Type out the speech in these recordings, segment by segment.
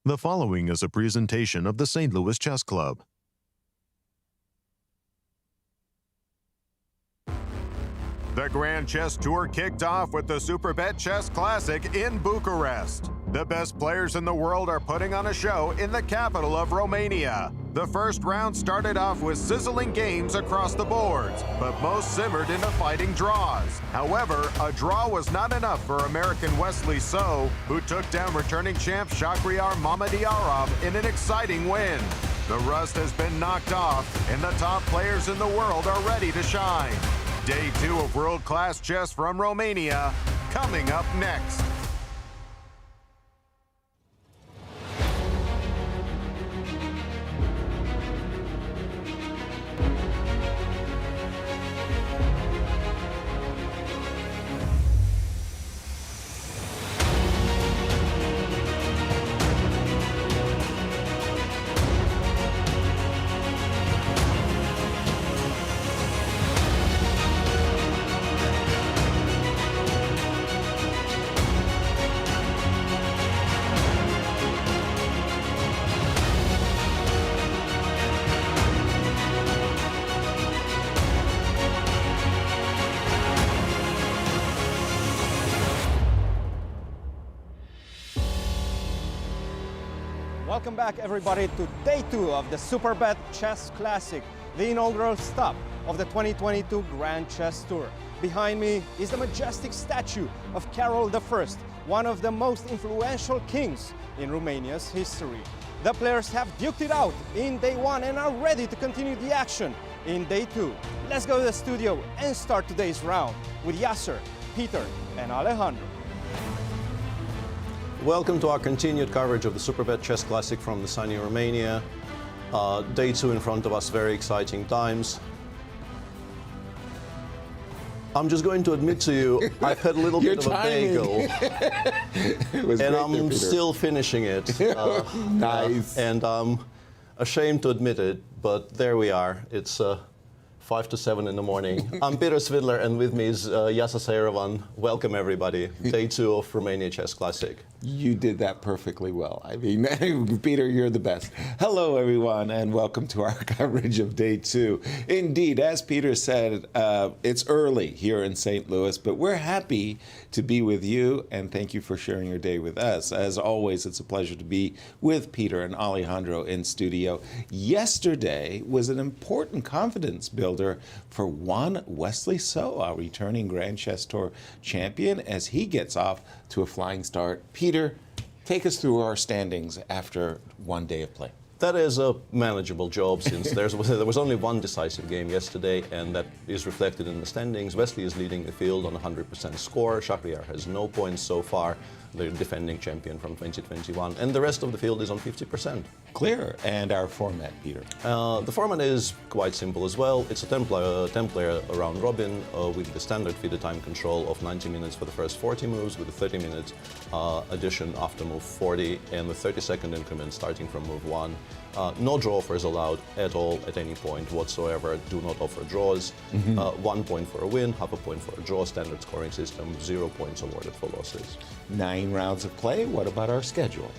The following is a presentation of the St. Louis Chess Club. The Grand Chess Tour kicked off with the Superbet Chess Classic in Bucharest. The best players in the world are putting on a show in the capital of Romania. The first round started off with sizzling games across the boards, but most simmered into fighting draws. However, a draw was not enough for American Wesley So, who took down returning champ Shahryar Mamedyarov in an exciting win. The rust has been knocked off, and the top players in the world are ready to shine. Day 2 of world-class chess from Romania, coming up next. Welcome back, everybody, to Day 2 of the Superbet Chess Classic, the inaugural stop of the 2022 Grand Chess Tour. Behind me is the majestic statue of Carol I, one of the most influential kings in Romania's history. The players have duked it out in Day 1 and are ready to continue the action in Day 2. Let's go to the studio and start today's round with Yasser, Peter, and Alejandro. Welcome to our continued coverage of the Superbet Chess Classic from the sunny Romania. Day 2 in front of us, very exciting times. I'm just going to admit to you, I've had a little bit of a bagel. And I'm still finishing it. Nice. And I'm ashamed to admit it, but there we are. It's 5 to 7 in the morning. I'm Peter Svidler, and with me is Yasser Seirawan. Welcome, everybody. Day 2 of Romania Chess Classic. You did that perfectly well. I mean, Peter, you're the best. Hello, everyone, and welcome to our coverage of Day 2. Indeed, as Peter said, it's early here in St. Louis, but we're happy to be with you, and thank you for sharing your day with us. As always, it's a pleasure to be with Peter and Alejandro in studio. Yesterday was an important confidence builder for one Wesley So, our returning Grand Chess Tour champion, as he gets off to a flying start. Peter, take us through our standings after one day of play. That is a manageable job, since there was only one decisive game yesterday, and that is reflected in the standings. Wesley is leading the field on 100% score. Shahryar has no points so far, the defending champion from 2021, and the rest of the field is on 50%. Clear. And our format, Peter? The format is quite simple as well. It's a 10-player round robin with the standard FIDE time control of 90 minutes for the first 40 moves, with a 30-minute addition after move 40, and the 30-second increment starting from move 1. No draw offers allowed at all at any point whatsoever. Do not offer draws. 1 point for a win, half a point for a draw. Standard scoring system, 0 points awarded for losses. 9 rounds of play. What about our schedule?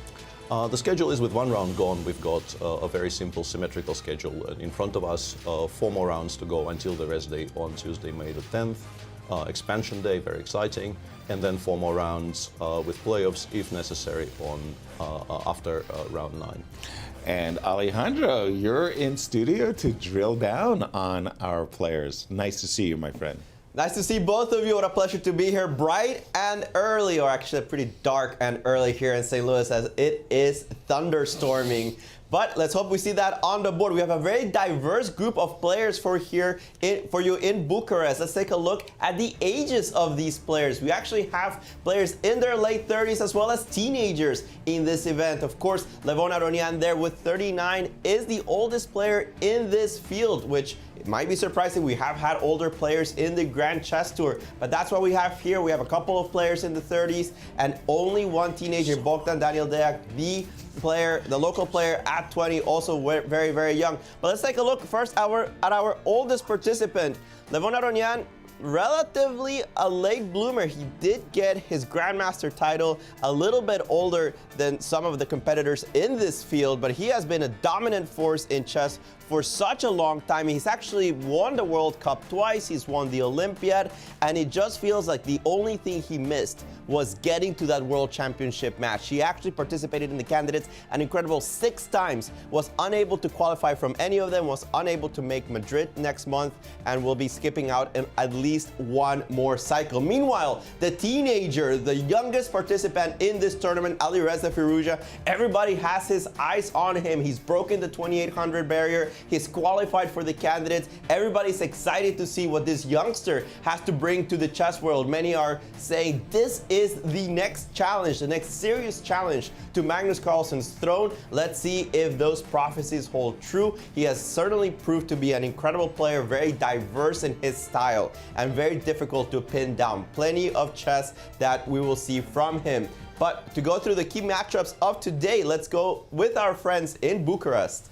The schedule is, with 1 round gone, we've got a very simple symmetrical schedule in front of us. 4 more rounds to go until the rest day on Tuesday, May the 10th. Expansion day, very exciting. And then 4 more rounds with playoffs, if necessary, on after round 9. And Alejandro, you're in studio to drill down on our players. Nice to see you, my friend. Nice to see both of you. What a pleasure to be here bright and early, or actually pretty dark and early here in St. Louis, as it is thunderstorming. But let's hope we see that on the board. We have a very diverse group of players for you in Bucharest. Let's take a look at the ages of these players. We actually have players in their late 30s as well as teenagers in this event. Of course, Levon Aronian there with 39 is the oldest player in this field, which it might be surprising. We have had older players in the Grand Chess Tour, but that's what we have here. We have a couple of players in the 30s and only one teenager, Bogdan Daniel Deac, the local player at 20, also very, very young. But let's take a look first at our oldest participant. Levon Aronian relatively a late bloomer. He did get his Grandmaster title a little bit older than some of the competitors in this field, but he has been a dominant force in chess for such a long time. He's actually won the World Cup twice, he's won the Olympiad, and it just feels like the only thing he missed was getting to that World Championship match. He actually participated in the candidates an incredible 6 times, was unable to qualify from any of them, was unable to make Madrid next month, and will be skipping out in at least one more cycle. Meanwhile, the teenager, the youngest participant in this tournament, Alireza Firouzja, everybody has his eyes on him. He's broken the 2800 barrier. He's qualified for the candidates. Everybody's excited to see what this youngster has to bring to the chess world. Many are saying this is the next challenge, the next serious challenge to Magnus Carlsen's throne. Let's see if those prophecies hold true. He has certainly proved to be an incredible player, very diverse in his style, and very difficult to pin down. Plenty of chess that we will see from him. But to go through the key matchups of today, let's go with our friends in Bucharest.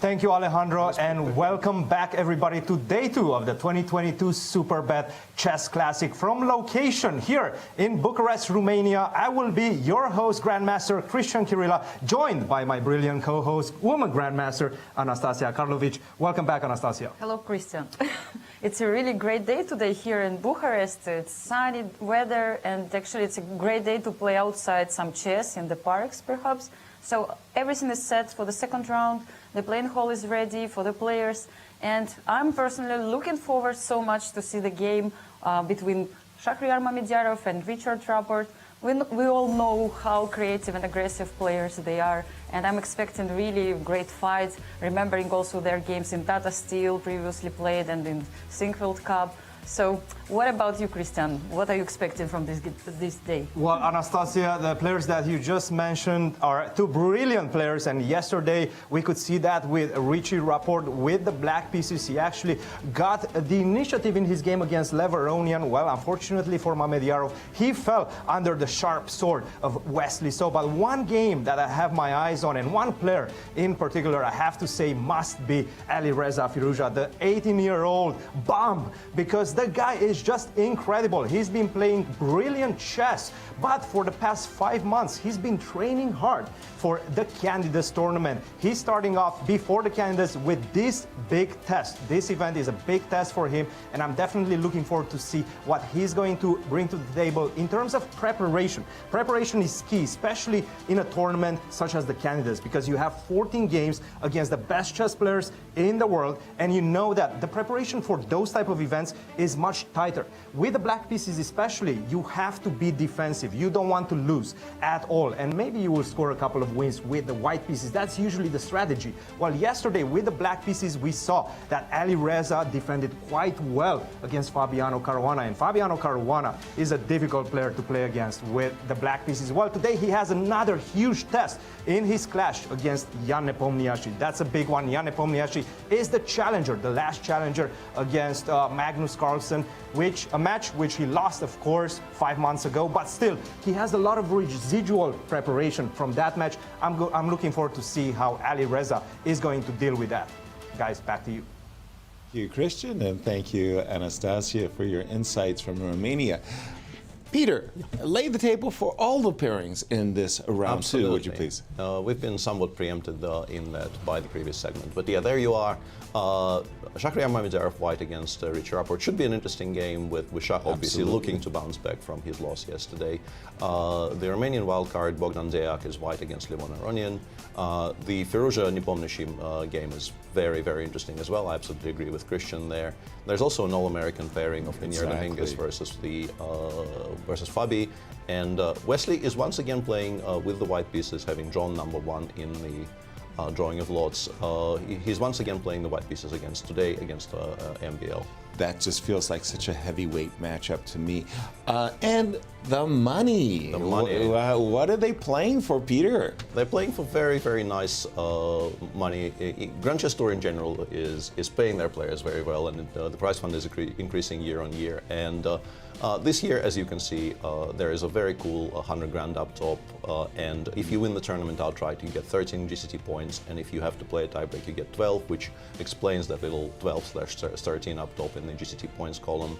Thank you, Alejandro, and welcome back, everybody, to day 2 of the 2022 Superbet Chess Classic. From location here in Bucharest, Romania, I will be your host, Grandmaster Cristian Chirila, joined by my brilliant co-host, woman Grandmaster Anastasiya Karlovich. Welcome back, Anastasiya. Hello, Cristian. It's a really great day today here in Bucharest. It's sunny weather, and actually it's a great day to play outside some chess in the parks, perhaps. So everything is set for the second round. The playing hall is ready for the players, and I'm personally looking forward so much to see the game between Shahryar Mamedyarov and Richard Rapport. We all know how creative and aggressive players they are, and I'm expecting really great fights, remembering also their games in Tata Steel previously played and in Sinkfield Cup. So what about you, Cristian? What are you expecting from this day? Well, Anastasiya, the players that you just mentioned are 2 brilliant players, and yesterday we could see that with Richie Rapport with the black pieces. He actually got the initiative in his game against Lev Aronian. Well, unfortunately for Mamedyarov, he fell under the sharp sword of Wesley So. But one game that I have my eyes on, and one player in particular I have to say must be Alireza Firouzja, the 18-year-old bomb, because the guy is just incredible. He's been playing brilliant chess, but for the past 5 months, he's been training hard for the Candidates tournament. He's starting off before the Candidates with this big test. This event is a big test for him, and I'm definitely looking forward to see what he's going to bring to the table in terms of preparation. Preparation is key, especially in a tournament such as the Candidates, because you have 14 games against the best chess players in the world, and you know that the preparation for those type of events is much tighter. With the black pieces especially, you have to be defensive. You don't want to lose at all, and maybe you will score a couple of wins with the white pieces. That's usually the strategy. Well, yesterday with the black pieces, we saw that Alireza defended quite well against Fabiano Caruana, and Fabiano Caruana is a difficult player to play against with the black pieces. Well, today he has another huge test in his clash against Jan Nepomniachtchi. That's a big one. Jan Nepomniachtchi is the challenger, the last challenger against Magnus Carlsen, a match which he lost, of course, 5 months ago, but still, he has a lot of residual preparation from that match. I'm looking forward to see how Alireza is going to deal with that. Guys, back to you. Thank you, Cristian, and thank you, Anastasiya, for your insights from Romania. Peter, lay the table for all the pairings in this round 2, would you please? We've been somewhat preempted in that by the previous segment. But yeah, there you are. Shahryar Mamedyarov white against Richie Rapport should be an interesting game with Shah obviously looking to bounce back from his loss yesterday. The Romanian wildcard Bogdan Deac is white against Levon Aronian. The Firouzja Nepomniachtchi game is very, very interesting as well. I absolutely agree with Cristian there. There's also an all-American pairing of Dominguez versus Fabi. And Wesley is once again playing with the white pieces, having drawn #1 in the drawing of lots. He's once again playing the white pieces against MBL. That just feels like such a heavyweight matchup to me. And the money. What are they playing for, Peter? They're playing for very, very nice money. Grand Chess Tour in general is paying their players very well, and the prize fund is increasing year on year. And This year, as you can see, there is a very cool 100 grand up top, and if you win the tournament outright, you get 13 GCT points, and if you have to play a tiebreak, you get 12, which explains that little 12/13 up top in the GCT points column.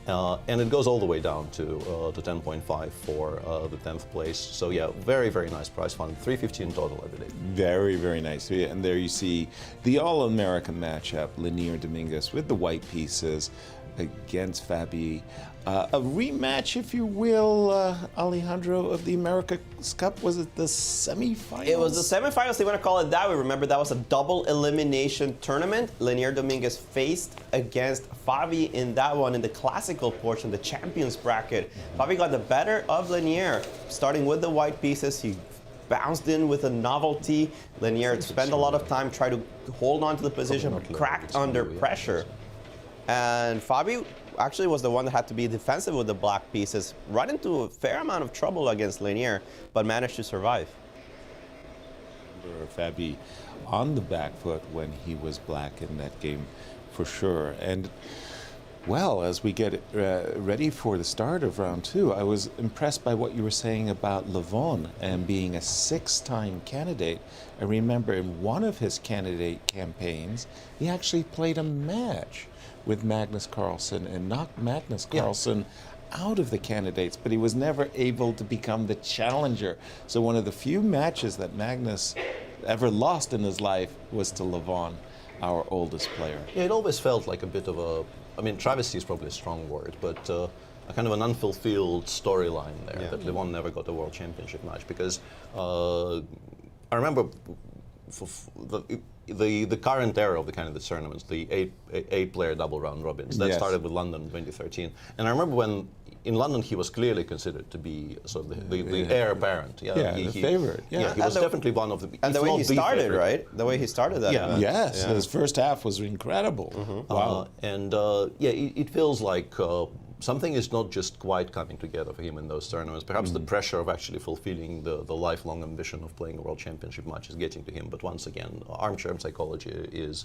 And it goes all the way down to 10.5 for the 10th place. So yeah, very, very nice prize fund. 350 in total, I believe. Very, very nice. And there you see the All-American matchup, Lanier Dominguez with the white pieces against Fabi. A rematch, if you will, Alejandro, of the America's Cup. Was it the semifinals? It was the semifinals. They want to call it that way. Remember, that was a double elimination tournament. Lanier Dominguez faced against Fabi in that one in the classical portion, the champions bracket. Fabi got the better of Lanier, starting with the white pieces. He bounced in with a novelty. Lanier spent a lot of time trying to hold on to the position, but cracked under pressure. And Fabi actually was the one that had to be defensive with the black pieces, run into a fair amount of trouble against Lanier, but managed to survive. Fabi on the back foot when he was black in that game, for sure. And well, as we get ready for the start of round two, I was impressed by what you were saying about Levon and being a 6-time candidate. I remember in one of his candidate campaigns, he actually played a match with Magnus Carlsen and knocked Magnus Carlsen out of the candidates, but he was never able to become the challenger. So one of the few matches that Magnus ever lost in his life was to Levon, our oldest player. Yeah, it always felt like a bit of a, I mean, travesty is probably a strong word, but a kind of an unfulfilled storyline there, that Levon never got a world championship match, because I remember the current era of the kind of the tournaments, the eight-player double round robins, that started with London in 2013. And I remember when in London he was clearly considered to be sort of the heir apparent. The favorite. He was definitely one of the. And the way he started, right? The way he started that. Yeah. Yes, his first half was incredible. Wow. It feels like something is not just quite coming together for him in those tournaments. Perhaps the pressure of actually fulfilling the lifelong ambition of playing a world championship match is getting to him. But once again, armchair psychology is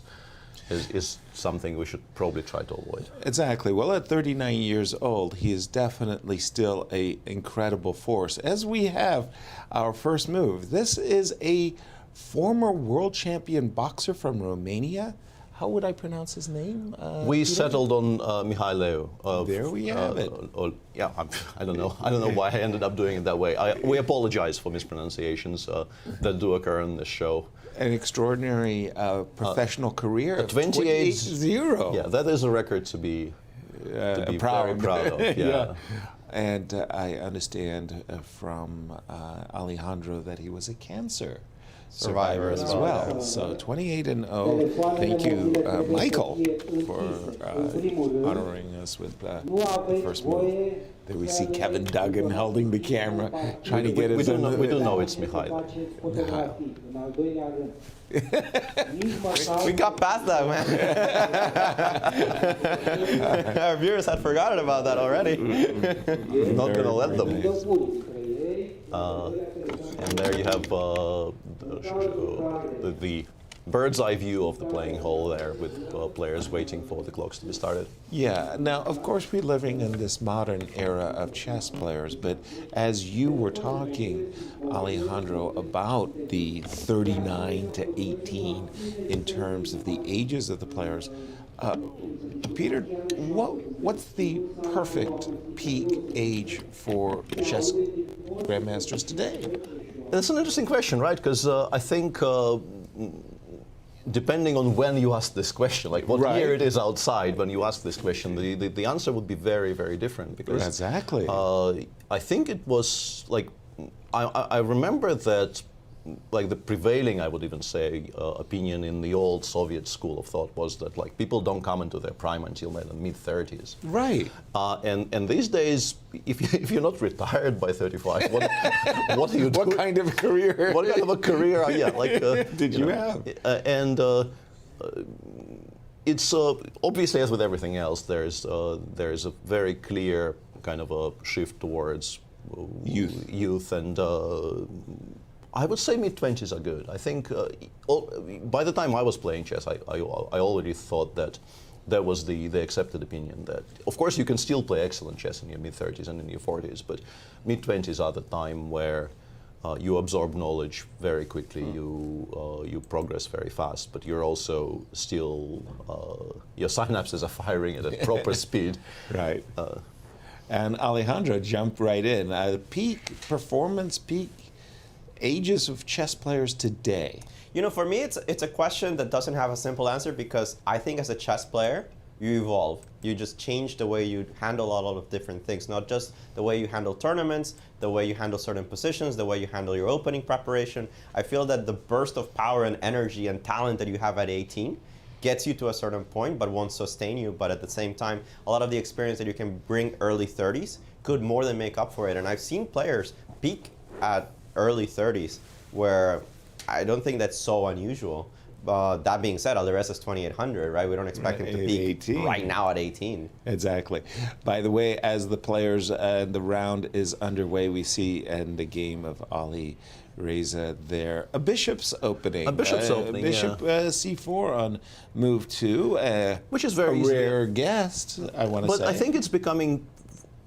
something we should probably try to avoid. Exactly. Well, at 39 years old, he is definitely still an incredible force. As we have our first move, this is a former world champion boxer from Romania. How would I pronounce his name? We Peter? settled on Mihaileu. There we have it. I don't know. I don't know why I ended up doing it that way. We apologize for mispronunciations that do occur on this show. An extraordinary professional career. 28-0. Yeah, that is a record to be very proud of. Yeah. And I understand from Alejandro that he was a cancer survivor as well. So 28-0. Thank you, Michael, for honoring us with the first move. There we see Kevin Duggan holding the camera, trying to get his. We do know it's Mihail. We got past that, man. Our viewers had forgotten about that already. I'm not going to let them. And there you have the bird's eye view of the playing hall there, with players waiting for the clocks to be started. Yeah, now of course we're living in this modern era of chess players, but as you were talking, Alejandro, about the 39 to 18 in terms of the ages of the players, Peter, what's the perfect peak age for chess grandmasters today? That's an interesting question, right? Because I think depending on when you ask this question, like what year it is outside when you ask this question, the answer would be very, very different. Because exactly. I think it was like, I remember that, like the prevailing, I would even say, opinion in the old Soviet school of thought was that like people don't come into their prime until their mid-30s. Right. And these days, if you're not retired by 35, what do you do? What kind of a career? What kind of a career? Did you have? It's obviously, as with everything else, there's a very clear kind of a shift towards youth and. I would say mid-20s are good. I think by the time I was playing chess, I already thought that that was the accepted opinion that, of course, you can still play excellent chess in your mid-30s and in your 40s, but mid-20s are the time where you absorb knowledge very quickly, you progress very fast, but you're also still, your synapses are firing at a proper speed. Right. And Alejandro jumped right in. Peak ages of chess players today. You know, for me, it's a question that doesn't have a simple answer, because I think as a chess player, you evolve. You just change the way you handle a lot of different things, not just the way you handle tournaments, the way you handle certain positions, the way you handle your opening preparation. I feel that the burst of power and energy and talent that you have at 18 gets you to a certain point, but won't sustain you. But at the same time, a lot of the experience that you can bring early 30s could more than make up for it. And I've seen players peak at early 30s, where I don't think that's so unusual. That being said, Alvarez is 2,800, right? We don't expect him to peak 18. right now at 18. Exactly. By the way, as the players, the round is underway, we see in the game of Ali Reza there a bishop's opening. A bishop's opening, Bishop c4 on move 2. Which is very easy. rare guest, I want to say. But I think it's becoming,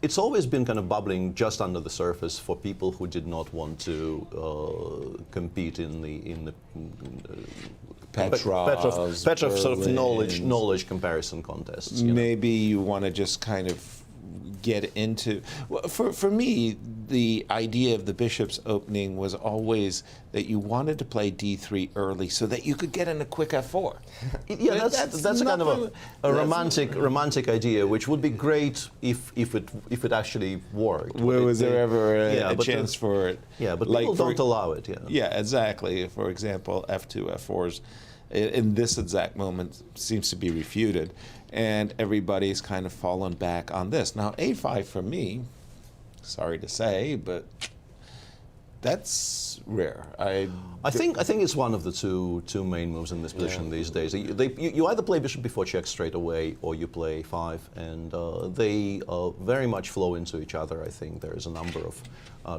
it's always been kind of bubbling just under the surface for people who did not want to compete in the Petrov sort of knowledge comparison contests. You know? Maybe you want to just kind of get into. Well, for me, the idea of the bishop's opening was always that you wanted to play d3 early so that you could get in a quick f4. Yeah, that's a kind of a romantic idea, which would be great if it actually worked. Was there ever a chance for it? Yeah, but like people don't allow it. Yeah. Yeah, exactly. For example, f2, f4s in this exact moment seems to be refuted, and everybody's kind of fallen back on this. Now, a5 for me, sorry to say, but that's rare. I think it's one of the two main moves in this position these days. You either play bishop before check straight away, or you play a5, and they very much flow into each other. I think there's a number of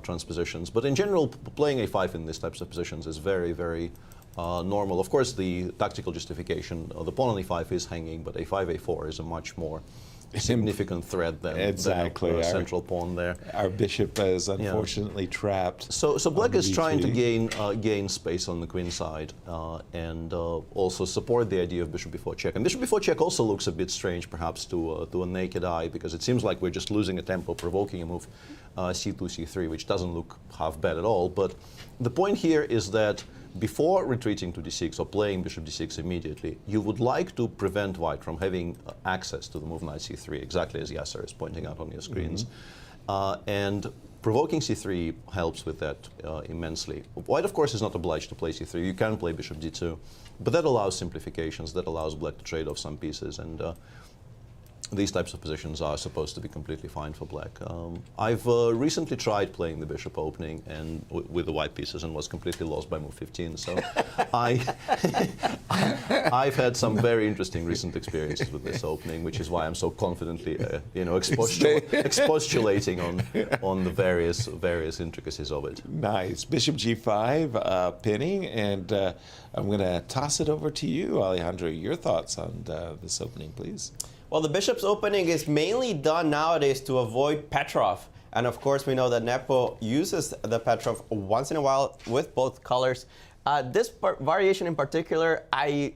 transpositions, but in general, playing a5 in these types of positions is very, very normal. Of course, the tactical justification, the pawn on e5 is hanging, but a5, a4 is a much more significant threat than a central pawn there. Our bishop is unfortunately trapped. So black is trying to gain space on the queen side and also support the idea of bishop before check. And bishop before check also looks a bit strange, perhaps, to a naked eye, because it seems like we're just losing a tempo, provoking a move c2, c3, which doesn't look half bad at all. But the point here is that before retreating to d6 or playing bishop d6 immediately, you would like to prevent white from having access to the move knight c3, exactly as Yasser is pointing out on your screens. And provoking c3 helps with that immensely. White, of course, is not obliged to play c3. You can play bishop d2, but that allows simplifications, that allows black to trade off some pieces, and these types of positions are supposed to be completely fine for black. I've recently tried playing the bishop opening and with the white pieces and was completely lost by move 15. So I've had some very interesting recent experiences with this opening, which is why I'm so confidently, expostulating on the various intricacies of it. Nice. Bishop g5 pinning, and I'm going to toss it over to you, Alejandro. Your thoughts on this opening, please. Well, the bishop's opening is mainly done nowadays to avoid Petrov. And of course, we know that Nepo uses the Petrov once in a while with both colors. This variation in particular, I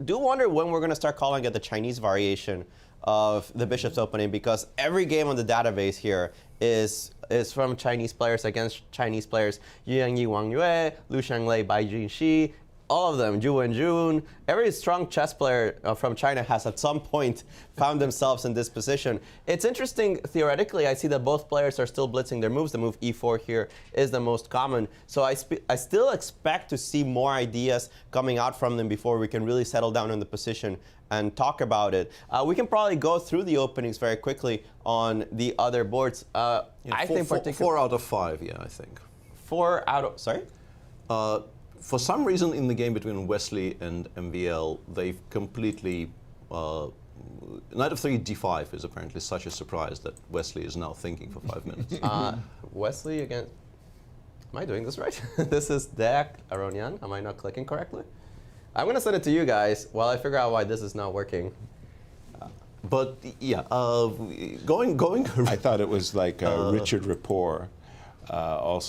do wonder when we're going to start calling it the Chinese variation of the bishop's opening, because every game on the database here is from Chinese players against Chinese players. Yuan Yi Wang Yue, Lu Shanglei, Bai Jinxi, all of them, Zhu Wenjun. Every strong chess player from China has at some point found themselves in this position. It's interesting, theoretically, I see that both players are still blitzing their moves. The move e4 here is the most common. So I still expect to see more ideas coming out from them before we can really settle down in the position and talk about it. We can probably go through the openings very quickly on the other boards. I think 4 out of 5, yeah, I think. 4 out of, sorry? For some reason, in the game between Wesley and MVL, they've completely... Knight of 3 d5 is apparently such a surprise that Wesley is now thinking for 5 minutes. Wesley against... Am I doing this right? This is Deac, Aronian. Am I not clicking correctly? I'm going to send it to you guys while I figure out why this is not working. But yeah, going. I thought it was like Richard Rapport. I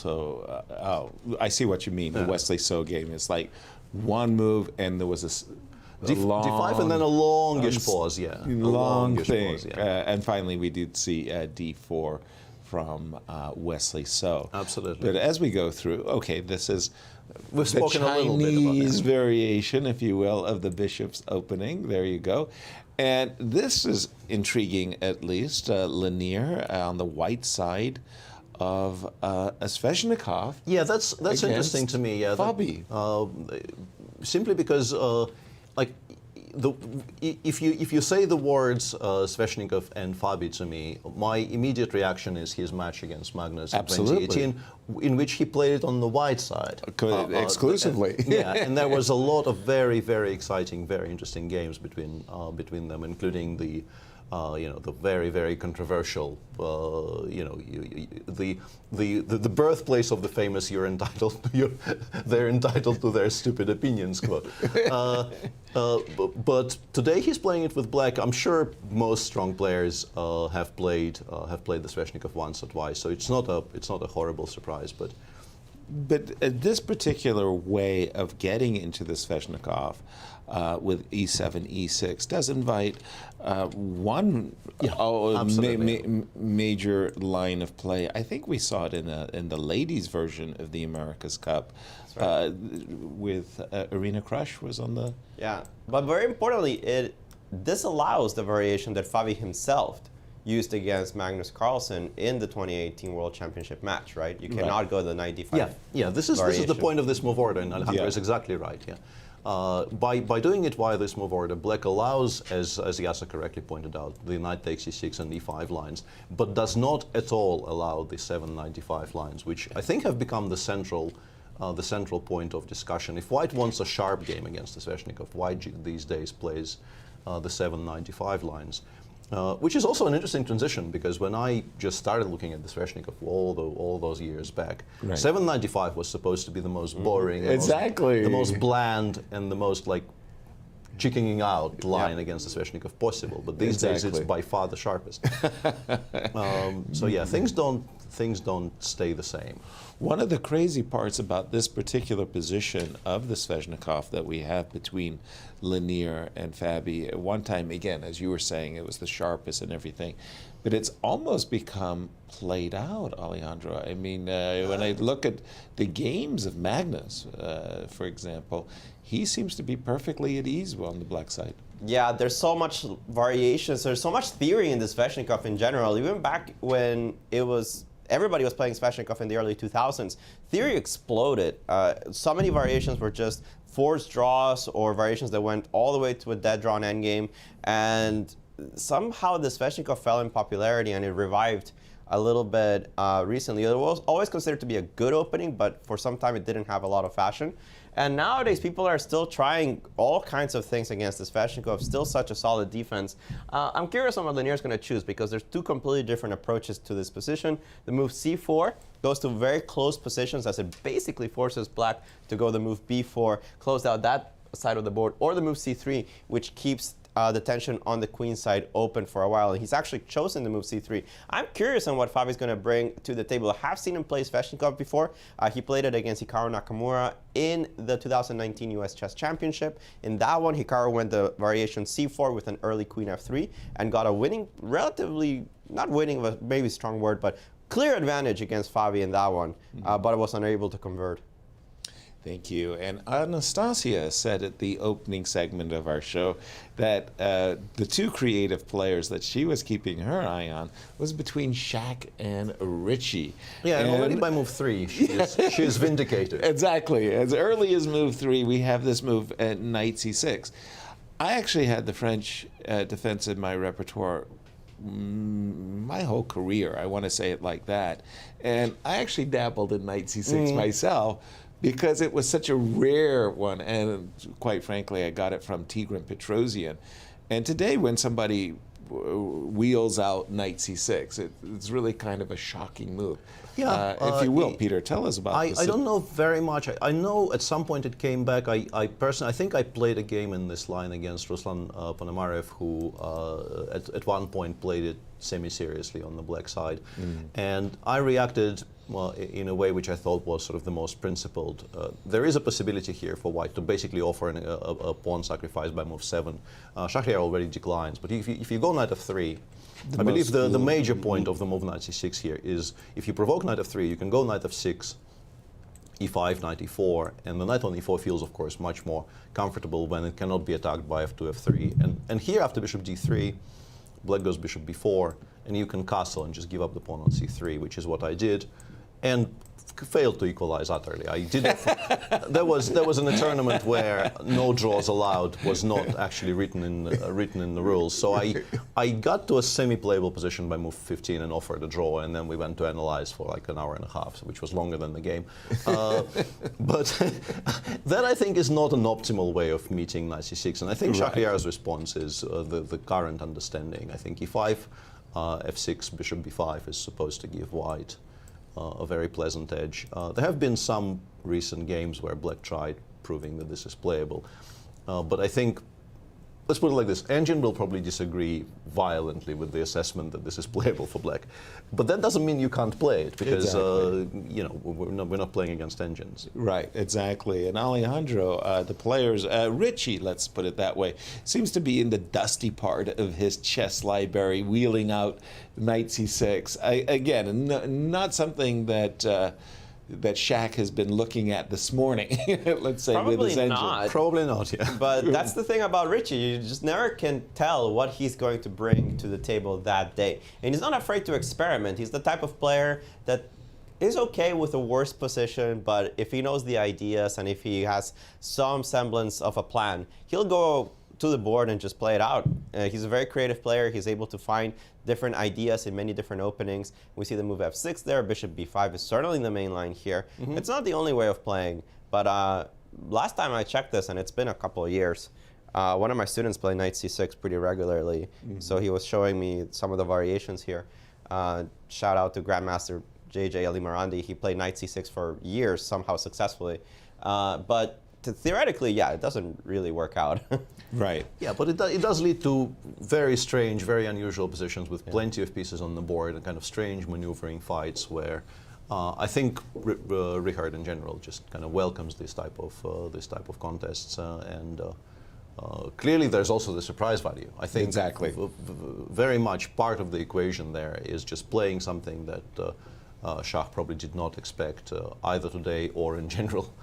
see what you mean. The Wesley So game is like one move, and there was a long D5 and then a longish pause. Yeah, long thing. Pause, yeah. And finally, we did see D4 from Wesley So. Absolutely. But as we go through, okay, this is We've the spoken a little bit about Chinese that. variation, if you will, of the bishop's opening. There you go. And this is intriguing, at least. Lanier on the white side of Sveshnikov. Yeah, that's against interesting to me. Yeah, Fabi. Simply because, if you say the words Sveshnikov and Fabi to me, my immediate reaction is his match against Magnus in Absolutely. 2018, in which he played it on the white side. Exclusively. And there was a lot of very, very exciting, very interesting games between them, including the the very, very controversial, the birthplace of the famous they're entitled to their stupid opinions quote. But today he's playing it with black. I'm sure most strong players have played the Sveshnikov once or twice, so it's not a horrible surprise, but. But this particular way of getting into the Sveshnikov with E7, E6 does invite one major line of play. I think we saw it in the ladies' version of the America's Cup with Arena Crush was on the... Yeah, but very importantly, this allows the variation that Fabi himself used against Magnus Carlsen in the 2018 World Championship match, right? You cannot go the 95. Yeah. This is the point of this move order, and Alejandro is exactly right. Yeah. By doing it via this move order, black allows, as Yasser correctly pointed out, the knight takes e6 and e5 lines, but does not at all allow the 795 lines, which I think have become the central point of discussion. If white wants a sharp game against the Sveshnikov, white these days plays the 795 lines. Which is also an interesting transition, because when I just started looking at the Sveshnikov all those years back, 795 was supposed to be the most boring, the most bland, and the most chickening out line against the Sveshnikov possible. But these days it's by far the sharpest. So yeah, things don't stay the same. One of the crazy parts about this particular position of the Sveshnikov that we have between Lanier and Fabi, at one time, again, as you were saying, it was the sharpest and everything, but it's almost become played out, Alejandro. I mean, when I look at the games of Magnus, for example, he seems to be perfectly at ease on the black side. Yeah, there's so much variations, there's so much theory in the Sveshnikov in general. Even back when everybody was playing Sveshnikov in the early 2000s, theory exploded. So many variations were just forced draws or variations that went all the way to a dead drawn endgame, and somehow the Sveshnikov fell in popularity and it revived a little bit recently. It was always considered to be a good opening, but for some time it didn't have a lot of fashion. And nowadays, people are still trying all kinds of things against the Sveshnikov, still such a solid defense. I'm curious on what Lanier is going to choose, because there's two completely different approaches to this position. The move c4 goes to very close positions, as it basically forces black to go the move b4, close out that side of the board, or the move c3, which keeps the tension on the queen side open for a while. And he's actually chosen the move c3. I'm curious on what Fabi's going to bring to the table. I have seen him play Sveshnikov before. He played it against Hikaru Nakamura in the 2019 US Chess Championship. In that one, Hikaru went the variation c4 with an early queen f3 and got a winning, relatively, not winning, maybe a strong word, but clear advantage against Fabi in that one, but was unable to convert. Thank you. And Anastasiya said at the opening segment of our show that the two creative players that she was keeping her eye on was between Shaq and Richie. Yeah, and already by move 3, she is vindicated. Exactly. As early as move 3, we have this move at knight c6. I actually had the French defense in my repertoire my whole career, I want to say it like that. And I actually dabbled in knight c6 myself, because it was such a rare one, and quite frankly, I got it from Tigran Petrosian. And today, when somebody wheels out knight c6. It's really kind of a shocking move. Yeah, if you will, Peter, tell us about this. I don't know very much. I know at some point it came back. I personally, I think I played a game in this line against Ruslan Ponomarev, who at one point played it semi-seriously on the black side. And I reacted in a way which I thought was sort of the most principled. There is a possibility here for white to basically offer a pawn sacrifice by move 7. Shahryar already declines, but if you go knight f3, I believe the major point of the move knight c6 here is if you provoke knight f3, you can go knight f6, e5, knight e4, and the knight on e4 feels, of course, much more comfortable when it cannot be attacked by f2, f3. And here, after bishop d3, black goes bishop b4, and you can castle and just give up the pawn on c3, which is what I did, and failed to equalize utterly. I did. There was in a tournament where no draws allowed was not actually written in the rules. So I got to a semi-playable position by move 15 and offered a draw, and then we went to analyze for like an hour and a half, which was longer than the game. But that I think is not an optimal way of meeting knight c6, and I think Shahryar's response is the current understanding. I think e5, f6, bishop b5 is supposed to give white a very pleasant edge. There have been some recent games where black tried proving that this is playable, but I think, let's put it like this, Engine will probably disagree violently with the assessment that this is playable for black, but that doesn't mean you can't play it, because you know, we're not playing against Engines. Right, exactly. And Alejandro, the players, Richie, let's put it that way, seems to be in the dusty part of his chess library, wheeling out knight c6. Again, not something that that Shaq has been looking at this morning, let's say, with his engine. Probably not, yeah. But that's the thing about Richie. You just never can tell what he's going to bring to the table that day. And he's not afraid to experiment. He's the type of player that is okay with a worse position, but if he knows the ideas and if he has some semblance of a plan, he'll go to the board and just play it out. He's a very creative player. He's able to find different ideas in many different openings. We see the move f6 there. Bishop b5 is certainly the main line here. It's not the only way of playing, but last time I checked this, and it's been a couple of years, one of my students played knight c6 pretty regularly, so he was showing me some of the variations here. Shout out to Grandmaster JJ Alimarandi. He played knight c6 for years, somehow successfully. But theoretically, yeah, it doesn't really work out. Right. Yeah, but it does lead to very strange, very unusual positions with plenty of pieces on the board and kind of strange maneuvering fights where I think Richard in general just kind of welcomes this type of contests, and clearly there's also the surprise value. I think exactly very much part of the equation there is just playing something that Shah probably did not expect either today or in general.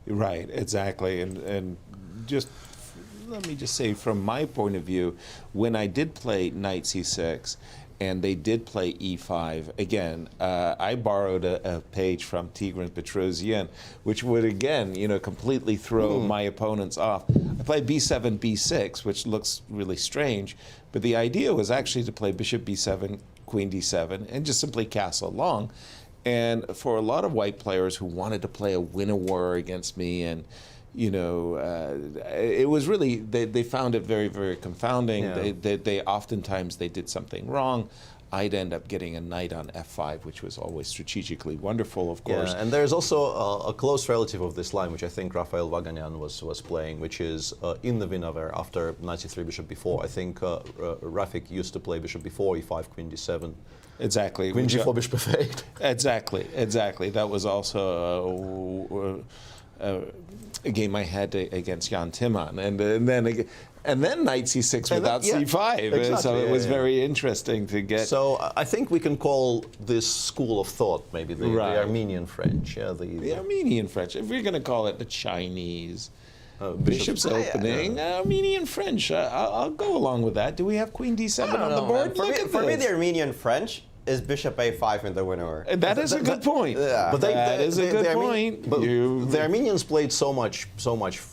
Right, exactly, and just let me just say, from my point of view, when I did play knight c6 and they did play e5, again, I borrowed a page from Tigran Petrosian, which would, again, you know, completely throw my opponents off. I played b7, b6, which looks really strange, but the idea was actually to play bishop b7, queen d7, and just simply castle long. And for a lot of white players who wanted to play a win-a-war against me, and you know, it was really, they found it very, very confounding. Yeah. They oftentimes they did something wrong. I'd end up getting a knight on f5, which was always strategically wonderful, of course. Yeah, and there's also a close relative of this line, which I think Rafael Vaganyan was playing, which is in the Winawer after knight c3, bishop b4. I think Rafik used to play bishop b4, e5, queen d7. Exactly. Queen g4, bishop f8. Exactly. That was also a game I had against Jan Timman, and then knight c6 without c5. Exactly, so it was very interesting to get. So I think we can call this school of thought maybe the Armenian French. Yeah, the Armenian French. If we're going to call it the Chinese bishop's opening, Armenian French. I'll go along with that. Do we have queen d7 on the board? For me, the Armenian French is bishop a5 in the winner. That is a good point. Yeah. But that is a good point. But the Armenians played so much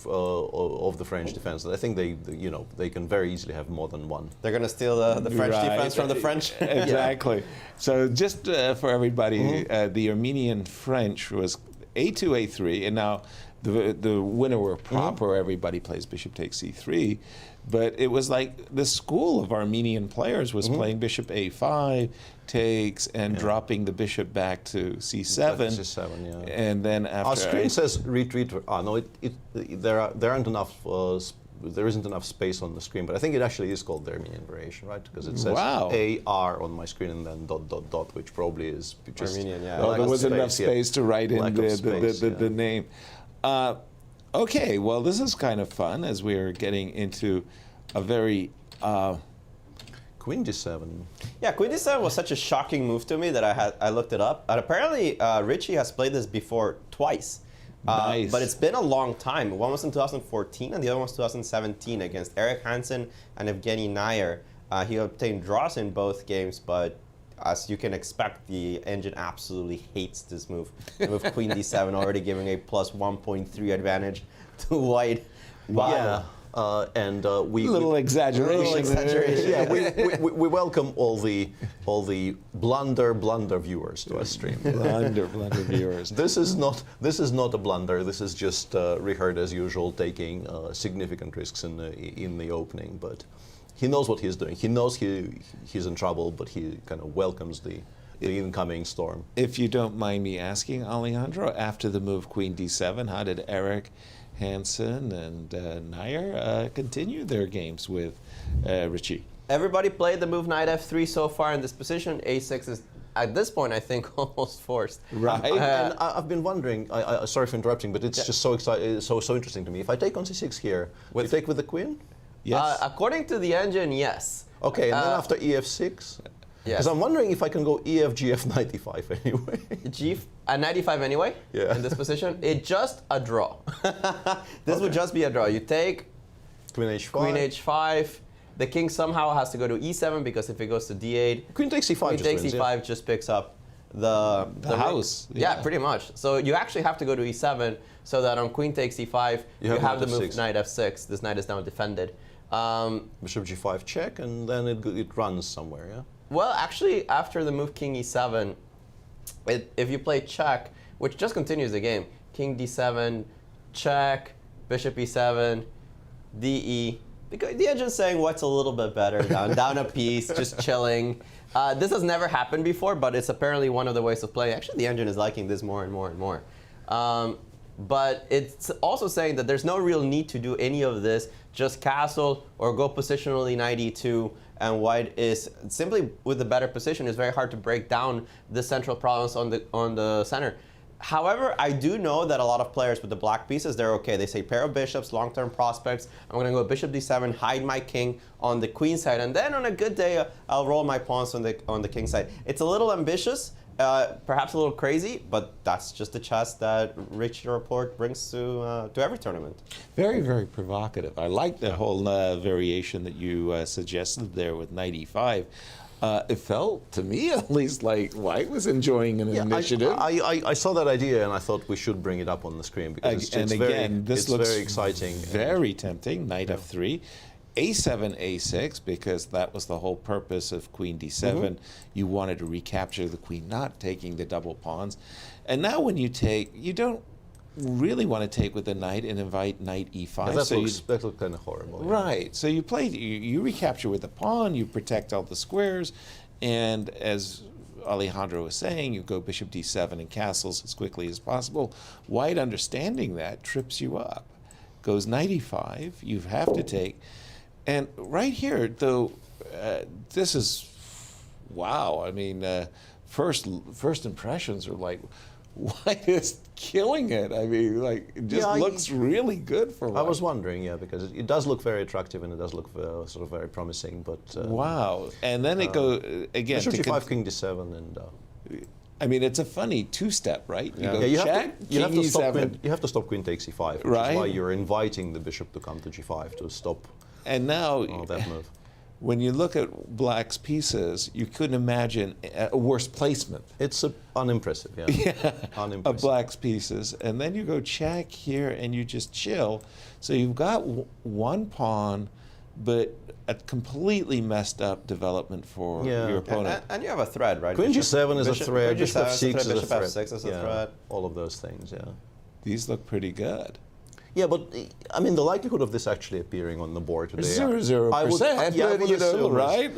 of the French defense that I think they can very easily have more than one. They're going to steal the French defense from the French. Exactly. So just for everybody, the Armenian French was a2, a3, and now the winner were proper. Everybody plays bishop takes c3, but it was like the school of Armenian players was playing bishop a5 takes and dropping the bishop back to c7. Back to c7, yeah. And then after Our screen says retreat. No, there aren't enough. There isn't enough space on the screen, but I think it actually is called the Armenian variation, right? Because it says AR on my screen and then ... which probably is just Armenian, yeah. Oh, there wasn't enough space to write in the name. Okay, well, this is kind of fun as we're getting into a very... Queen d7. Yeah, Queen d7 was such a shocking move to me that I looked it up. And apparently, Richie has played this before twice. Nice. But it's been a long time. One was in 2014 and the other one was 2017 against Eric Hansen and Evgeny Nair. He obtained draws in both games, but as you can expect, the engine absolutely hates this move. The move Queen d7 already giving a plus 1.3 advantage to white. Wow. Yeah. Little exaggeration. Yeah, we welcome all the blunder viewers to our stream. Blunder viewers. This is not a blunder. This is just Richard, as usual, taking significant risks in the opening. But he knows what he's doing. He knows he's in trouble, but he kind of welcomes the incoming storm. If you don't mind me asking, Alejandro, after the move Queen d7, how did Eric Hansen and Nair continue their games with Richie? Everybody played the move knight f3 so far in this position. a6 is, at this point, I think, almost forced. Right. And I've been wondering, sorry for interrupting, but it's just so exciting, so interesting to me. If I take on c6 here, will you take with the queen? Yes. According to the engine, yes. Okay, and then after ef6? Because I'm wondering if I can go ef, gf, knight e5 anyway. Knight e5 anyway? Yeah. In this position? It's just a draw. This would just be a draw. You take Queen h5. Queen h5. The king somehow has to go to e7 because if it goes to d8, Queen takes e5. Queen takes e5 just picks up the house. Yeah, pretty much. So you actually have to go to e7 so that on Queen takes e5, you have the move knight f6. This knight is now defended. Bishop g5 check, and then it runs somewhere, yeah? Well, actually, after the move king e7, if you play check, which just continues the game, king d7, check, bishop e7, de. The engine's saying what's a little bit better, down a piece, just chilling. This has never happened before, but it's apparently one of the ways of playing. Actually, the engine is liking this more and more and more. But it's also saying that there's no real need to do any of this, just castle or go positionally knight e2, and white is simply with the better position. It's very hard to break down the central problems on the center. However, I do know that a lot of players with the black pieces, they're okay. They say pair of bishops, long-term prospects. I'm going to go bishop d7, hide my king on the queen side, and then on a good day, I'll roll my pawns on the king side. It's a little ambitious, perhaps a little crazy, but that's just the chess that Richie Rapport brings to every tournament. Very, very provocative. I like the whole variation that you suggested there with knight e5. It felt, to me at least, like white was enjoying an initiative. I saw that idea and I thought we should bring it up on the screen because this looks very exciting. Very tempting. Knight f3. a7, a6, because that was the whole purpose of queen d7. You wanted to recapture the queen, not taking the double pawns. And now when you take, you don't really want to take with the knight and invite knight e5. That looks kind of horrible. Yeah. Right. So you play, you recapture with the pawn, you protect all the squares, and as Alejandro was saying, you go bishop d7 and castles as quickly as possible. White, understanding that, trips you up. Goes knight e5, you have to take. And right here, though, this is, wow. I mean, first impressions are like, white is killing it. I mean, like, it just looks really good for white. I was wondering, yeah, because it does look very attractive and it does look sort of very promising, but... wow. And then it goes, again... Bishop g5, king d7, and... I mean, it's a funny two-step, right? You go check, you have to stop queen takes e5, which is why you're inviting the bishop to come to g5 to stop that move. When you look at black's pieces, you couldn't imagine a worse placement. It's unimpressive, yeah. Unimpressive. Of black's pieces. And then you go check here and you just chill. So you've got one pawn but a completely messed up development for your opponent. And you have a threat, right? Queen G7 is a threat, Bishop Bishop F6 is a Bishop threat. F6 is a threat. All of those things, yeah. These look pretty good. Yeah, but I mean, the likelihood of this actually appearing on the board today, 0%, I would assume right?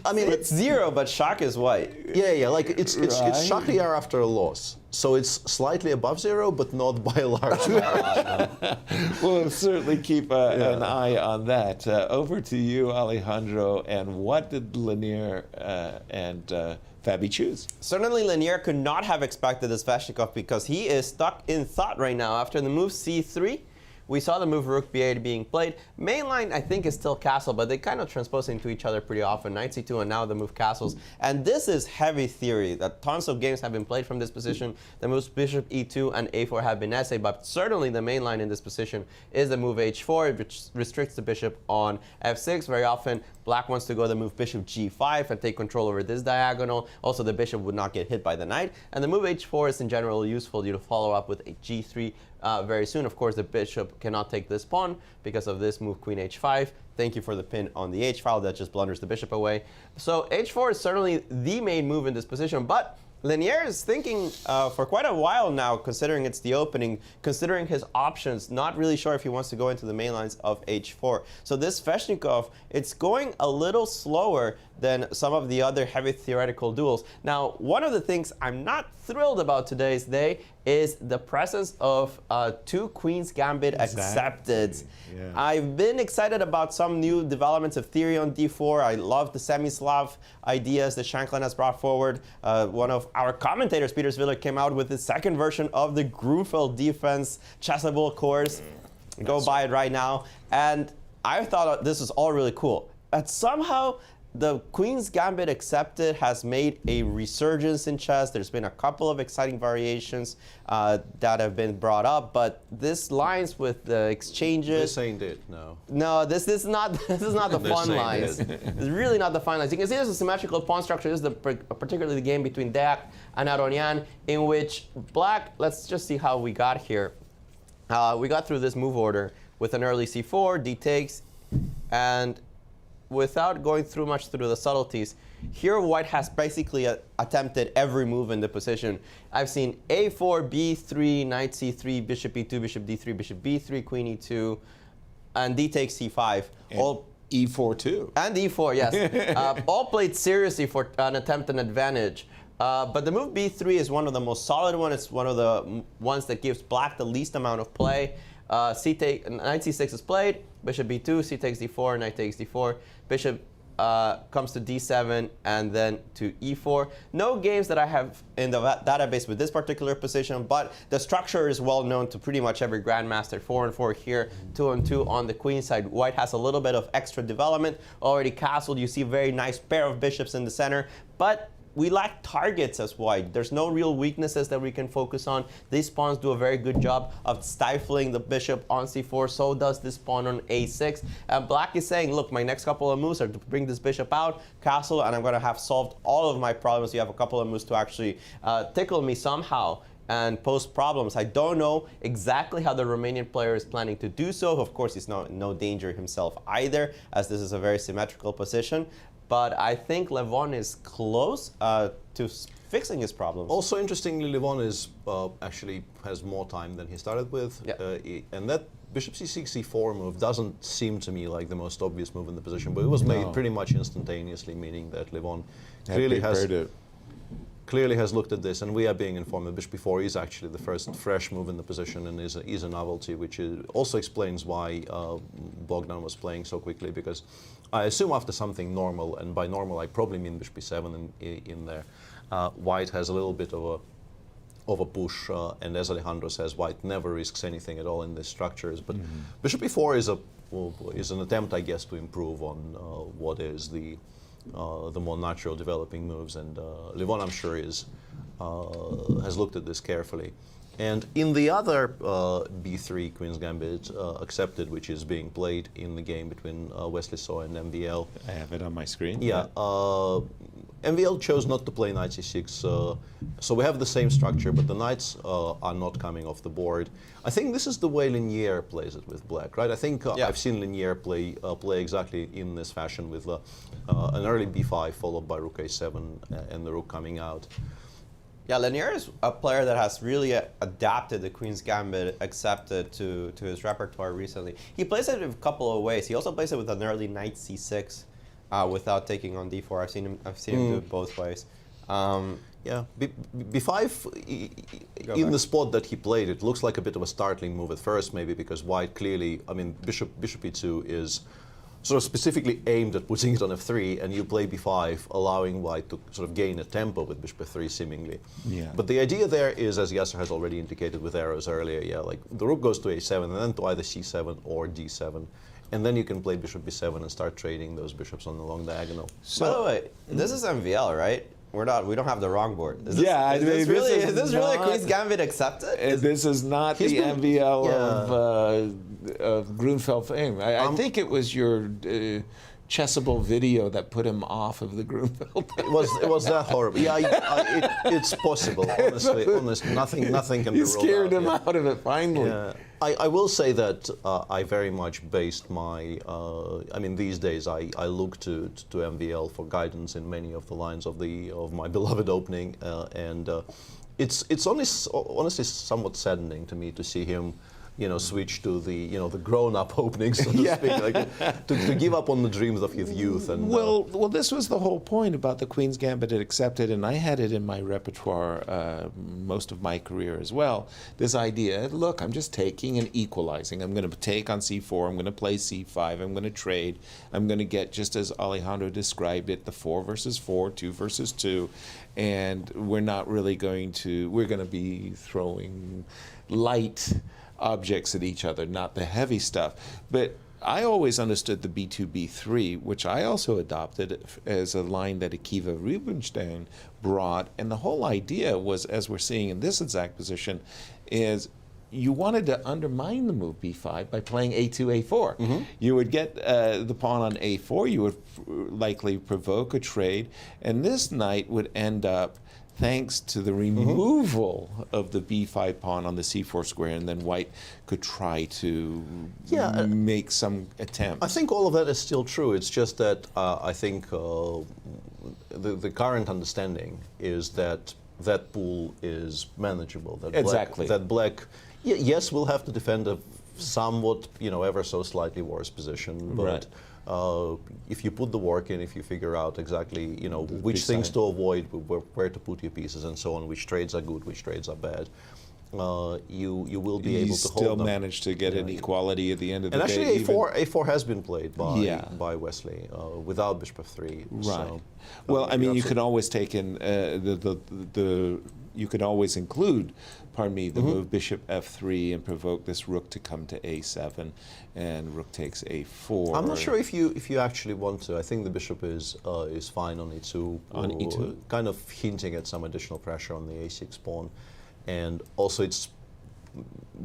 I mean, it's 0, but shock is white. Yeah, like it's Right. shock the air after a loss, so it's slightly above 0, but not by a large margin. We'll certainly keep an eye on that. Over to you, Alejandro. And what did Lanier and Fabi choose? Certainly, Lanier could not have expected this Sveshnikov because he is stuck in thought right now. After the move c3, we saw the move rook b8 being played. Mainline, I think, is still castle, but they kind of transpose into each other pretty often. Knight c2 and now the move castles. And this is heavy theory that tons of games have been played from this position. The moves bishop e2 and a4 have been essayed, but certainly the main line in this position is the move h4, which restricts the bishop on f6. Very often, black wants to go the move bishop g5 and take control over this diagonal. Also, the bishop would not get hit by the knight. And the move h4 is in general useful to follow up with a g3 very soon. Of course, the bishop cannot take this pawn because of this move queen h5. Thank you for the pin on the h file. That just blunders the bishop away. So h4 is certainly the main move in this position, but Lanier is thinking for quite a while now, considering it's the opening, considering his options, not really sure if he wants to go into the main lines of h4. So this Sveshnikov, it's going a little slower than some of the other heavy theoretical duels. Now, one of the things I'm not thrilled about today's day is the presence of 2 Queen's Gambit accepted. Yeah. I've been excited about some new developments of theory on d4. I love the semi-Slav ideas that Shanklin has brought forward. One of our commentators, Peter Svidler, came out with the second version of the Grunfeld defense chessable course. Go buy it right now. And I thought this was all really cool. And somehow, the Queen's Gambit accepted has made a resurgence in chess. There's been a couple of exciting variations that have been brought up, but this lines with the exchanges. This ain't it, no. No, this is not the fun lines. It's really not the fun lines. You can see there's a symmetrical pawn structure. This is particularly the game between Deac and Aronian, in which black, let's just see how we got here. We got through this move order with an early c4, d takes, and without going through much through the subtleties, here white has basically attempted every move in the position. I've seen a4, b3, knight c3, bishop e2, bishop d3, bishop b3, queen e2, and d takes c5. And all e4 too. And e4, yes. All played seriously for an attempt and advantage. But the move b3 is one of the most solid ones. It's one of the ones that gives black the least amount of play. Knight c6 is played, bishop b2, c takes d4, knight takes d4, bishop comes to d7, and then to e4. No games that I have in the database with this particular position, but the structure is well known to pretty much every grandmaster. 4 and 4 here, 2 and 2 on the queen side. White has a little bit of extra development, already castled. You see a very nice pair of bishops in the center, but we lack targets as white. There's no real weaknesses that we can focus on. These pawns do a very good job of stifling the bishop on c4. So does this pawn on a6. And black is saying, look, my next couple of moves are to bring this bishop out, castle, and I'm going to have solved all of my problems. You have a couple of moves to actually tickle me somehow and pose problems. I don't know exactly how the Romanian player is planning to do so. Of course, he's no danger himself either, as this is a very symmetrical position. But I think Levon is close to fixing his problems. Also, interestingly, Levon is actually has more time than he started with, and that bishop c6, c4 move doesn't seem to me like the most obvious move in the position, but it was made pretty much instantaneously, meaning that Levon clearly has looked at this, and we are being informed that bishop b4 is actually the first fresh move in the position and is a novelty, which also explains why Bogdan was playing so quickly, because I assume after something normal, and by normal I probably mean bishop b7 in there, white has a little bit of a push, and as Alejandro says, white never risks anything at all in these structures, but bishop b4 is an attempt, I guess, to improve on what is the more natural developing moves, and Levon, I'm sure, has looked at this carefully. And in the other b3 Queen's Gambit accepted, which is being played in the game between Wesley So and MVL. I have it on my screen. Yeah. MVL chose not to play knight c6, so we have the same structure, but the knights are not coming off the board. I think this is the way Linier plays it with black, right? I think I've seen Linier play exactly in this fashion with an early b5 followed by rook a7 and the rook coming out. Yeah, Linier is a player that has really adapted the Queen's Gambit, accepted to his repertoire recently. He plays it in a couple of ways. He also plays it with an early knight c6 without taking on d4. I've seen him do it both ways. Yeah, b5, in the spot that he played, it looks like a bit of a startling move at first, maybe because white clearly, I mean, bishop e2 is sort of specifically aimed at putting it on f3, and you play b5, allowing white to sort of gain a tempo with bishop f3, seemingly. Yeah. But the idea there is, as Yasser has already indicated with arrows earlier, yeah, like the rook goes to a7, and then to either c7 or d7. And then you can play bishop b7 and start trading those bishops on the long diagonal. So, by the way, this is MVL, right? We don't have the wrong board. Is this, Yeah, is this really Queen's Gambit accepted? This is not the MVL of Grunfeld fame. I think it was your Chessable video that put him off of the Grunfeld. It was that horrible. Yeah, it's possible. Honestly, nothing can be You ruled scared him yeah. out of it finally. Yeah. I will say that I very much based my, I mean, these days I look to MVL for guidance in many of the lines of my beloved opening, and it's honestly somewhat saddening to me to see him, switch to the the grown-up opening, so to speak, like to give up on the dreams of his youth. And well, this was the whole point about the Queen's Gambit it accepted, and I had it in my repertoire most of my career as well. This idea, look, I'm just taking and equalizing. I'm going to take on c4. I'm going to play c5. I'm going to trade. I'm going to get, just as Alejandro described it, the 4 versus 4, 2 versus 2, and we're not really going to. We're going to be throwing light objects at each other, not the heavy stuff. But I always understood the b2, b3, which I also adopted as a line that Akiva Rubinstein brought. And the whole idea was, as we're seeing in this exact position, is you wanted to undermine the move b5 by playing a2, a4. Mm-hmm. You would get the pawn on a4, you would likely provoke a trade, and this knight would end up, thanks to the removal of the b5 pawn on the c4 square, and then white could try to make some attempt. I think all of that is still true. It's just that I think the current understanding is that that pool is manageable. That black, yes, will have to defend a somewhat, ever so slightly worse position, but. Right. If you put the work in, if you figure out exactly, which things to avoid, where to put your pieces, and so on, which trades are good, which trades are bad, you will be able to hold them. You still manage to get an equality at the end of the day. And actually, A4 has been played by Wesley without bishop f3. Right. So, well, I mean, you can always take in you can always include, the move bishop f3 and provoke this rook to come to a7, and rook takes a4. I'm not sure if you actually want to. I think the bishop is fine on e2. On e2, kind of hinting at some additional pressure on the a6 pawn, and also it's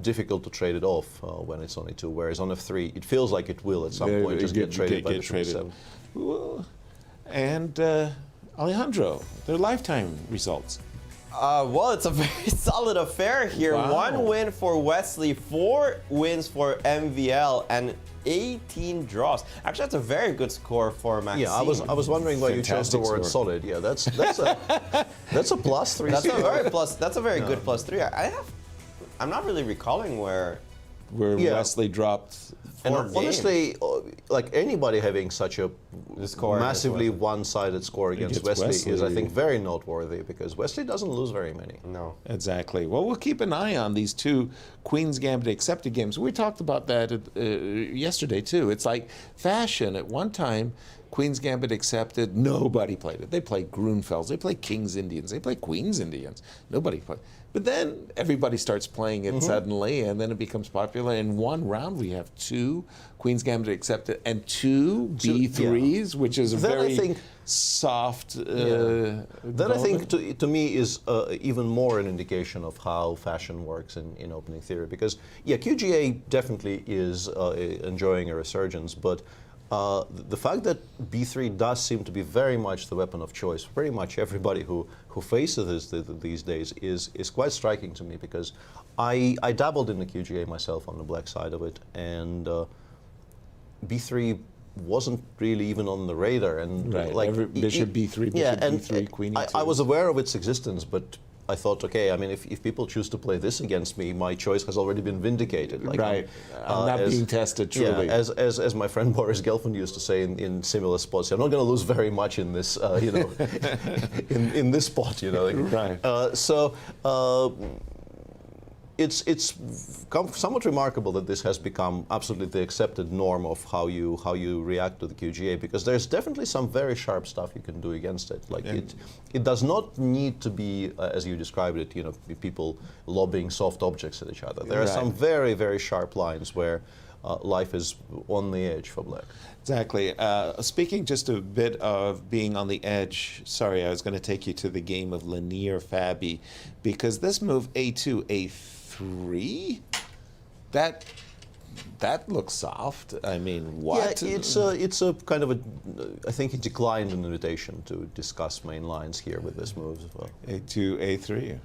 difficult to trade it off when it's on e2. Whereas on f3, it feels like it will at some point just get traded by bishop e7. Well, and Alejandro, their lifetime results. Well, it's a very solid affair here. Wow. 1 win for Wesley, 4 wins for MVL, and 18 draws. Actually, that's a very good score for Maxime. Yeah, I was wondering why you chose the word score. solid. Yeah, that's a +3. That's a very good +3. I'm not really recalling where Wesley dropped. And honestly, like anybody having such a massively one-sided score against Wesley is, I think, very noteworthy, because Wesley doesn't lose very many. No. Exactly. Well, we'll keep an eye on these two Queen's Gambit accepted games. We talked about that yesterday, too. It's like fashion. At one time, Queen's Gambit accepted, nobody played it. They played Grunfelds, they played King's Indians, they played Queen's Indians. Nobody played. But then everybody starts playing it suddenly, and then it becomes popular. In one round, we have 2 Queen's Gambit accepted and 2 B3s, which is a very soft. That I think to me is even more an indication of how fashion works in opening theory, because QGA definitely is enjoying a resurgence, but The fact that b3 does seem to be very much the weapon of choice for pretty much everybody who faces this these days is quite striking to me, because I dabbled in the QGA myself on the black side of it, and b3 wasn't really even on the radar. And bishop b3, bishop b3, queen e2. I was aware of its existence, but I thought, okay, I mean, if people choose to play this against me, my choice has already been vindicated. Like, I'm not being tested, truly. Yeah, as my friend Boris Gelfand used to say in similar spots, I'm not going to lose very much in this, you know, in this spot, you know. Like, it's somewhat remarkable that this has become absolutely the accepted norm of how you react to the QGA, because there's definitely some very sharp stuff you can do against it. Like it does not need to be as you described it, you know, people lobbing soft objects at each other. There are some very, very sharp lines where life is on the edge for black. Exactly. Speaking just a bit of being on the edge, sorry, I was going to take you to the game of Linear Fabi, because this move a2, a3, that looks soft. I mean, what? Yeah, it's a kind of a, I think he declined an invitation to discuss main lines here with this move as well. a2, a3.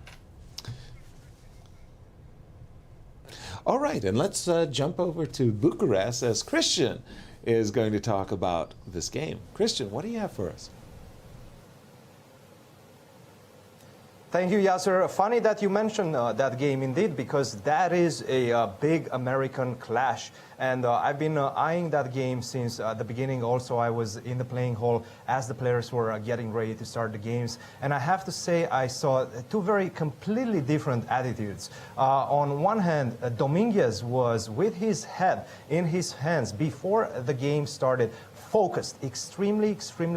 All right, and let's jump over to Bucharest as Cristian is going to talk about this game. Cristian, what do you have for us? Thank you, Yasser. Funny that you mentioned that game indeed, because that is a big American clash. And I've been eyeing that game since the beginning. Also, I was in the playing hall as the players were getting ready to start the games. And I have to say, I saw two very completely different attitudes. On one hand, Dominguez was with his head in his hands before the game started, focused, extremely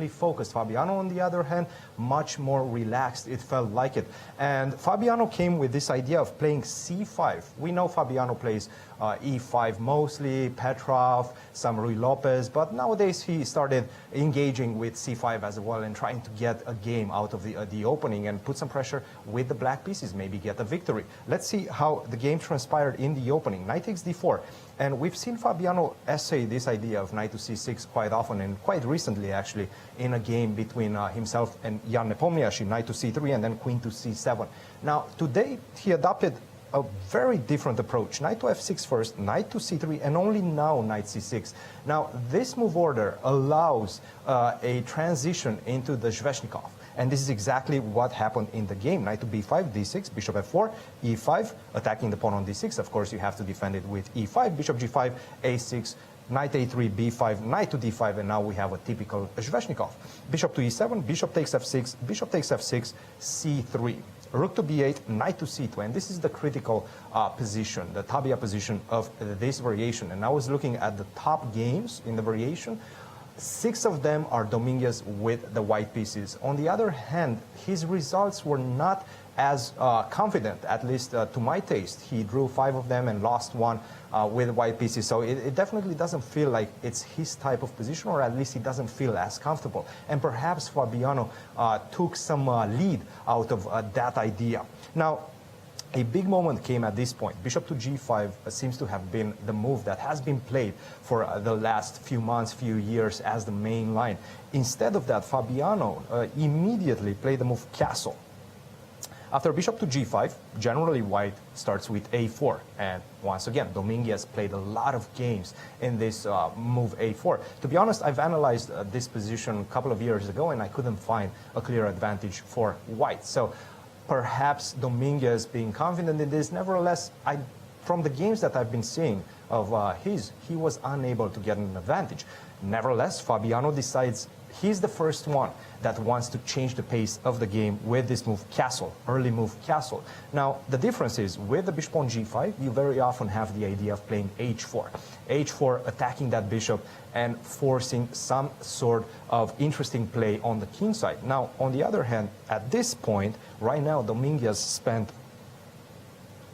focused. Fabiano, on the other hand, much more relaxed, it felt like it. And Fabiano came with this idea of playing c5. We know Fabiano plays e5 mostly, Petrov, some Ruy Lopez, but nowadays he started engaging with c5 as well and trying to get a game out of the opening and put some pressure with the black pieces, maybe get a victory. Let's see how the game transpired in the opening. Knight takes d4. And we've seen Fabiano essay this idea of knight to c6 quite often, and quite recently actually, in a game between himself and Jan Nepomniachtchi, knight to c3 and then queen to c7. Now, today he adopted a very different approach. Knight to f6 first, knight to c3, and only now knight c6. Now, this move order allows a transition into the Sveshnikov. And this is exactly what happened in the game. Knight to b5, d6, bishop f4, e5, attacking the pawn on d6. Of course, you have to defend it with e5, bishop g5, a6, knight a3, b5, knight to d5, and now we have a typical Sveshnikov. Bishop to e7, bishop takes f6, bishop takes f6, c3. Rook to b8, knight to c2, and this is the critical position, the tabia position of this variation. And I was looking at the top games in the variation. 6 of them are Dominguez with the white pieces. On the other hand, his results were not as confident, at least to my taste. He drew 5 of them and lost 1 with white pieces. So it definitely doesn't feel like it's his type of position, or at least he doesn't feel as comfortable. And perhaps Fabiano took some lead out of that idea. Now, a big moment came at this point. Bishop to g5 seems to have been the move that has been played for the last few months, few years as the main line. Instead of that, Fabiano immediately played the move castle. After bishop to g5, generally white starts with a4. And once again, Dominguez played a lot of games in this move a4. To be honest, I've analyzed this position a couple of years ago, and I couldn't find a clear advantage for white. So perhaps Dominguez being confident in this, nevertheless, from the games that I've been seeing of he was unable to get an advantage. Nevertheless, Fabiano decides he's the first one that wants to change the pace of the game with this move castle, early move castle. Now, the difference is with the bishop on g5, you very often have the idea of playing h4. h4, attacking that bishop and forcing some sort of interesting play on the king side. Now, on the other hand, at this point, right now, Dominguez spent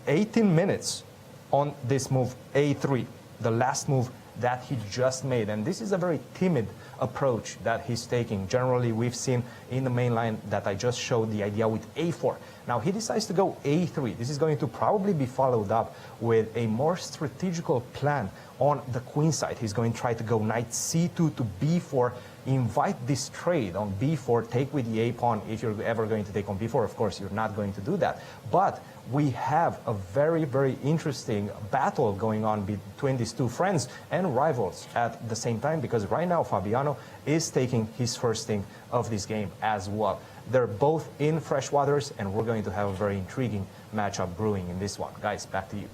18 minutes on this move a3, the last move that he just made. And this is a very timid approach that he's taking. Generally, we've seen in the main line that I just showed the idea with a4. Now he decides to go a3. This is going to probably be followed up with a more strategical plan on the queen side. He's going to try to go knight c2 to b4, invite this trade on b4, take with the a pawn if you're ever going to take on b4. Of course, you're not going to do that. But we have a very, very interesting battle going on between these two friends and rivals at the same time, because right now Fabiano is taking his first thing of this game as well. They're both in fresh waters, and we're going to have a very intriguing matchup brewing in this one. Guys, back to you.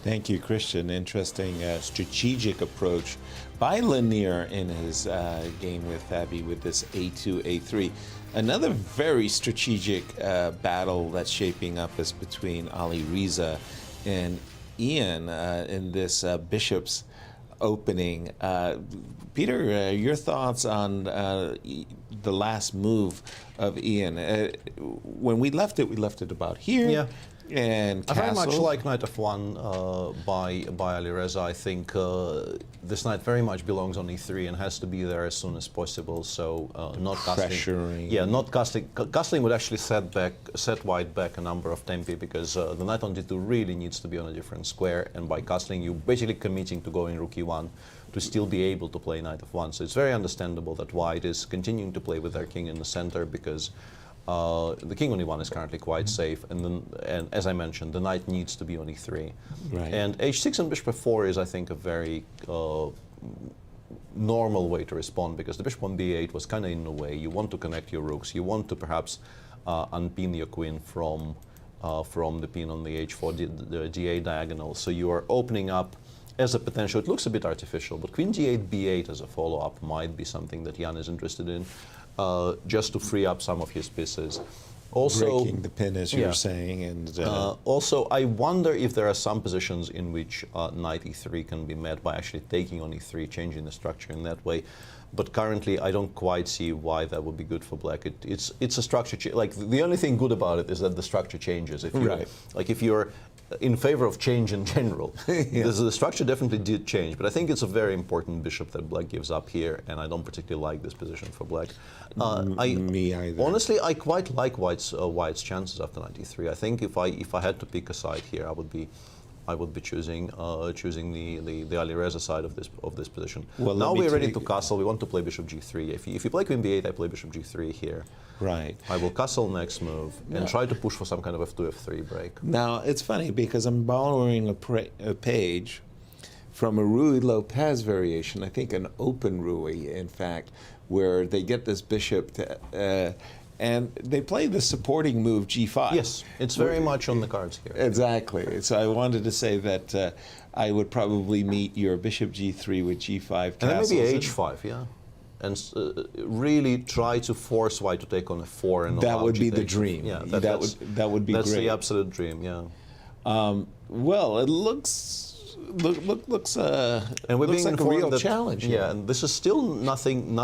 Thank you, Cristian. Interesting strategic approach by Lanier in his game with Fabi with this a2, a3. Another very strategic battle that's shaping up is between Ali Reza and Ian in this bishop's opening. Peter, your thoughts on the last move of Ian? When we left it about here. Yeah. And I very much castle. like knight f1 by Ali Reza. I think this knight very much belongs on e3 and has to be there as soon as possible. So not Pressuring. castling. Yeah, not castling. Castling would actually set white back a number of tempi, because the knight on d2 really needs to be on a different square. And by castling, you're basically committing to going rook e1 to still be able to play knight f1. So it's very understandable that white is continuing to play with their king in the center, because the king on e1 is currently quite safe, and as I mentioned, the knight needs to be on e3. Right. And h6 and bishop f4 is, I think, a very normal way to respond, because the bishop on b8 was kind of in the way. You want to connect your rooks. You want to perhaps unpin your queen from the pin on the h4, the d8 diagonal. So you are opening up as a potential. It looks a bit artificial, but queen g8, b8 as a follow-up might be something that Jan is interested in. Just to free up some of his pieces. Also, breaking the pin, as you're saying, and also I wonder if there are some positions in which knight e3 can be met by actually taking on e3, changing the structure in that way. But currently, I don't quite see why that would be good for black. It's a structure. Like the only thing good about it is that the structure changes. If you like, if you're in favor of change in general, the structure definitely did change. But I think it's a very important bishop that black gives up here, and I don't particularly like this position for black. Me either. Honestly, I quite like white's chances after knight e3. I think if I had to pick a side here, I would be choosing the Ali Reza side of this position. Well, now we're ready to castle. We want to play bishop g3. If you play queen b8, I play bishop g3 here. Right. I will castle next move and try to push for some kind of f2, f3 break. Now, it's funny because I'm borrowing a page from a Rui Lopez variation, I think an open Rui, in fact, where they get this bishop to, and they play the supporting move g5. Yes, it's very much on the cards here. Exactly. So I wanted to say that I would probably meet your bishop g3 with g5 castles. And then maybe h5, yeah. And really try to force white to take on f4. And that would be the dream. Yeah, that would be that's great. the absolute dream, yeah. Well, it looks and we're looks being like a real that, challenge. Yeah, and this is still nothing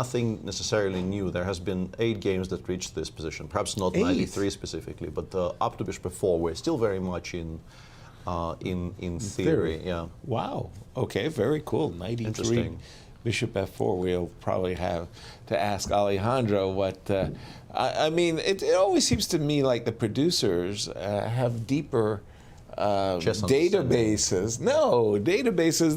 necessarily new. There has been 8 games that reached this position, perhaps not 93 specifically, but up to bishop f4, we're still very much in theory. Yeah. Wow. Okay. Very cool. 93. Interesting. Bishop f4. We'll probably have to ask Alejandro what. I mean, it always seems to me like the producers have deeper. Databases,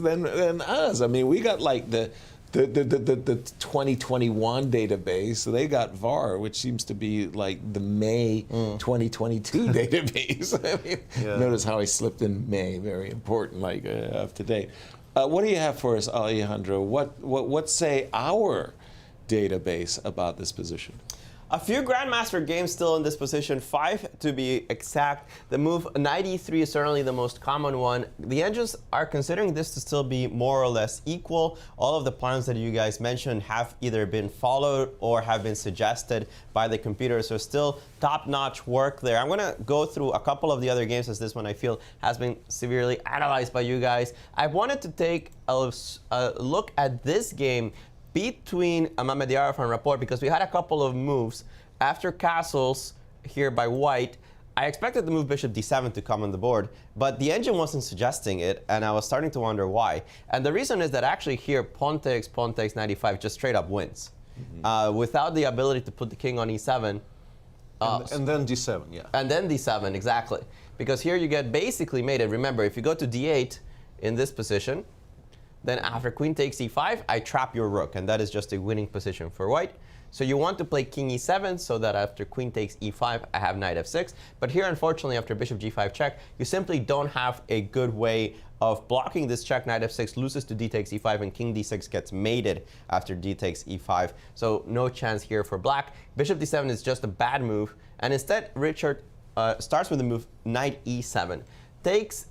than us. I mean, we got like the 2021 database. So they got VAR, which seems to be like the May 2022 database. I mean, notice how I slipped in May. Very important, like of today. What do you have for us, Alejandro? What say our database about this position? A few Grandmaster games still in this position, 5 to be exact. The move knight e3 is certainly the most common one. The engines are considering this to still be more or less equal. All of the plans that you guys mentioned have either been followed or have been suggested by the computer, so still top-notch work there. I'm going to go through a couple of the other games, as this one I feel has been severely analyzed by you guys. I wanted to take a look at this game between Mamedyarov and Rapport, because we had a couple of moves after castles here by white. I expected the move bishop d7 to come on the board, but the engine wasn't suggesting it, and I was starting to wonder why. And the reason is that actually here, pawn takes, knight e5 just straight up wins. Without the ability to put the king on e7. And then d7, yeah. And then d7, exactly. Because here you get basically mated. Remember, if you go to d8 in this position, then after queen takes e5, I trap your rook, and that is just a winning position for white. So you want to play king e7 so that after queen takes e5, I have knight f6. But here, unfortunately, after bishop g5 check, you simply don't have a good way of blocking this check. Knight f6 loses to d takes e5, and king d6 gets mated after d takes e5. So no chance here for black. Bishop d7 is just a bad move. And instead, Richard starts with the move knight e7. Takes,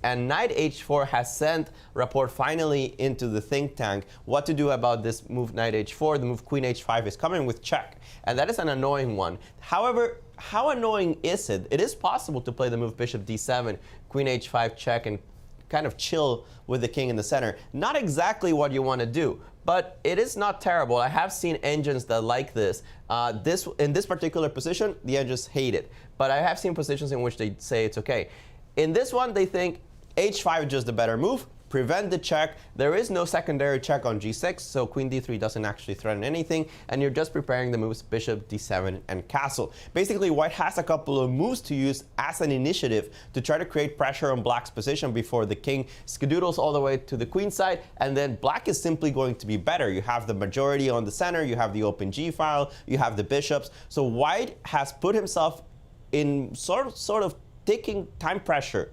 and knight h4 has sent Rapport finally into the think tank. What to do about this move knight h4? The move queen h5 is coming with check, and that is an annoying one. However, how annoying is it? It is possible to play the move bishop d7, queen h5 check, and kind of chill with the king in the center. Not exactly what you want to do, but it is not terrible. I have seen engines that like this. In this particular position, the engines hate it, but I have seen positions in which they say it's okay. In this one, they think h5 is just the better move, prevent the check. There is no secondary check on g6, so queen d3 doesn't actually threaten anything, and you're just preparing the moves bishop d7 and castle. Basically, white has a couple of moves to use as an initiative to try to create pressure on black's position before the king skedoodles all the way to the queen side, and then black is simply going to be better. You have the majority on the center, you have the open g file, you have the bishops. So white has put himself in sort of taking time pressure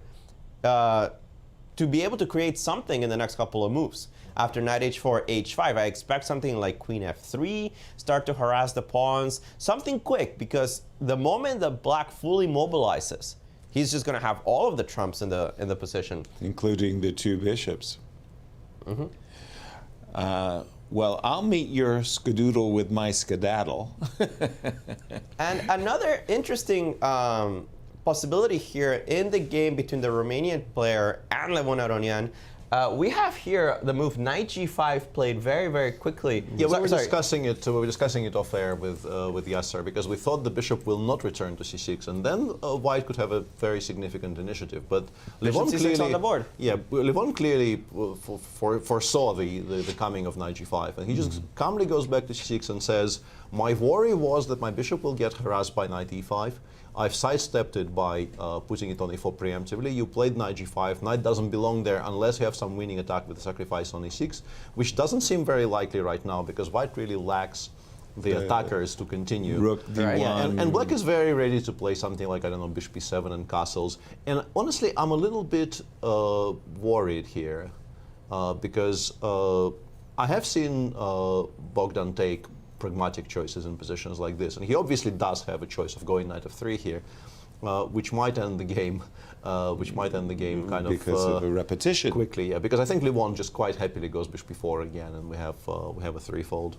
to be able to create something in the next couple of moves. After knight h4, h5, I expect something like queen f3, start to harass the pawns, something quick, because the moment that black fully mobilizes, he's just going to have all of the trumps in the position, including the two bishops. Well, I'll meet your skedoodle with my skedaddle. And another interesting possibility here in the game between the Romanian player and Levon Aronian, we have here the move knight g5 played very, very quickly. Yeah, we were discussing it off air with Yasser, because we thought the bishop will not return to c6, and then white could have a very significant initiative. But Levon clearly on the board. Yeah, Levon clearly foresaw the coming of knight g5, and he just calmly goes back to c6 and says, "My worry was that my bishop will get harassed by knight e5. I've sidestepped it by putting it on e4 preemptively. You played knight g5. Knight doesn't belong there unless you have some winning attack with the sacrifice on e6, which doesn't seem very likely right now because white really lacks the attackers to continue. Rook d1. Yeah, and black is very ready to play something like, I don't know, bishop e7 and castles. And honestly, I'm a little bit worried here because I have seen Bogdan take pragmatic choices in positions like this, and he obviously does have a choice of going knight f3 here, which might end the game, kind of because of a repetition quickly. Yeah, because I think Levon just quite happily goes bishop e4 again, and we have a threefold.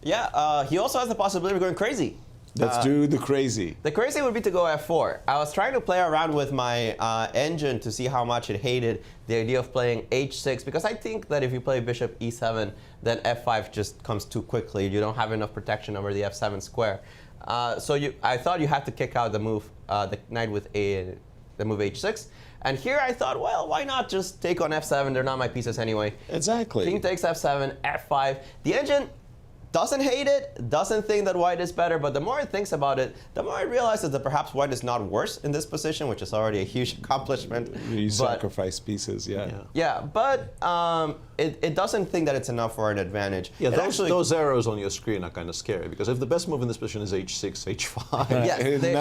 Yeah, he also has the possibility of going crazy. Let's do the crazy. The crazy would be to go f4. I was trying to play around with my engine to see how much it hated the idea of playing h6, because I think that if you play bishop e7, then f5 just comes too quickly. You don't have enough protection over the f7 square. I thought you had to kick out the move, the knight with the move h6. And here I thought, well, why not just take on f7? They're not my pieces anyway. Exactly. King takes f7, f5. The engine doesn't hate it, doesn't think that white is better, but the more it thinks about it, the more it realizes that perhaps white is not worse in this position, which is already a huge accomplishment. You sacrifice pieces, Yeah, but it doesn't think that it's enough for an advantage. Yeah, those arrows on your screen are kind of scary, because if the best move in this position is h6, h5...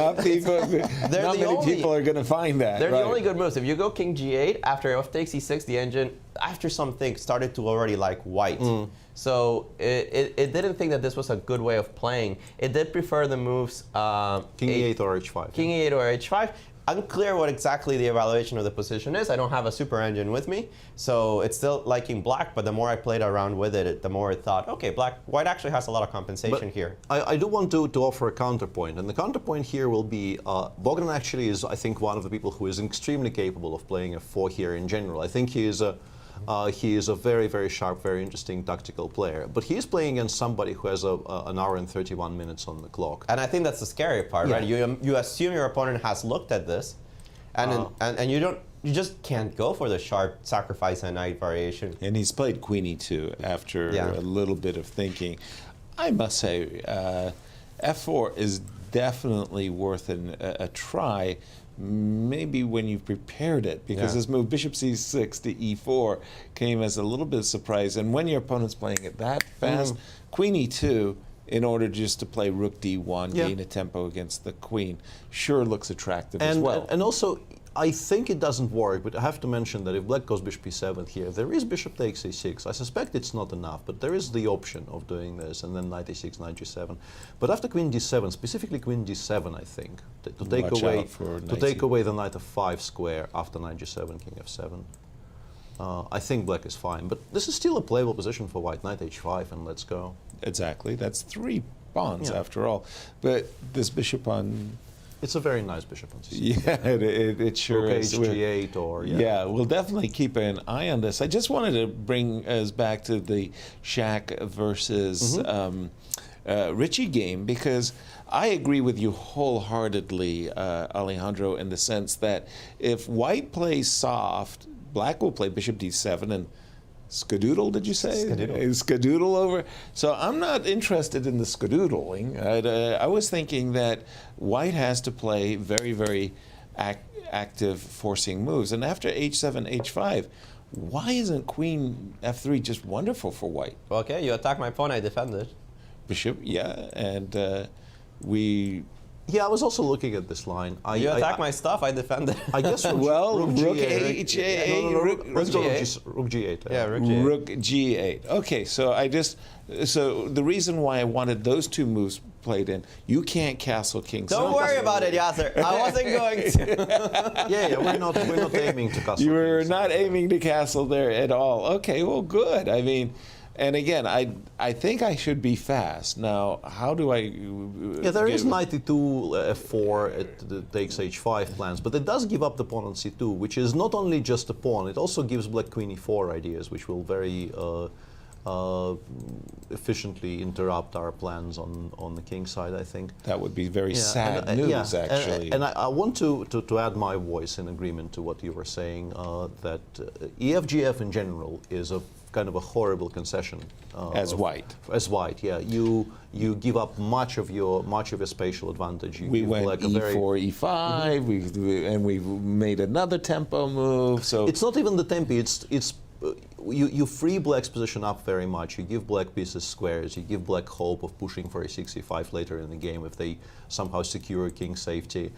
Not many people are going to find that. They're the only good moves. If you go king g8, after f takes e6, the engine, after something, started to already like white. So it didn't think that this was a good way of playing. It did prefer the moves King e8 or h5. King e8 or h5. Unclear what exactly the evaluation of the position is. I don't have a super engine with me, so it's still liking black, but the more I played around with it, the more it thought, okay, white actually has a lot of compensation here. I do want to offer a counterpoint, and the counterpoint here will be, Bogdan actually is, I think, one of the people who is extremely capable of playing f4 here in general. I think he is a very, very sharp, very interesting tactical player. But he's playing against somebody who has an hour and 31 minutes on the clock. And I think that's the scary part, right? You assume your opponent has looked at this, and you just can't go for the sharp sacrifice and knight variation. And he's played queen e2 after a little bit of thinking. I must say, f4 is definitely worth a try, maybe when you've prepared it, because this move bishop c6 to e4 came as a little bit of surprise. And when your opponent's playing it that fast, queen e2 in order just to play rook d1, gain a tempo against the queen, sure looks attractive as well. And also, I think it doesn't work, but I have to mention that if black goes bishop e7 here, there is bishop takes a6. I suspect it's not enough, but there is the option of doing this, and then knight a6, knight g7. But after queen d7, specifically queen d7, I think, to take away the knight f5 square after knight g7, king f7. I think black is fine, but this is still a playable position for white. Knight h5, and let's go. Exactly, that's 3 pawns after all. But this bishop on... It's a very nice bishop on c6. Yeah, it sure rook is. h8 or... Yeah, we'll definitely keep an eye on this. I just wanted to bring us back to the Shaq versus Richie game, because I agree with you wholeheartedly, Alejandro, in the sense that if white plays soft, black will play bishop d7 and skadoodle, did you say? Skadoodle over. So I'm not interested in the skadoodling. I was thinking that white has to play very, very active forcing moves. And after h7, h5, why isn't queen f3 just wonderful for white? Okay, you attack my pawn, I defend it. Bishop, and we... Yeah, I was also looking at this line. You attack my stuff, I defend it. I guess rook h8. Rook g8. Rook g8. Yeah, rook g8. Rook g8. Okay, so the reason why I wanted those 2 moves played in, you can't castle king. Don't worry about it, Yasser. I wasn't going to. yeah, we're not aiming to castle. You were not aiming to castle there at all. Okay, well, good. I mean, and again, I think I should be fast. Now, how do I... Yeah, there is knight e2, f4, it takes h5 plans, but it does give up the pawn on c2, which is not only just a pawn, it also gives black queen e4 ideas, which will very efficiently interrupt our plans on the king side, I think. That would be very sad news, actually. And I want to add my voice in agreement to what you were saying, that EFGF in general is a kind of a horrible concession. As white. As white, yeah. You give up much of your spatial advantage. We went e4, e5, and we made another tempo move. So it's not even the tempo. It's you free black's position up very much. You give black pieces squares. You give black hope of pushing for a 6e5 later in the game if they somehow secure king safety.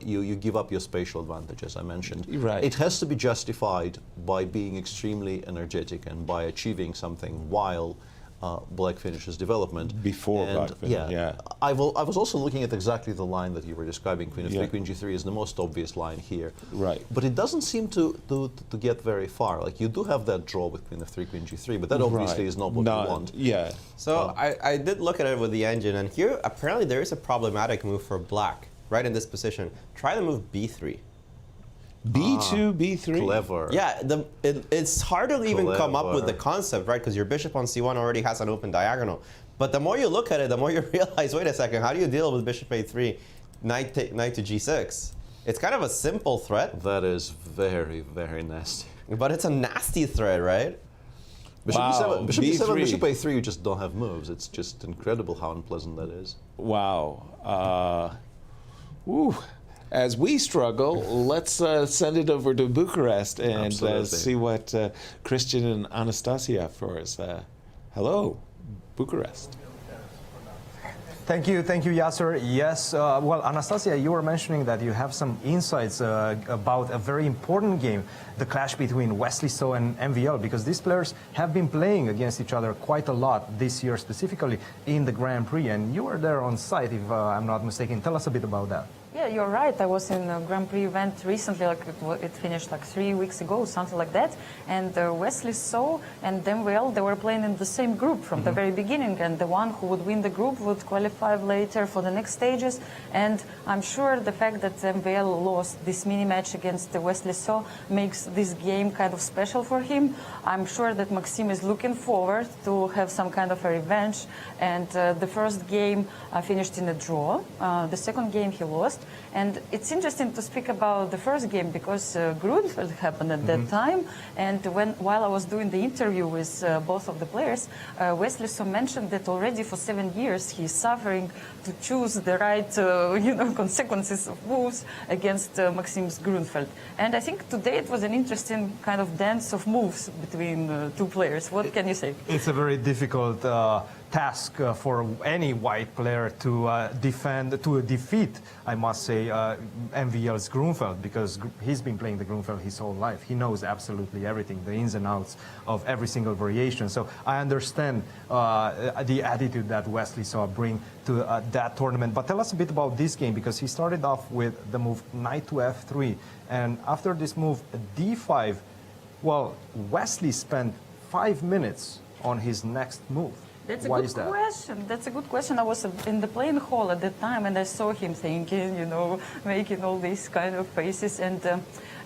You give up your spatial advantage, as I mentioned. Right. It has to be justified by being extremely energetic and by achieving something while black finishes development. Before black finishes, yeah. I was also looking at exactly the line that you were describing. Queen f3, queen g3 is the most obvious line here. Right. But it doesn't seem to get very far. Like, you do have that draw with queen f3, queen g3, but that obviously is not what you want. Yeah. So I did look at it with the engine, and here apparently there is a problematic move for black. Right in this position, try the move b3. b2, b3? Clever. Yeah, it's hard to even come up with the concept, right? Because your bishop on c1 already has an open diagonal. But the more you look at it, the more you realize, wait a second, how do you deal with bishop a3, knight to g6? It's kind of a simple threat. That is very, very nasty. But it's a nasty threat, right? Bishop e7, bishop b3. e7, bishop a3, you just don't have moves. It's just incredible how unpleasant that is. Wow. As we struggle, let's send it over to Bucharest and see what Cristian and Anastasiya have for us. Hello, Bucharest. Thank you, Yasser. Yes, well, Anastasiya, you were mentioning that you have some insights about a very important game, the clash between Wesley So and MVL, because these players have been playing against each other quite a lot this year, specifically in the Grand Prix, and you were there on site, if I'm not mistaken. Tell us a bit about that. Yeah, you're right. I was in a Grand Prix event recently, like it finished like 3 weeks ago, something like that. And Wesley So and MVL, they were playing in the same group from the very beginning. And the one who would win the group would qualify later for the next stages. And I'm sure the fact that MVL lost this mini match against Wesley So makes this game kind of special for him. I'm sure that Maxim is looking forward to have some kind of a revenge. And the first game finished in a draw. The second game he lost. And it's interesting to speak about the first game because Grunfeld happened at that time. And while I was doing the interview with both of the players, Wesley so mentioned that already for 7 years he's suffering to choose the right consequences of moves against Maxim's Grunfeld. And I think today it was an interesting kind of dance of moves between two players. What can you say? It's a very difficult task for any white player to defeat, I must say, MVL's Grunfeld, because he's been playing the Grunfeld his whole life. He knows absolutely everything, the ins and outs of every single variation. So I understand the attitude that Wesley saw bring to that tournament. But tell us a bit about this game, because he started off with the move knight to f3, and after this move d5, well, Wesley spent 5 minutes on his next move. That's a Why good is that? question. That's a good question. I was in the playing hall at that time, and I saw him thinking, making all these kind of faces. And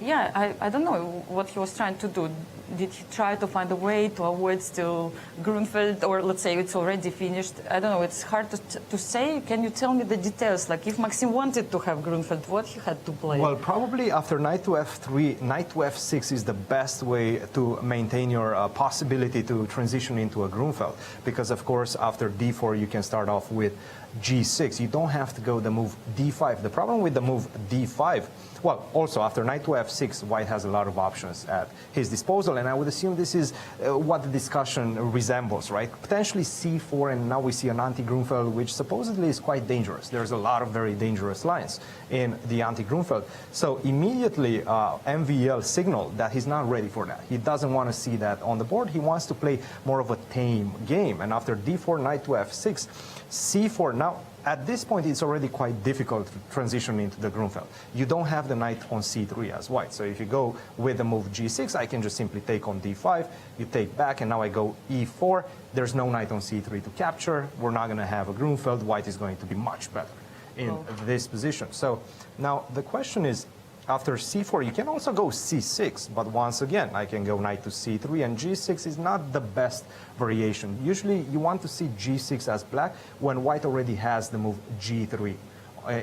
I don't know what he was trying to do. Did he try to find a way to avoid still Grunfeld, or let's say it's already finished? I don't know. It's hard to say. Can you tell me the details? Like if Maxim wanted to have Grunfeld, what he had to play? Well, probably after knight to f3, knight to f6 is the best way to maintain your possibility to transition into a Grunfeld, because of course after d4 you can start off with g6. You don't have to go the move d5. The problem with the move d5, well, also after knight to f6, white has a lot of options at his disposal, and I would assume this is what the discussion resembles, right? Potentially c4, and now we see an anti-Grunfeld, which supposedly is quite dangerous. There's a lot of very dangerous lines in the anti-Grunfeld. So immediately MVL signaled that he's not ready for that. He doesn't want to see that on the board. He wants to play more of a tame game, and after d4, knight to f6, c4, now at this point it's already quite difficult to transition into the Grunfeld. You don't have the knight on c3 as white, so if you go with the move g6, I can just simply take on d5, you take back, and now I go e4. There's no knight on c3 to capture. We're not going to have a Grunfeld. White is going to be much better in this position. So now the question is, after c4, you can also go c6, but once again, I can go knight to c3, and g6 is not the best variation. Usually, you want to see g6 as black when white already has the move g3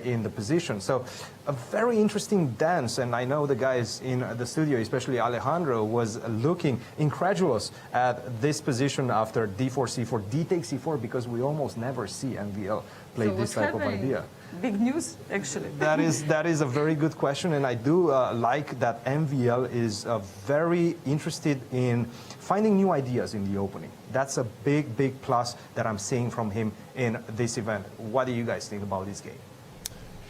in the position. So a very interesting dance, and I know the guys in the studio, especially Alejandro, was looking incredulous at this position after d4, c4, d takes c4, because we almost never see MVL play this type of idea. Big news, actually. That is a very good question, and I do like that MVL is very interested in finding new ideas in the opening. That's a big, big plus that I'm seeing from him in this event. What do you guys think about this game?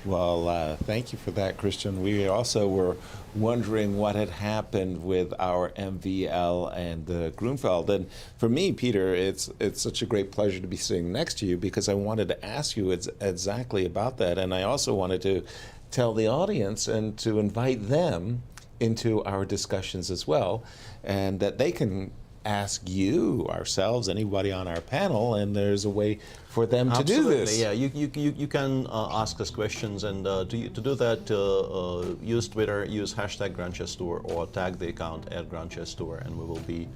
Well, thank you for that, Christian. We also were wondering what had happened with our MVL and the Grunfeld. And for me, Peter, it's such a great pleasure to be sitting next to you, because I wanted to ask you exactly about that. And I also wanted to tell the audience and to invite them into our discussions as well, and that they can ask you, ourselves, anybody on our panel, and there's a way for them to do this. Yeah, you can ask us questions, and to do that, use Twitter, use hashtag Grand Chess Tour, or tag the account at Grand Chess Tour, and we will be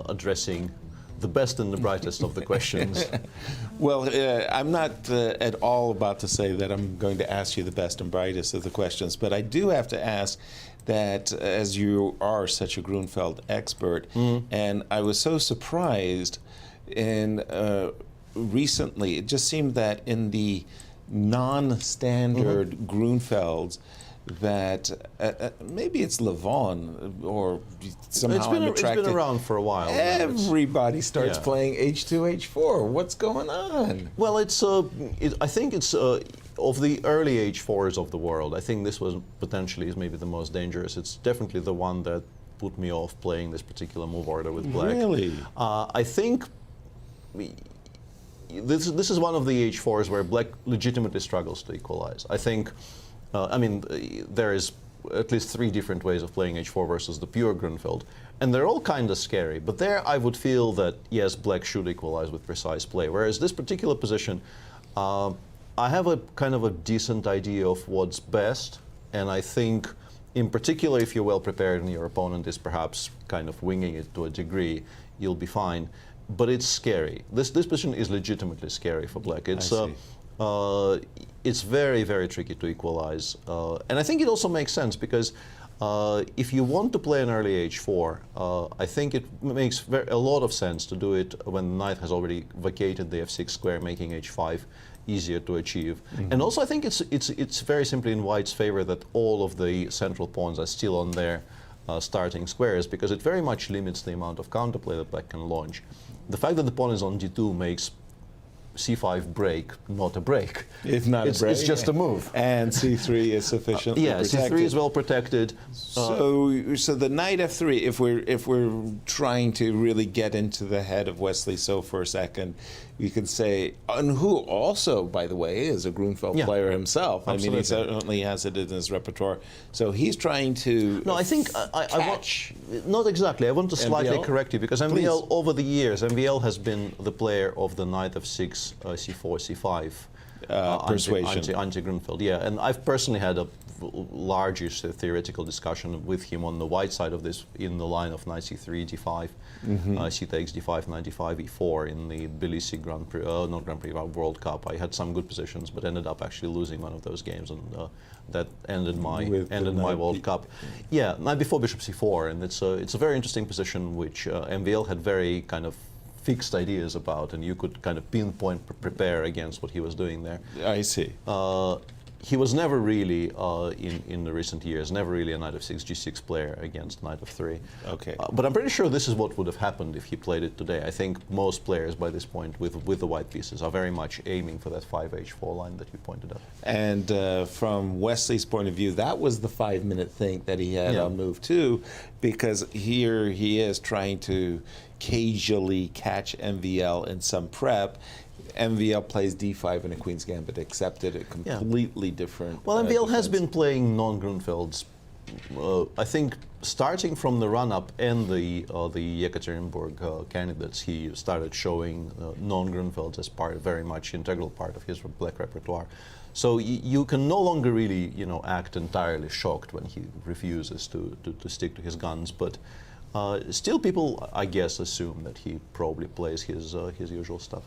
addressing the best and the brightest of the questions. Well, I'm not at all about to say that I'm going to ask you the best and brightest of the questions, but I do have to ask that, as you are such a Grunfeld expert, and I was so surprised in recently, it just seemed that in the non-standard Grunfelds, that maybe it's Levon or somehow it's been around for a while. Everybody starts playing H2, H4. What's going on? Well, I think it's of the early H4s of the world. I think this was potentially maybe the most dangerous. It's definitely the one that put me off playing this particular move order with black. Really? I think this is one of the H4s where black legitimately struggles to equalize. I think. There is at least 3 different ways of playing H4 versus the pure Grunfeld, and they're all kind of scary. But there I would feel that, yes, black should equalize with precise play. Whereas this particular position, I have a kind of a decent idea of what's best, and I think, in particular, if you're well prepared and your opponent is perhaps kind of winging it to a degree, you'll be fine. But it's scary. This position is legitimately scary for black. It's it's very, very tricky to equalize. And I think it also makes sense because if you want to play an early h4, I think it makes a lot of sense to do it when the knight has already vacated the f6 square, making h5 easier to achieve. And also I think it's very simply in white's favor that all of the central pawns are still on their starting squares, because it very much limits the amount of counterplay that black can launch. The fact that the pawn is on d2 makes c5 break not a break. It's not a break. It's just a move. And c3 is sufficiently protected. c3 is well protected. So the knight f3. If we're trying to really get into the head of Wesley So for a second, you can say, and who also, by the way, is a Grunfeld player himself. Absolutely. I mean, he certainly has it in his repertoire. So he's trying to. No, I think not exactly. I want to slightly correct you, because MVL over the years, MVL has been the player of the knight f6, c4, c5 persuasion. Anti-Grunfeld, yeah. And I've personally had a larger theoretical discussion with him on the white side of this, in the line of knight c3, d5, c takes d5, knight d5, e4 in the Tbilisi Grand Prix, not Grand Prix, World Cup. I had some good positions, but ended up actually losing one of those games, and that ended my World Cup. Yeah, knight before bishop c4, and it's a very interesting position which MVL had very kind of fixed ideas about, and you could kind of pinpoint, prepare against what he was doing there. I see. He was never really, in the recent years, never really a knight f6, g6 player against knight f3. Okay. But I'm pretty sure this is what would have happened if he played it today. I think most players by this point with the white pieces are very much aiming for that 5h4 line that you pointed out. And from Wesley's point of view, that was the 5-minute think that he had on move 2, because here he is trying to casually catch MVL in some prep. MVL plays d5 in a Queen's Gambit, accepted a completely different. Well, MVL has been playing non-Grunfelds. I think starting from the run-up and the Yekaterinburg candidates, he started showing non-Grunfelds as very much integral part of his black repertoire. So you can no longer really, act entirely shocked when he refuses to stick to his guns, but. Still, people, I guess, assume that he probably plays his usual stuff.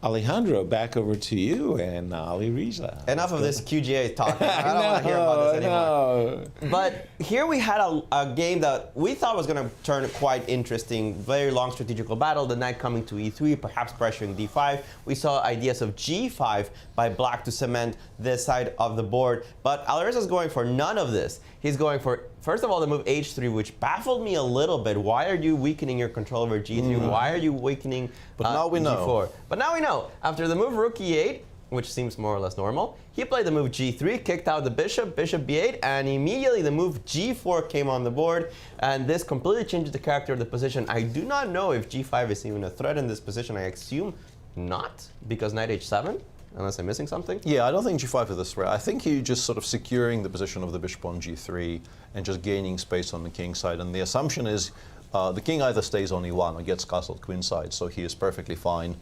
Alejandro, back over to you and Ali Riza. Enough of this QGA talk. I don't want to hear about this anymore. But here we had a game that we thought was going to turn quite interesting. Very long strategical battle. The knight coming to e3, perhaps pressuring d5. We saw ideas of g5 by black to cement this side of the board. But Alireza is going for none of this. He's going for, first of all, the move h3, which baffled me a little bit. Why are you weakening your control over g3? Why are you weakening now we know. g4? But now we know. After the move rook e8, which seems more or less normal, he played the move g3, kicked out the bishop, bishop b8, and immediately the move g4 came on the board, and this completely changes the character of the position. I do not know if g5 is even a threat in this position. I assume not, because knight h7, unless I'm missing something. Yeah, I don't think g5 is a threat. I think you're just sort of securing the position of the bishop on g3 and just gaining space on the king side. And the assumption is the king either stays on e1 or gets castled queenside, so he is perfectly fine,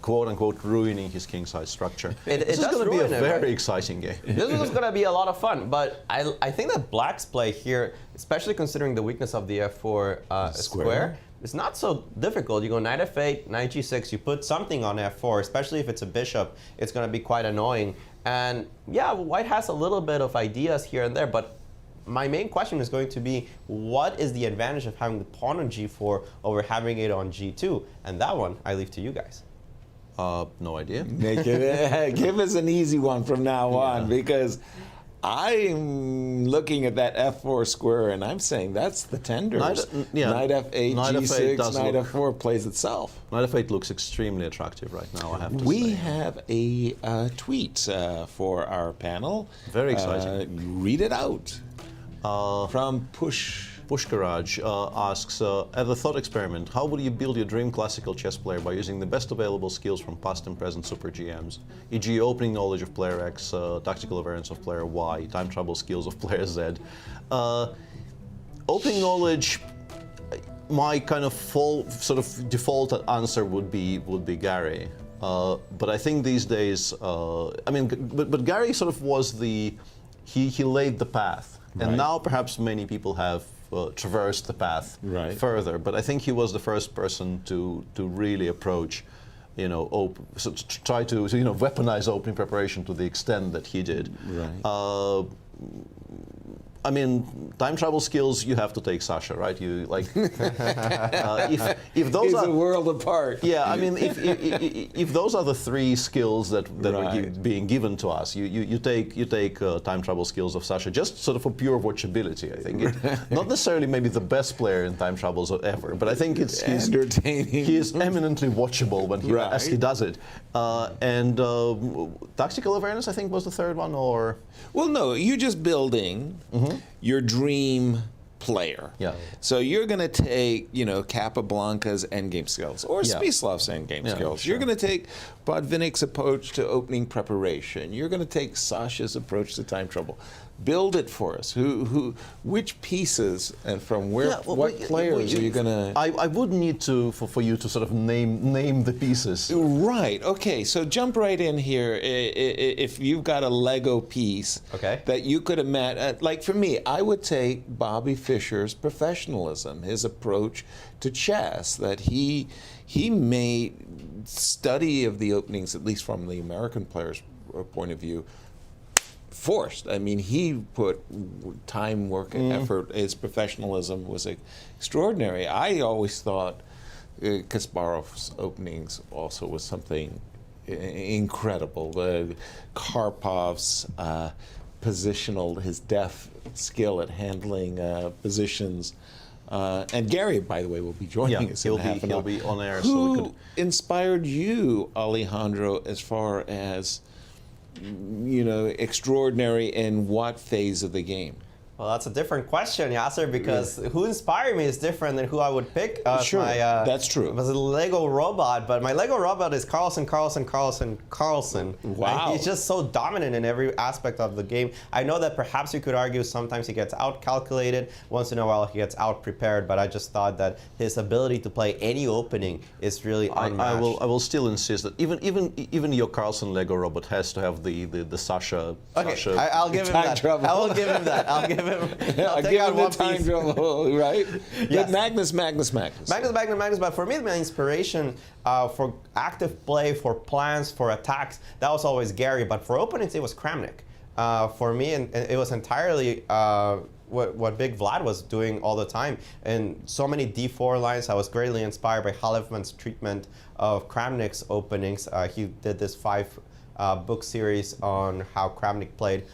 quote-unquote, ruining his king-side structure. This is going to be a very exciting game. This is going to be a lot of fun, but I think that black's play here, especially considering the weakness of the f4 square, it's not so difficult. You go knight f8, knight g6, you put something on f4, especially if it's a bishop, it's going to be quite annoying. And yeah, white has a little bit of ideas here and there, but my main question is going to be, what is the advantage of having the pawn on g4 over having it on g2? And that one, I leave to you guys. No idea. Give us an easy one from now on, because I'm looking at that f4 square and I'm saying that's the tenders. Knight f8, g6, knight f4 plays itself. Knight f8 looks extremely attractive right now, I have to say. We have a tweet for our panel. Very exciting. Read it out. From Pushkaraj asks, as a thought experiment, how would you build your dream classical chess player by using the best available skills from past and present super GMs, e.g. opening knowledge of player X, tactical awareness of player Y, time travel skills of player Z? Opening knowledge, my kind of default answer would be Gary. But I think these days, but Gary sort of was he laid the path. And now perhaps many people have traversed the path further. But I think he was the first person to really approach try to weaponize opening preparation to the extent that he did. Right. I mean, time travel skills, you have to take Sasha, right? You like if those He's are a world apart. Yeah, I mean, if those are the three skills that Right. are being given to us, you take time travel skills of Sasha just sort of for pure watchability. I think not necessarily maybe the best player in time travels ever, but I think he's entertaining. He is eminently watchable when as he Right. does it. And tactical awareness, I think, was the third one, or Well, no, you're just building your dream player. Yeah. So you're going to take, Capablanca's endgame skills or Yeah. Spislav's endgame Yeah, skills. sure. You're going to take Botvinnik's approach to opening preparation. You're going to take Sasha's approach to time trouble. Build it for us. Which pieces and from where? What players are you going to? I would need to for you to sort of name the pieces. Right. Okay. So jump right in here. If you've got a Lego piece that you could imagine, like for me, I would take Bobby Fischer's professionalism, his approach to chess, that he made study of the openings, at least from the American player's point of view, forced. I mean, he put time, work, and effort. His professionalism was extraordinary. I always thought Kasparov's openings also was something incredible. Karpov's positional, his deft skill at handling positions. And Gary, by the way, will be joining us in half an hour. He'll be on air. Who so we could inspired you, Alejandro, as far as extraordinary in what phase of the game? Well, that's a different question, Yasser, because who inspired me is different than who I would pick. Sure, that's true. It was a Lego robot, but my Lego robot is Carlsen. Wow. And he's just so dominant in every aspect of the game. I know that perhaps you could argue sometimes he gets out-calculated, once in a while he gets out-prepared, but I just thought that his ability to play any opening is really unmatched. I will still insist that even your Carlsen Lego robot has to have the Sasha. Okay, Sasha I'll give him that. Trouble. I will give him that. I'll give him. I'll take give out him one the time piece. trouble, right? Yes. But Magnus. But for me, my inspiration for active play, for plans, for attacks, that was always Gary. But for openings, it was Kramnik. For me, and it was entirely what Big Vlad was doing all the time. And so many D4 lines, I was greatly inspired by Halefman's treatment of Kramnik's openings. He did this 5-book series on how Kramnik played,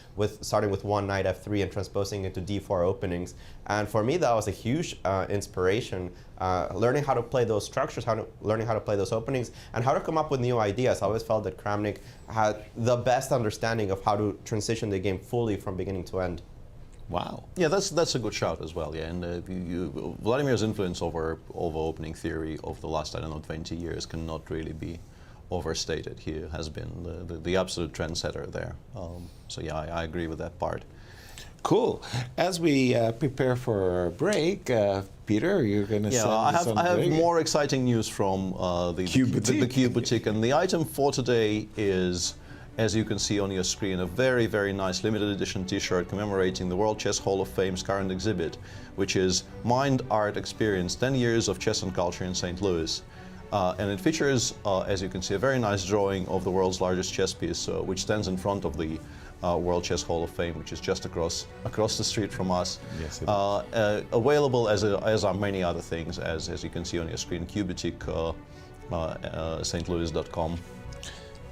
starting with one knight f3 and transposing into d4 openings. And for me, that was a huge inspiration, learning how to play those structures, learning how to play those openings, and how to come up with new ideas. I always felt that Kramnik had the best understanding of how to transition the game fully from beginning to end. Wow. Yeah, that's a good shout as well. Yeah, and Vladimir's influence over opening theory over the last 20 years cannot really be overstated. He has been the absolute trendsetter there. So yeah, I agree with that part. Cool. As we prepare for our break, Peter, you're going to send us I have more exciting news from the Cube Boutique, and the item for today is, as you can see on your screen, a very, very nice limited edition T-shirt commemorating the World Chess Hall of Fame's current exhibit, which is Mind, Art, Experience: 10 Years of Chess and Culture in St. Louis. And it features, as you can see, a very nice drawing of the world's largest chess piece, which stands in front of the World Chess Hall of Fame, which is just across the street from us. Yes, it is. Available as are many other things, as you can see on your screen. Cube Boutique, stlouis.com.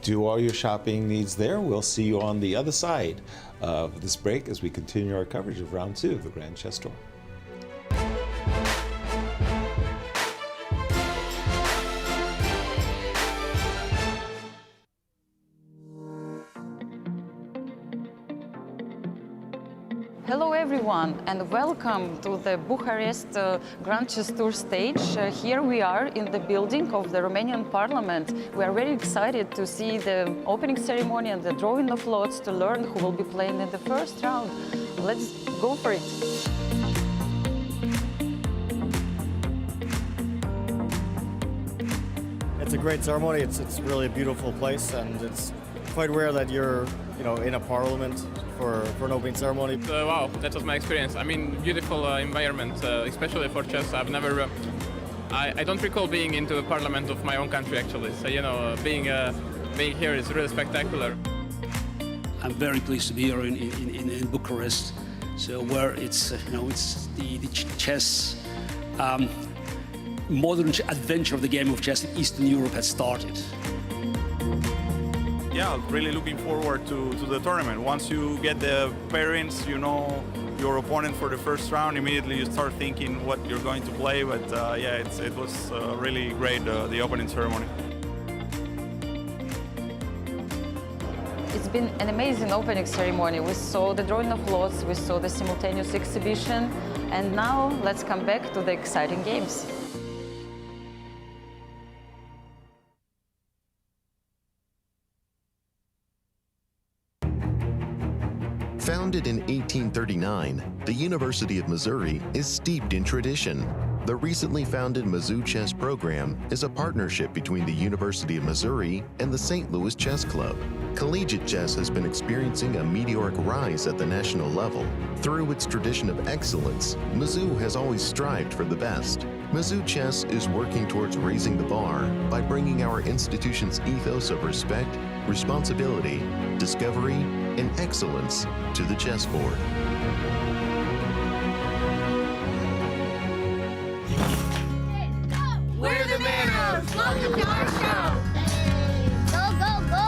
Do all your shopping needs there. We'll see you on the other side of this break as we continue our coverage of round 2 of the Grand Chess Tour. Hello everyone and welcome to the Bucharest Grand Chess Tour stage. Here we are in the building of the Romanian Parliament. We are very excited to see the opening ceremony and the drawing of lots, to learn who will be playing in the first round. Let's go for it. It's a great ceremony. It's really a beautiful place, and it's quite rare that you're in a parliament for an opening ceremony. Wow, that was my experience. I mean, beautiful environment, especially for chess. I've never I don't recall being into the parliament of my own country actually. So being here is really spectacular. I'm very pleased to be here in Bucharest, so where it's it's the chess modern adventure of the game of chess in Eastern Europe has started. Yeah, really looking forward to the tournament. Once you get the pairings, you know your opponent for the first round, immediately you start thinking what you're going to play. But yeah, it was really great, the opening ceremony. It's been an amazing opening ceremony. We saw the drawing of lots, we saw the simultaneous exhibition, and now let's come back to the exciting games. Founded in 1839, the University of Missouri is steeped in tradition. The recently founded Mizzou Chess Program is a partnership between the University of Missouri and the St. Louis Chess Club. Collegiate chess has been experiencing a meteoric rise at the national level. Through its tradition of excellence, Mizzou has always strived for the best. Mizzou Chess is working towards raising the bar by bringing our institution's ethos of respect, responsibility, discovery, and excellence to the chessboard. We're the Manos! Welcome to our show! Go, go, go!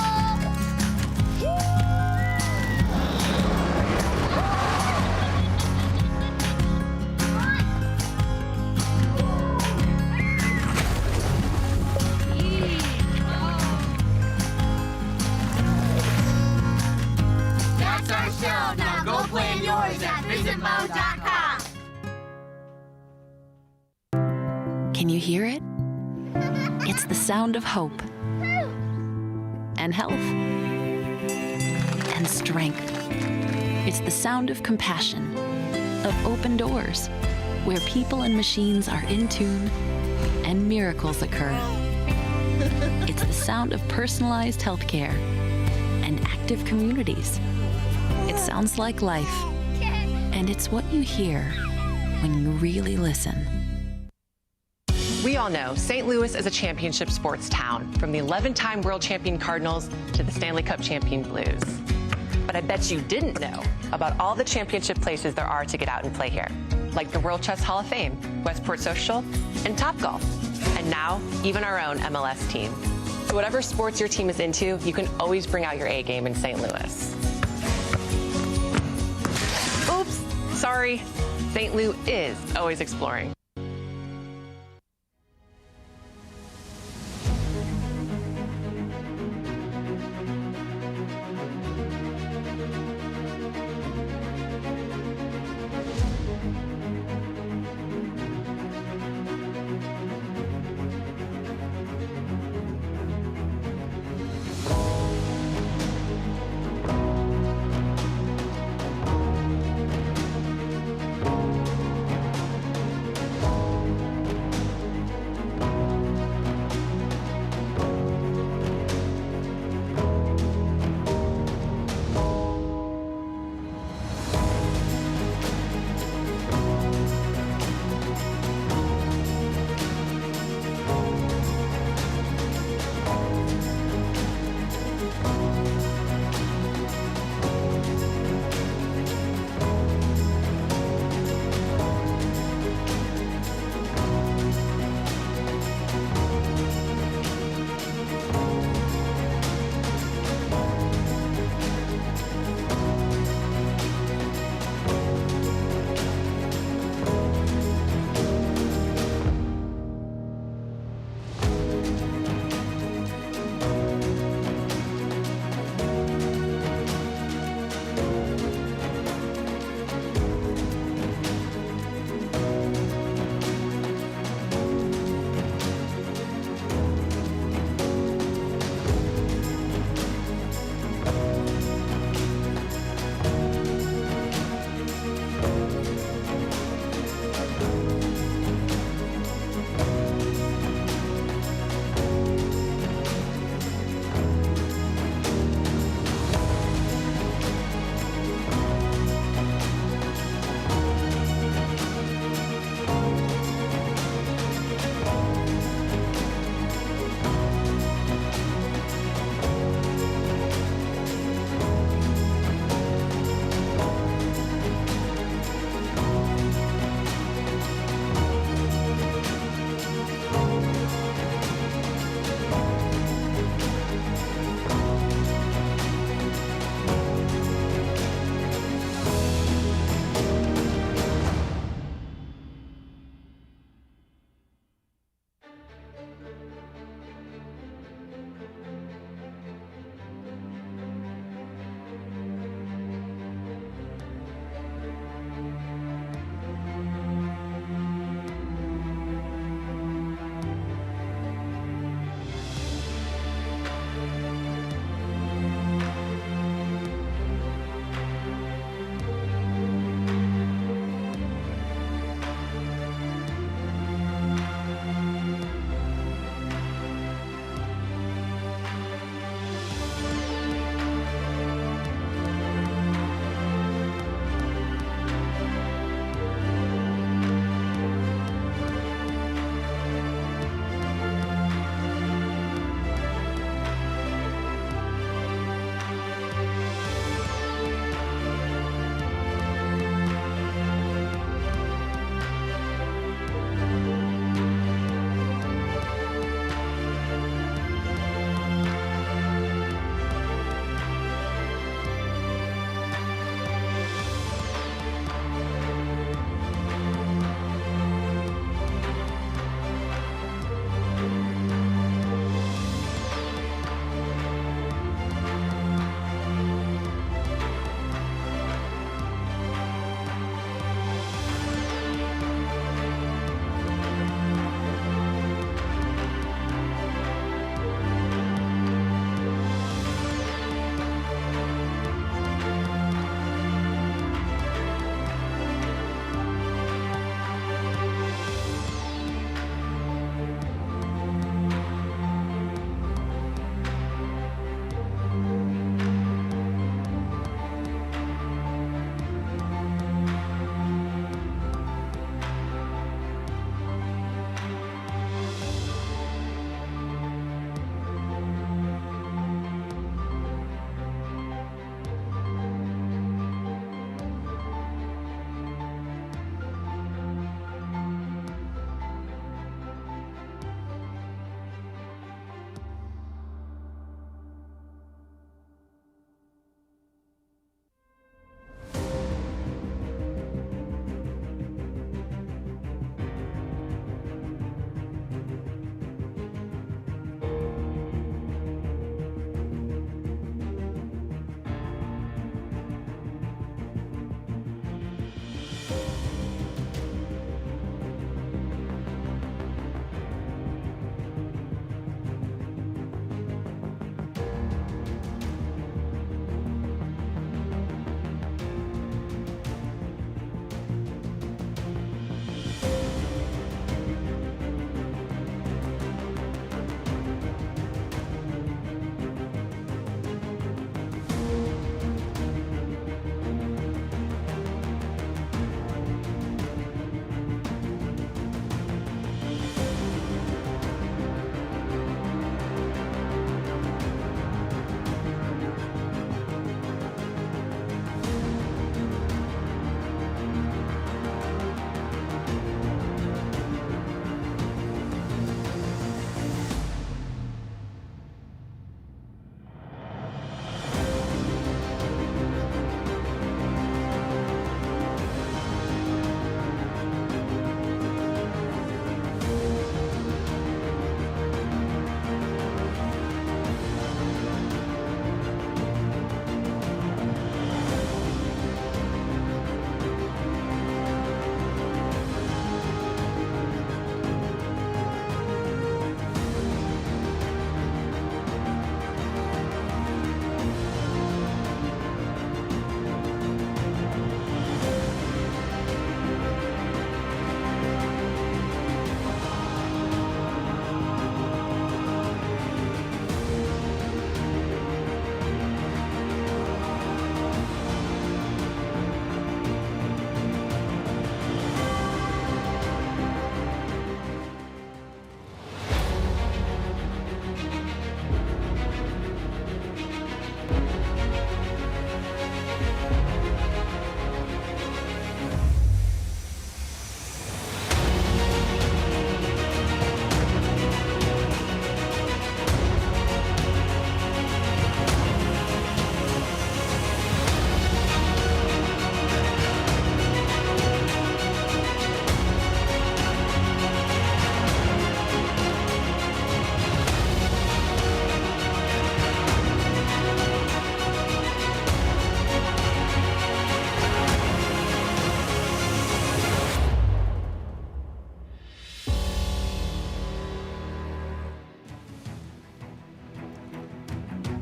That's our show! Now go plan yours at visitmo.com! Can you hear it? It's the sound of hope and health and strength. It's the sound of compassion, of open doors, where people and machines are in tune and miracles occur. It's the sound of personalized healthcare and active communities. It sounds like life, and it's what you hear when you really listen. We all know St. Louis is a championship sports town, from the 11-time world champion Cardinals to the Stanley Cup champion Blues. But I bet you didn't know about all the championship places there are to get out and play here, like the World Chess Hall of Fame, Westport Social, and Topgolf, and now even our own MLS team. So whatever sports your team is into, you can always bring out your A game in St. Louis. Oops, sorry. St. Lou is always exploring.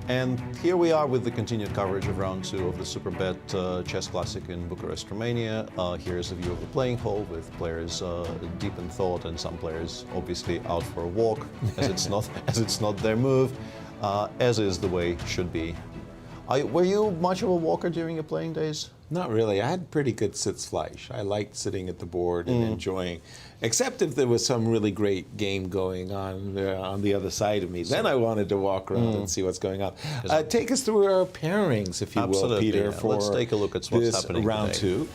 And here we are with the continued coverage of round 2 of the Superbet Chess Classic in Bucharest, Romania. Here's a view of the playing hall with players deep in thought and some players obviously out for a walk, as it's not their move, as is the way should be. Were you much of a walker during your playing days? Not really. I had pretty good Sitzfleisch. I liked sitting at the board and enjoying, except if there was some really great game going on the other side of me. Then I wanted to walk around and see what's going on. Take us through our pairings, if you will, Peter, for let's take a look at what's happening round today. 2.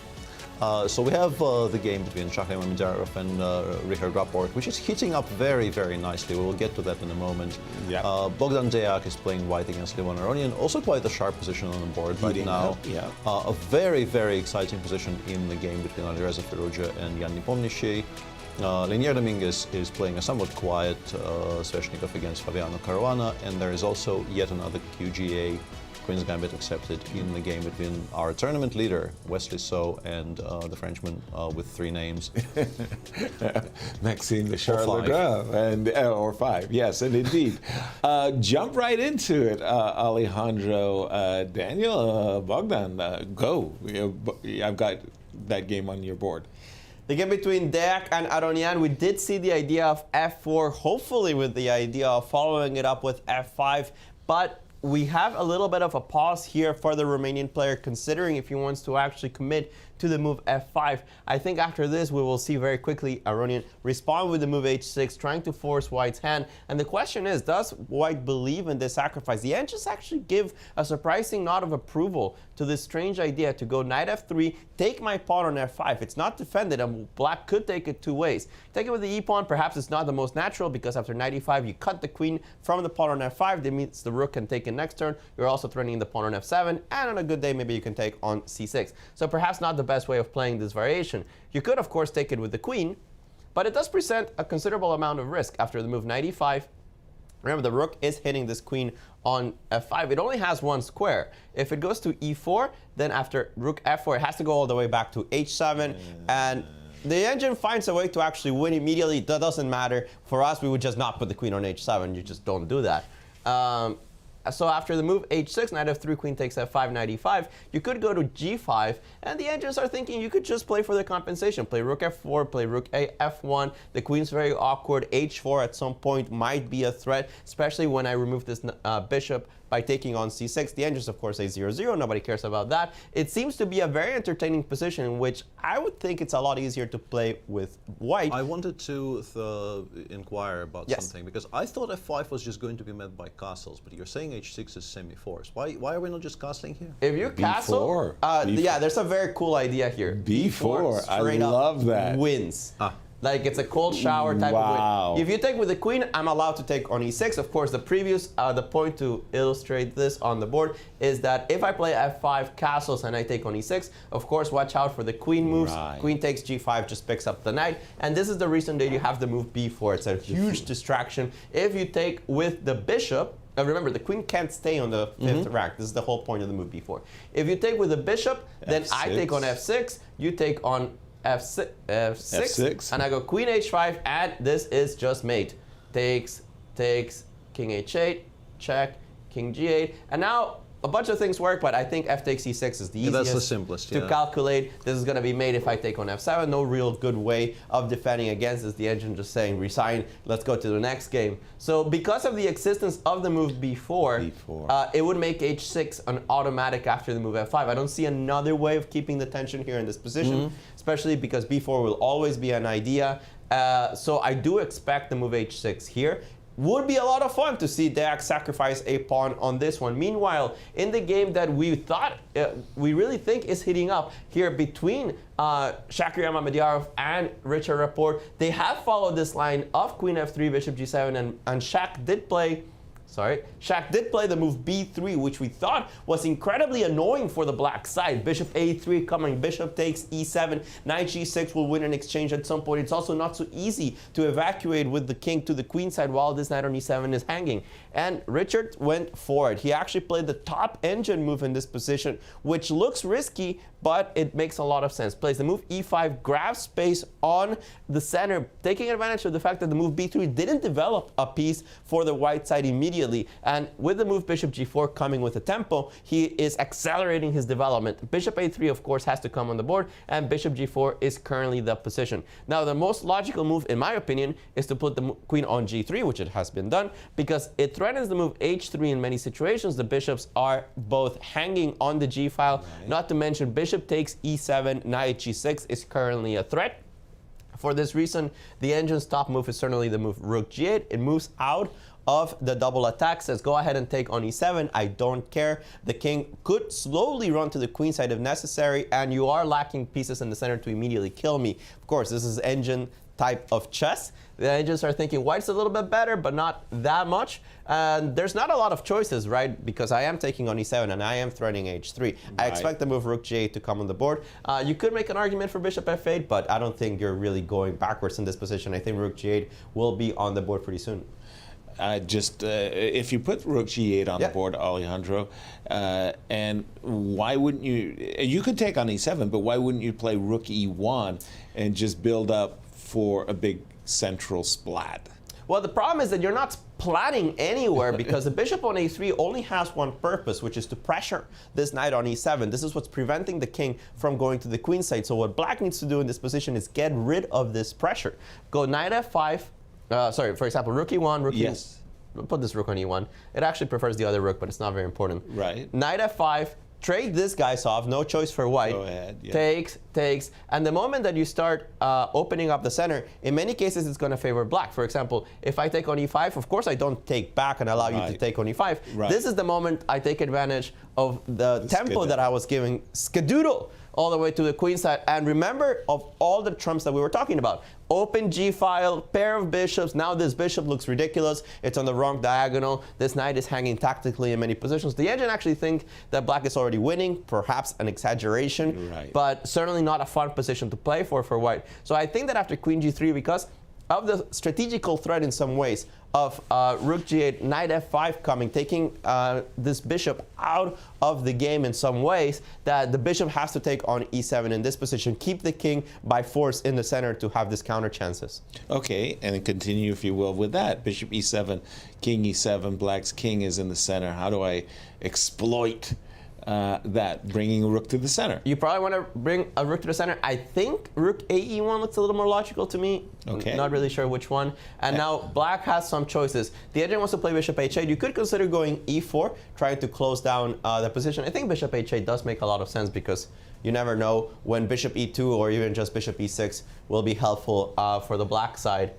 So we have the game between Mamedyarov and Richard Rapport, which is heating up very, very nicely. We will get to that in a moment. Yeah. Bogdan Deac is playing white against Levon Aronian. Also quite a sharp position on the board right now. A very, very exciting position in the game between Alejandro Firouzja and Nepomniachtchi. Dominguez is playing a somewhat quiet Sveshnikov against Caruana, and there is also yet another QGA Queen's Gambit accepted in the game between our tournament leader, Wesley So, and the Frenchman with 3 names. Maxime de Charles-Legrand, and or 5, yes, and indeed. Jump right into it, Alejandro. Daniel, Bogdan, go. I've got that game on your board. The game between Deac and Aronian, we did see the idea of f4, hopefully with the idea of following it up with f5, but we have a little bit of a pause here for the Romanian player, considering if he wants to actually commit to the move f5. I think after this, we will see very quickly Aronian respond with the move h6, trying to force White's hand. And the question is, does White believe in this sacrifice? The edges actually give a surprising nod of approval to this strange idea to go knight f3, take my pawn on f5. It's not defended, and Black could take it 2 ways. Take it with the e-pawn, perhaps it's not the most natural, because after knight e5, you cut the queen from the pawn on f5. That means the rook can take it next turn. You're also threatening the pawn on f7, and on a good day, maybe you can take on c6. So perhaps not the best way of playing this variation. You could, of course, take it with the queen, but it does present a considerable amount of risk after the move knight e5. Remember, the rook is hitting this queen on f5. It only has 1 square. If it goes to e4, then after rook f4, it has to go all the way back to h7, and the engine finds a way to actually win immediately. That doesn't matter. For us, we would just not put the queen on h7. You just don't do that. So after the move h6, knight f3, queen takes f5, knight e5, you could go to g5, and the engines are thinking you could just play for the compensation. Play rook f4, play rook f1. The queen's very awkward. h4 at some point might be a threat, especially when I remove this bishop by taking on c6. The engines, of course, say 0-0. Nobody cares about that. It seems to be a very entertaining position in which I would think it's a lot easier to play with White. I wanted to inquire about something, because I thought f5 was just going to be met by castles, but you're saying h6 is semi-forced. Why are we not just castling here? If you castle, yeah, there's a very cool idea here. b4, I love that. Wins. Like, it's a cold shower type of win. If you take with the queen, I'm allowed to take on e6. Of course, the point to illustrate this on the board is that if I play f5 castles and I take on e6, of course, watch out for the queen moves. Queen takes g5, just picks up the knight. And this is the reason that you have the move b4. It's a huge distraction. If you take with the bishop, remember, the queen can't stay on the 5th rank. This is the whole point of the move b4. If you take with the bishop, then I take on f6, you take on f6, and I go queen h5, and this is just mate. Takes, king h8, check, king g8, and now a bunch of things work, but I think f takes e6 is the easiest. That's the simplest, to calculate. This is going to be made if I take on f7. No real good way of defending against this. The engine just saying resign, let's go to the next game. So because of the existence of the move b4, it would make h6 an automatic after the move f5. I don't see another way of keeping the tension here in this position, especially because b4 will always be an idea. So I do expect the move h6 here. Would be a lot of fun to see Deac sacrifice a pawn on this one. Meanwhile, in the game that we thought, we really think is heating up here between Shakir Mamedyarov and Richard Rapport, they have followed this line of queen f3, bishop g7, and Shak did play the move b3, which we thought was incredibly annoying for the black side. Bishop a3 coming, bishop takes e7, knight g6 will win an exchange at some point. It's also not so easy to evacuate with the king to the queen side while this knight on e7 is hanging. And Richard went for it. He actually played the top engine move in this position, which looks risky, but it makes a lot of sense. Plays the move e5, grabs space on the center, taking advantage of the fact that the move b3 didn't develop a piece for the white side immediately. And with the move bishop g4 coming with a tempo, he is accelerating his development. Bishop a3, of course, has to come on the board, and bishop g4 is currently the position. Now, the most logical move, in my opinion, is to put the queen on g3, which it has been done, because it threatens the move h3 in many situations. The bishops are both hanging on the g file, not to mention bishop takes e7, knight g6 is currently a threat. For this reason, the engine's top move is certainly the move rook g8. It moves out of the double attack, says go ahead and take on e7. I don't care. The king could slowly run to the queen side if necessary, and you are lacking pieces in the center to immediately kill me. Of course, this is engine type of chess. The engines are thinking white's a little bit better, but not that much. And there's not a lot of choices, right? Because I am taking on e7 and I am threatening h3. Right. I expect the move rook g8 to come on the board. You could make an argument for bishop f8, but I don't think you're really going backwards in this position. I think rook g8 will be on the board pretty soon. If you put rook g8 on the board, Alejandro, and why wouldn't you could take on e7, but why wouldn't you play rook e1 and just build up for a big central splat? Well, the problem is that you're not splatting anywhere because the bishop on a3 only has one purpose, which is to pressure this knight on e7. This is what's preventing the king from going to the queen side. So what black needs to do in this position is get rid of this pressure. Go knight f5. For example, rook e1, rook e1. Put this rook on e1. It actually prefers the other rook, but it's not very important. Right. Knight f5. Trade this guys off, no choice for white. Go ahead, yeah. Takes, and the moment that you start opening up the center, in many cases it's going to favor black. For example, if I take on e5, of course I don't take back and allow you to take on e5. Right. This is the moment I take advantage of the tempo that I was giving, skadoodle, all the way to the queen side. And remember of all the trumps that we were talking about. Open g-file, pair of bishops. Now this bishop looks ridiculous. It's on the wrong diagonal. This knight is hanging tactically in many positions. The engine actually think that black is already winning, perhaps an exaggeration, but certainly not a fun position to play for white. So I think that after queen g3, because of the strategical threat in some ways of rook g8, knight f5 coming, taking this bishop out of the game in some ways, that the bishop has to take on e7 in this position, keep the king by force in the center to have this counter chances. Okay, and continue, if you will, with that. Bishop e7, king e7, black's king is in the center. How do I exploit that, bringing a rook to the center? You probably want to bring a rook to the center. I think rook ae1 looks a little more logical to me. Okay. Not really sure which one. And now black has some choices. The engine wants to play bishop h8. You could consider going e4, trying to close down the position. I think bishop h8 does make a lot of sense because you never know when bishop e2 or even just bishop e6 will be helpful for the black side.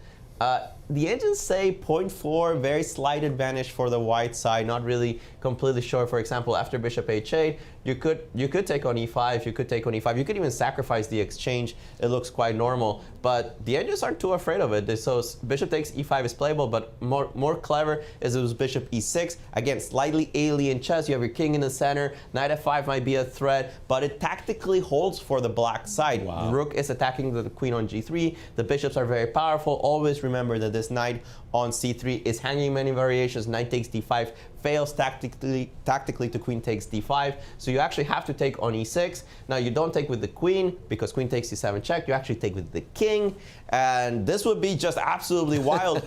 The engines say 0.4, very slight advantage for the white side, not really completely sure. For example, after bishop h8, you could take on e5, you could take on e5, you could even sacrifice the exchange. It looks quite normal, but the engines aren't too afraid of it. So bishop takes e5 is playable, but more clever is it was bishop e6. Again, slightly alien chess. You have your king in the center. Knight f5 might be a threat, but it tactically holds for the black side. Wow. Rook is attacking the queen on g3. The bishops are very powerful. Always remember that this knight on c3 is hanging many variations. Knight takes d5 fails tactically to queen takes d5. So you actually have to take on e6. Now you don't take with the queen because queen takes e7 check. You actually take with the king. And this would be just absolutely wild.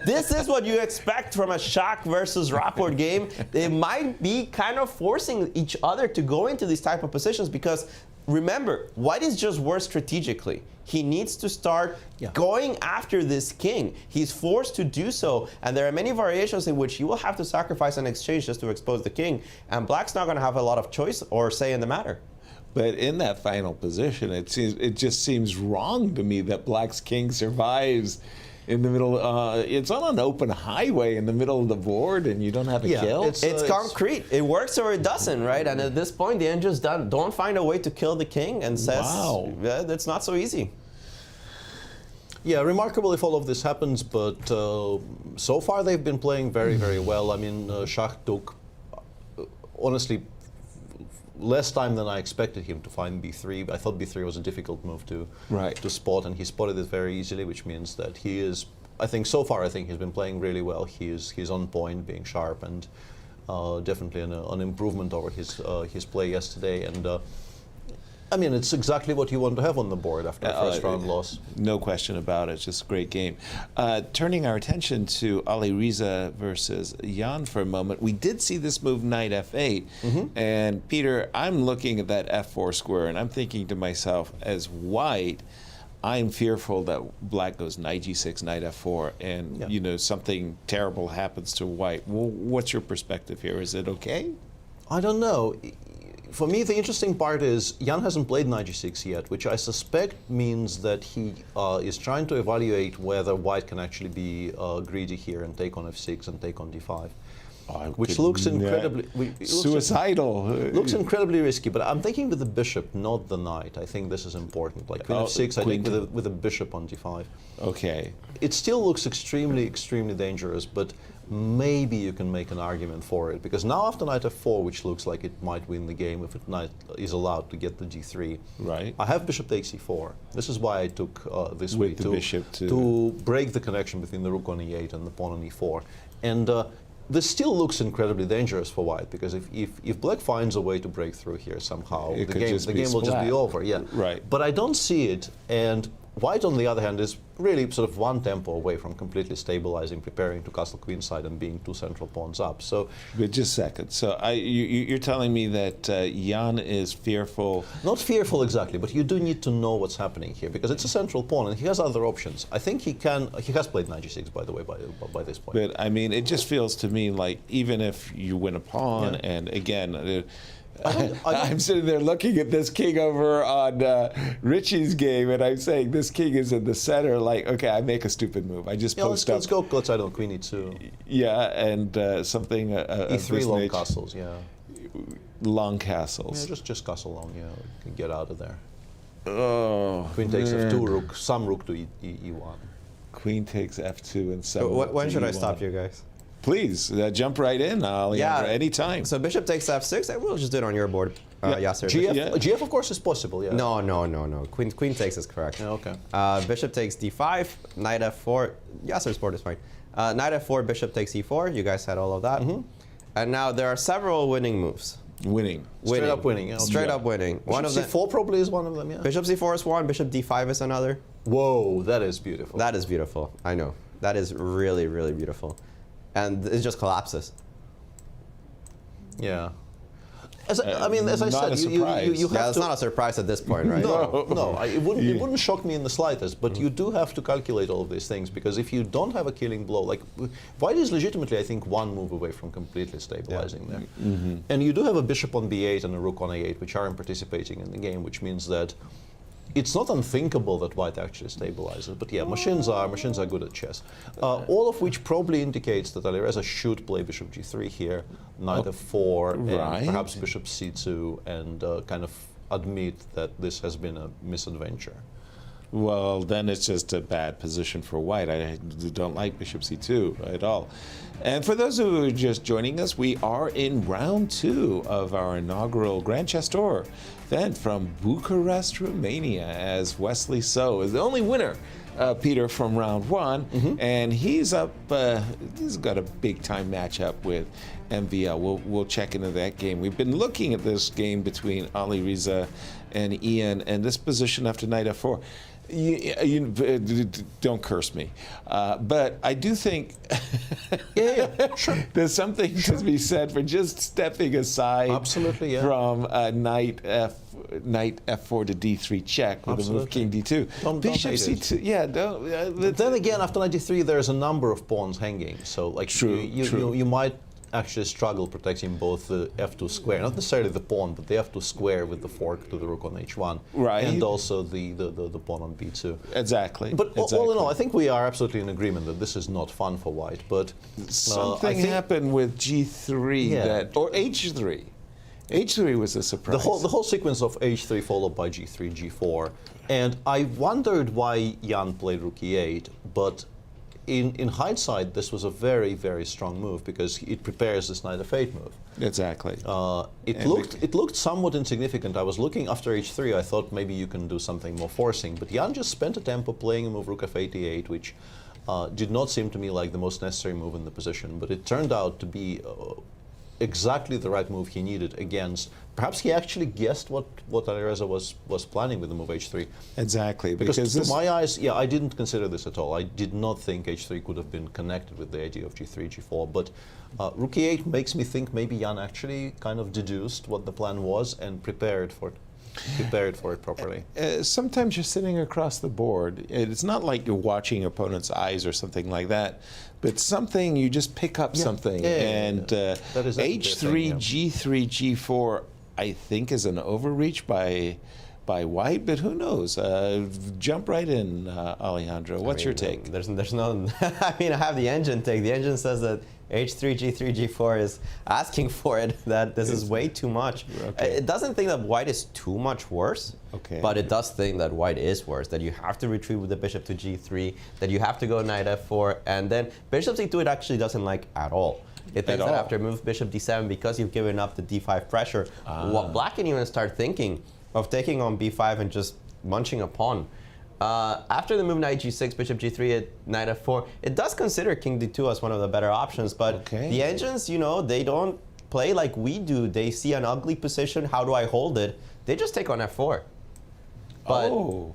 This is what you expect from a Schach versus Rapport game. They might be kind of forcing each other to go into these type of positions because remember, white is just worse strategically. He needs to start going after this king. He's forced to do so, and there are many variations in which he will have to sacrifice an exchange just to expose the king, and black's not going to have a lot of choice or say in the matter. But in that final position, it just seems wrong to me that black's king survives in the middle. It's on an open highway in the middle of the board, and you don't have a kill. It's concrete. It works or it doesn't, right? And at this point, the engine's done. Don't find a way to kill the king, and says it's not so easy. Yeah, remarkable if all of this happens, but so far they've been playing very, very well. I mean, Schach took, honestly, less time than I expected him to find b3. I thought b3 was a difficult move to spot, and he spotted it very easily, which means that he is, I think so far, he's been playing really well. He's on point, being sharp, and definitely an improvement over his play yesterday. And I mean, it's exactly what you want to have on the board after a first-round loss. No question about it. It's just a great game. Turning our attention to Alireza versus Jan for a moment, we did see this move knight f8. And Peter, I'm looking at that f4 square, and I'm thinking to myself, as white, I'm fearful that black goes knight g6, knight f4, and you know, something terrible happens to white. Well, what's your perspective here? Is it okay? I don't know. For me, the interesting part is Jan hasn't played knight g6 yet, which I suspect means that he is trying to evaluate whether white can actually be greedy here and take on f6 and take on d5. Which looks incredibly suicidal. Looks incredibly risky, but I'm thinking with the bishop, not the knight. I think this is important. Like queen f6, I think with a bishop on d5. Okay. It still looks extremely, extremely dangerous, but maybe you can make an argument for it, because now after knight f4, which looks like it might win the game if knight is allowed to get the g3. Right. I have bishop takes e4. This is why I took this way bishop to break the connection between the rook on e8 and the pawn on e4. And this still looks incredibly dangerous for white, because if black finds a way to break through here somehow, the game will just be over. Yeah. Right. But I don't see it, and white, on the other hand, is really sort of one tempo away from completely stabilizing, preparing to castle queenside and being two central pawns up. So, but just a second. So you're telling me that Jan is fearful? Not fearful exactly, but you do need to know what's happening here, because it's a central pawn and he has other options. I think he can. He has played knight g6, by the way, by this point. But I mean, it just feels to me like even if you win a pawn, and again. I'm sitting there looking at this king over on Richie's game, and I'm saying this king is in the center. Like, okay, I make a stupid move. I just post up. Let's go outside on queen e2. Yeah, and something. e3 long castles. Yeah. Long castles. Yeah, just castle long. Yeah, you can get out of there. Oh. Queen takes f2, rook, some rook to e1. Queen takes f2 and some. When should I stop you guys? Please, jump right in, Alejandro, anytime. So bishop takes f6, and we'll just do it on your board, Yasser. GF, of course, is possible, yeah. No. Queen takes is correct. Yeah, okay. Bishop takes d5, knight f4. Yasser's board is fine. Knight f4, bishop takes e4. You guys had all of that. And now there are several winning moves. Straight up winning. Yeah, Straight up winning. Bishop c4 probably is one of them, yeah. Bishop c4 is one, bishop d5 is another. Whoa, that is beautiful. That is beautiful, I know. That is really, really beautiful. And it just collapses. Yeah. As I said, you have to. It's not a surprise at this point, right? No, it wouldn't shock me in the slightest. But you do have to calculate all of these things, because if you don't have a killing blow, like white is legitimately, I think, one move away from completely stabilizing there. And you do have a bishop on b8 and a rook on a8, which aren't participating in the game, which means that it's not unthinkable that white actually stabilizes, but yeah, machines are good at chess. All of which probably indicates that Alireza should play bishop g3 here, knight f4, and perhaps bishop c2, and kind of admit that this has been a misadventure. Well, then it's just a bad position for white. I don't like bishop c2 at all. And for those who are just joining us, we are in round 2 of our inaugural Grand Chess Tour event from Bucharest, Romania, as Wesley So is the only winner, Peter, from round 1. And he's up, he's got a big-time matchup with MVL. We'll check into that game. We've been looking at this game between Alireza and Ian, and this position after knight f4. Don't curse me, but I do think sure. There's something to be said for just stepping aside from knight f4 to d3 check with a move king d2. Bishop c2, but then again, after knight d3, there's a number of pawns hanging, so like you might actually struggle protecting both the f2 square, not necessarily the pawn, but the f2 square with the fork to the rook on h1, and also the pawn on b2. Exactly. But all in all, I think we are absolutely in agreement that this is not fun for white. But something happened with g3 or h3. h3 was a surprise. The whole sequence of h3 followed by g3, g4, and I wondered why Jan played rook e8, but in hindsight, this was a very, very strong move, because it prepares this knight f8 move. Exactly. It looked somewhat insignificant. I was looking after h3. I thought maybe you can do something more forcing, but Jan just spent a tempo playing a move rook f8 e8, which did not seem to me like the most necessary move in the position. But it turned out to be exactly the right move he needed against. Perhaps he actually guessed what Alireza was planning with the move h3. Exactly, because to my eyes, yeah, I didn't consider this at all. I did not think h3 could have been connected with the idea of g3, g4. But rook e8 makes me think maybe Jan actually kind of deduced what the plan was and prepared for it properly. Sometimes you're sitting across the board. It's not like you're watching your opponent's eyes or something like that, but something, you just pick up something. h3, g3, g4, I think is an overreach by White, but who knows? Jump right in, Alejandro. What's your take? There's no. I mean, I have the engine take. The engine says that h3, g3, g4 is asking for it. That this is way too much. Okay. It doesn't think that White is too much worse. Okay. But it does think that White is worse. That you have to retreat with the bishop to g3. That you have to go knight f4, and then bishop c2. It actually doesn't like at all. It thinks that after move bishop d7, because you've given up the d5 pressure, what Black can even start thinking of taking on b5 and just munching a pawn. After the move knight g6, bishop g3, at knight f4, it does consider king d2 as one of the better options, but the engines, you know, they don't play like we do. They see an ugly position, how do I hold it? They just take on f4. But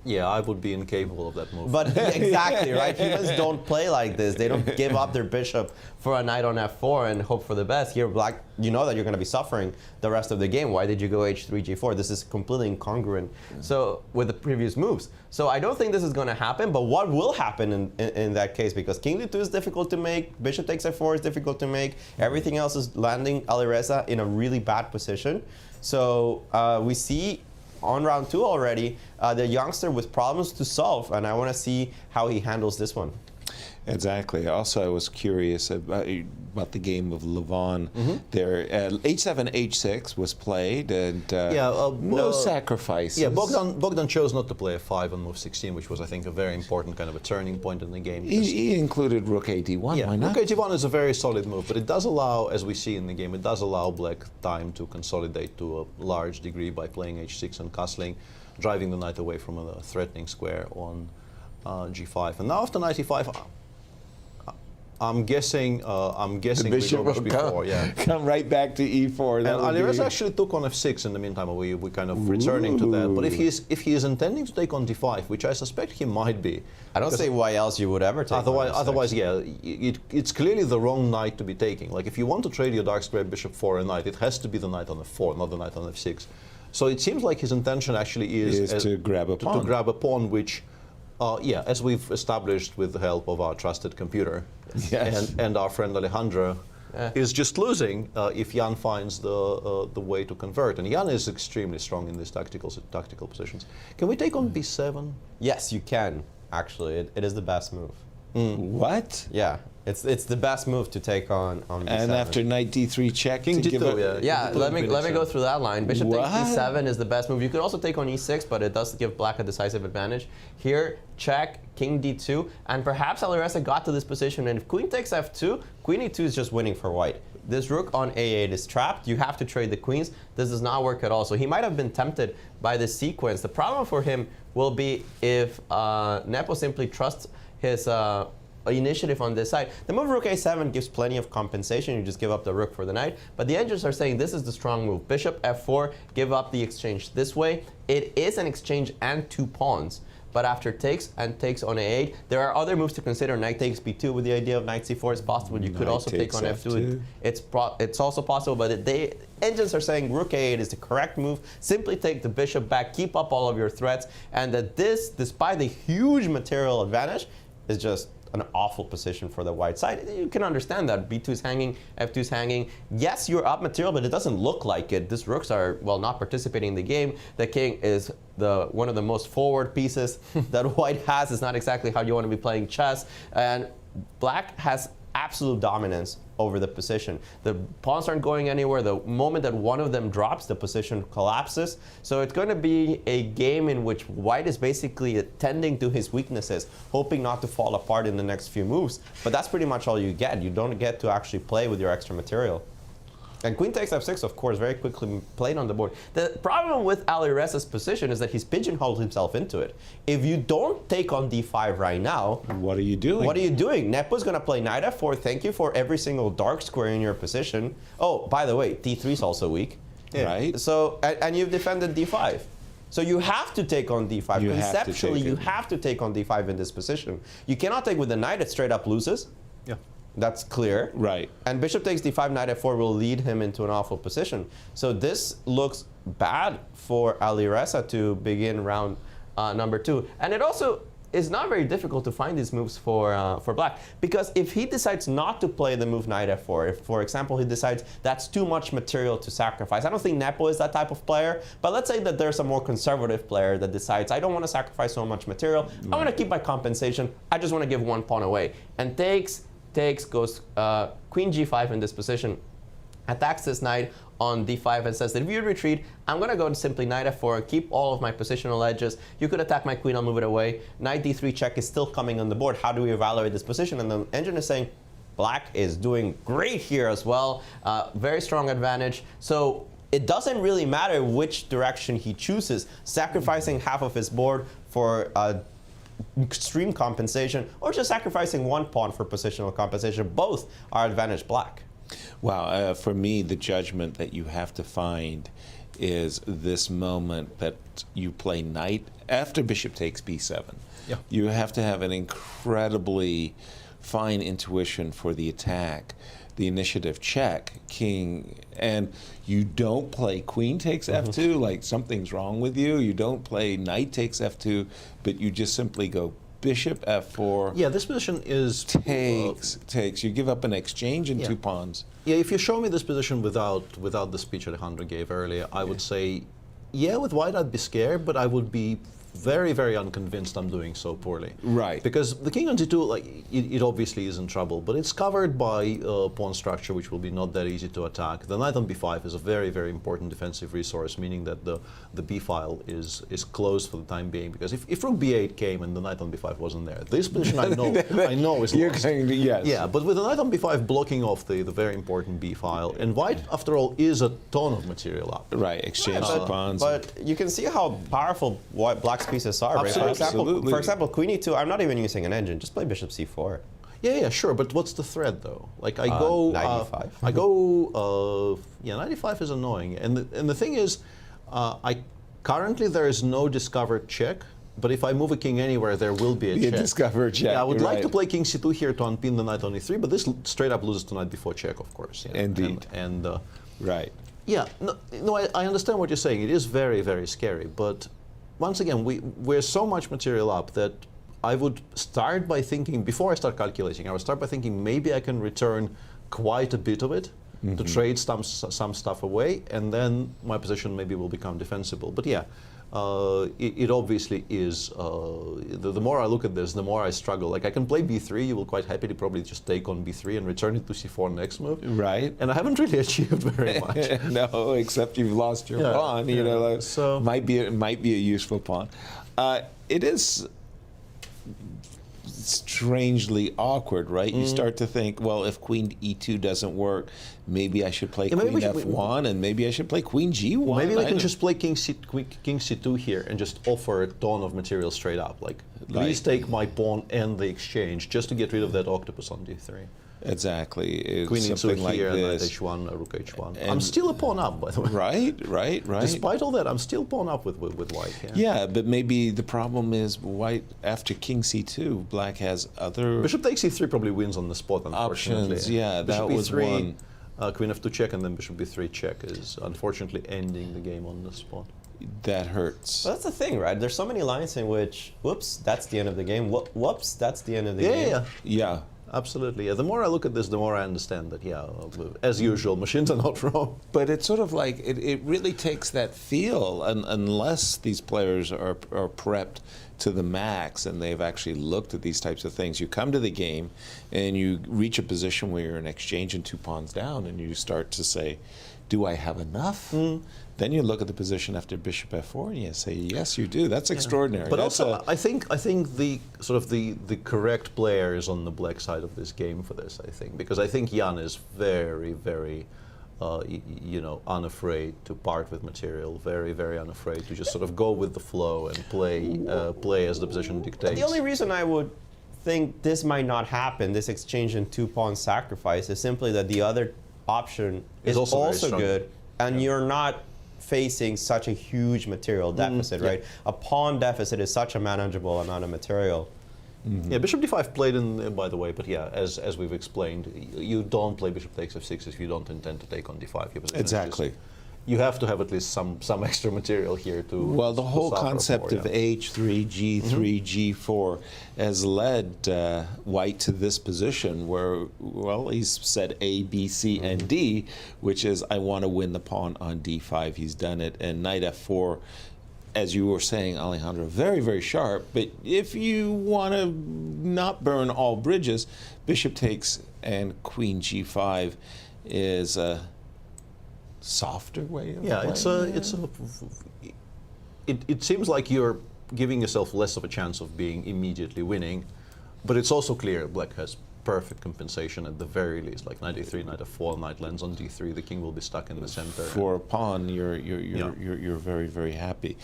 yeah, I would be incapable of that move. But exactly, right? Humans don't play like this. They don't give up their bishop for a knight on f4 and hope for the best. Here, Black, you know that you're going to be suffering the rest of the game. Why did you go h3, g4? This is completely incongruent. So with the previous moves. So I don't think this is going to happen. But what will happen in that case? Because king d2 is difficult to make. Bishop takes f4 is difficult to make. Everything else is landing Alireza in a really bad position. So we see on round 2 already, the youngster with problems to solve, and I want to see how he handles this one. Exactly. Also, I was curious about the game of Levon. There, h7, h6 was played, and no sacrifices. Yeah, Bogdan chose not to play f5 on move 16, which was, I think, a very important kind of a turning point in the game. He included rook a1. Yeah, why not? rook a1 is a very solid move, but it does allow, as we see in the game, it does allow Black time to consolidate to a large degree by playing h6 and castling, driving the knight away from a threatening square on g5. And now after knight e5, I'm guessing the bishop we go before, come right back to e4. And Alireza actually took on f6 in the meantime. We kind of returning to that. But if he is intending to take on d5, which I suspect he might be, I don't see why else you would ever take. Otherwise, yeah, it's clearly the wrong knight to be taking. Like if you want to trade your dark square bishop for a knight, it has to be the knight on f4, not the knight on f6. So it seems like his intention actually is to grab a pawn. To grab a pawn, which. Yeah, as we've established with the help of our trusted computer and our friend Alejandro, is just losing if Jan finds the way to convert. And Jan is extremely strong in these tactical positions. Can we take on b7? Yes, you can. Actually, it is the best move. What? Yeah. It's the best move to take on b7. And after knight d3 check, king d2, let me go through that line. Bishop takes d7 is the best move. You could also take on e6, but it does give Black a decisive advantage. Here, check, king d2, and perhaps Alireza got to this position, and if queen takes f2, queen e2 is just winning for White. This rook on a8 is trapped. You have to trade the queens. This does not work at all. So he might have been tempted by this sequence. The problem for him will be if Nepo simply trusts his initiative on this side. The move rook a7 gives plenty of compensation. You just give up the rook for the knight. But the engines are saying this is the strong move. Bishop f4, give up the exchange this way. It is an exchange and 2 pawns. But after takes and takes on a8, there are other moves to consider. Knight takes b2 with the idea of knight c4 is possible. You could also take on f2. It's also possible, but the engines are saying rook a8 is the correct move. Simply take the bishop back, keep up all of your threats, and that this, despite the huge material advantage, is just an awful position for the white side. You can understand that. b2 is hanging, f2 is hanging. Yes, you're up material, but it doesn't look like it. These rooks are, well, not participating in the game. The king is one of the most forward pieces that white has. It's not exactly how you want to be playing chess. And Black has absolute dominance over the position. The pawns aren't going anywhere. The moment that one of them drops, the position collapses. So it's going to be a game in which white is basically attending to his weaknesses, hoping not to fall apart in the next few moves. But that's pretty much all you get. You don't get to actually play with your extra material. And queen takes f6, of course, very quickly played on the board. The problem with Alireza's position is that he's pigeonholed himself into it. If you don't take on d5 right now, what are you doing? What are you doing? Nepo's going to play knight f4. Thank you for every single dark square in your position. Oh, by the way, d3 is also weak. Yeah. Right. So, and you've defended d5. So you have to take on d5. Conceptually, you have to take on d5 in this position. You cannot take with the knight, it straight up loses. Yeah. That's clear. Right. And bishop takes d5, knight f4 will lead him into an awful position. So this looks bad for Alireza to begin round number 2. And it also is not very difficult to find these moves for black, because if he decides not to play the move knight f4, if, for example, he decides that's too much material to sacrifice. I don't think Nepo is that type of player, but let's say that there's a more conservative player that decides, I don't want to sacrifice so much material. I want to keep my compensation. I just want to give one pawn away. And takes, goes queen g5 in this position, attacks this knight on d5 and says that if you retreat, I'm going to go simply knight f4 and keep all of my positional edges. You could attack my queen, I'll move it away. Knight d3 check is still coming on the board. How do we evaluate this position? And the engine is saying black is doing great here as well. Very strong advantage. So it doesn't really matter which direction he chooses, sacrificing half of his board for extreme compensation, or just sacrificing one pawn for positional compensation. Both are advantage black. Wow, for me, the judgment that you have to find is this moment that you play knight after bishop takes b7. Yeah. You have to have an incredibly fine intuition for the attack, the initiative check, king, and you don't play queen takes f2 like something's wrong with you. You don't play knight takes f2, but you just simply go bishop f4. Yeah, this position is takes. You give up an exchange and 2 pawns. Yeah, if you show me this position without the speech Alejandro gave earlier, I would say, yeah, with white I'd be scared, but I would be very, very unconvinced I'm doing so poorly. Right. Because the king on d2, like, it obviously is in trouble, but it's covered by pawn structure, which will be not that easy to attack. The knight on b5 is a very, very important defensive resource, meaning that the b file is closed for the time being. Because if rook b8 came and the knight on b5 wasn't there, this position I know is You're lost. going to, yes. Yeah, but with the knight on b5 blocking off the very important b file, and white, after all, is a ton of material up. Right, exchange pawns. But you can see how powerful black's pieces are. Right? For example, queen e2, I'm not even using an engine. Just play bishop c4. Yeah, sure. But what's the threat, though? Like, I go... knight e5. I go... yeah, knight e5 is annoying. And the thing is, currently there is no discovered check. But if I move a king anywhere, there will be a check. Discovered check. Yeah, I would like to play king c2 here to unpin the knight on e3, but this straight up loses to knight b4 check, of course. Yeah. Indeed. And right. Yeah, no, I understand what you're saying. It is very, very scary. But once again, we're so much material up that I would start by thinking, before I start calculating, I would start by thinking maybe I can return quite a bit of it to trade some stuff away, and then my position maybe will become defensible. But yeah, it obviously is. The more I look at this, the more I struggle. Like, I can play b3, you will quite happily probably just take on b3 and return it to c4 next move. Right. And I haven't really achieved very much. No, except you've lost your pawn. You know, like, so might be a useful pawn. It is strangely awkward, right? You start to think, well, if queen e2 doesn't work, maybe I should play queen f1, and maybe I should play queen g1. Maybe we can just play king c2 here and just offer a ton of material straight up. Like, please take my pawn and the exchange just to get rid of that octopus on d3. Exactly. It's queen e2 like here, this. knight h1, rook h1. And I'm still a pawn up, by the way. Right. Despite all that, I'm still pawn up with white. Yeah, but maybe the problem is white, after king c2, black has other... Bishop takes e3 probably wins on the spot, unfortunately. Options, yeah, bishop that was e3, one. Queen f2 check, and then bishop b3 check is unfortunately ending the game on the spot. That hurts. Well, that's the thing, right? There's so many lines in which, whoops, that's the end of the game. Whoops, that's the end of the game. Yeah. Absolutely. Yeah. The more I look at this, the more I understand that, yeah, as usual, machines are not wrong. But it's sort of like, it really takes that feel, unless these players are prepped to the max and they've actually looked at these types of things. You come to the game and you reach a position where you're in exchange and 2 pawns down, and you start to say, do I have enough? Then you look at the position after bishop f4 and you say, yes, you do. That's extraordinary. But that's also, I think the sort of the correct player is on the black side of this game for this, I think. Because I think Jan is very, very unafraid to part with material, very, very unafraid to just sort of go with the flow and play as the position dictates. The only reason I would think this might not happen, this exchange in 2-pawn sacrifice, is simply that the other option is also good, and you're not facing such a huge material deficit, right? A pawn deficit is such a manageable amount of material. Yeah, bishop d5 played in, by the way, but yeah, as we've explained, you don't play bishop takes f6 if you don't intend to take on d5. Exactly. You have to have at least some extra material here to. Well, the whole concept of h3, g3, g4 has led White to this position where, well, he's said A, B, C, and D, which is I want to win the pawn on d5. He's done it, and knight f4. As you were saying, Alejandro, very, very sharp. But if you want to not burn all bridges, bishop takes and queen g5 is a softer way of playing. It seems like you're giving yourself less of a chance of being immediately winning, but it's also clear Black has perfect compensation at the very least, like knight a3, knight f4, knight lands on d3, the king will be stuck in the center. For a pawn, you're very, very happy.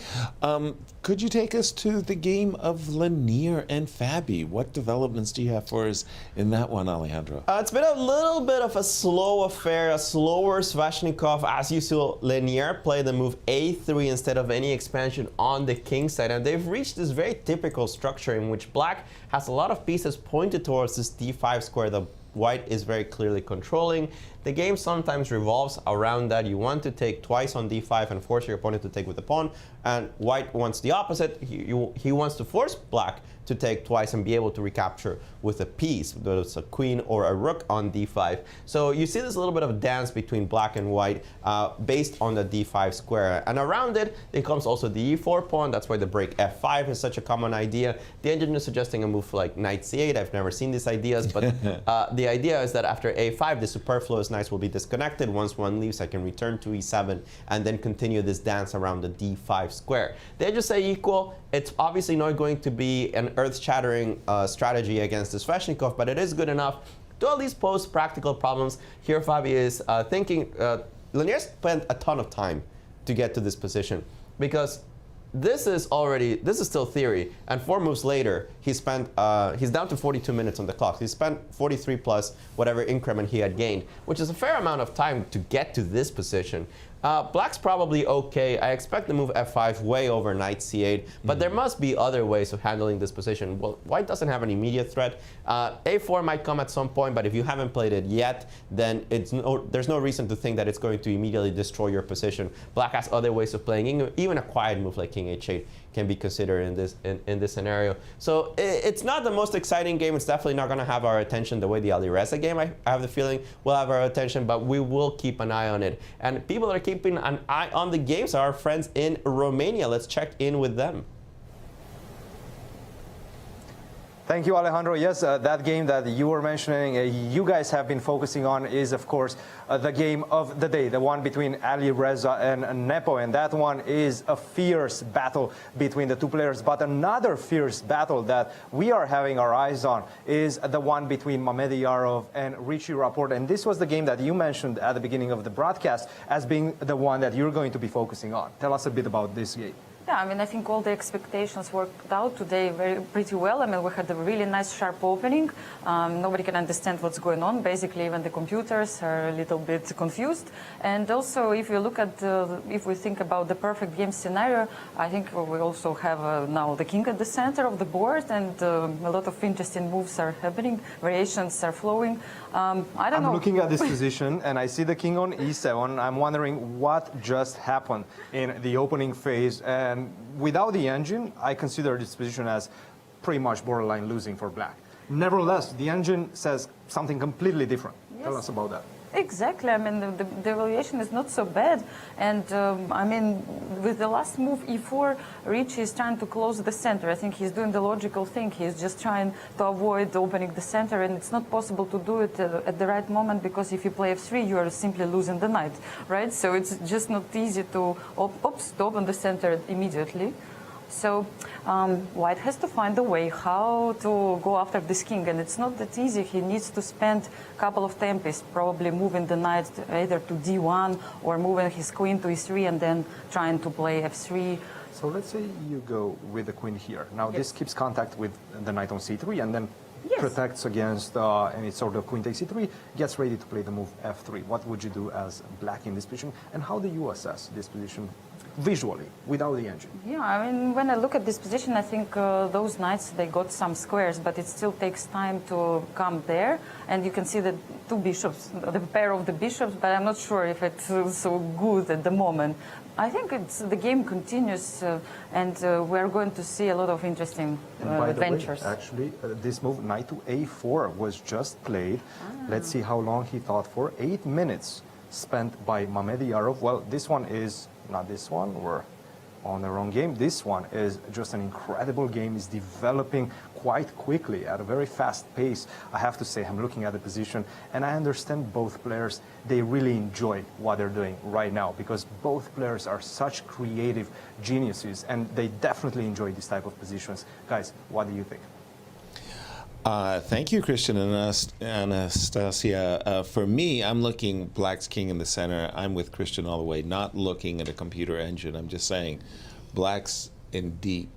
Could you take us to the game of Lanier and Fabi? What developments do you have for us in that one, Alejandro? It's been a little bit of a slow affair, a slower Sveshnikov. As you saw, Lanier play the move a3 instead of any expansion on the king side, and they've reached this very typical structure in which Black has a lot of pieces pointed towards this d5 square that White is very clearly controlling. The game sometimes revolves around that. You want to take twice on d5 and force your opponent to take with the pawn, and White wants the opposite. He wants to force Black to take twice and be able to recapture with a piece, whether it's a queen or a rook on d5. So you see this little bit of dance between Black and White based on the d5 square. And around it, there comes also the e4 pawn. That's why the break f5 is such a common idea. The engine is suggesting a move like knight c8. I've never seen these ideas, but the idea is that after a5, the superfluous knights will be disconnected. Once one leaves, I can return to e7 and then continue this dance around the d5 square. The edges say equal. It's obviously not going to be an earth-shattering strategy against the Sveshnikov, but it is good enough to at least pose practical problems. Here, Fabi is thinking, Lanier spent a ton of time to get to this position because this is still theory, and 4 moves later, he's down to 42 minutes on the clock. He spent 43 plus whatever increment he had gained, which is a fair amount of time to get to this position. Black's probably okay. I expect the move f5 way over knight c8, but there must be other ways of handling this position. Well, White doesn't have an immediate threat. a4 might come at some point, but if you haven't played it yet, then there's no reason to think that it's going to immediately destroy your position. Black has other ways of playing. Even a quiet move like king h8 can be considered in this scenario. So it's not the most exciting game. It's definitely not going to have our attention the way the Alireza game, I have the feeling, will have our attention, but we will keep an eye on it. And people that are keeping an eye on the games are our friends in Romania. Let's check in with them. Thank you, Alejandro. Yes, that game that you were mentioning, you guys have been focusing on is, of course, the game of the day, the one between Alireza and Nepo. And that one is a fierce battle between the two players. But another fierce battle that we are having our eyes on is the one between Mamedyarov and Rapport. And this was the game that you mentioned at the beginning of the broadcast as being the one that you're going to be focusing on. Tell us a bit about this game. Yeah, I mean, I think all the expectations worked out today pretty well. I mean, we had a really nice, sharp opening. Nobody can understand what's going on. Basically, even the computers are a little bit confused. And also, if you look at, if we think about the perfect game scenario, I think we also have now the king at the center of the board, and a lot of interesting moves are happening. Variations are flowing. I don't know. I'm looking at this position, and I see the king on e7. I'm wondering what just happened in the opening phase. And without the engine, I consider this position as pretty much borderline losing for Black. Nevertheless, the engine says something completely different. Yes. Tell us about that. Exactly. I mean, the evaluation is not so bad. And, I mean, with the last move, e4, Ricci is trying to close the center. I think he's doing the logical thing. He's just trying to avoid opening the center, and it's not possible to do it at the right moment, because if you play f3, you are simply losing the knight, right? So it's just not easy to open the center immediately. So White has to find a way how to go after this king, and it's not that easy. He needs to spend a couple of tempos, probably moving the knight either to d1 or moving his queen to e3 and then trying to play f3. So let's say you go with the queen here. Now this keeps contact with the knight on c3 and then protects against any sort of queen takes c3, gets ready to play the move f3. What would you do as black in this position, and how do you assess this position visually, without the engine? Yeah, I mean, when I look at this position, I think those knights, they got some squares, but it still takes time to come there. And you can see the two bishops, the pair of the bishops, but I'm not sure if it's so good at the moment. I think the game continues, and we're going to see a lot of interesting adventures. Way, actually, this move, knight to a4, was just played. Let's see how long he thought for. 8 minutes spent by Mamedyarov. Well, this one is not this one. We're on the wrong game. This one is just an incredible game. It's developing quite quickly at a very fast pace. I have to say, I'm looking at the position, and I understand both players, they really enjoy what they're doing right now, because both players are such creative geniuses, and they definitely enjoy this type of positions. Guys, what do you think? Thank you, Cristian and Anastasiya. For me, I'm looking Black's king in the center. I'm with Cristian all the way, not looking at a computer engine. I'm just saying Black's in deep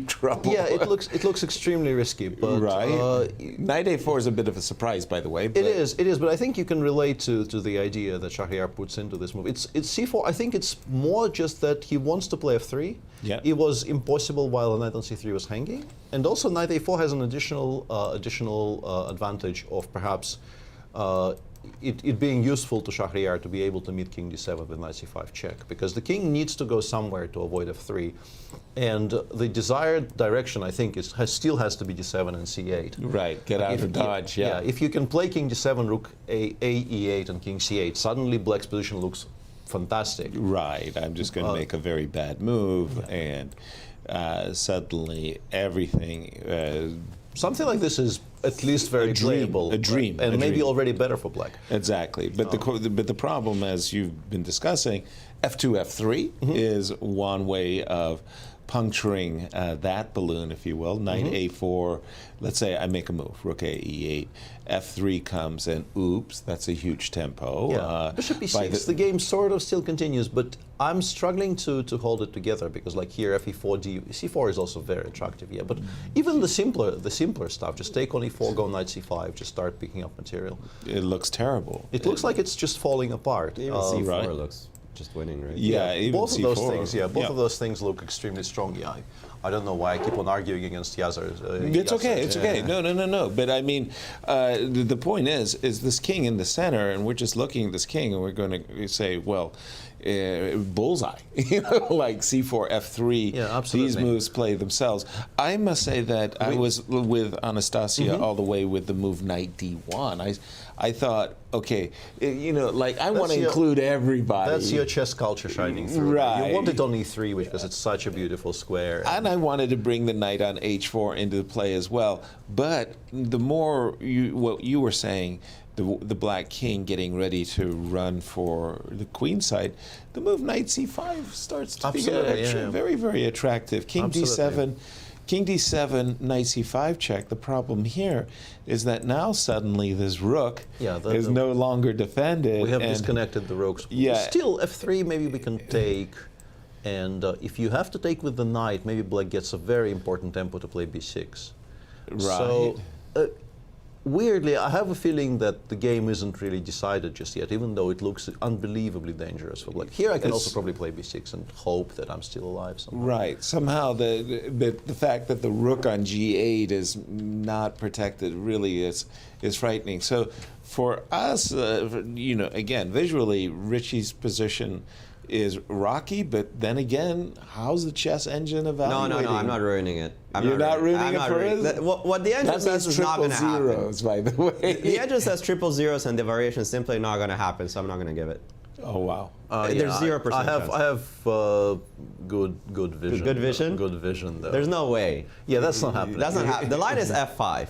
trouble. Yeah, it looks extremely risky, but knight a4 is a bit of a surprise, by the way. It is, but I think you can relate to the idea that Shahryar puts into this move. It's c4. I think it's more just that he wants to play f3. Yeah. It was impossible while the knight on c3 was hanging, and also knight a4 has an additional advantage of perhaps it being useful to Shahryar to be able to meet king d7 with knight c5 check, because the king needs to go somewhere to avoid f3, and the desired direction, I think, still has to be d7 and c8. Right, get out of dodge, yeah. If you can play king d7, rook a e8, and king c8, suddenly Black's position looks fantastic. Right, I'm just going to make a very bad move, and suddenly everything... something like this is at least very playable. A dream. And maybe already better for Black. Exactly. But the problem, as you've been discussing, f2, f3 is one way of puncturing that balloon, if you will. Knight a4, let's say I make a move, rook a e8, f3 comes, and oops, that's a huge tempo. Yeah. Bishop e6, the game sort of still continues, but I'm struggling to hold it together, because like here, fe4, c4 is also very attractive, yeah. But even the simpler stuff, just take on e4, go knight c5, just start picking up material. It looks terrible. It looks like it's just falling apart. Even c4 looks just winning, right? Yeah, even both c4. of those things. Yeah, both of those things look extremely strong. Yeah, I don't know why I keep on arguing against Yasser. It's okay. It's okay. No. But I mean, the point is this king in the center, and we're just looking at this king, and we're going to say, well, bullseye, like c4, f3. Yeah, absolutely. These moves play themselves. I must say that I was with Anastasiya all the way with the move knight d1. I thought, okay, like I want to include everybody. That's your chess culture shining through. Right. You want it on e3 because it's such a beautiful square. And I wanted to bring the knight on h4 into the play as well. But the more what you were saying, the black king getting ready to run for the queen side, the move knight c5 starts to be very, very attractive. King d7. King d7, knight c5 check. The problem here is that now suddenly this rook is no longer defended. We have disconnected the rooks. Yeah. Still, f3 maybe we can take. And if you have to take with the knight, maybe Black gets a very important tempo to play b6. Right. So, weirdly, I have a feeling that the game isn't really decided just yet, even though it looks unbelievably dangerous for Black. Here I can also probably play b6 and hope that I'm still alive somehow. Right. Somehow the fact that the rook on g8 is not protected really is frightening. So for us, again, visually, Richie's position is rocky, but then again, how's the chess engine evaluating? No, I'm not ruining it. You're not ruining it for us? What the engine says is not going to happen. Zeros, by the way. The engine says triple zeros, and the variation is simply not going to happen, so I'm not going to give it. Oh, wow. There's 0% chance. I have good vision. Good vision? Good vision, though. There's no way. Yeah, that's not happening. That's not happening. The line is f5.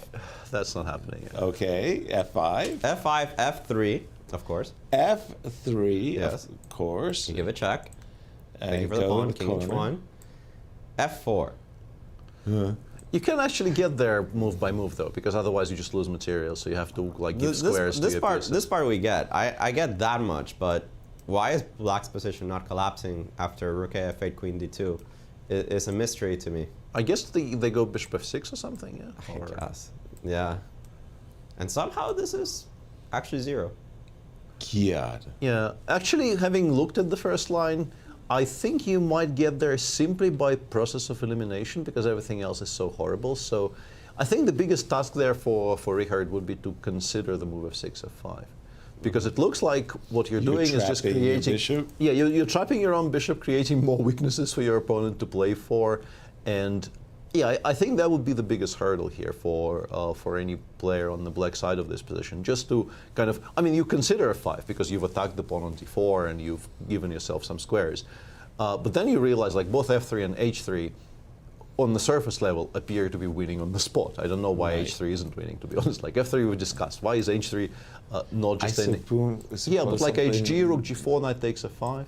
That's not happening. Okay, f5. f5, f3, of course. f3, yes, of course. You give a check. Thank you for the pawn, king h1. F4. You can actually get there move by move though, because otherwise you just lose material. So you have to like give squares to your pieces. This part we get. I get that much, but why is Black's position not collapsing after Rook F8, Queen D2? It's a mystery to me. I guess they go Bishop F6 or something. Yeah. I guess. Yeah. And somehow this is actually 0. God. Yeah. Actually, having looked at the first line, I think you might get there simply by process of elimination because everything else is so horrible. So I think the biggest task there for Richard would be to consider the move F6, F5. Because it looks like what you're doing is just creating... Your bishop? Yeah, you're trapping your own bishop, creating more weaknesses for your opponent to play for. And yeah, I think that would be the biggest hurdle here for any player on the black side of this position. Just to kind of, I mean, you consider F5 because you've attacked the pawn on D4 and you've given yourself some squares. But then you realize like both F3 and H3 on the surface level appear to be winning on the spot. I don't know why H3 isn't winning, to be honest. Like F3 we discussed. Why is H3 not just any... Yeah, but like HG, Rook G4, Knight takes F5.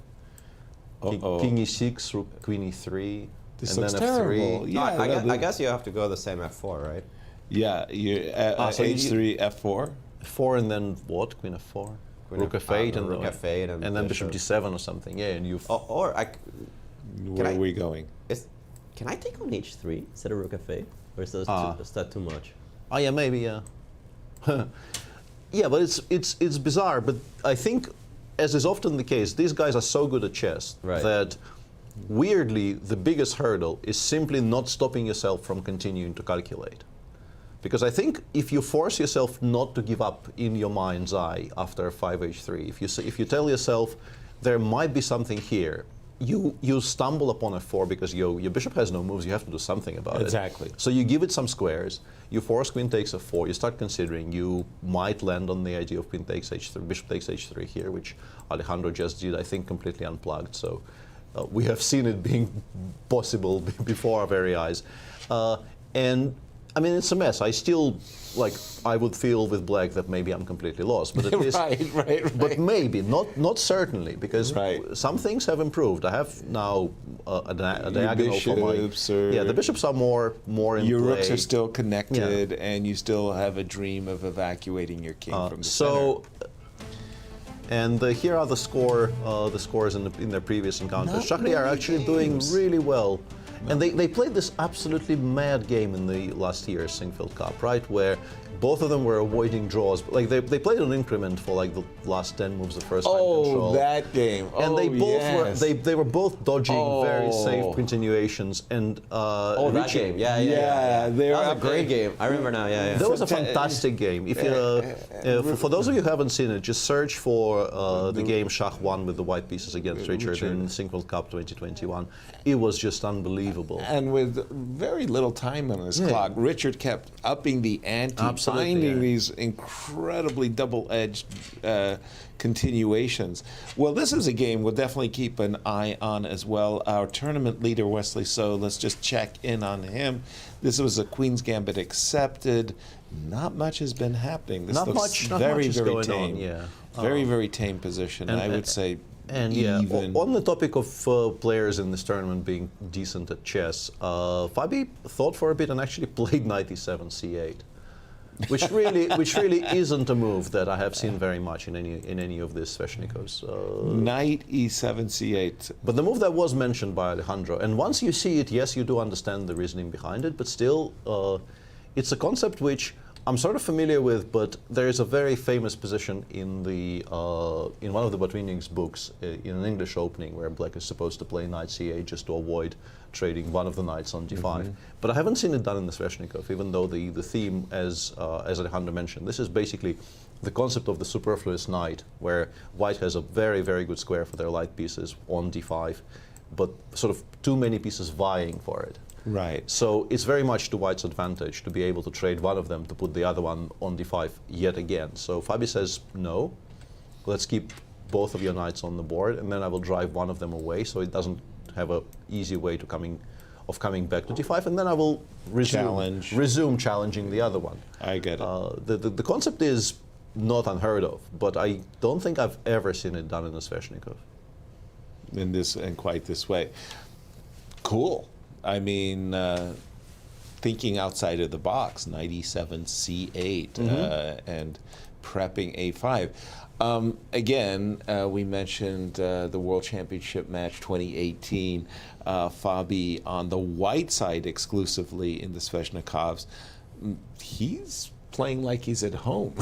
King E6, Rook Queen E3. This and looks then terrible. F3. Yeah, I guess you have to go the same F4, right? Yeah, H3, F4. F4 and then what? Queen F4? Rook F8 and Rook F8 and then Bishop G7 or something. Yeah, and you've... Where are we going? Can I take on H3 instead of Rook F8? Or is that too much? Oh yeah, maybe, yeah. Yeah, but it's bizarre. But I think, as is often the case, these guys are so good at chess that weirdly the biggest hurdle is simply not stopping yourself from continuing to calculate. Because I think if you force yourself not to give up in your mind's eye after 5H3, if you tell yourself there might be something here, you stumble upon F4 because your bishop has no moves, you have to do something about it. Exactly. So you give it some squares, you force queen takes F4, you start considering, you might land on the idea of queen takes H3, bishop takes H3 here, which Alejandro just did, I think, completely unplugged. So we have seen it being possible before our very eyes. And I mean, it's a mess. I still, like, I would feel with black that maybe I'm completely lost, but at least, right. But maybe, not certainly, because some things have improved. I have now a diagonal for my... Yeah, the bishops are more in your play. rooks are still connected, and you still have a dream of evacuating your king from the center. And here are the scores in their previous encounters. Shahriar are actually doing really well. And they played this absolutely mad game in the last year's Singfield Cup, right? Where both of them were avoiding draws. Like they played an increment for like the last 10 moves of first time control. Oh, that game. And they both were they were both dodging very safe continutions and that game. Yeah. That was a great game. I remember now. Yeah. That was a fantastic game. If you for those of you who haven't seen it, just search for the game Shah won with the white pieces against Richard in Singfield Cup 2021. It was just unbelievable. And with very little time on his clock, Richard kept upping the ante, finding these incredibly double-edged continuations. Well, this is a game we'll definitely keep an eye on as well. Our tournament leader, Wesley So, let's just check in on him. This was a Queen's Gambit accepted. Not much has been happening. This looks very, very tame. Very, very tame position, I would say. And even. On the topic of players in this tournament being decent at chess, Fabi thought for a bit and actually played knight e7 c8, which really isn't a move that I have seen very much in any of these Sveshnikovs. Knight e7 c8. But the move that was mentioned by Alejandro, and once you see it, yes, you do understand the reasoning behind it, but still, it's a concept which I'm sort of familiar with, but there is a very famous position in one of the Botvinnik's books, in an English opening, where black is supposed to play knight c8 just to avoid trading one of the knights on d5. But I haven't seen it done in the Sveshnikov, even though the theme, as Alejandro mentioned, this is basically the concept of the superfluous knight, where white has a very, very good square for their light pieces on d5, but sort of too many pieces vying for it. Right. So it's very much to white's advantage to be able to trade one of them to put the other one on d5 yet again. So Fabi says, no, let's keep both of your knights on the board, and then I will drive one of them away so it doesn't have an easy way to coming back to d5, and then I will resume challenging the other one. I get it. The concept is not unheard of, but I don't think I've ever seen it done in a Sveshnikov. In quite this way. Cool. I mean, thinking outside of the box, 97 C8 and prepping A5. Again, we mentioned the World Championship match 2018. Fabi on the white side exclusively in the Sveshnikovs. He's playing like he's at home.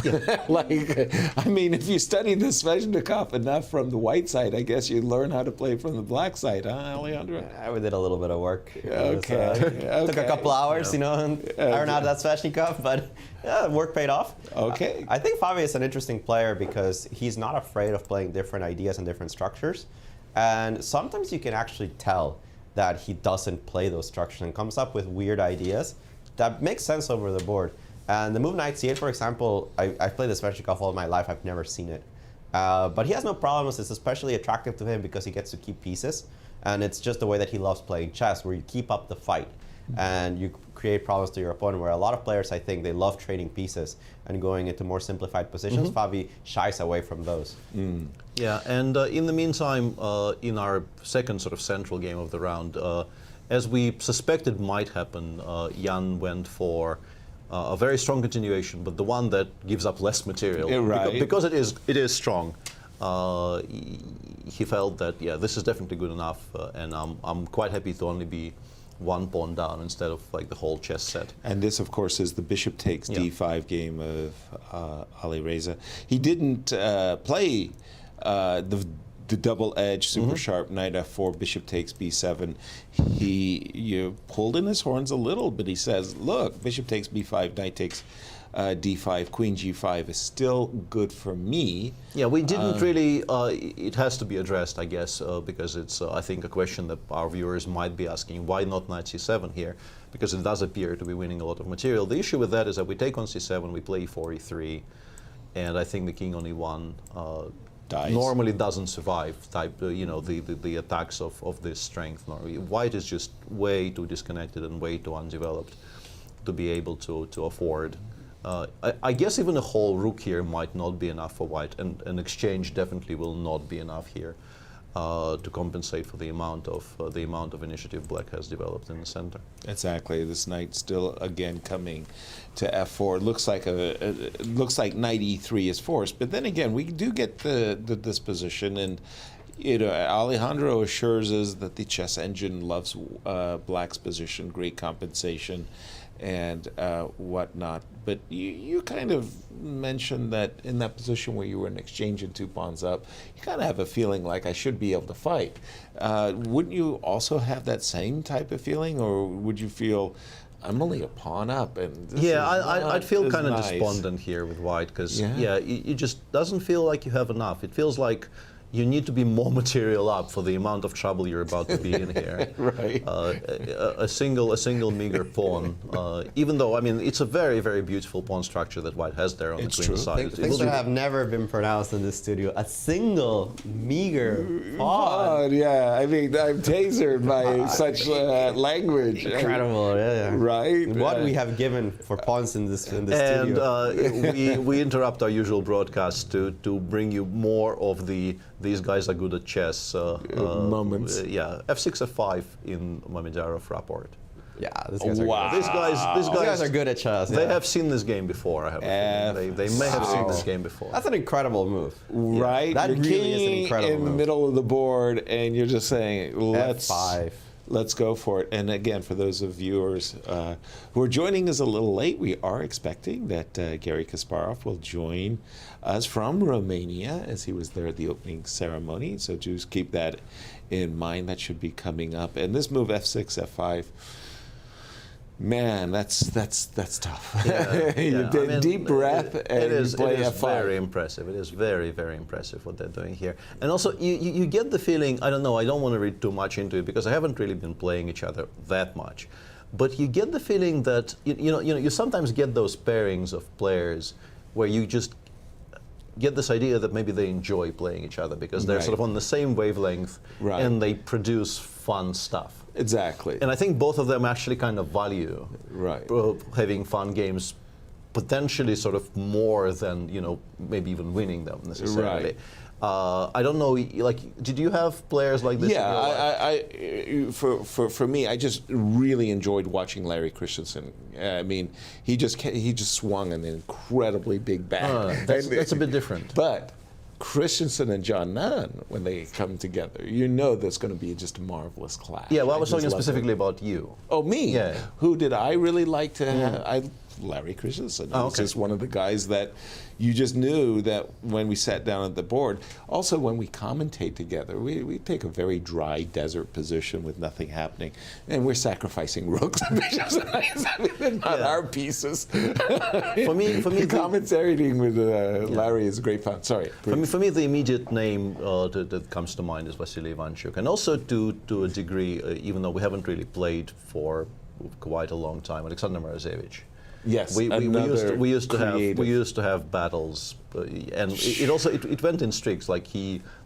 Like, I mean, if you study the Sveshnikov enough from the white side, I guess you learn how to play from the black side, huh, Alejandro? I did a little bit of work. Okay. Took a couple hours, you know, and iron out that Sveshnikov, but yeah, work paid off. Okay. I think Fabi is an interesting player because he's not afraid of playing different ideas and different structures. And sometimes you can actually tell that he doesn't play those structures and comes up with weird ideas that make sense over the board. And the move knight c8, for example, I've played the Sveshnikov all my life. I've never seen it. But he has no problems. It's especially attractive to him because he gets to keep pieces. And it's just the way that he loves playing chess, where you keep up the fight. And you create problems to your opponent, where a lot of players, I think, they love trading pieces and going into more simplified positions. Fabi shies away from those. Yeah, and in the meantime, in our second sort of central game of the round, as we suspected might happen, Jan went for a very strong continuation, but the one that gives up less material. Because it is strong. He felt that, yeah, this is definitely good enough, and I'm quite happy to only be one pawn down instead of like the whole chess set. And this, of course, is the bishop takes d5 game of Ali Reza. He didn't play the double-edged, super sharp knight f4, bishop takes b7. He pulled in his horns a little, but he says, look, bishop takes b5, knight takes d5, queen g5 is still good for me. Yeah, we didn't really, it has to be addressed, I guess, because it's, I think, a question that our viewers might be asking, why not knight c7 here? Because it does appear to be winning a lot of material. The issue with that is that we take on c7, we play e4, e3, and I think the king on e1 normally doesn't survive the attacks of this strength. White is just way too disconnected and way too undeveloped to be able to afford. I guess even a whole rook here might not be enough for white, and an exchange definitely will not be enough here to compensate for the amount of initiative black has developed in the center. Exactly. This knight still again coming to f4. Looks like knight e3 is forced, but then again we do get this position, and Alejandro assures us that the chess engine loves black's position, great compensation, and whatnot. But you kind of mentioned that in that position where you were in exchange and 2 pawns up, you kind of have a feeling like I should be able to fight. Wouldn't you also have that same type of feeling, or would you feel I'm only a pawn up? And this I'd feel kind of nice. despondent here with white, because it just doesn't feel like you have enough. It feels like you need to be more material up for the amount of trouble you're about to be in here. Right. A single meager pawn, even though, I mean, it's a very, very beautiful pawn structure that white has there on the queen side. Things that have never been pronounced in this studio. A single meager pawn. Yeah, I mean, I'm tasered by such language. Incredible, yeah. Right? What we have given for pawns in this studio. And we interrupt our usual broadcast to bring you more of these guys are good at chess moments. F6, F5 in Mamedyarov Rapport. Yeah, these guys are good. These guys are good at chess. They have seen this game before, I have a feeling. They may have seen this game before. That's an incredible move. Right? That You're really is an incredible in move. the middle of the board, and you're just saying, F5. Let's go for it. And again, for those of viewers who are joining us a little late, we are expecting that Garry Kasparov will join us from Romania, as he was there at the opening ceremony. So just keep that in mind. That should be coming up. And this move, F6, F5, man, that's tough. Deep breath, and you play F5. It is very impressive. It is very, very impressive what they're doing here. And also, you get the feeling, I don't know, I don't want to read too much into it because I haven't really been playing each other that much. But you get the feeling that, you sometimes get those pairings of players where you just get this idea that maybe they enjoy playing each other because they're sort of on the same wavelength and they produce fun stuff. Exactly. And I think both of them actually kind of value having fun games, potentially sort of more than maybe even winning them necessarily. I don't know, like, did you have players like this? Yeah, for me, I just really enjoyed watching Larry Christensen. I mean, he just swung an incredibly big bat. That's a bit different. But Christensen and John Nunn, when they come together, you know there's going to be just a marvelous clash. Yeah, well, I was talking specifically about you. Oh, me? Yeah. Who did I really like to have? Larry Christensen. He was just one of the guys that you just knew that when we sat down at the board. Also, when we commentate together, we take a very dry desert position with nothing happening, and we're sacrificing rooks and bishops. I mean, they're not our pieces. For me, commentating with Larry is great fun. Sorry. For me, the immediate name that comes to mind is Vasily Ivanchuk, and also to a degree, even though we haven't really played for quite a long time, Alexander Morozevich. Yes, we used to have battles, and it went in streaks. Like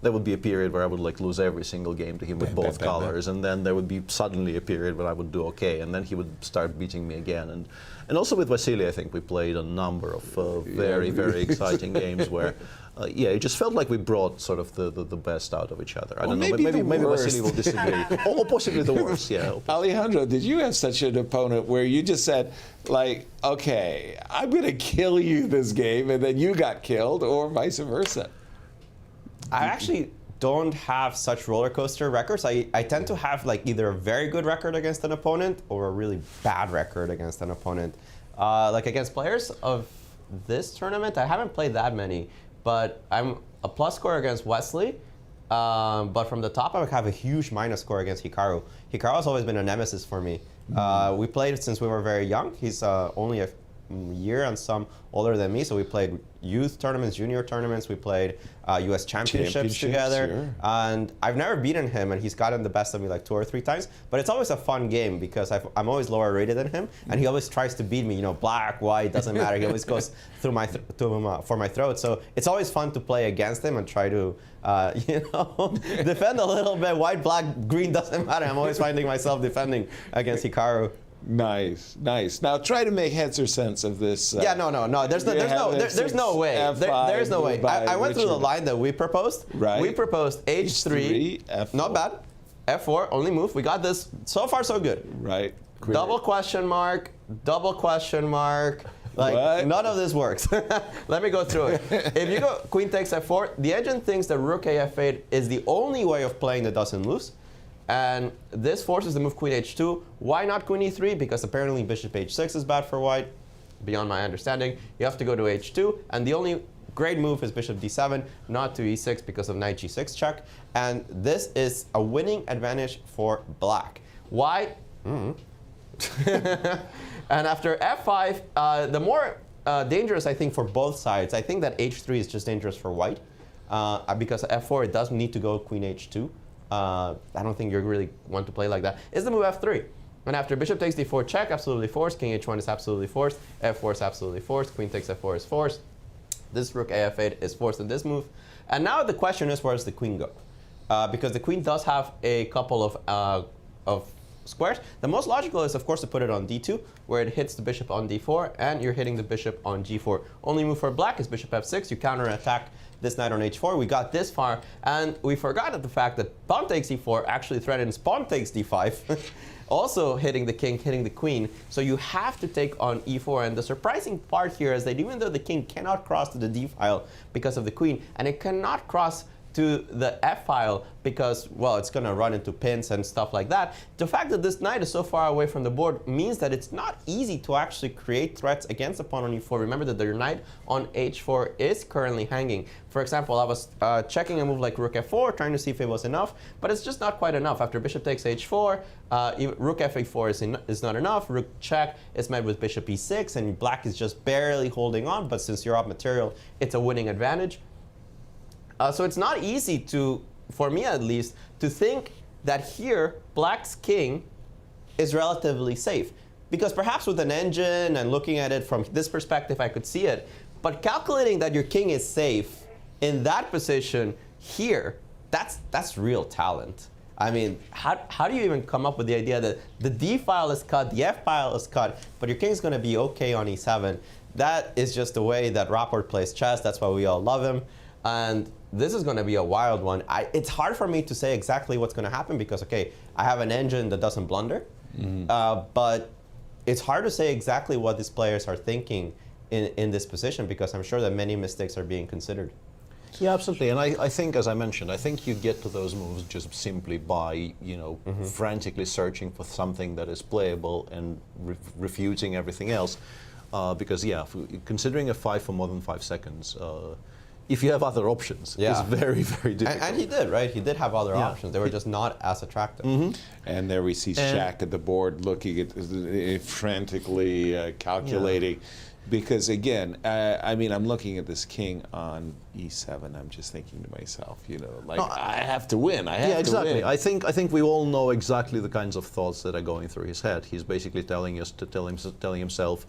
there would be a period where I would like lose every single game to him with both colors, and then there would be suddenly a period when I would do okay, and then he would start beating me again. And also with Vasily, I think we played a number of very exciting games where. It just felt like we brought sort of the best out of each other. I don't know, maybe Vasily will disagree. Or possibly the worst, yeah. Alejandro, did you have such an opponent where you just said, like, okay, I'm going to kill you this game, and then you got killed, or vice versa? I actually don't have such roller coaster records. I tend to have like either a very good record against an opponent or a really bad record against an opponent. Like against players of this tournament, I haven't played that many. But I'm a plus score against Wesley, but from the top I have a huge minus score against Hikaru. Hikaru's always been a nemesis for me. We played since we were very young. He's only a year and some older than me, so we played youth tournaments, junior tournaments, we played US championships together, sure. And I've never beaten him, and he's gotten the best of me like 2 or 3 times, but it's always a fun game because I'm always lower rated than him, and he always tries to beat me, you know, black, white, doesn't matter, he always goes through for my throat, so it's always fun to play against him and try to, defend a little bit. White, black, green, doesn't matter, I'm always finding myself defending against Hikaru. Nice. Now try to make heads or sense of this. No. There's no way. There's no way. I went through the line that we proposed. Right. We proposed H3, F4. Not bad. F4, only move. We got this. So far, so good. Right. Great. Double question mark. Like, what? None of this works. Let me go through it. If you go queen takes F4, the engine thinks that rook AF8 is the only way of playing that doesn't lose. And this forces the move queen h2. Why not queen e3? Because apparently bishop h6 is bad for white. Beyond my understanding, you have to go to h2. And the only great move is bishop d7, not to e6 because of knight g6 check. And this is a winning advantage for black. Why? And after f5, the more dangerous, I think, for both sides, I think that h3 is just dangerous for white. Because f4, it doesn't need to go queen h2. I don't think you really want to play like that. Is the move f3. And after bishop takes d4 check, absolutely forced. King h1 is absolutely forced. f4 is absolutely forced. Queen takes f4 is forced. This rook af8 is forced in this move. And now the question is, where does the queen go? Because the queen does have a couple of squares. The most logical is, of course, to put it on d2, where it hits the bishop on d4, and you're hitting the bishop on g4. Only move for black is bishop f6. You counterattack this knight on h4. We got this far, and we forgot the fact that pawn takes e4 actually threatens pawn takes d5, also hitting the king, hitting the queen. So you have to take on e4, and the surprising part here is that even though the king cannot cross to the d file because of the queen, and it cannot cross to the f file because, well, it's going to run into pins and stuff like that. The fact that this knight is so far away from the board means that it's not easy to actually create threats against the pawn on e4. Remember that your knight on h4 is currently hanging. For example, I was checking a move like rook f4, trying to see if it was enough, but it's just not quite enough. After bishop takes h4, rook f4 is not enough. Rook check is met with bishop e6, and black is just barely holding on, but since you're up material, it's a winning advantage. So it's not easy to, for me at least, to think that here black's king is relatively safe. Because perhaps with an engine and looking at it from this perspective, I could see it. But calculating that your king is safe in that position here, that's real talent. I mean, how do you even come up with the idea that the d file is cut, the f file is cut, but your king's going to be okay on e7? That is just the way that Rapport plays chess. That's why we all love him. And this is going to be a wild one. It's hard for me to say exactly what's going to happen because, okay, I have an engine that doesn't blunder, but it's hard to say exactly what these players are thinking in this position because I'm sure that many mistakes are being considered. Yeah, absolutely. And I think, as I mentioned, I think you get to those moves just simply by, frantically searching for something that is playable and refuting everything else. Because, considering a 5 for more than 5 seconds, if you have other options, it's very, very difficult. And he did, right? He did have other options. They were just not as attractive. And there we see Shaq at the board looking at frantically calculating. Because again, I'm looking at this king on e7. I'm just thinking to myself, I have to win. I have to win. I think we all know exactly the kinds of thoughts that are going through his head. He's basically telling himself,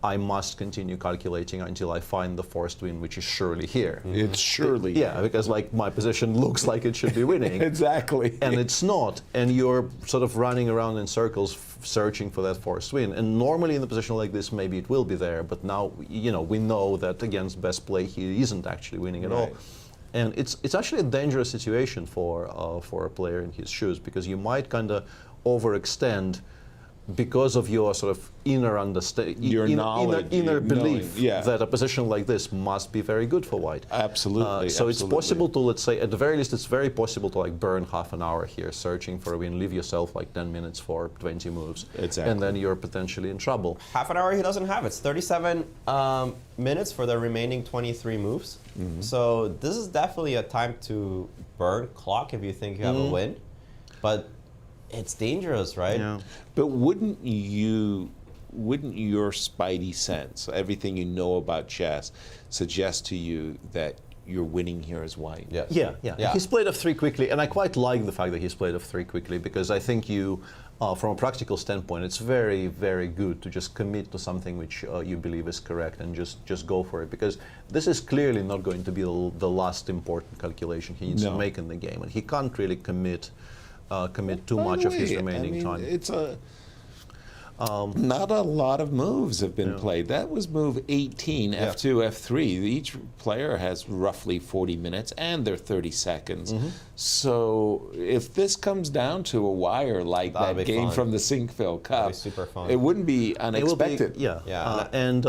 I must continue calculating until I find the forced win, which is surely here. It's surely here. Because my position looks like it should be winning. Exactly. And it's not. And you're sort of running around in circles searching for that forced win. And normally in a position like this, maybe it will be there. But now, we know that against best play, he isn't actually winning at all. And it's actually a dangerous situation for a player in his shoes because you might kind of overextend because of your sort of inner understanding, inner belief that a position like this must be very good for white. Absolutely. So it's possible to, let's say, at the very least, it's very possible to burn half an hour here searching for a win, leave yourself 10 minutes for 20 moves, and then you're potentially in trouble. Half an hour he doesn't have. It's 37 minutes for the remaining 23 moves. So this is definitely a time to burn clock if you think you have a win. But it's dangerous, right? Yeah. But wouldn't your spidey sense, everything you know about chess, suggest to you that you're winning here as white? Yes. Yeah. He's played f3 quickly, and I quite like the fact that he's played f3 quickly because I think from a practical standpoint, it's very, very good to just commit to something which you believe is correct and just go for it because this is clearly not going to be the last important calculation he needs to make in the game, and he can't really commit too much of his remaining time. It's not a lot of moves have been played. That was move 18, F2, F3. Each player has roughly 40 minutes and they're 30 seconds. So if this comes down to a wire like that game from the Sinkville Cup, super fun. It wouldn't be unexpected. And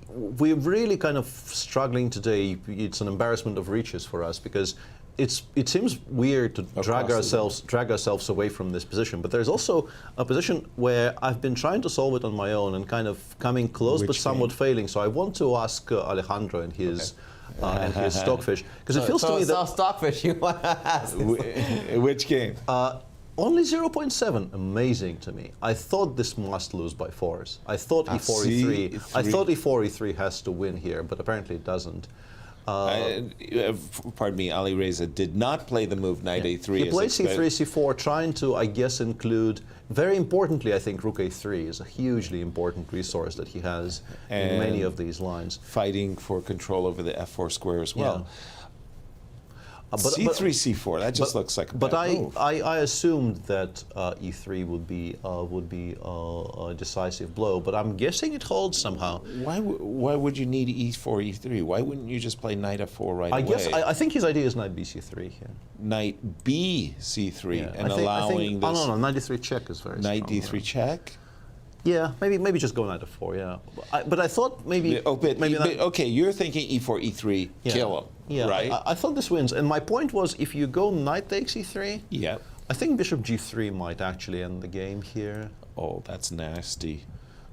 we're really kind of struggling today. It's an embarrassment of riches for us because it seems weird to drag ourselves away from this position, but there's also a position where I've been trying to solve it on my own and kind of coming close but somewhat failing. So I want to ask Alejandro and his Stockfish because it feels to me that Stockfish you want to ask. Which game? Only 0.7, amazing to me. I thought this must lose by 4s. I thought e4, e3. I thought e4, e3 has to win here, but apparently it doesn't. Pardon me, Ali Reza did not play the move knight a3. He played c3, c4, trying to, I guess, include, very importantly, I think rook a3 is a hugely important resource that he has in many of these lines. Fighting for control over the f4 square as well. C3, c4, that just looks like a bad move. I assumed that e3 would be a decisive blow, but I'm guessing it holds somehow. Why would you need e4, e3? Why wouldn't you just play knight f4 right away? I think his idea is knight bc3 here. Knight b c3 and allowing this. Oh no, knight d3 check is very knight strong. Knight d3 check. Yeah, maybe just go knight f4. Yeah, but I thought maybe. Okay, you're thinking e4, e3, kill him. Yeah, right. I thought this wins, and my point was if you go knight takes e3. Yeah. I think bishop g3 might actually end the game here. Oh, that's nasty.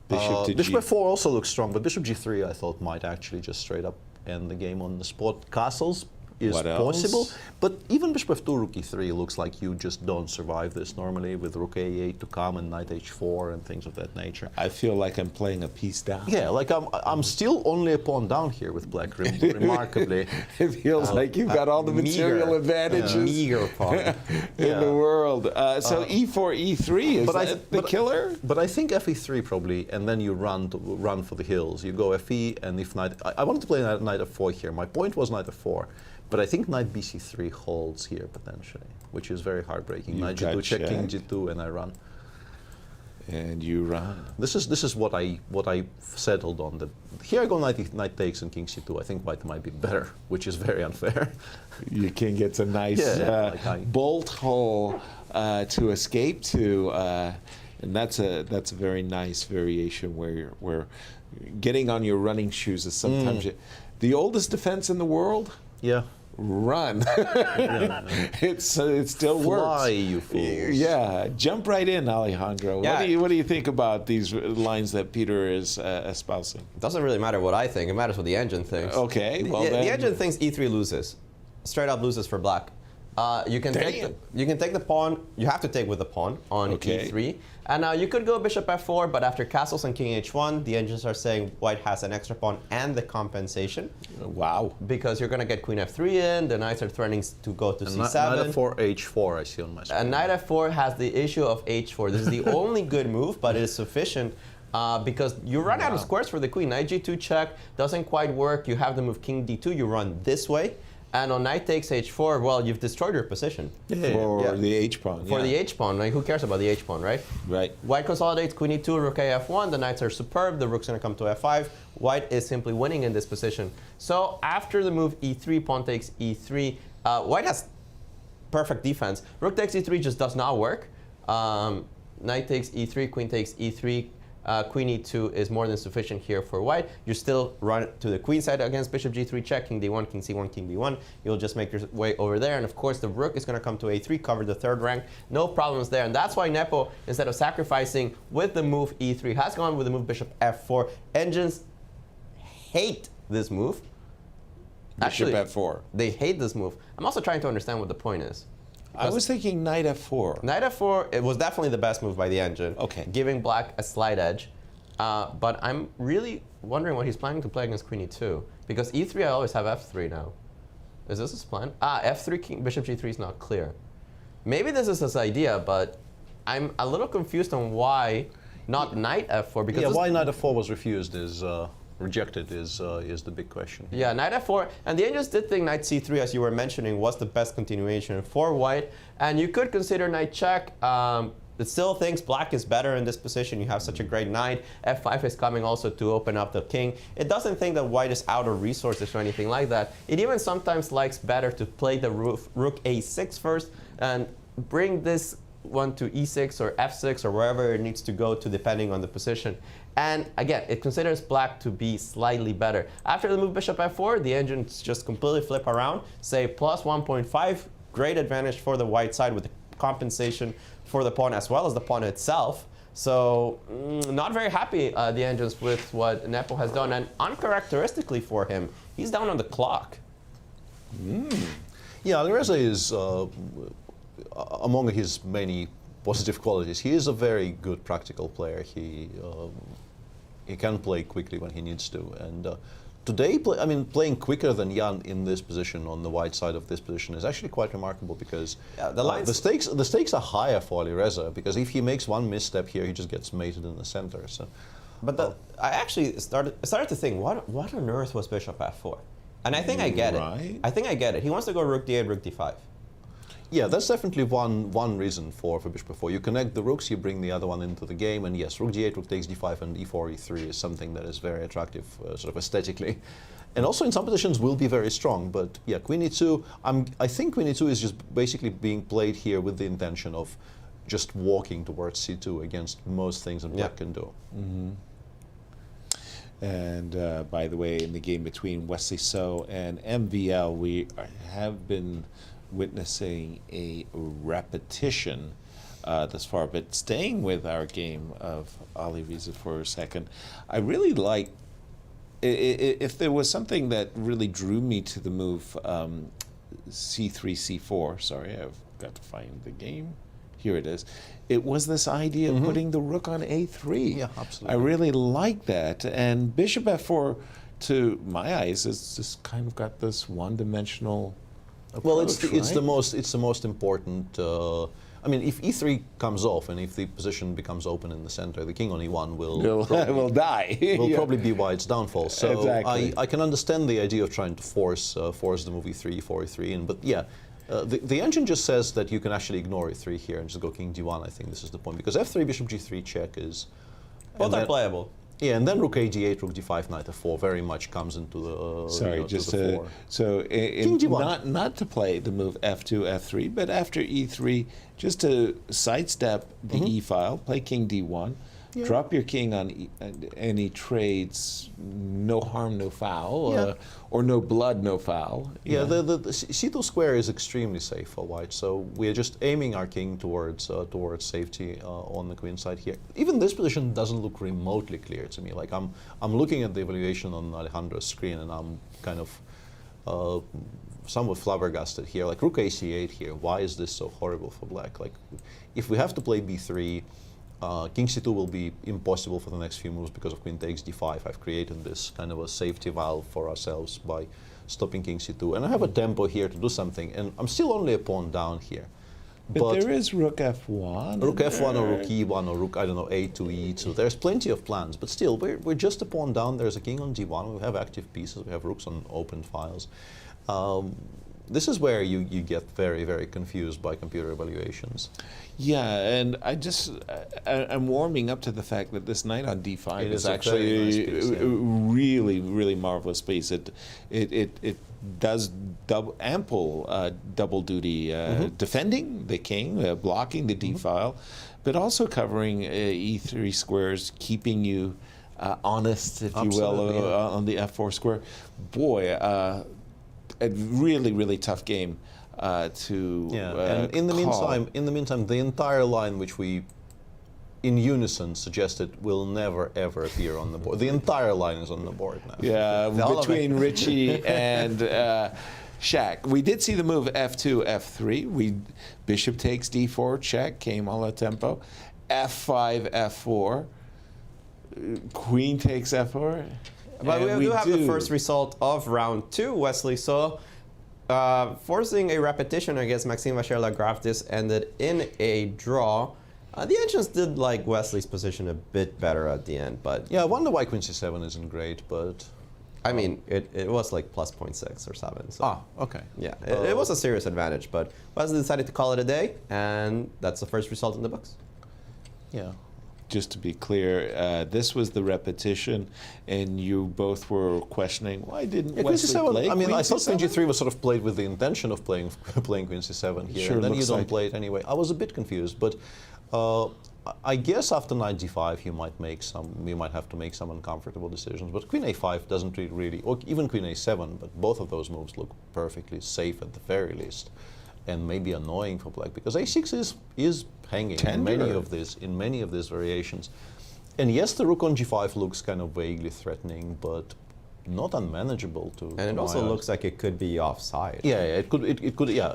Bishop to bishop f4 also looks strong, but bishop g3 I thought might actually just straight up end the game on the spot. Castles is possible, but even bishop f2, rook e3 looks like you just don't survive this normally with rook a8 to come and knight h4 and things of that nature. I feel like I'm playing a piece down. Yeah, like I'm still only a pawn down here with black, remarkably. It feels like you've got all the material advantages meager pawn in the world. So e4, e3 is the killer? But I think fe3 probably, and then you run for the hills. You go fe, and if knight, I wanted to play knight f4 here. My point was knight f4. But I think knight bc3 holds here potentially, which is very heartbreaking. Knight g2, check king g2, and I run. And you run. This is what I settled on. Here I go knight takes and king c2. I think white might be better, which is very unfair. Your king gets a nice bolt hole to escape to, and that's a very nice variation where getting on your running shoes is sometimes the oldest defense in the world. Yeah. Run. It still works. Fly, you fools. Yeah, jump right in, Alejandro. Yeah. What do you think about these lines that Peter is espousing? It doesn't really matter what I think. It matters what the engine thinks. Okay, well the then. engine thinks e3 loses, straight up loses for black. You can take the pawn. You have to take with the pawn on e3, and now you could go bishop f4. But after castles and king h1, the engines are saying white has an extra pawn and the compensation. Wow! Because you're going to get queen f3 in. The knights are threatening to go to c7. Knight f4, h4. I see on my screen. And knight f4 has the issue of h4. This is the only good move, but it is sufficient. Because you run out of squares for the queen. Knight g2 check doesn't quite work. You have the move king d2. You run this way. And on knight takes h4, well, you've destroyed your position. For the h-pawn. For the h-pawn, like, who cares about the h-pawn, right? Right. White consolidates, queen e2, rook a f1, the knights are superb, the rook's going to come to f5. White is simply winning in this position. So after the move e3, pawn takes e3, white has perfect defense. Rook takes e3 just does not work. Knight takes e3, queen takes e3. Queen e2 is more than sufficient here for white. You still run to the queen side against bishop g3 check, king d1, king c1, king b1. You'll just make your way over there. And of course, the rook is going to come to a3, cover the third rank. No problems there. And that's why Nepo, instead of sacrificing with the move e3, has gone with the move bishop f4. Engines hate this move. Actually, bishop f4. They hate this move. I'm also trying to understand what the point is. I was thinking knight f4. Knight f4, it was definitely the best move by the engine. Okay. Giving black a slight edge. But I'm really wondering what he's planning to play against queen e2. Because e3, I always have f3 now. Is this his plan? F3, king, bishop g3 is not clear. Maybe this is his idea, but I'm a little confused on why not knight f4. Because why knight f4 was refused is... rejected is the big question. Yeah, knight f4, and the engines did think knight c3, as you were mentioning, was the best continuation for white, and you could consider knight check. It still thinks black is better in this position. You have such a great knight. f5 is coming also to open up the king. It doesn't think that white is out of resources or anything like that. It even sometimes likes better to play the rook a6 first and bring this one to e6 or f6 or wherever it needs to go to, depending on the position. And again, it considers black to be slightly better. After the move bishop f4, the engines just completely flip around, say plus 1.5, great advantage for the white side with the compensation for the pawn as well as the pawn itself. So not very happy, the engines, with what Nepo has done. And uncharacteristically for him, he's down on the clock. Yeah, Alireza is, among his many positive qualities, he is a very good practical player. He can play quickly when he needs to. And today, playing quicker than Jan in this position, on the white side of this position, is actually quite remarkable, because the stakes are higher for Alireza, because if he makes one misstep here, he just gets mated in the center. So, but I actually started to think, what on earth was bishop f4? And I think I get it. I think I get it. He wants to go rook d8, rook d5. Yeah, that's definitely one reason for bishop f4. You connect the rooks, you bring the other one into the game, and yes, rook d8, rook takes d5, and e4, e3 is something that is very attractive, sort of aesthetically. And also in some positions will be very strong, but yeah, queen e2, I think queen e2 is just basically being played here with the intention of just walking towards c2 against most things that black can do. And by the way, in the game between Wesley So and MVL, we have been witnessing a repetition thus far. But staying with our game of Alireza for a second, I really like, if there was something that really drew me to the move c3, c4, sorry, I've got to find the game. Here it is. It was this idea of putting the rook on a3. Yeah, absolutely. I really like that. And bishop f4, to my eyes, is just kind of got this one-dimensional approach, well, it's the right? most important. If e3 comes off and if the position becomes open in the center, the king on e1 will die. Will probably be white's downfall. So exactly. I can understand the idea of trying to force the move e3, e4, e3 in, but yeah. The engine just says that you can actually ignore e3 here and just go king d1. I think this is the point, because f3, bishop g3 check is... Both are playable. Yeah, and then rook a8, rook d5, knight f4 very much comes into the Sorry, just to so not to play the move f2, f3, but after e3, just to sidestep the e file, play king d1, drop your king on any trades, no harm, no foul, or no blood, no foul. Yeah, the c2 square is extremely safe for white, so we're just aiming our king towards safety on the queen side here. Even this position doesn't look remotely clear to me. Like I'm looking at the evaluation on Alejandro's screen, and I'm kind of somewhat flabbergasted here. Like rook ac8 here. Why is this so horrible for black? Like, if we have to play b3. King c2 will be impossible for the next few moves because of queen takes d5. I've created this kind of a safety valve for ourselves by stopping king c2. And I have a tempo here to do something, and I'm still only a pawn down here. But there is rook f1. Rook f1 or rook e1 or rook, I don't know, a2, e2. There's plenty of plans, but still, we're just a pawn down. There's a king on d1. We have active pieces. We have rooks on open files. This is where you get very, very confused by computer evaluations. Yeah, and I'm warming up to the fact that this knight on d5 is actually a really, really marvelous piece. It does ample double duty, defending the king, blocking the d file, but also covering e3 squares, keeping you honest, if you will, on the f4 square. Boy, a really, really tough game and in the meantime, the entire line which we, in unison, suggested will never ever appear on the board. The entire line is on the board now. Yeah, between Richie and Shaq. We did see the move f2, f3. Bishop takes d4, check, came all a tempo. f5, f4. Queen takes f4. But we do have the first result of round 2, Wesley. So, forcing a repetition against Maxime Vacher-Lagrave, this ended in a draw. The engines did like Wesley's position a bit better at the end, but... Yeah, I wonder why queen c7 isn't great, but... I mean, it was like plus 0.6 or 7. So. Okay. Yeah, it was a serious advantage, but Wesley decided to call it a day, and that's the first result in the books. Yeah. Just to be clear, this was the repetition, and you both were questioning why didn't Wesley play? I mean, I thought queen queen g3 was sort of played with the intention of playing queen c7 here, sure, and then you don't like play it anyway. I was a bit confused, but I guess after knight d5 you might have to make some uncomfortable decisions. But queen a5 doesn't really, or even queen a7. But both of those moves look perfectly safe at the very least, and maybe annoying for black because a6 is hanging in many of these variations. And yes, the rook on g5 looks kind of vaguely threatening, but not unmanageable to. And it also looks like it could be offside. Yeah, it could. Yeah,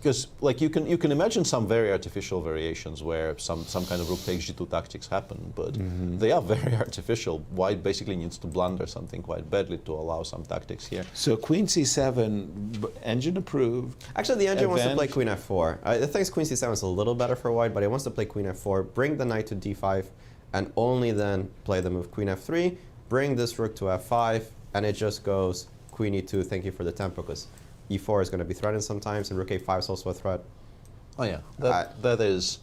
because like you can imagine some very artificial variations where some kind of rook takes g2 tactics happen, but they are very artificial. White basically needs to blunder something quite badly to allow some tactics here. So queen c7, engine approved. Actually, the engine wants to play queen f4. I think queen c7 is a little better for white, but it wants to play queen f4, bring the knight to d5, and only then play the move queen f3, bring this rook to f5, and it just goes queen e2, thank you for the tempo, because e4 is going to be threatened sometimes, and rook a5 is also a threat. Oh yeah, that is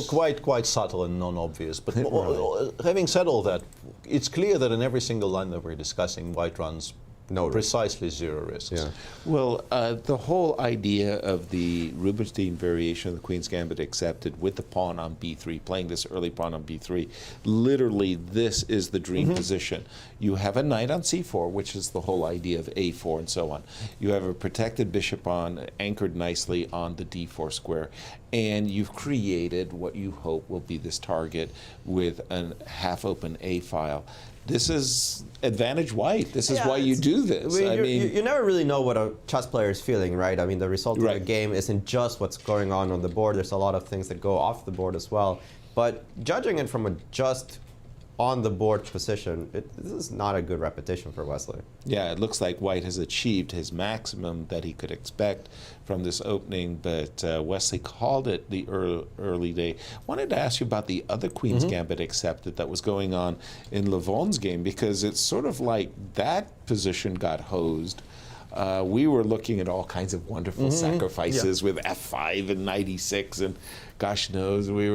quite subtle and non-obvious. But having said all that, it's clear that in every single line that we're discussing, white runs precisely zero risks. Yeah. Well, the whole idea of the Rubinstein variation of the Queen's Gambit accepted with the pawn on b3, playing this early pawn on b3, literally this is the dream position. You have a knight on c4, which is the whole idea of a4 and so on. You have a protected bishop on, anchored nicely on the d4 square, and you've created what you hope will be this target with a half-open a file. This is advantage white. This is why you do this. I mean, you never really know what a chess player is feeling, right? I mean, the result of the game isn't just what's going on the board. There's a lot of things that go off the board as well. But judging it from a just on-the-board position, this is not a good repetition for Wesley. Yeah, it looks like white has achieved his maximum that he could expect from this opening, but Wesley called it the early day. Wanted to ask you about the other Queen's Gambit accepted that was going on in Levon's game, because it's sort of like that position got hosed. we were looking at all kinds of wonderful sacrifices with f5 and knight e6, and gosh knows we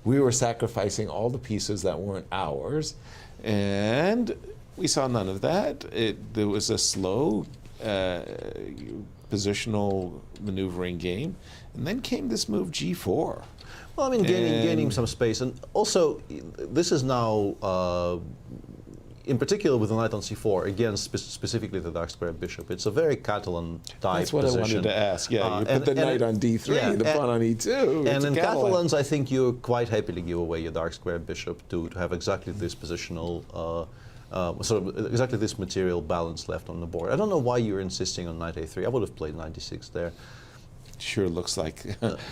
were sacrificing all the pieces that weren't ours, and we saw none of that. There was a slow positional maneuvering game, and then came this move g4. Well, I mean, gaining some space, and also this is now, in particular with the knight on c4, again specifically the dark square bishop. It's a very Catalan type. That's what position. I wanted to ask. Yeah, you put the knight on d3, the pawn on e2. And in Catalans, I think you quite happily give away your dark square bishop to have exactly this positional, sort of exactly this material balance left on the board. I don't know why you're insisting on knight a3. I would have played knight d6 there. Sure looks like.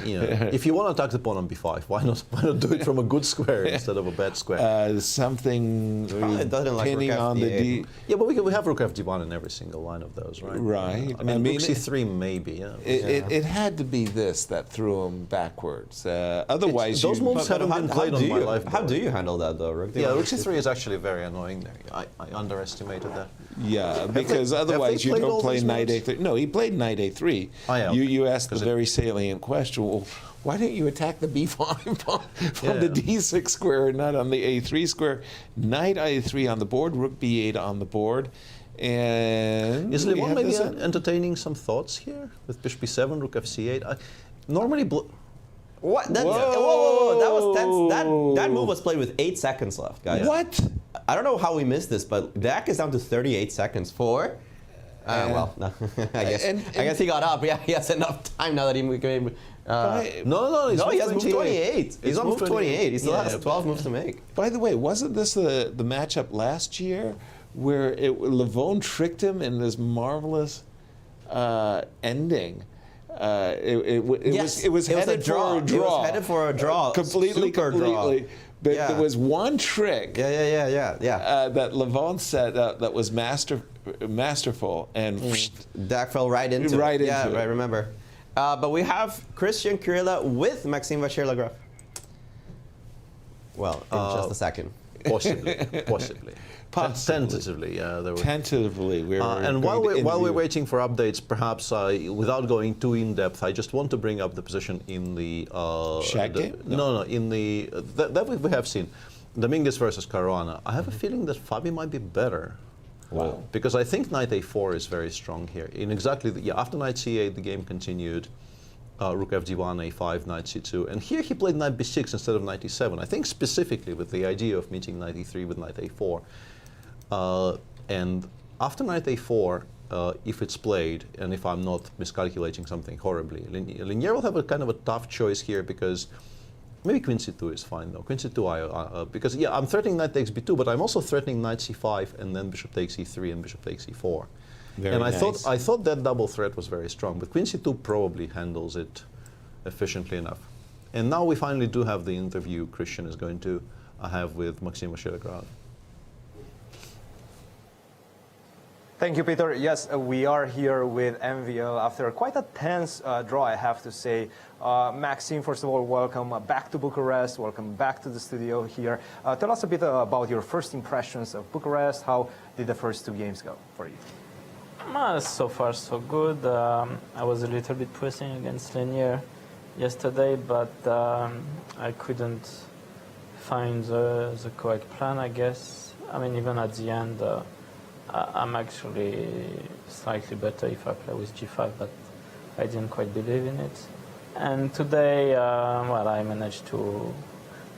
If you want to attack the pawn on b5, why not do it from a good square instead of a bad square? Something it doesn't like pinning rook on the d. Yeah, but we have rook f d1 in every single line of those, right? Right. I mean rook c3 maybe. Yeah. It had to be this that threw him backwards. Otherwise, those moves haven't been played on my life. How do you handle that though, Rook? Yeah, rook c3 is actually very annoying there. I underestimated that. Yeah, because otherwise you don't play knight a3. No, he played knight a3. Oh, yeah, okay. You asked the very salient question, well, why don't you attack the b5 pawn from the d6 square and not on the a3 square? Knight a3 on the board, rook b8 on the board. And is Levon maybe entertaining some thoughts here with bishop b7, rook fc8? Normally... What? Whoa! That was tense. That move was played with 8 seconds left, guys. What? I don't know how we missed this, but Deac is down to 38 seconds for. Well, no, I guess he got up. Yeah, he has enough time now that he came. No, he has moved 28. He's on move 28. He still has 12 moves to make. By the way, wasn't this the matchup last year where Levon tricked him in this marvelous ending? It was headed for a draw. It was headed for a draw. Completely. Draw. But there was one trick. Yeah. That Levon set that was masterful, and Deac fell right into it. Yeah, I remember. But we have Cristian Chirila with Maxime Vachier-Lagrave. Well, in just a second. Possibly. Tentatively, Tentatively, and while we're waiting for updates, perhaps without going too in depth, I just want to bring up the position in the shag game. No, in the that we have seen, Dominguez versus Caruana. I have a feeling that Fabi might be better. Wow. Because I think knight a4 is very strong here. In exactly after knight c8, the game continued. Rook fd1, a5, knight c2, and here he played knight b6 instead of knight e7. I think specifically with the idea of meeting knight e3 with knight a4. And after knight a4, if it's played, and if I'm not miscalculating something horribly, Linier will have a kind of a tough choice here because maybe queen c2 is fine though. Queen c2, because I'm threatening knight takes b2, but I'm also threatening knight c5 and then bishop takes e3 and bishop takes e4. Very nice. I thought that double threat was very strong, but queen c2 probably handles it efficiently enough. And now we finally do have the interview Cristian is going to have with Maxime Vachier-Lagrave. Thank you, Peter. Yes, we are here with MVL after quite a tense draw, I have to say. Maxime, first of all, welcome back to Bucharest. Welcome back to the studio here. Tell us a bit about your first impressions of Bucharest. How did the first 2 games go for you? So far, so good. I was a little bit pressing against Linier yesterday, but I couldn't find the correct plan, I guess. I mean, even at the end, I'm actually slightly better if I play with g5, but I didn't quite believe in it. And today, I managed to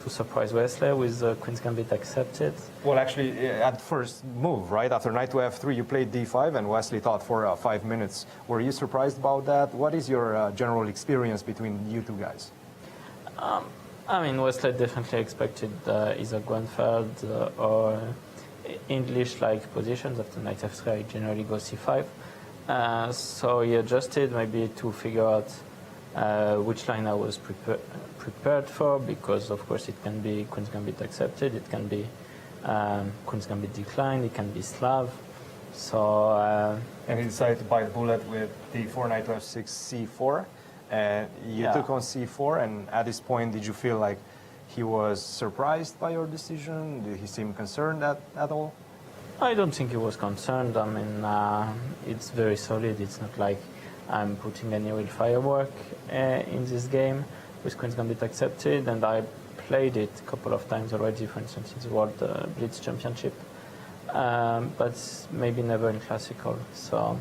surprise Wesley with Queen's Gambit accepted. Well, actually, at first move, right? After knight to f3, you played d5, and Wesley thought for 5 minutes. Were you surprised about that? What is your general experience between you two guys? I mean, Wesley definitely expected either Grenfell or English-like positions. After knight f3, I generally go c5. So he adjusted maybe to figure out which line I was prepared for, because of course it can be Queen's Gambit accepted, it can be Queen's Gambit declined, it can be Slav. So and he decided to bite the bullet with d4, knight to f6, c4, and you took on c4. And at this point, did you feel like he was surprised by your decision? Did he seem concerned at all? I don't think he was concerned. I mean, it's very solid. It's not like I'm putting any real firework in this game. With Queen's Gambit accepted, and I played it a couple of times already, for instance, in the World Blitz Championship, but maybe never in Classical. So,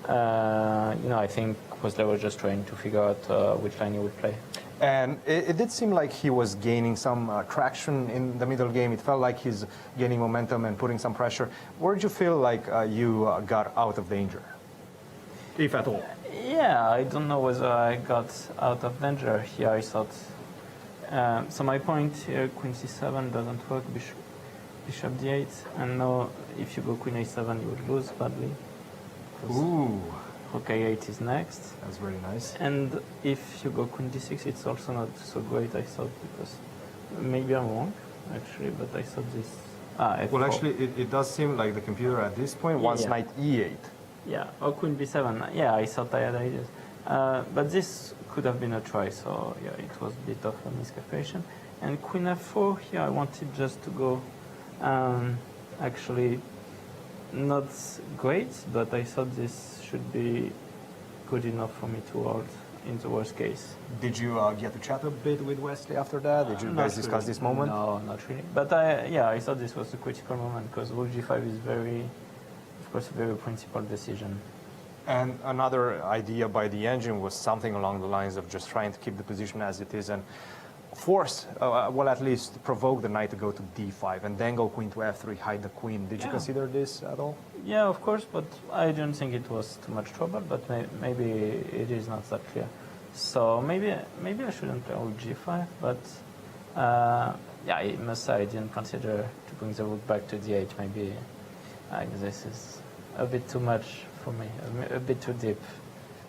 I think Kozlov was just trying to figure out which line he would play. And it did seem like he was gaining some traction in the middle game. It felt like he's gaining momentum and putting some pressure. Where did you feel like you got out of danger, if at all? Yeah, I don't know whether I got out of danger here. I thought. So my point here, Queen C7 doesn't work, Bishop D8, and now if you go Queen A7, you would lose badly. Ooh. Rook A8 is next. That's very nice. And if you go Queen D6, it's also not so great, I thought, because maybe I'm wrong, actually, but I thought this. F4. Well, actually, it does seem like the computer at this point wants Knight E8. Yeah, or Queen B7. Yeah, I thought I had ideas. But this could have been a try, so yeah, it was a bit of a miscalculation. And Queen F4, here I wanted just to go, actually, not great, but I thought this should be good enough for me to hold in the worst case. Did you get to chat a bit with Wesley after that? Did you guys discuss this moment? No, not really. But I thought this was a critical moment, because Rook G5 is of course, a very principled decision. And another idea by the engine was something along the lines of just trying to keep the position as it is and force, at least provoke the knight to go to D5 and then go Queen to F3, hide the queen. Did you consider this at all? Yeah, of course, but I don't think it was too much trouble, but maybe it is not that clear. So maybe I shouldn't play Rook G5, but I must say I didn't consider to bring the rook back to D8. Maybe this is a bit too much for me, a bit too deep.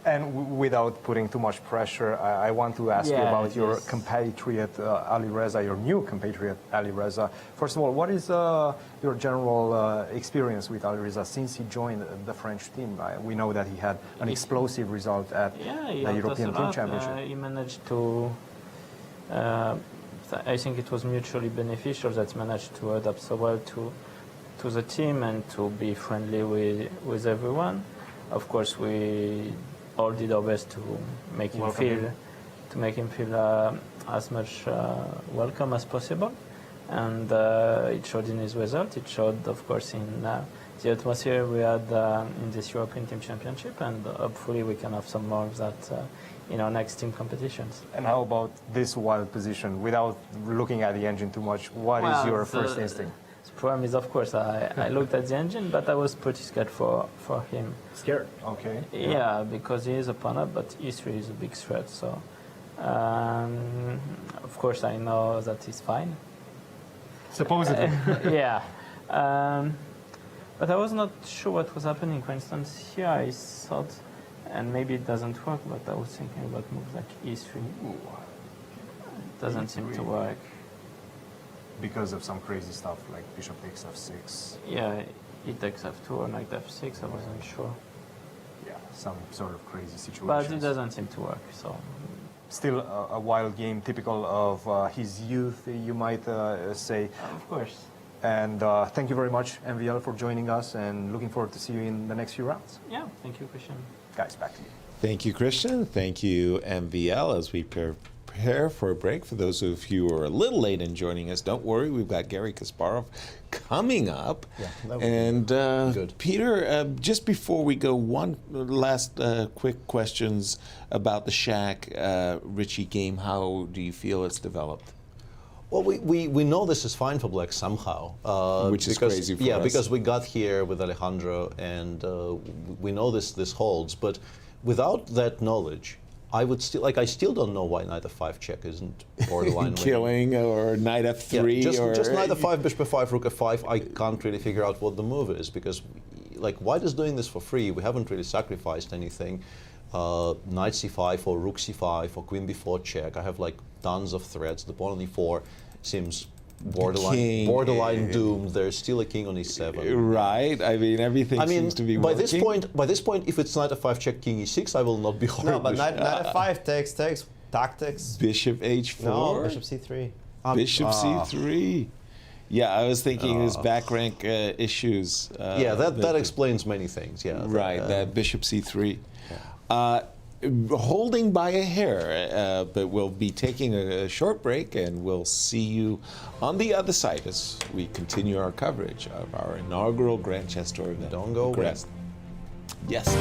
And without putting too much pressure, I want to ask you about your compatriot Ali Reza, your new compatriot Ali Reza. First of all, what is your general experience with Ali Reza since he joined the French team? We know that he had an explosive result at the European Team Championship. He managed to, I think it was mutually beneficial that he managed to adapt so well to the team and to be friendly with everyone. Of course, we all did our best to make him feel as much welcome as possible, and it showed in his result. It showed, of course, in the atmosphere we had in this European Team Championship, and hopefully we can have some more of that in our next team competitions. And how about this wild position? Without looking at the engine too much, what is your first instinct? The problem is, of course, I looked at the engine, but I was pretty scared for him. Scared? Okay. Yeah, because he is a pawn up, but E3 is a big threat. So, of course, I know that he's fine. Supposedly. Yeah. But I was not sure what was happening. For instance, here I thought, and maybe it doesn't work, but I was thinking about moves like E3. It doesn't seem to work. Because of some crazy stuff like bishop takes f6. Yeah, e takes f2 or knight f6, I wasn't sure. Yeah, some sort of crazy situation. But it doesn't seem to work, so. Still a wild game, typical of his youth, you might say. Of course. And thank you very much, MVL, for joining us, and looking forward to see you in the next few rounds. Yeah, thank you, Christian. Guys, back to you. Thank you, Christian. Thank you, MVL, as we prepare for a break. For those of you who are a little late in joining us, don't worry, we've got Garry Kasparov coming up. Yeah, that would and be good. Peter, just before we go, one last quick questions about the Shaq-Richie game. How do you feel it's developed? Well, we know this is fine for black somehow. Which is crazy for us. Yeah, because we got here with Alejandro, and we know this holds. But without that knowledge, I still don't know why knight f5 check isn't borderline killing winning. Or knight f3 yeah, just knight f5, bishop f5, rook f5. I can't really figure out what the move is, because white is doing this for free. We haven't really sacrificed anything. Knight c5 or rook c5 or queen b4 check. I have tons of threats. The pawn on e4 seems borderline doomed. There's still a king on e7. Right. I mean, everything seems to be working. By this point, if it's knight f5 check king e6, I will not be horrible. No, but knight f5 takes tactics. Bishop h4. No, bishop c3. Bishop c3. Yeah, I was thinking his back rank issues. Yeah, that explains many things. Yeah, right. That bishop c3. Holding by a hair, but we'll be taking a short break, and we'll see you on the other side as we continue our coverage of our inaugural Grand Chess Tour event. Don't go away. Yes.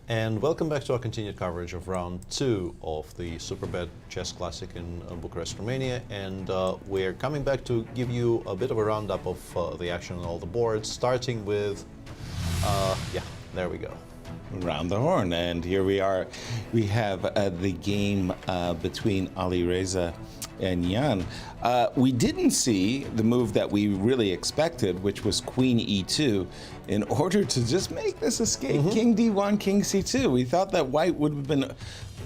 And welcome back to our continued coverage of round 2 of the Superbet Chess Classic in Bucharest, Romania. And we're coming back to give you a bit of a roundup of the action on all the boards, starting with, there we go. Round the horn, and here we are. We have the game between Alireza and Jan. We didn't see the move that we really expected, which was Queen E2, in order to just make this escape. King D1, King C2. We thought that White would have been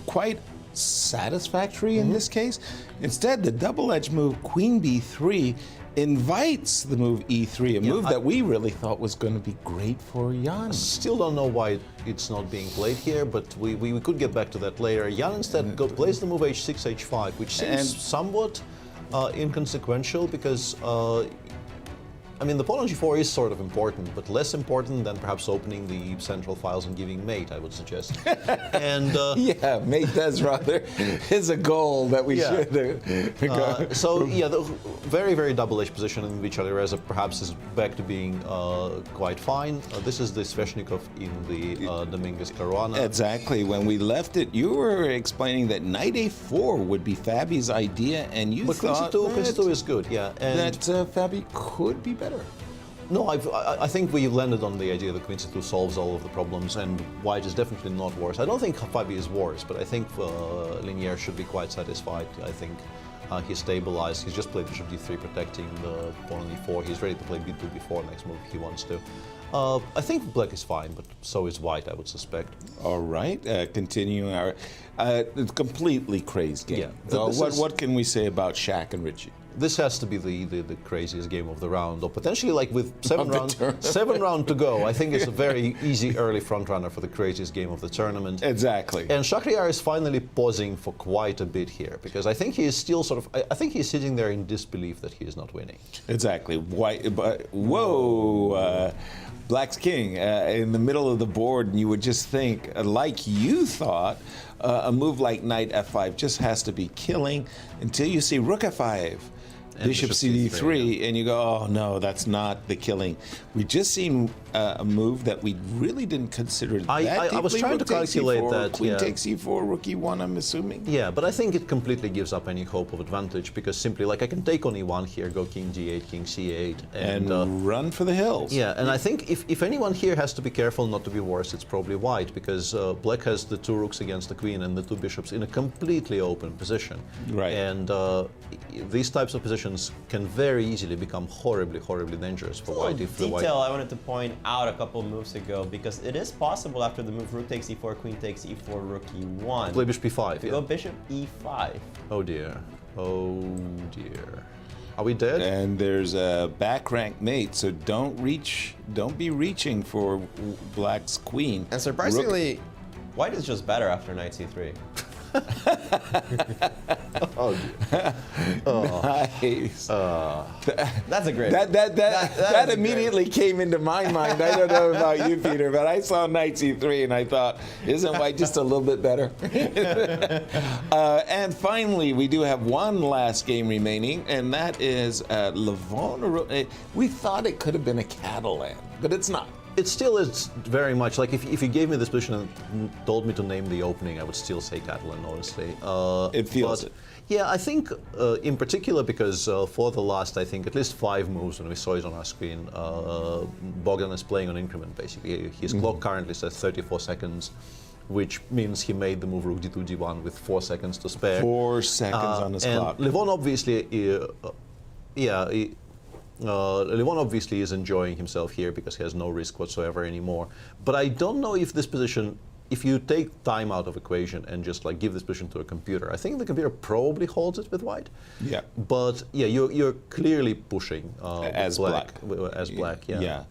quite satisfactory in this case. Instead, the double-edged move Queen B3 invites the move E3, a move that we really thought was going to be great for Jan. Still don't know why it's not being played here, but we could get back to that later. Jan instead plays the move H6, H5, which seems somewhat inconsequential because I mean, the pawn on G4 is sort of important, but less important than perhaps opening the central files and giving mate, I would suggest. And yeah, mate does rather is a goal that we should so yeah, the very, very double-edged position in which Alireza perhaps is back to being quite fine. This is the Sveshnikov in the Dominguez Caruana. Exactly. When we left it, you were explaining that knight A4 would be Fabi's idea, and you thought Queen C2 is good, yeah. And that Fabi could be better. No, I think we've landed on the idea that Queen C2 solves all of the problems, and White is definitely not worse. I don't think Fabi is worse, but I think Linier should be quite satisfied. I think he's stabilized. He's just played Bishop D3, protecting the pawn on E4. He's ready to play B2, B4 next move if he wants to. I think Black is fine, but so is White, I would suspect. All right, continuing our completely crazed game. Yeah. What can we say about Shaq and Richie? This has to be the craziest game of the round, or potentially like with 7 rounds to go. I think it's a very easy early front runner for the craziest game of the tournament. Exactly. And Shakhriyar is finally pausing for quite a bit here, because I think he is still sort of, I think he's sitting there in disbelief that he is not winning. Exactly. White, but whoa, Black's king in the middle of the board, and you would just think, like you thought, a move like knight F5 just has to be killing until you see rook F5. Bishop CD3, and you go, oh no, that's not the killing. We just seen a move that we really didn't consider that deeply. I was trying to calculate that. Queen takes E4, rook E1, I'm assuming. Yeah, but I think it completely gives up any hope of advantage, because simply, like, I can take on E1 here, go King G8, King C8, and run for the hills. Yeah, and I think if anyone here has to be careful not to be worse, it's probably White, because Black has the 2 rooks against the queen and the 2 bishops in a completely open position. Right. And these types of positions can very easily become horribly, horribly dangerous for White. If the detail I wanted to point out a couple moves ago, because it is possible after the move rook takes E4, queen takes E4, rook E1. Play bishop E5. To go bishop E5. Oh dear. Oh dear. Are we dead? And there's a back rank mate, so don't be reaching for Black's queen. And surprisingly, White is just better after knight C3. Nice. That's a great. That immediately came into my mind. I don't know about you, Peter, but I saw knight C3 and I thought, isn't White just a little bit better? And finally, we do have one last game remaining, and that is Levon. We thought it could have been a Catalan, but it's not. It still is very much like if you gave me this position and told me to name the opening, I would still say Catalan, honestly. It feels it. Yeah, I think in particular because for the last, I think, at least 5 moves when we saw it on our screen, Bogdan is playing on increment, basically. His clock currently says 34 seconds, which means he made the move rook d2, d1 with 4 seconds to spare. 4 seconds on his clock. Levon obviously, Levon obviously is enjoying himself here because he has no risk whatsoever anymore. But I don't know if this position, if you take time out of equation and just like give this position to a computer, I think the computer probably holds it with White. Yeah. But yeah, you're clearly pushing as black. As black, yeah. Yeah.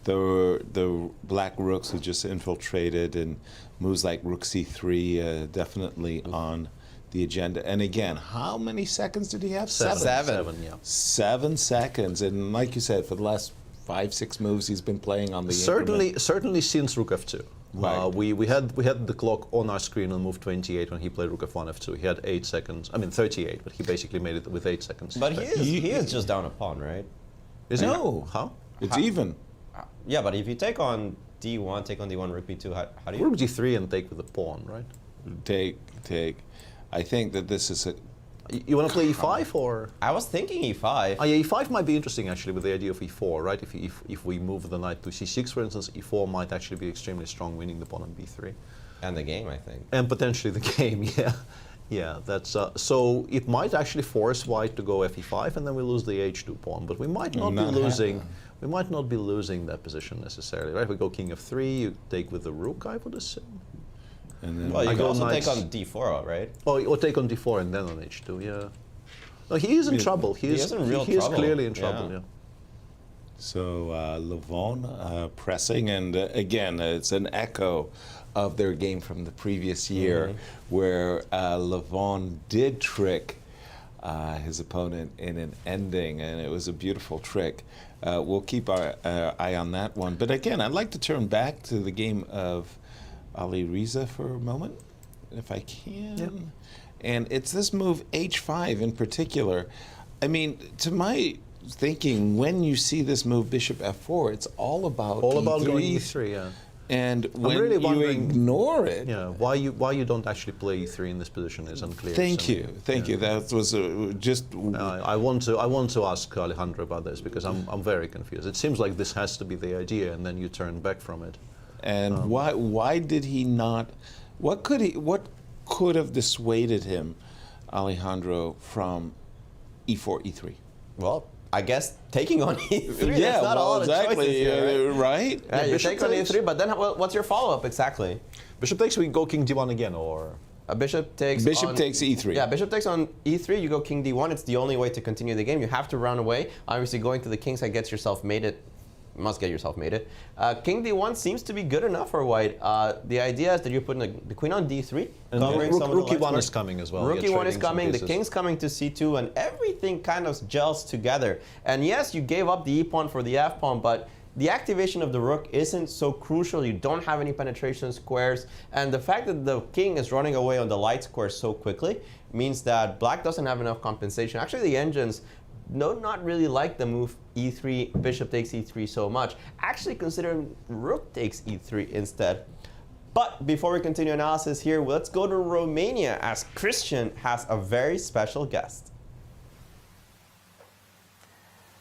The black rooks who just infiltrated, and moves like rook c3 definitely on the agenda. And again, how many seconds did he have? 7. 7, yeah. 7 seconds. And like you said, for the last 5-6 moves he's been playing on the increment. Certainly since rook f2. Right. We had the clock on our screen on move 28 when he played rook f1, f2. He had 8 seconds. I mean 38, but he basically made it with 8 seconds. But he is just down a pawn, right? Is no. How? It's even. Yeah, but if you take on D1, take on D1, rook B2. How do you? Rook G3 and take with the pawn, right? Take. I think that this is a. You want to play E5 or? I was thinking E5. Oh, yeah, E5 might be interesting actually with the idea of E4, right? If we move the knight to C6, for instance, E4 might actually be extremely strong, winning the pawn on B3. And the game, I think. And potentially the game, yeah. Yeah, that's so it might actually force white to go Fe5 and then we lose the H2 pawn, but we might not be losing. We might not be losing that position necessarily, right? We go King of 3, you take with the rook, I would assume. And then well, you can also knights. take on D4, right? Oh, or take on D4 and then on H2, yeah. No, he is in trouble. He is clearly in trouble, yeah. So Levon pressing, and again, it's an echo of their game from the previous year, where Levon did trick his opponent in an ending, and it was a beautiful trick. We'll keep our eye on that one. But again, I'd like to turn back to the game of Ali Reza for a moment, if I can. Yep. And it's this move H5 in particular. I mean, to my thinking, when you see this move Bishop F4, it's all about E3. Going E3, yeah. And when really you ignore it, yeah, why you don't actually play E3 in this position is unclear. Thank you. That was just. I want to ask Alejandro about this because I'm very confused. It seems like this has to be the idea, and then you turn back from it. And why did he not? What could have dissuaded him, Alejandro, from E4, E3? Well, I guess taking on E3. Yeah, that's not a lot of choices here, right? Yeah, you take on E3, but then what's your follow-up exactly? Bishop takes, we go King D1 again, or? A bishop takes E3. Yeah, bishop takes on E3, you go King D1. It's the only way to continue the game. You have to run away. Obviously, going to the king side gets yourself mated. Must get yourself mated. King D1 seems to be good enough for white. The idea is that you're putting the queen on D3. And rook E1 is coming as well. Rook E1 is coming, the king's coming to C2, and everything kind of gels together. And yes, you gave up the E pawn for the F pawn, but the activation of the rook isn't so crucial. You don't have any penetration squares. And the fact that the king is running away on the light square so quickly means that black doesn't have enough compensation. Actually, the engines not really like the move E3, bishop takes E3 so much. Actually considering rook takes E3 instead. But before we continue analysis here, let's go to Romania as Cristian has a very special guest.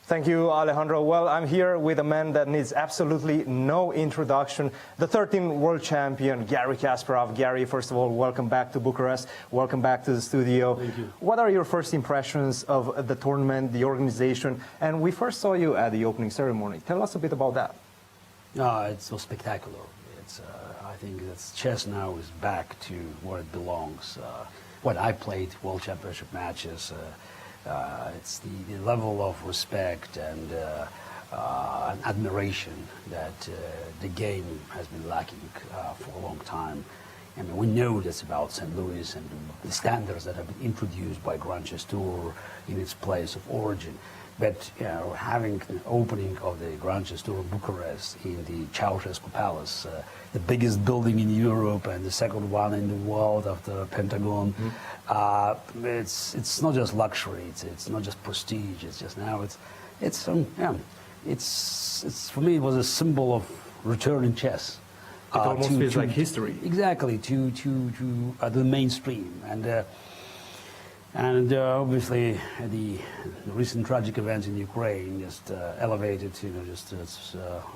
Thank you, Alejandro. Well, I'm here with a man that needs absolutely no introduction, the 13th world champion, Garry Kasparov. Gary, first of all, welcome back to Bucharest. Welcome back to the studio. Thank you. What are your first impressions of the tournament, the organization? And we first saw you at the opening ceremony. Tell us a bit about that. It's so spectacular. I think that chess now is back to where it belongs. When I played world championship matches, it's the level of respect and admiration that the game has been lacking for a long time. I mean, we know this about St. Louis and the standards that have been introduced by Grand Chess Tour in its place of origin. But having the opening of the Grand Chess Tour Bucharest in the Ceausescu Palace, the biggest building in Europe and the second one in the world after Pentagon, it's not just luxury. It's not just prestige. It's just now it's for me it was a symbol of returning chess. It almost feels like history. Exactly, to the mainstream. And obviously, the recent tragic events in Ukraine just elevated,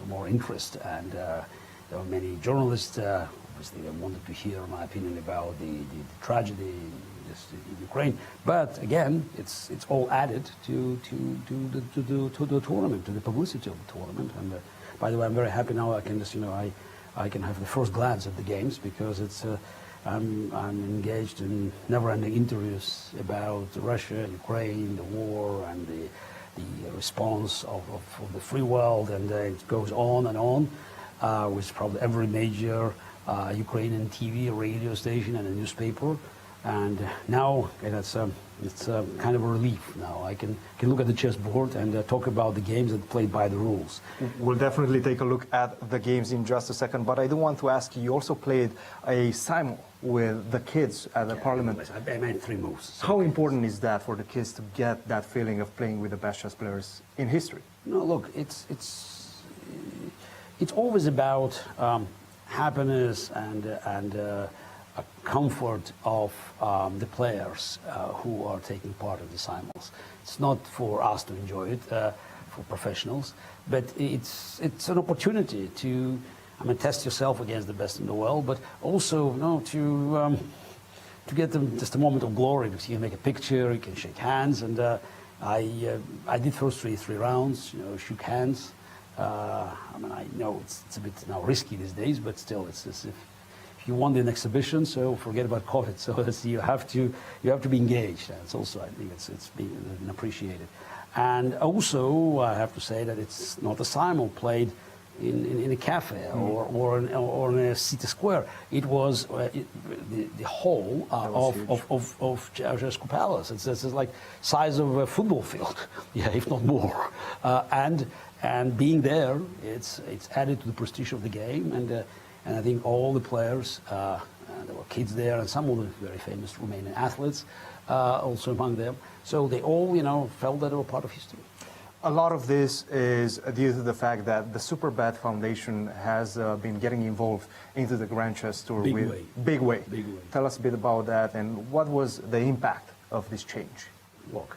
more interest. And there were many journalists, obviously, they wanted to hear my opinion about the tragedy in Ukraine. But again, it's all added to the tournament, to the publicity of the tournament. And by the way, I'm very happy now. I can just, I can have the first glance at the games because it's. I'm engaged in never-ending interviews about Russia, Ukraine, the war, and the response of the free world, and it goes on and on, with probably every major Ukrainian TV, radio station, and a newspaper. And now it's kind of a relief. Now I can look at the chessboard and talk about the games that played by the rules. We'll definitely take a look at the games in just a second, but I do want to ask you also played a simul with the kids at the parliament. I made 3 moves. How important is that for the kids to get that feeling of playing with the best chess players in history? No, look, it's always about happiness and comfort of the players who are taking part in the simultaneous. It's not for us to enjoy it, for professionals, but it's an opportunity to test yourself against the best in the world, but also to get them just a moment of glory, because you can make a picture, you can shake hands, and I did first three rounds, shook hands. I know it's a bit now risky these days, but still, it's as if you won an exhibition, so forget about COVID. So you have to be engaged. It's also, I think, it's being appreciated. And also, I have to say that it's not a simul played in a cafe or in a city square. It was the whole of Ceausescu Palace. It's like size of a football field, if not more. And being there, it's added to the prestige of the game. And I think all the players, there were kids there, and some of the very famous Romanian athletes also among them. So they all, felt that they were part of history. A lot of this is due to the fact that the Superbet Foundation has been getting involved into the Grand Chess Tour big way. Tell us a bit about that, and what was the impact of this change? Look,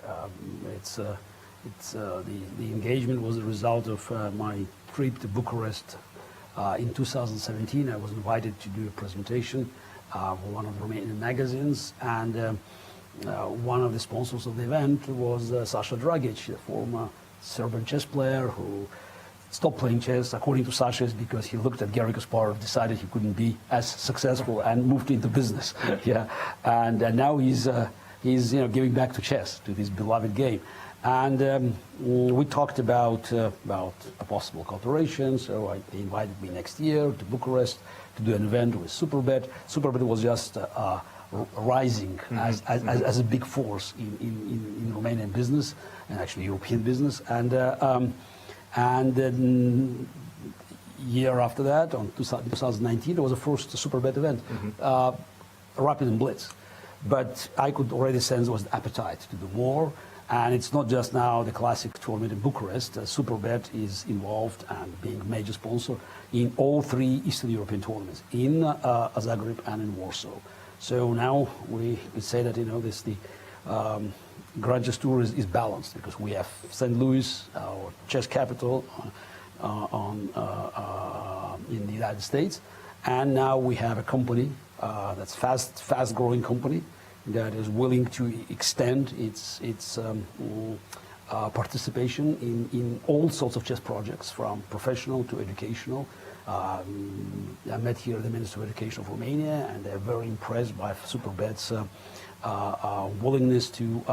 the engagement was a result of my trip to Bucharest in 2017. I was invited to do a presentation for one of the Romanian magazines, and one of the sponsors of the event was Sasha Dragic, the former Serbian chess player who stopped playing chess, according to Sasha, because he looked at Garry Kasparov, decided he couldn't be as successful, and moved into business. And now he's giving back to chess, to his beloved game. And we talked about a possible cooperation. So they invited me next year to Bucharest to do an event with Superbet. Superbet was just rising as a big force in Romanian business, and actually European business. And then year after that, on 2019, there was the first Superbet event, Rapid and Blitz. But I could already sense there was the appetite to do more. And it's not just now the classic tournament in Bucharest. Superbet is involved and being a major sponsor in all three Eastern European tournaments, in Zagreb and in Warsaw. So now we say that the Grand Chess Tour is balanced, because we have St. Louis, our chess capital, in the United States, and now we have a company that's fast-growing company that is willing to extend its participation in all sorts of chess projects, from professional to educational. I met here the Minister of Education of Romania, and they're very impressed by Superbet's willingness to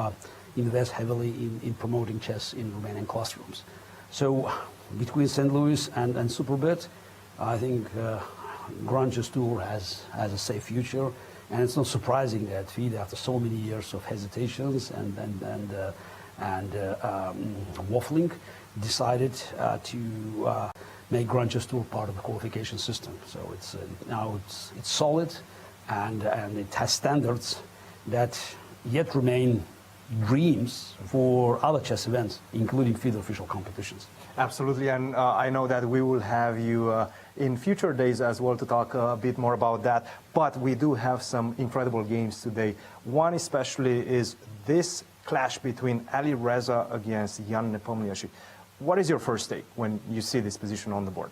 invest heavily in promoting chess in Romanian classrooms. So between St. Louis and Superbet, I think Grand Chess Tour has a safe future. And it's not surprising that FIDE, after so many years of hesitations and waffling, decided to make Grand Chess Tour part of the qualification system. So now it's solid, and it has standards that yet remain dreams for other chess events, including FIDE official competitions. Absolutely, and I know that we will have you in future days as well to talk a bit more about that, but we do have some incredible games today. One especially is this clash between Ali Reza against Jan Nepomniachtchi. What is your first take when you see this position on the board?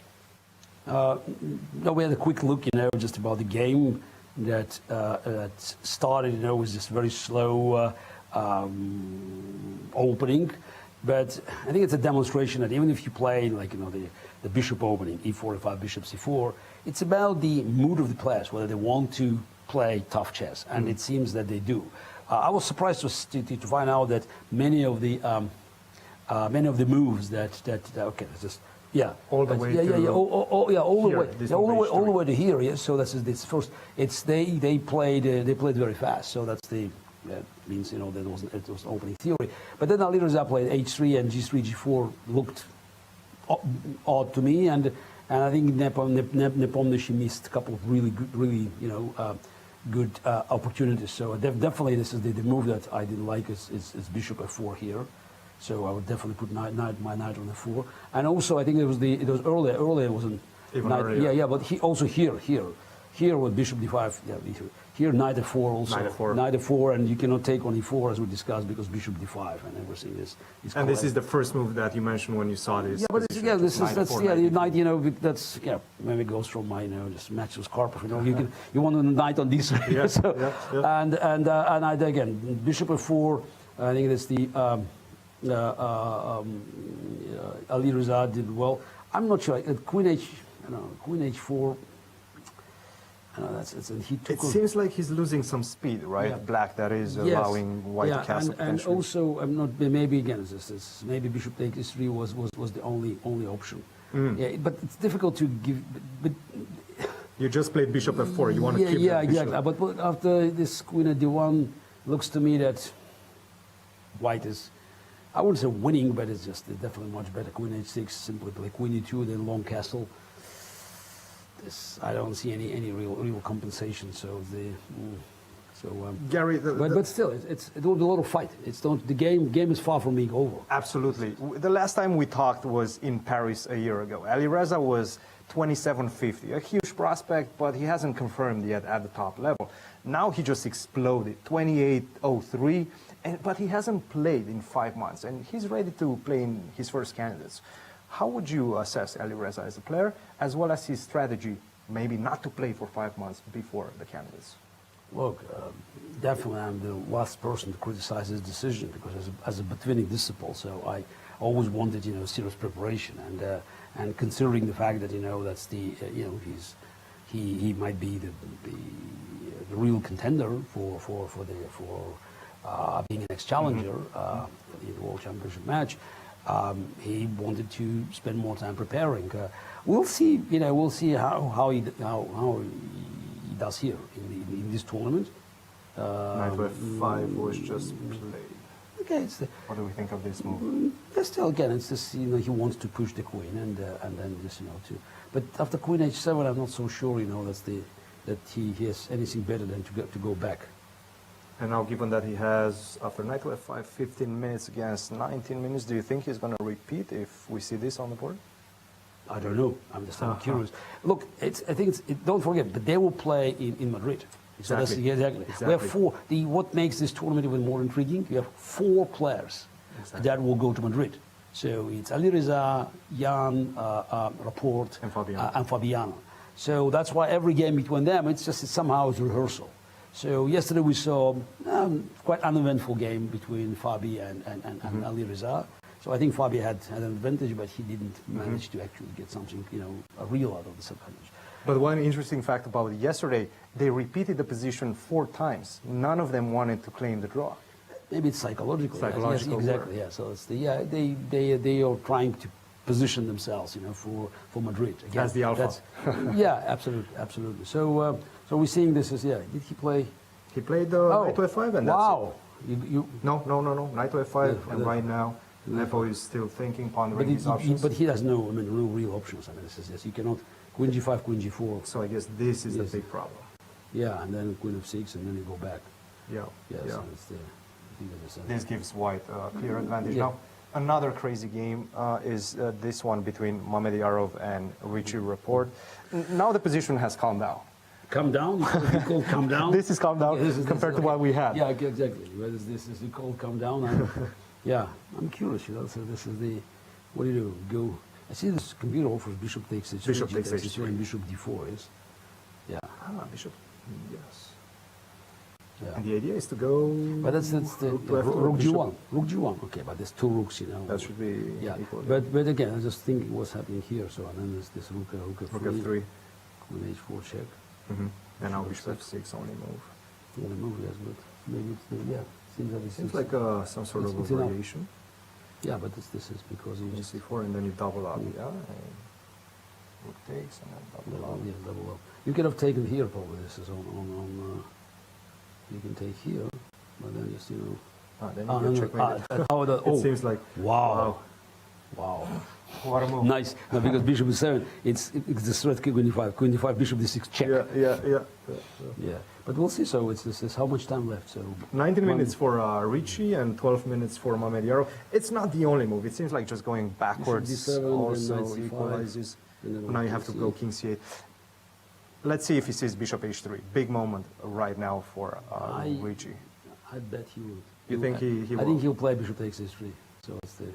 We had a quick look, just about the game that started, with this very slow opening. But I think it's a demonstration that even if you play the bishop opening, e4, bishop c4, it's about the mood of the players, whether they want to play tough chess, and it seems that they do. I was surprised to find out that many of the moves all the way to here. Yeah. So that's this first. They played very fast. So that means that it was opening theory. But then Ali Reza played h3 and g3, g4 looked odd to me, and I think Nepomniachtchi missed a couple of really good opportunities. So definitely this is the move that I didn't like is bishop f4 here. So I would definitely put my knight on the 4. And also, I think it was earlier. Earlier it wasn't Even knight. earlier. Yeah, but also here with bishop d5. Yeah, here knight f4 also. Knight f4, and you cannot take on e4 as we discussed because bishop d5 and everything is. And this is the first move that you mentioned when you saw this. Yeah, but the knight. That's maybe goes from my just matches Karpov. You want a knight on this side. Yeah, And again bishop f4. I think that's the Ali Reza did well. I'm not sure. Queen h4. It seems like he's losing some speed, right? Yeah. Black, that is allowing white to castle. And also, I'm not. Maybe again, maybe bishop takes h3 was the only option. Yeah, but it's difficult to give. But you just played bishop f4. You want to keep that bishop. Exactly. But after this queen at d1, looks to me that white is, I wouldn't say winning, but it's just definitely much better. Queen h6, simply play queen e2, then long castle. I don't see any real compensation. So Gary, but still, it will be a lot of fight. The game is far from being over. Absolutely. The last time we talked was in Paris a year ago. Ali Reza was 2750, a huge prospect, but he hasn't confirmed yet at the top level. Now he just exploded, 2803, but he hasn't played in 5 months, and he's ready to play in his first candidates. How would you assess Ali Reza as a player, as well as his strategy, maybe not to play for 5 months before the candidates? Look, definitely I'm the last person to criticize his decision because as a betweening disciple, so I always wanted serious preparation and considering the fact that that's the he might be the real contender for being an ex-challenger in the World Championship match. He wanted to spend more time preparing. We'll see. We'll see how he does here in this tournament. Knight f5 was just played. Okay, what do we think of this move? Still, again, it's just he wants to push the queen and then just But after queen h7, I'm not so sure that he has anything better than to go back. And now, given that he has, after knight to f5, 15 minutes against 19 minutes, do you think he's going to repeat if we see this on the board? I don't know. I'm curious. Look, don't forget, but they will play in Madrid. Exactly. So exactly. We have four. What makes this tournament even more intriguing? You have 4 players that will go to Madrid. So it's Ali Reza, Jan, Rapport, and Fabiano. So that's why every game between them, it's somehow it's rehearsal. So yesterday we saw quite uneventful game between Fabi and Ali Reza. So I think Fabi had an advantage, but he didn't manage to actually get something, a real out of this advantage. But one interesting fact about yesterday, they repeated the position 4 times. None of them wanted to claim the draw. Maybe it's psychological. Yes, exactly. Yeah. So it's they are trying to position themselves, for Madrid. Again, as the alpha. Yeah, absolutely. So we're seeing this as Did he play? He played knight to f5, and wow. That's it. No. Knight to f5, and right now Nepo is still thinking, pondering his options. But he has no, real options. You cannot queen g5, queen g4. So I guess this is the big problem. Yeah, and then queen f6, and then you go back. Yeah. So this gives white a clear advantage. Now, another crazy game is this one between Mamedyarov and Richie Rapport. Now the position has calmed down. Calm down? You call calm down? This is calm down compared to what we had. Yeah, exactly. This is called calm down. Yeah, I'm curious. So this is what do you do? Go. I see this computer offers bishop takes h3. Bishop takes h3. And bishop d4 is. Yeah. Bishop. Yes. Yeah. And the idea is to go. But that's the rook g1. Rook g1. Okay, but there's 2 rooks, That should be equal. But again, I just think what's happening here. So and then there's this rook f3. Queen h4 check. And now bishop f6 only move. Only move, yes, but maybe it's Seems like some sort of a variation. Yeah, but this is because you just c4 and then you double up. Yeah. And rook takes and then double up. Yeah, double up. You could have taken here probably. This is on you can take here, but then just then you checkmate. It seems like wow. Wow. What a move. Nice. No, because bishop e7, it's the threat queen e5. Queen e5, bishop d6, check. Yeah. But we'll see. So it's how much time left? So 19 minutes for Ricci and 12 minutes for Mamedyarov. It's not the only move. It seems like just going backwards D7, also then knight c5, equalizes. and then Now you have to go king c8. Let's see if he sees bishop h3. Big moment right now for Ricci. I bet he will. You think he will? I think he'll play bishop takes h3. So it's the.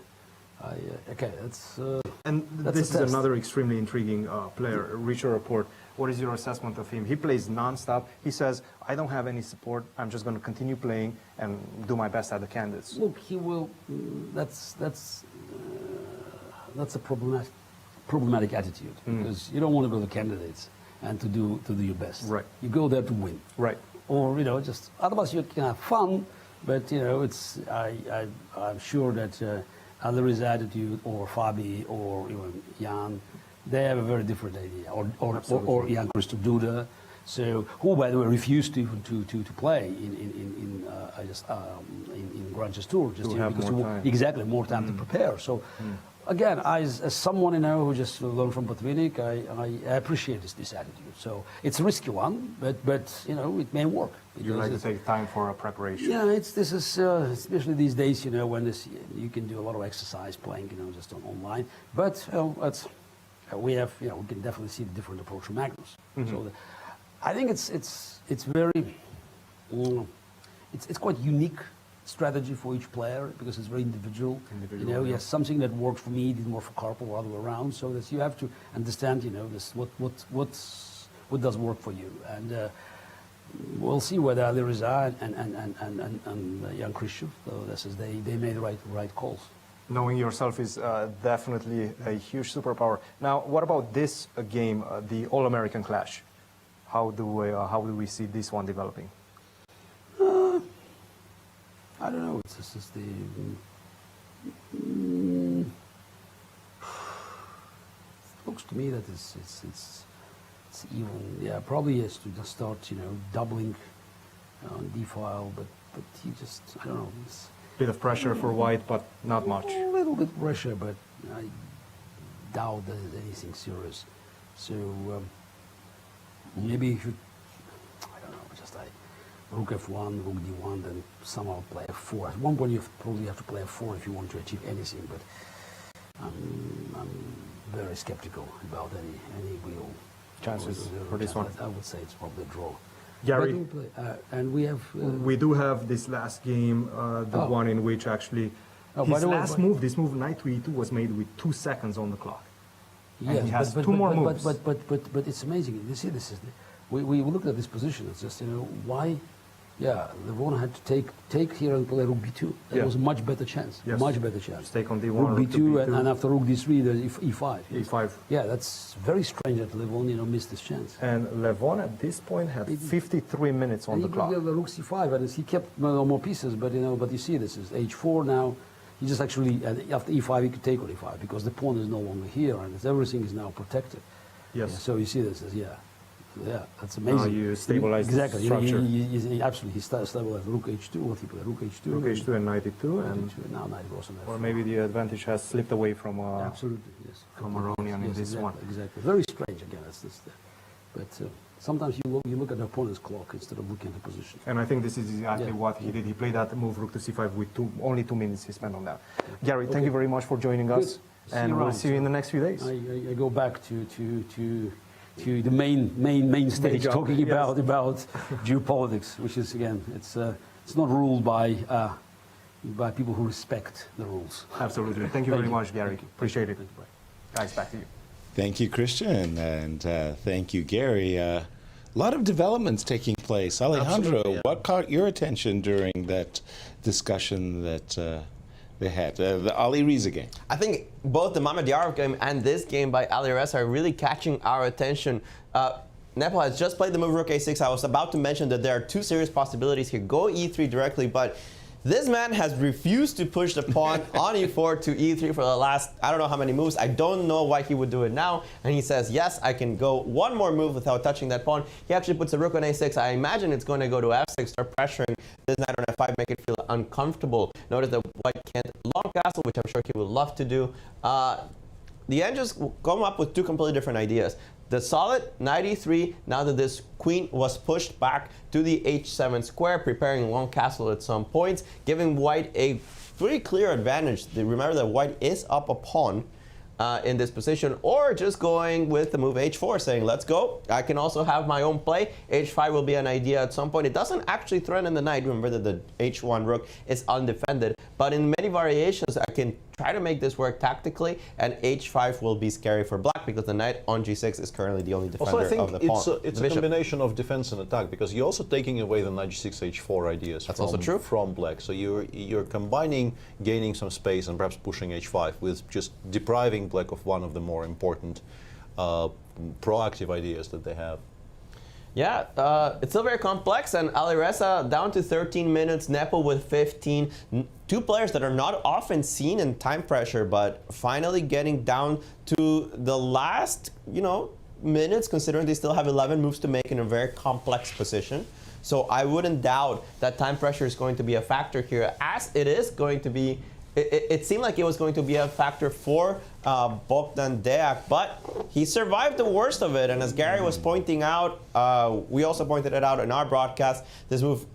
Okay, that's. And that's this a is test. another extremely intriguing player, Richard Rapport. What is your assessment of him? He plays non-stop. He says, I don't have any support. I'm just going to continue playing and do my best at the candidates. Look, he will. That's a problematic attitude because you don't want to go to candidates and to do your best. Right. You go there to win. Right. Or just otherwise you can have fun, but it's. I'm sure that Alir's attitude or Fabi or even Jan, they have a very different idea. Or Jan Christoph Duda, so who by the way refused to play in Grand Chess Tour just because exactly more time to prepare. So. Again, as someone who just learned from Botvinnik, I appreciate this attitude. So it's a risky one, but it may work. You like to take time for a preparation. Yeah, this is especially these days, when you can do a lot of exercise playing, just online. But we can definitely see the different approach from Magnus. So I think it's very it's quite unique strategy for each player because it's very individual. Yes, something that works for me didn't work for Karpov or other way around. So that you have to understand, this what does work for you, and we'll see whether Alireza and Jan Christoph, they made the right calls. Knowing yourself is definitely a huge superpower. Now, what about this game, the All-American Clash? How do we see this one developing? I don't know. It's just the. It looks to me that it's even. Yeah, probably has to just start, doubling on d file, but he just, I don't know. It's bit of pressure for white, but not much. A little bit pressure, but I doubt that it's anything serious. So maybe you should. I don't know. Just Rook f1, Rook d1, then somehow play f4. At one point, you probably have to play f4 if you want to achieve anything. But I'm very skeptical about any real chances for this one. I would say it's probably a draw. Gary, and we have. We do have this last game, the one in which actually his last move, this move knight to e2, was made with 2 seconds on the clock. Yes, and he has two more moves. But it's amazing. You see, this is we look at this position. It's just why. Yeah, Levon had to take here and play Rook b2. That was a much better chance. Yes. Much better chance. Just take on d1, Rook b2, and after Rook d3, there's e5. e5. Yeah, that's very strange that Levon missed this chance. And Levon at this point had 53 minutes on the clock. He Rook c5, and he kept more pieces. But but you see, this is h4 now. He just actually after e5 he could take on e5 because the pawn is no longer here and everything is now protected. Yes. Yeah, so you see, this is Yeah, that's amazing. Now you stabilize exactly. the structure. Absolutely, he stabilized Rook h2. What he played? Rook h2. Rook h2 and knight e2, and now knight goes on f4. Or maybe the advantage has slipped away from absolutely, yes, from Aronian in this exactly, one. Exactly. Very strange again. But sometimes you look at the opponent's clock instead of looking at the position. And I think this is exactly what he did. He played that move Rook to c5 with only 2 minutes he spent on that. Gary, thank you very much for joining us, and we'll see you in the next few days. I go back to the main stage, talking about geopolitics, which is again, it's not ruled by people who respect the rules. Absolutely. Thank you very much, Gary. Appreciate it. Guys, back to you. Thank you, Cristian, and thank you, Gary. A lot of developments taking place. Alejandro, what caught your attention during that discussion that they had, the Ali Reza game? I think both the Mamedyarov game and this game by Alireza are really catching our attention. Nepo has just played the move Rook a6. I was about to mention that there are 2 serious possibilities here. Go e3 directly, but This man has refused to push the pawn on e4 to e3 for the last, I don't know how many moves. I don't know why he would do it now. And he says, yes, I can go one more move without touching that pawn. He actually puts a rook on a6. I imagine it's going to go to f6, start pressuring this knight on f5, make it feel uncomfortable. Notice that white can't long castle, which I'm sure he would love to do. The Angels come up with two completely different ideas. The solid knight e3, now that this queen was pushed back to the h7 square, preparing long castle at some points, giving white a pretty clear advantage. Remember that white is up a pawn in this position, or just going with the move h4, saying, let's go. I can also have my own play. h5 will be an idea at some point. It doesn't actually threaten the knight. Remember that the h1 rook is undefended, but in many variations, I can try to make this work tactically, and h5 will be scary for black because the knight on g6 is currently the only defender of the pawn. It's a combination of defense and attack, because you're also taking away the knight g6 h4 ideas. That's also true from black. So you're combining gaining some space and perhaps pushing h5 with just depriving black of one of the more important proactive ideas that they have. Yeah, it's still very complex, and Alireza down to 13 minutes, Nepo with 15. Two players that are not often seen in time pressure, but finally getting down to the last, minutes, considering they still have 11 moves to make in a very complex position. So I wouldn't doubt that time pressure is going to be a factor here, as it is going to be. It seemed like it was going to be a factor for Bogdan Deac, but he survived the worst of it. And as Gary was pointing out, we also pointed it out in our broadcast, this move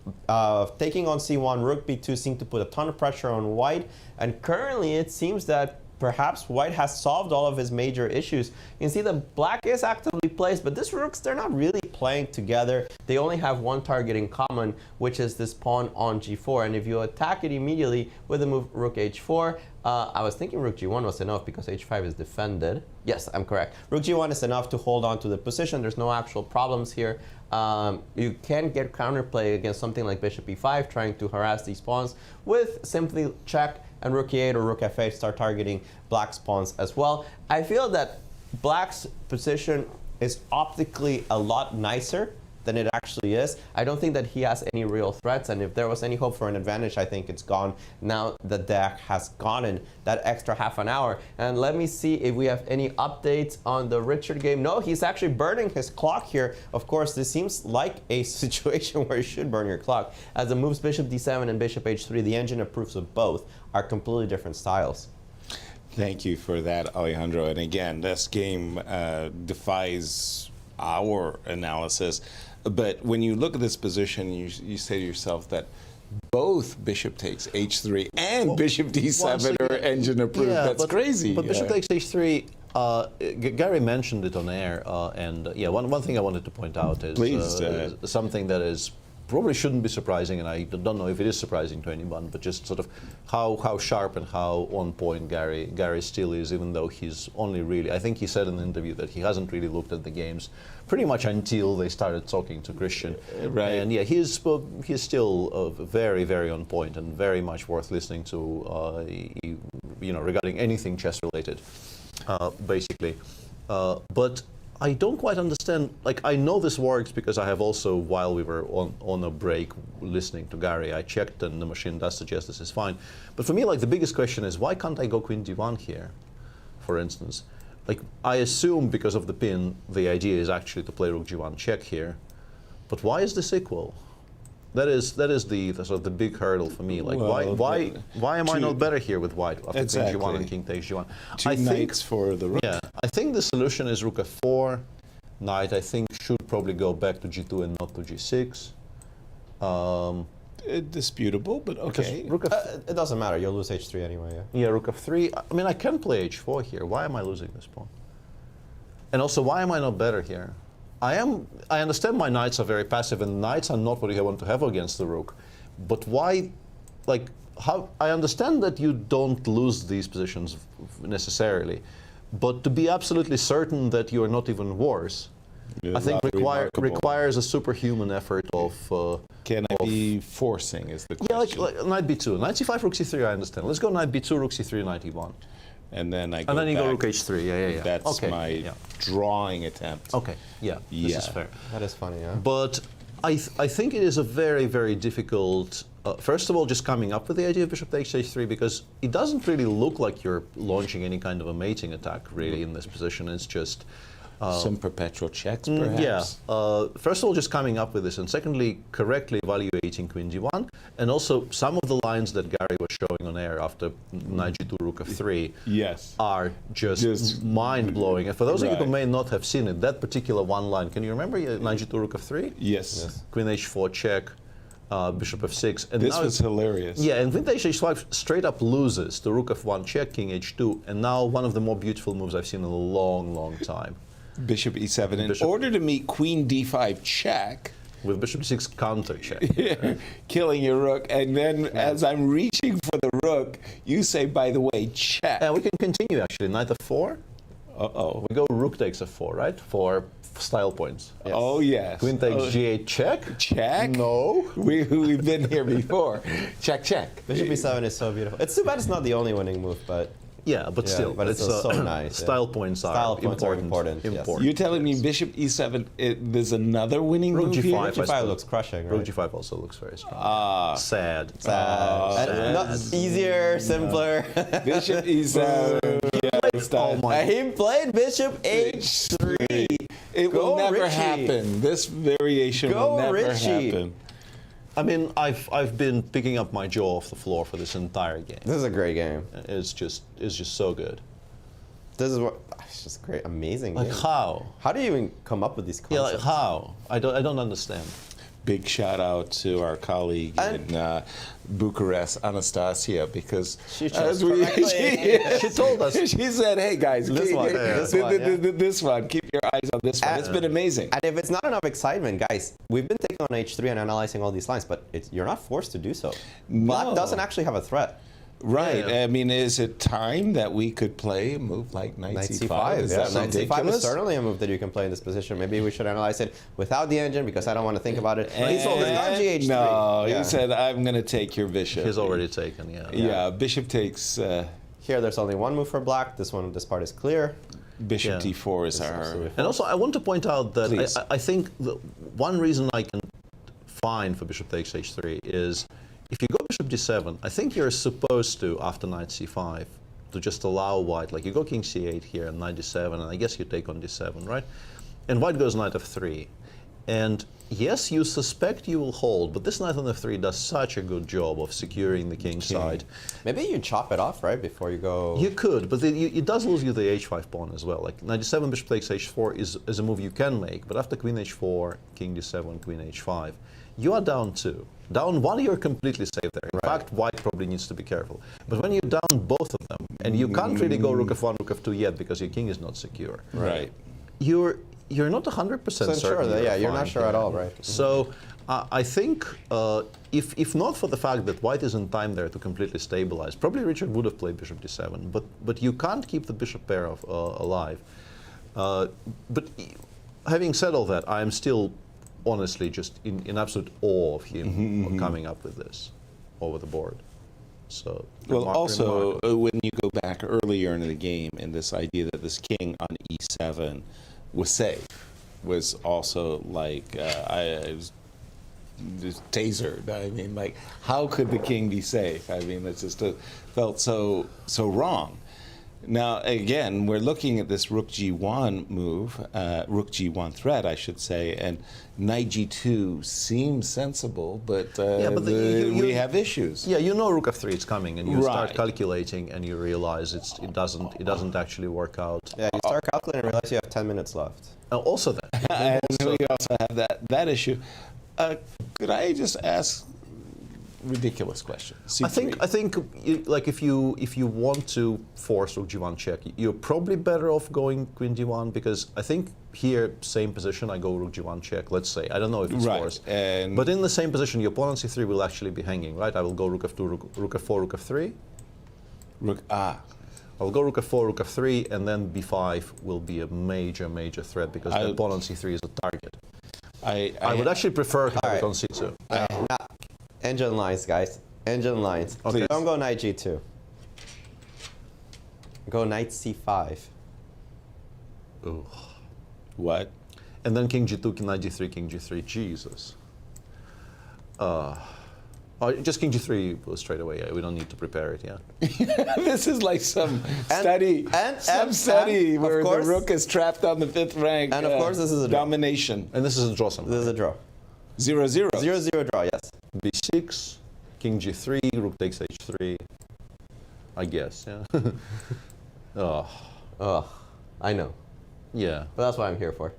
taking on c1, rook b2 seemed to put a ton of pressure on white. And currently it seems that perhaps white has solved all of his major issues. You can see that black is actively placed, but these rooks, they're not really playing together. They only have one target in common, which is this pawn on g4. And if you attack it immediately with the move rook h4, I was thinking rook g1 was enough because h5 is defended. Yes, I'm correct. Rook g1 is enough to hold on to the position. There's no actual problems here. You can get counterplay against something like bishop e5, trying to harass these pawns with simply check, and rook e8 or rook f8 start targeting black's pawns as well. I feel that black's position is optically a lot nicer than it actually is. I don't think that he has any real threats, and if there was any hope for an advantage, I think it's gone now that Deac has gotten that extra half an hour. And let me see if we have any updates on the Richard game. No, he's actually burning his clock here. Of course, this seems like a situation where you should burn your clock. As the moves bishop d7 and bishop h3, the engine approves of both, are completely different styles. Thank you for that, Alejandro. And again, this game defies our analysis. But when you look at this position, you say to yourself that both bishop takes h3 and bishop d7 are engine approved. Yeah, that's crazy. But bishop takes h3, Gary mentioned it on air, and one thing I wanted to point out is something that is probably shouldn't be surprising, and I don't know if it is surprising to anyone, but just sort of how sharp and how on point Gary still is, even though he's only really, I think he said in the interview that he hasn't really looked at the games pretty much until they started talking to Cristian. Right. And yeah, he's still very, very on point and very much worth listening to, regarding anything chess related, basically. But I don't quite understand, like, I know this works because I have also, while we were on a break listening to Gary, I checked and the machine does suggest this is fine. But for me, like, the biggest question is, why can't I go queen d1 here, for instance? Like, I assume because of the pin, the idea is actually to play rook g1 check here. But why is this equal? That is the sort of the big hurdle for me. Like, well, why am I not better here with white after exactly. queen g1 and king takes g1? Two knights for the rook. Yeah, I think the solution is rook f4. Knight, I think, should probably go back to g2 and not to g6. Disputable, but okay. Rook it doesn't matter. You'll lose h3 anyway. Yeah. Yeah, rook f3. I mean, I can play h4 here. Why am I losing this pawn? And also, why am I not better here? I understand my knights are very passive, and knights are not what you want to have against the rook. But why, like, how? I understand that you don't lose these positions necessarily, but to be absolutely certain that you are not even worse, I think requires a superhuman effort of. Can I be forcing? Is the question. Yeah, like knight b2, knight c5, rook c3. I understand. Let's go knight b2, rook c3, knight e1. And then I go and then you back. go rook h3. Yeah. That's okay. my drawing attempt. Okay. Yeah. This is fair. That is funny. Yeah. But I think it is a very, very difficult First of all, just coming up with the idea of bishop takes h3, because it doesn't really look like you're launching any kind of a mating attack really in this position. It's just some perpetual checks, perhaps. Yeah. First of all, just coming up with this, and secondly, correctly evaluating queen d1, and also some of the lines that Gary was showing on air after knight g2, rook f3 are just mind-blowing. And for those of you who may not have seen it, that particular one line, can you remember knight g2, rook f3? Yes. Queen h4 check. Bishop f6. And this now was hilarious. Yeah, and vintage h5 straight up loses to rook f1 check, king h2, and now one of the more beautiful moves I've seen in a long, long time. Bishop e7 in order to meet queen d5 check. With bishop d6 counter check. Killing your rook, and then as I'm reaching for the rook, you say, by the way, check. And we can continue actually, knight f4. Uh-oh. We go rook takes f4, right? For style points. Yes. Oh, yes. Queen takes g8 check. Check? No. We've been here before. Check, check. Bishop e7 is so beautiful. It's too bad it's not the only winning move, but... Yeah, but still. But it's so nice. Style points are important. You're telling me bishop e7, there's another winning rook move g5, here? Rook g5 looks crushing, right? Rook g5 also looks very strong. Sad. Not easier, simpler. Bishop e7. He played bishop h3. It will never happen. This variation will never happen. I mean, I've been picking up my jaw off the floor for this entire game. This is a great game. It's just so good. This is what it's just great, amazing. Like game. how? How do you even come up with these concepts? Yeah, like how? I don't understand. Big shout out to our colleague in Bucharest, Anastasiya, because she told us. She said, "Hey guys, this one, keep your eyes on this one. It's been amazing." And if it's not enough excitement, guys, we've been taking on h3 and analyzing all these lines, but you're not forced to do so. Black doesn't actually have a threat. Right. Yeah. I mean, is it time that we could play a move like knight c5? Is that knight ridiculous? c5 is certainly a move that you can play in this position. Maybe we should analyze it without the engine because I don't want to think about it. He's not gh3. No, he said, I'm going to take your bishop. He's already taken, Yeah, bishop takes... Here, there's only one move for black. This part is clear. Bishop d4 is our... And also, I want to point out that I think the one reason I can find for bishop takes h3 is if you go bishop d7, I think you're supposed to, after knight c5, to just allow white, like you go king c8 here and knight d7, and I guess you take on d7, right? And white goes knight f3. And yes, you suspect you will hold, but this knight on f3 does such a good job of securing the king side. Maybe you chop it off, right, before you go... You could, but it does lose you the h5 pawn as well. Like knight d7, bishop takes h4 is a move you can make, but after queen h4, king d7, queen h5, you are down 2. Down 1, you're completely safe there. In fact, white probably needs to be careful. But when you're down both of them, and you can't really go rook f1, rook f2 yet because your king is not secure. Right. You're not 100% certain. That, you're not sure at all, right? So I think if not for the fact that white is in time there to completely stabilize, probably Richard would have played bishop d7, but you can't keep the bishop pair alive. But having said all that, I am still honestly just in absolute awe of him coming up with this over the board. So well, also when you go back earlier in the game, and this idea that this king on e7 was safe was also like I was just tasered. I mean, like, how could the king be safe? I mean, it's just felt so wrong. Now, again, we're looking at this rook g1 move, rook g1 threat, I should say, and knight g2 seems sensible, but, we have issues. Yeah, you know rook f3 is coming, and you start calculating, and you realize it doesn't actually work out. Yeah, you start calculating and realize you have 10 minutes left. Also that. And we also have that issue. Could I just ask ridiculous question? I think like if you want to force rook g1 check, you're probably better off going queen d1, because I think here, same position, I go rook g1 check, let's say. I don't know if it's forced. But in the same position, your pawn on c3 will actually be hanging, right? I will go rook f2, rook f4, rook f3. I'll go rook f4, rook f3, and then b5 will be a major threat, because the pawn on c3 is a target. I would actually prefer to have it on c2. Engine lines, guys. Engine lines. Okay. Don't go knight g2. Go knight c5. Ooh. What? And then king g2, knight g3, king g3. Jesus. Oh, just king g3 straight away. Yeah, we don't need to prepare it. Yeah. This is like some study where the rook is trapped on the 5th rank. And of course, this is a draw. Domination. And this is a draw. Somehow. This is a draw. 0-0. 0-0 draw. Yes. b6, king g3, rook takes h3. I guess. Yeah. I know. Yeah. But that's what I'm here for.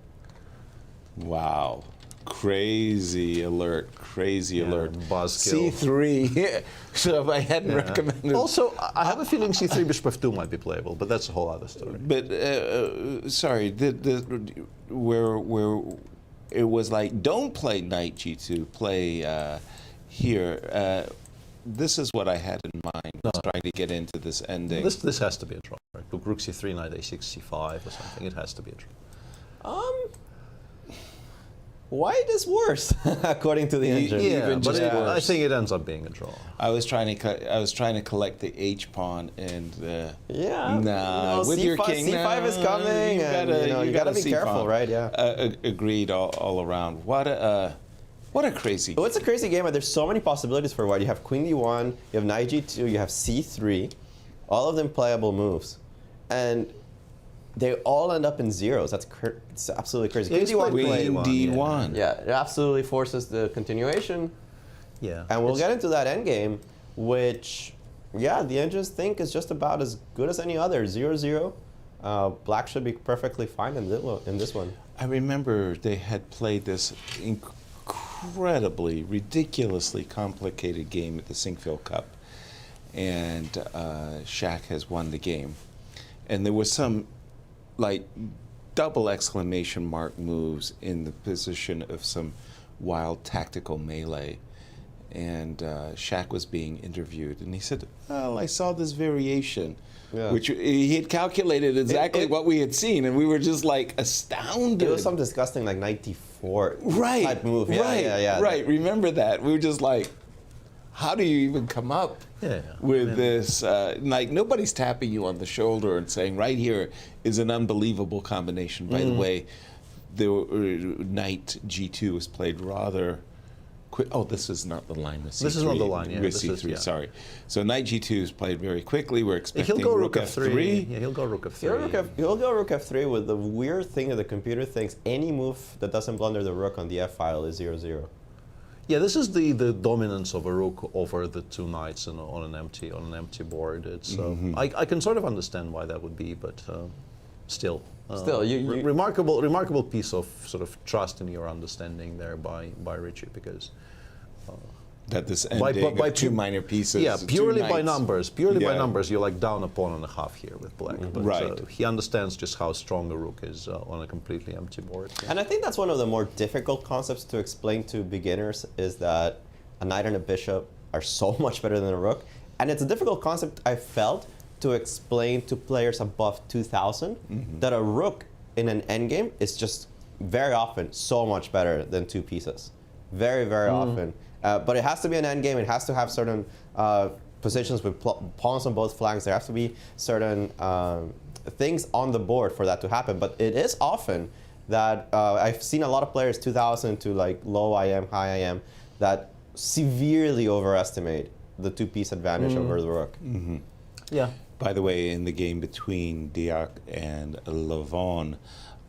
Wow. Crazy alert. Crazy alert. Buzzkill. C3. So if I hadn't recommended. Also, I have a feeling c3 bishop f2 might be playable, but that's a whole other story. But sorry, where it was like, don't play knight g2, play here. This is what I had in mind, trying to get into this ending. This has to be a draw. Right? Look, rook c3, knight a6, c5 or something. It has to be a draw. White is worse, according to the engine. Yeah, but I think it ends up being a draw. I was trying to collect the H pawn and nah, with your king, C5 is coming. You gotta be careful, right? Yeah. Agreed all around. What a crazy. Well, it's a crazy game, but there's so many possibilities for white. You have queen d1, you have knight g2, you have c3, all of them playable moves, and they all end up in zeros. It's absolutely crazy. Queen d1. Yeah, it absolutely forces the continuation. Yeah. And we'll get into that endgame, which, yeah, the engines think is just about as good as any other. 0-0. Black should be perfectly fine in this one. I remember they had played this incredibly, ridiculously complicated game at the Sinquefield Cup, and Shaq has won the game. And there was some like double exclamation mark moves in the position of some wild tactical melee. And Shaq was being interviewed, and he said, well, I saw this variation, which he had calculated exactly what we had seen, and we were just like astounded. It was some disgusting like knight d4 type move. Right. Remember that? We were just like, how do you even come up with this? Like, nobody's tapping you on the shoulder and saying, right here is an unbelievable combination. By the way, the knight g2 was played rather quick. Oh, this is not the line with c3. This is not the line, yeah. With c3, sorry. So knight g2 is played very quickly. We're expecting he'll go rook f3. Yeah, he'll go rook f3. He'll go rook f3 with the weird thing that the computer thinks any move that doesn't blunder the rook on the f-file is 0-0. Yeah, this is the dominance of a rook over the two knights on an empty board. It's I can sort of understand why that would be, but still, remarkable piece of sort of trust in your understanding there by Richie, because that this ending by two minor pieces. Yeah, purely by numbers. Purely by numbers, you're like down a pawn and a half here with black. But, he understands just how strong a rook is on a completely empty board. Yeah. And I think that's one of the more difficult concepts to explain to beginners, is that a knight and a bishop are so much better than a rook. And it's a difficult concept, I felt, to explain to players above 2,000 that a rook in an endgame is just very often so much better than two pieces. Very, very often. But it has to be an endgame. It has to have certain positions with pawns on both flanks. There have to be certain things on the board for that to happen. But it is often that I've seen a lot of players 2,000 to like low IM, high IM, that severely overestimate the two-piece advantage over the rook. Yeah. By the way, in the game between Deac and Levon,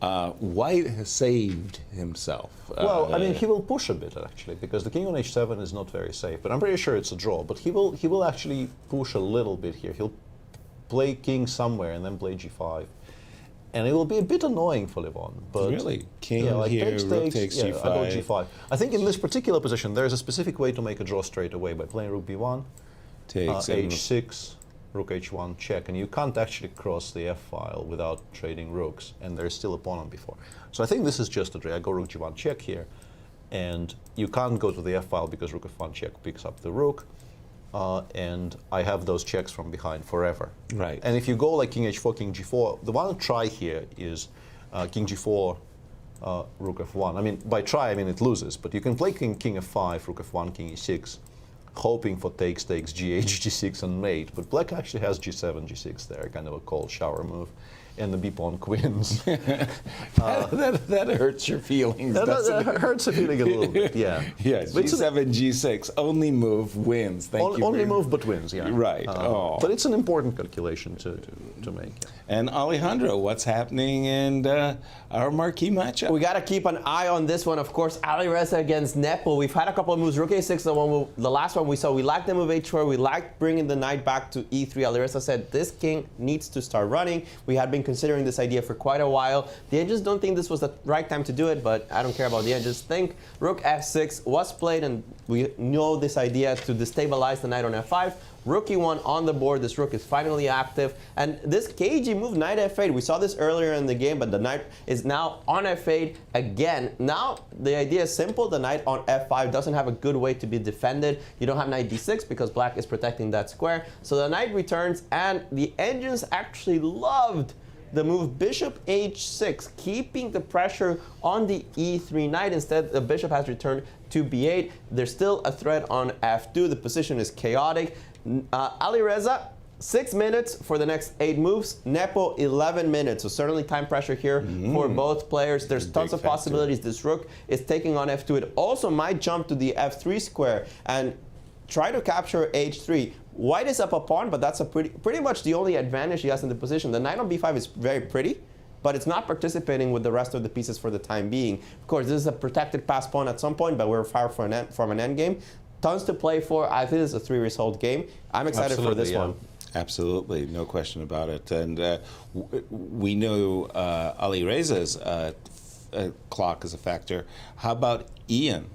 White has saved himself. Well, I mean, he will push a bit actually, because the king on h7 is not very safe. But I'm pretty sure it's a draw. But he will actually push a little bit here. He'll play king somewhere and then play g5, and it will be a bit annoying for Levon. But really, king here, rook takes g5. I go g5. I think in this particular position, there's a specific way to make a draw straight away by playing rook b1, takes h6. Rook h1 check, and you can't actually cross the f-file without trading rooks, and there's still a pawn on b4. So I think this is just a draw. I go rook g1 check here, and you can't go to the f-file because rook f1 check picks up the rook, and I have those checks from behind forever. Right. And if you go like king h4, king g4, the one try here is king g4, rook f1. I mean, by try, I mean it loses, but you can play king f5, rook f1, king e6, hoping for takes, g8, g6, and mate. But black actually has g7, g6 there, kind of a cold shower move. and the b-pawn queens. that hurts your feelings, That doesn't it? hurts the feeling a little bit, yeah. Yeah, G7, G6, only move wins. Thank you. Only move but wins, yeah. Right. But it's an important calculation to make. Yeah. And Alejandro, what's happening in our marquee matchup? We got to keep an eye on this one. Of course, Alireza against Nepo. We've had a couple of moves. Rook A6, the last one we saw. We liked the move H4. We liked bringing the knight back to E3. Alireza said this king needs to start running. We had been considering this idea for quite a while. The edges don't think this was the right time to do it, but I don't care about the edges. Think Rook F6 was played, and we know this idea to destabilize the knight on F5. Rook E1 on the board. This rook is finally active. And this cagey move, knight F8, we saw this earlier in the game, but the knight is now on F8 again. Now, the idea is simple. The knight on F5 doesn't have a good way to be defended. You don't have knight D6 because black is protecting that square. So the knight returns, and the engines actually loved the move bishop H6, keeping the pressure on the E3 knight. Instead, the bishop has returned to B8. There's still a threat on F2. The position is chaotic. Alireza, 6 minutes for the next 8 moves. Nepo, 11 minutes. So certainly time pressure here for both players. There's tons of possibilities. This rook is taking on F2. It also might jump to the F3 square and try to capture H3. White is up a pawn, but that's a pretty much the only advantage he has in the position. The knight on B5 is very pretty, but it's not participating with the rest of the pieces for the time being. Of course, this is a protected pass pawn at some point, but we're far from an endgame. Tons to play for. I think it's a 3-result game. I'm excited for this one. Absolutely, no question about it. And we know Alireza's clock is a factor. How about Ian?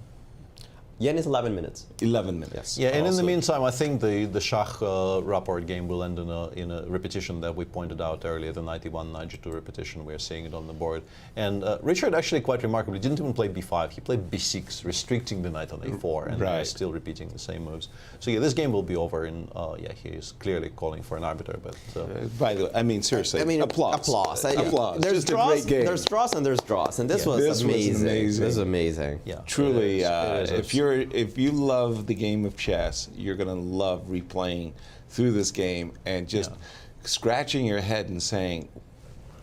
Yen is 11 minutes. 11 minutes. Yeah, and in the meantime, I think the Schach Rapport game will end in a repetition that we pointed out earlier, the 91, 92 repetition. We're seeing it on the board. And Richard actually quite remarkably didn't even play B5. He played B6, restricting the knight on A4, and still repeating the same moves. So yeah, this game will be over in, he is clearly calling for an arbiter. But by the way, I mean, seriously, applause. Applause. There's just a great game. There's draws and there's draws. And this was amazing. This was amazing. Yeah, truly, if you love the game of chess, you're going to love replaying through this game and just scratching your head and saying,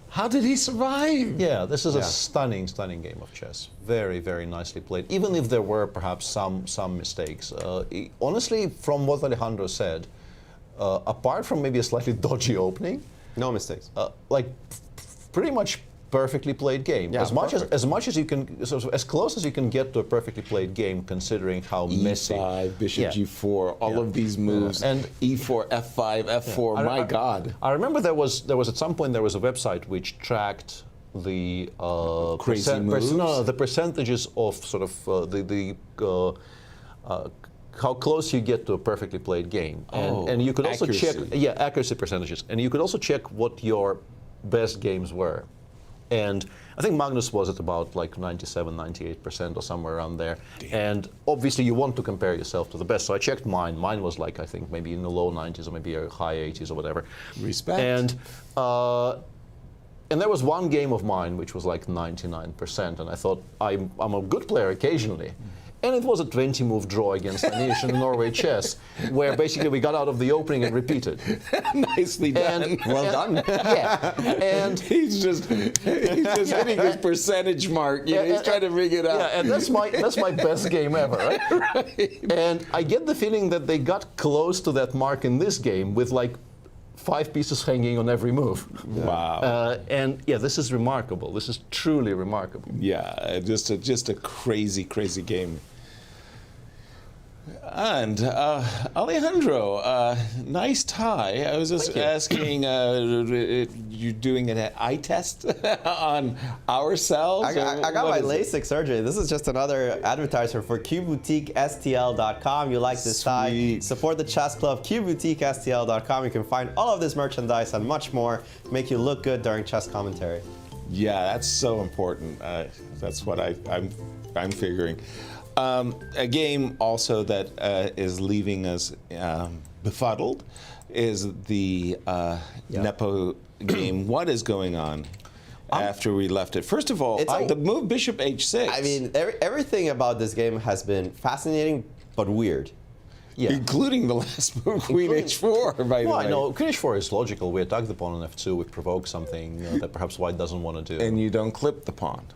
how did he survive? Yeah, this is a stunning, stunning game of chess. Very, very nicely played, even if there were perhaps some mistakes. Honestly, from what Alejandro said, apart from maybe a slightly dodgy opening, no mistakes. Pretty much perfectly played game. Yeah, as much as you can, so as close as you can get to a perfectly played game, considering how messy. E5, bishop G4, all of these moves, and E4, F5, F4. My God! I remember there was at some point there was a website which tracked the crazy moves. The percentages of sort of how close you get to a perfectly played game, and you could also check accuracy percentages, and you could also check what your best games were. And I think Magnus was at about like 97, 98% or somewhere around there. Damn. And obviously you want to compare yourself to the best. So I checked mine. Mine was like, I think, maybe in the low 90s or maybe a high 80s or whatever. Respect. And there was one game of mine which was like 99%. And I thought, I'm a good player occasionally. And it was a 20-move draw against Anish in Norway chess, where basically we got out of the opening and repeated. Nicely done. Well done. Yeah. And he's just hitting his percentage mark. You know, he's trying to ring it up. Yeah, and that's my best game ever, right? And I get the feeling that they got close to that mark in this game with like 5 pieces hanging on every move. Wow. And yeah, this is remarkable. This is truly remarkable. Yeah, just a crazy, crazy game. And Alejandro, nice tie. I was just asking, you're doing an eye test on ourselves? I got my LASIK surgery. This is just another advertiser for QBoutiqueSTL.com. You like this tie? Support the chess club. QBoutiqueSTL.com. You can find all of this merchandise and much more. Make you look good during chess commentary. Yeah, that's so important. That's what I'm figuring. A game also that is leaving us befuddled is the Nepo game. What is going on after we left it? First of all, the move bishop H6. I mean, everything about this game has been fascinating but weird. Yeah. Including the last move, Queen H4, by the way. No, Queen H4 is logical. We attack the pawn on F2, we provoke something that perhaps white doesn't want to do. And you don't clip the pawn.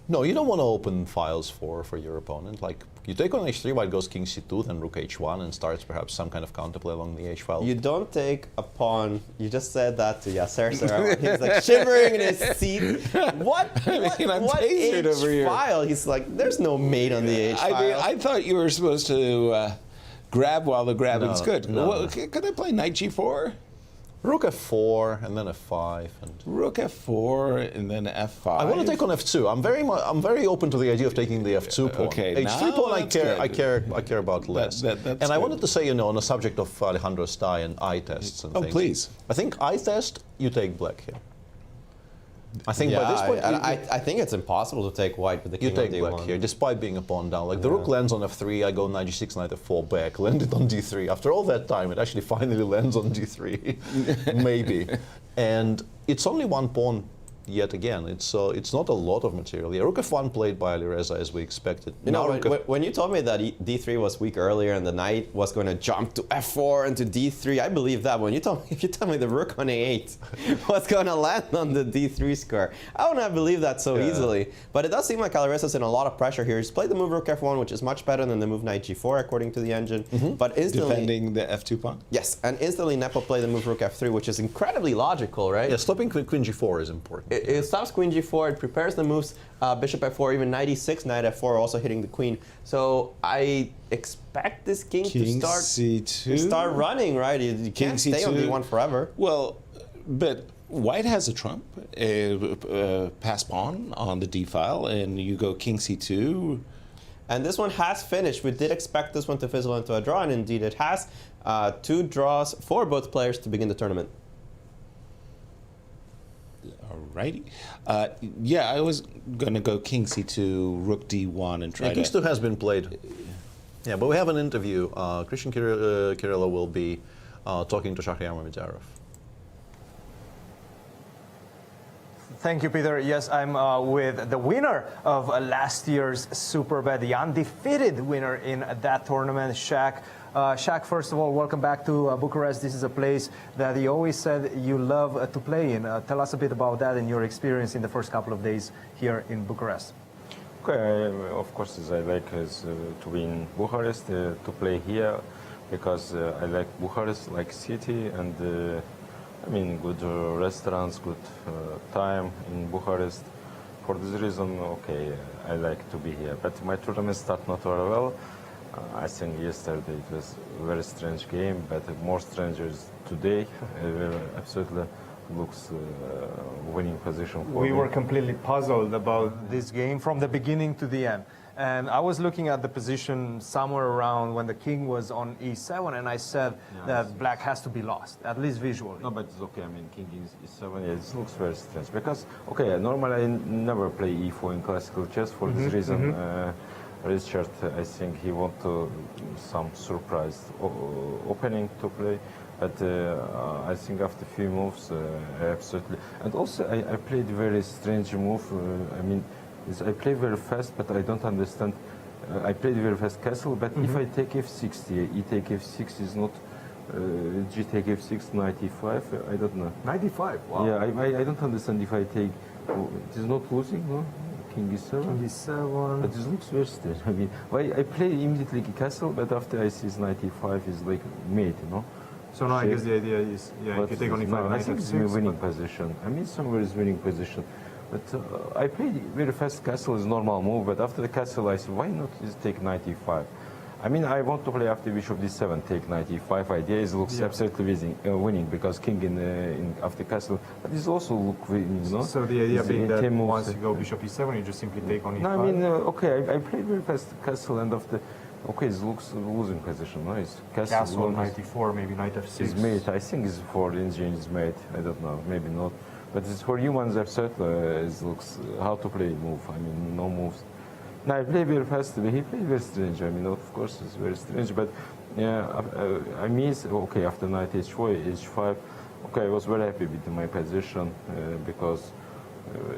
No, you don't want to open files for your opponent. Like, you take on H3, white goes King C2, then Rook H1, and starts perhaps some kind of counterplay along the H file. You don't take a pawn. You just said that to Yasser Seirawan. He's like shivering in his seat. What H over here. file? He's like, there's no mate on the H file. I thought you were supposed to grab while the grabbing's good. No. Could I play Knight G4? Rook F4 and then F5 and Rook F4 and then F5. I want to take on F2. I'm very open to the idea of taking the F2 pawn. Okay, H3 pawn I care about less. That's and good. I wanted to say, on the subject of Alejandro's tie and eye tests and things. Oh, please. I think eye test, you take black here. I think by this point, I think it's impossible to take white with the king you take on black D1. here, despite being a pawn down. Like the rook lands on F3, I go Knight G6, Knight F4 back, landed on D3. After all that time, it actually finally lands on D3, maybe. And it's only one pawn yet again. It's not a lot of material. Yeah, Rook F1 played by Alireza as we expected. When you told me that D3 was weak earlier and the knight was going to jump to F4 and to D3, I believe that. If you tell me the rook on A8 was going to land on the D3 square, I would not believe that so easily. But it does seem like Alireza's in a lot of pressure here. He's played the move Rook F1, which is much better than the move Knight G4, according to the engine. But instantly, defending the F2 pawn? Yes, and instantly Nepo played the move Rook F3, which is incredibly logical, right? Yeah, stopping Queen G4 is important. It stops Queen G4, it prepares the moves Bishop F4, even Knight E6, Knight F4 also hitting the queen. So I expect this king to start C2. Start running, right? You can't stay on D1 forever. Well, but white has a trump, pass pawn on the D file, and you go King C2. And this one has finished. We did expect this one to fizzle into a draw, and indeed it has. 2 draws for both players to begin the tournament. Alrighty. Yeah, I was going to go King C2, Rook D1, and try King C2 has been played. Yeah, but we have an interview. Cristian Chirila will be talking to Mamedyarov. Thank you, Peter. Yes, I'm with the winner of last year's Superbet, the undefeated winner in that tournament, Shaq. Shaq, first of all, welcome back to Bucharest. This is a place that you always said you love to play in. Tell us a bit about that and your experience in the first couple of days here in Bucharest. Okay, of course, I like to be in Bucharest, to play here, because I like Bucharest, like city, and I mean, good restaurants, good time in Bucharest. For this reason, okay, I like to be here. But my tournament started not very well. I think yesterday it was a very strange game, but more stranger is today. Absolutely looks winning position for We me. were completely puzzled about this game from the beginning to the end. And I was looking at the position somewhere around when the king was on E7, and I said that black has to be lost, at least visually. No, but it's okay. I mean, king is E7. Yeah, it looks very strange because, okay, normally I never play E4 in classical chess for this reason. Richard, I think he want some surprise opening to play, but I think after a few moves, absolutely. And also, I played very strange move. I mean, I play very fast, but I don't understand. I played very fast castle, but if I take F6, E take F6 is not. G take F6, Knight E5. I don't know. Knight E5. Wow. Yeah, I don't understand if I take. It is not losing, no. King E7. King E7. But this looks very strange. I mean, why I play immediately castle, but after I see Knight E5 is like mate, you know. So now I guess the idea is, if you take on E5, I think it's a winning position. I mean, somewhere is winning position. But I played very fast castle is normal move, but after the castle I said, why not just take Knight E5? I mean, I want to play after Bishop D7, take Knight E5. Idea is looks absolutely winning because king in after castle, but this also look winning, you know. So the idea being that once you go go Bishop E7, you just simply take on E5? No, I mean, okay, I played very fast castle and after, okay, it looks losing position, no? It's castle Knight E4, maybe Knight F6. Is mate, I think it's for engine is mate, I don't know, maybe not. But it's for humans, absolutely, it looks how to play move, I mean, no moves. Now, I play very fast, but he played very strange. I mean, of course, it's very strange, but yeah, I miss, okay, after Knight H4, H5, okay, I was very happy with my position because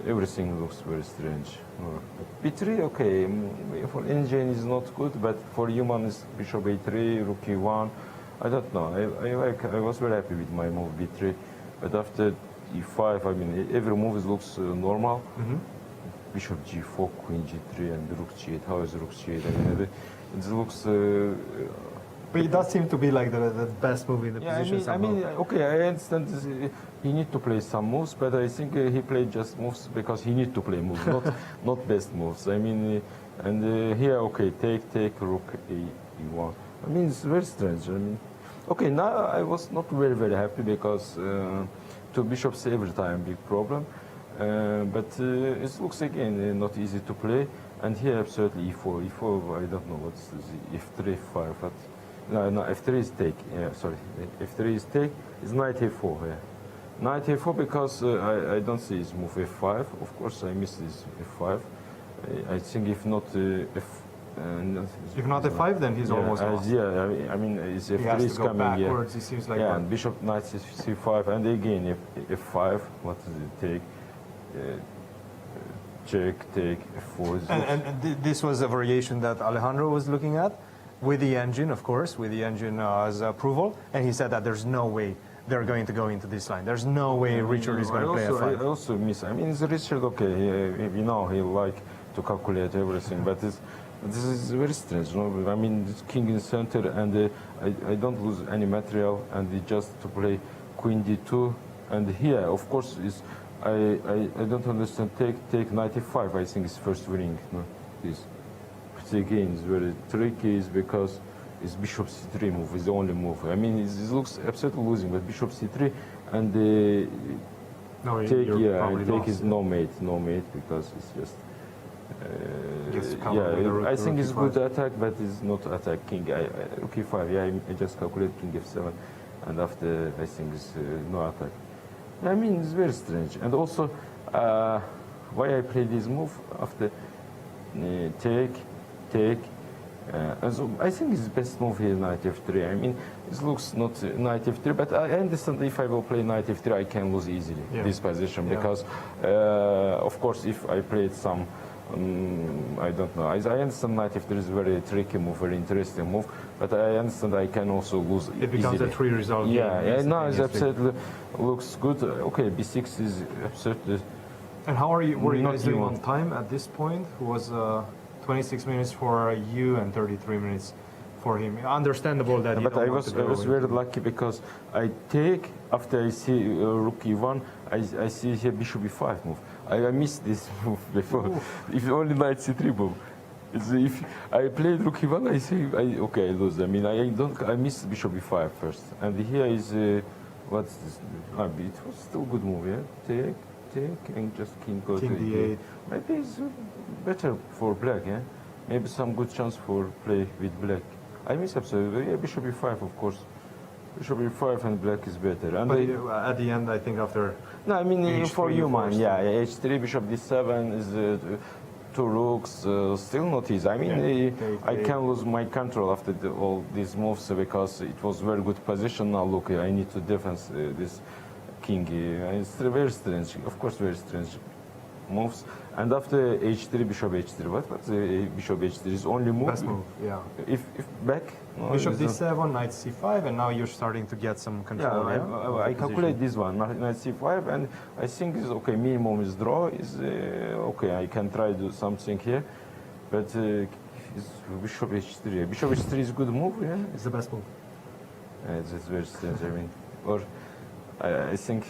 everything looks very strange. B3, okay, for engine is not good, but for human is bishop a3, rook e1. I don't know. I was very happy with my move b3, but after e5, I mean, every move looks normal. Bishop g4, queen g3, and rook g8. How is rook g8? I mean, it looks. But it does seem to be like the best move in the position. I mean, okay, I understand he need to play some moves, but I think he played just moves because he need to play moves, not best moves. I mean, and here, okay, take rook e1. I mean, it's very strange. I mean, okay, now I was not very happy because two bishops every time big problem, but it looks again not easy to play. And here absolutely e4, I don't know what's f3, f5, but. No, f3 is take. Yeah, sorry, f3 is take. It's knight a4. Yeah, knight a4 because I don't see his move f5. Of course, I missed this f5. I think if not if not f5, then he's almost lost. Yeah, I mean, his f3 is coming. Backwards, it seems like. Yeah, and bishop knight c5, and again f5. What does it take? Check, take f4. And this was a variation that Alejandro was looking at. With the engine, of course, with the engine as approval, and he said that there's no way they're going to go into this line. There's no way Richard is going to play f5. I also miss. I mean, Richard, okay, he like to calculate everything, but this is very strange. No? I mean, this king in center, and I don't lose any material, and just to play queen d2, and here, of course, is I don't understand. Take knight e5. I think it's first winning. No, this. Again, it's very tricky is because it's bishop c3 move is the only move. I mean, it looks absolutely losing, but bishop c3 and take is no mate because it's just I think it's good attack, but it's not attack king. Rook e5. Yeah, I just calculate king f7, and after I think it's no attack. I mean, it's very strange, and also why I play this move after take. So I think it's the best move here, knight f3. I mean, it looks not knight f3, but I understand if I will play knight f3, I can lose easily this position because, of course, if I played some, I don't know. I understand knight f3 is a very tricky move, very interesting move, but I understand I can also lose It becomes easily. a 3-result game. Yeah, now it absolutely looks good. Okay, b6 is absolutely. And how were you guys doing on time at this point? Who was 26 minutes for you and 33 minutes for him. Understandable that you don't want to go. I was very lucky because I take, after I see rook e1, I see here bishop e5 move. I missed this move before. If only knight c3 move. If I played rook e1, I see, okay, I lose. I mean, I missed bishop e5 first. And here is, what's this? It was still good move, yeah? Take, and just king go to d8. Maybe it's better for black, yeah? Maybe some good chance for play with black. I miss absolutely, yeah, bishop e5, of course. Bishop e5 and black is better. And but at the end, I think after... No, I mean, for human, h3, bishop d7 is two rooks, still not easy. I mean, I can lose my control after all these moves because it was very good position. Now look, I need to defend this king. It's very strange, of course, very strange moves. And after h3, bishop h3, what bishop h3 is only move? Best move, yeah. If back? No, bishop d7, knight c5, and now you're starting to get some control. Yeah, I calculate this one, knight c5, and I think it's okay. Minimum is draw. Is okay. I can try to do something here, but bishop h3. Bishop h3 is good move. Yeah, it's the best move. It's very strange. I mean, or I think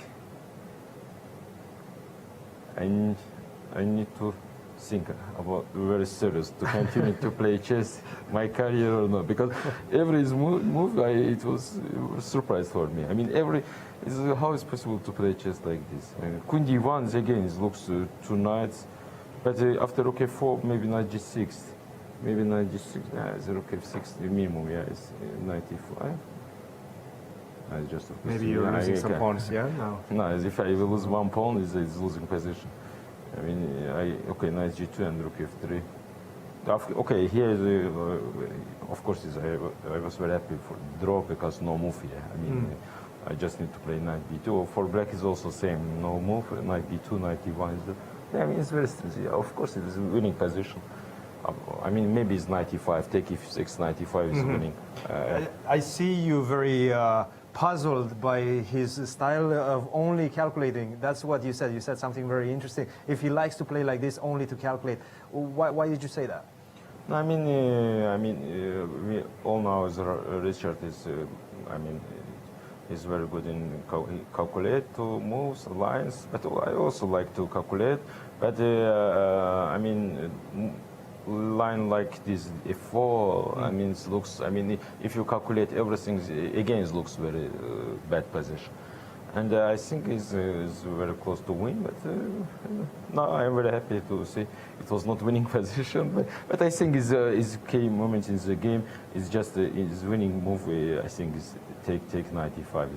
I need to think about very serious to continue to play chess, my career or not, because every move it was a surprise for me. I mean, how is possible to play chess like this? I mean, queen d1 again, it looks two knights, but after rook f4, maybe knight g6, maybe knight g6, it's rook f6, the minimum, it's knight e5. Just maybe you're losing some pawns, No, if I will lose one pawn, it's losing position. I mean, okay, knight g2 and rook f3. Okay, here is, of course, I was very happy for draw because no move here. I mean, I just need to play knight b2. For black is also same, no move, knight b2, knight e1. I mean, it's very strange. Of course, it is a winning position. I mean, maybe it's knight e5, take e6, knight e5 is winning. I see you very puzzled by his style of only calculating. That's what you said. You said something very interesting. If he likes to play like this only to calculate, why did you say that? I mean, we all know Richard is, he's very good in calculate to moves, lines. But I also like to calculate. But I mean, line like this f4, I mean, it looks. I mean, if you calculate everything, again, it looks very bad position. And I think is very close to win, but no, I'm very happy to see it was not winning position. But I think his key moment in the game is just his winning move. I think is take knight e5.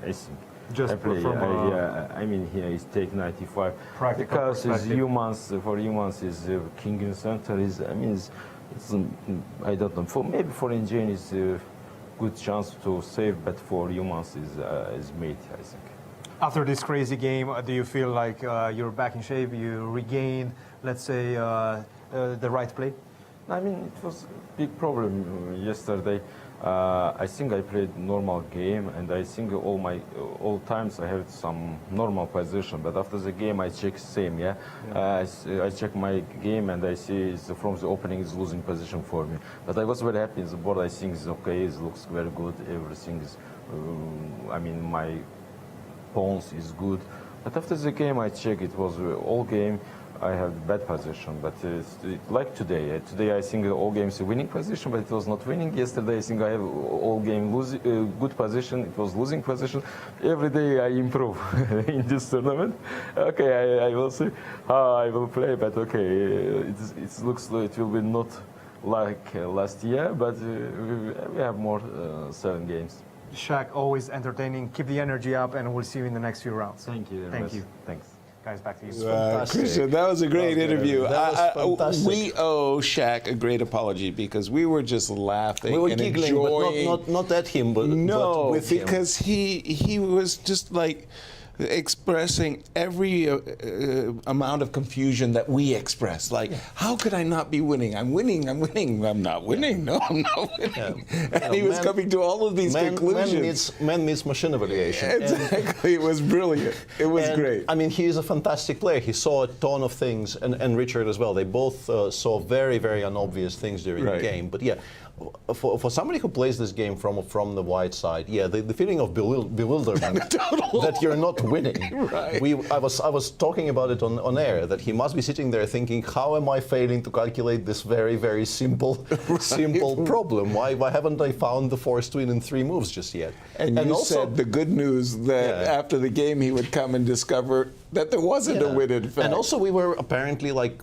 I think. Just I mean here is take knight e5 because for humans is king in center is it's I don't know maybe for engine is a good chance to save, but for humans is mate, I think. After this crazy game, do you feel like you're back in shape? You regained, let's say, the right play? I mean, it was a big problem yesterday. I think I played normal game, and I think all times I had some normal position. But after the game, I check same. I check my game, and I see from the opening is losing position for me. But I was very happy. The board I think is okay. It looks very good. Everything is. I mean, my pawns is good. But after the game, I check. It was all game. I have bad position, but like today. Today I think all games a winning position, but it was not winning. Yesterday I think I have all game losing good position. It was losing position. Every day I improve in this tournament. Okay, I will see how I will play, but okay, it looks like it will be not like last year, but we have more 7 games. Shaq, always entertaining. Keep the energy up, and we'll see you in the next few rounds. Thank you. Thank you. Thanks. Guys, back to you. Cristian, that was a great interview. We owe Shaq a great apology because we were just laughing. We were and giggling, enjoying. but not at him, but with him. Because he was just like expressing every amount of confusion that we express. Like, how could I not be winning? I'm winning. I'm not winning. No, I'm not winning. And he was coming to all of these conclusions. Man needs machine evaluation. Exactly. It was brilliant. It was great. I mean, he is a fantastic player. He saw a ton of things, and Richard as well. They both saw very, very unobvious things during the game. But yeah, for somebody who plays this game from the white side, the feeling of bewilderment that you're not winning. Right. I was talking about it on air, that he must be sitting there thinking, how am I failing to calculate this very, very simple problem? Why haven't I found the forced win in 3 moves just yet? And you also said the good news that after the game he would come and discover that there wasn't a win in fact. And also we were apparently like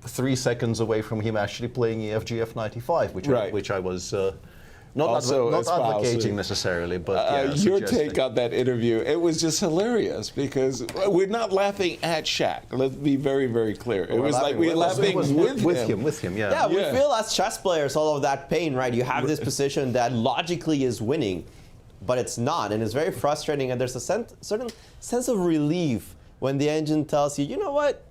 3 seconds away from him actually playing EFGF 95, which I was not advocating necessarily, but your take on that interview, it was just hilarious because we're not laughing at Shaq. Let's be very, very clear. It was like we're laughing with him. Yeah, we feel as chess players all of that pain, right? You have this position that logically is winning, but it's not, and it's very frustrating. And there's a certain sense of relief when the engine tells you, you know what?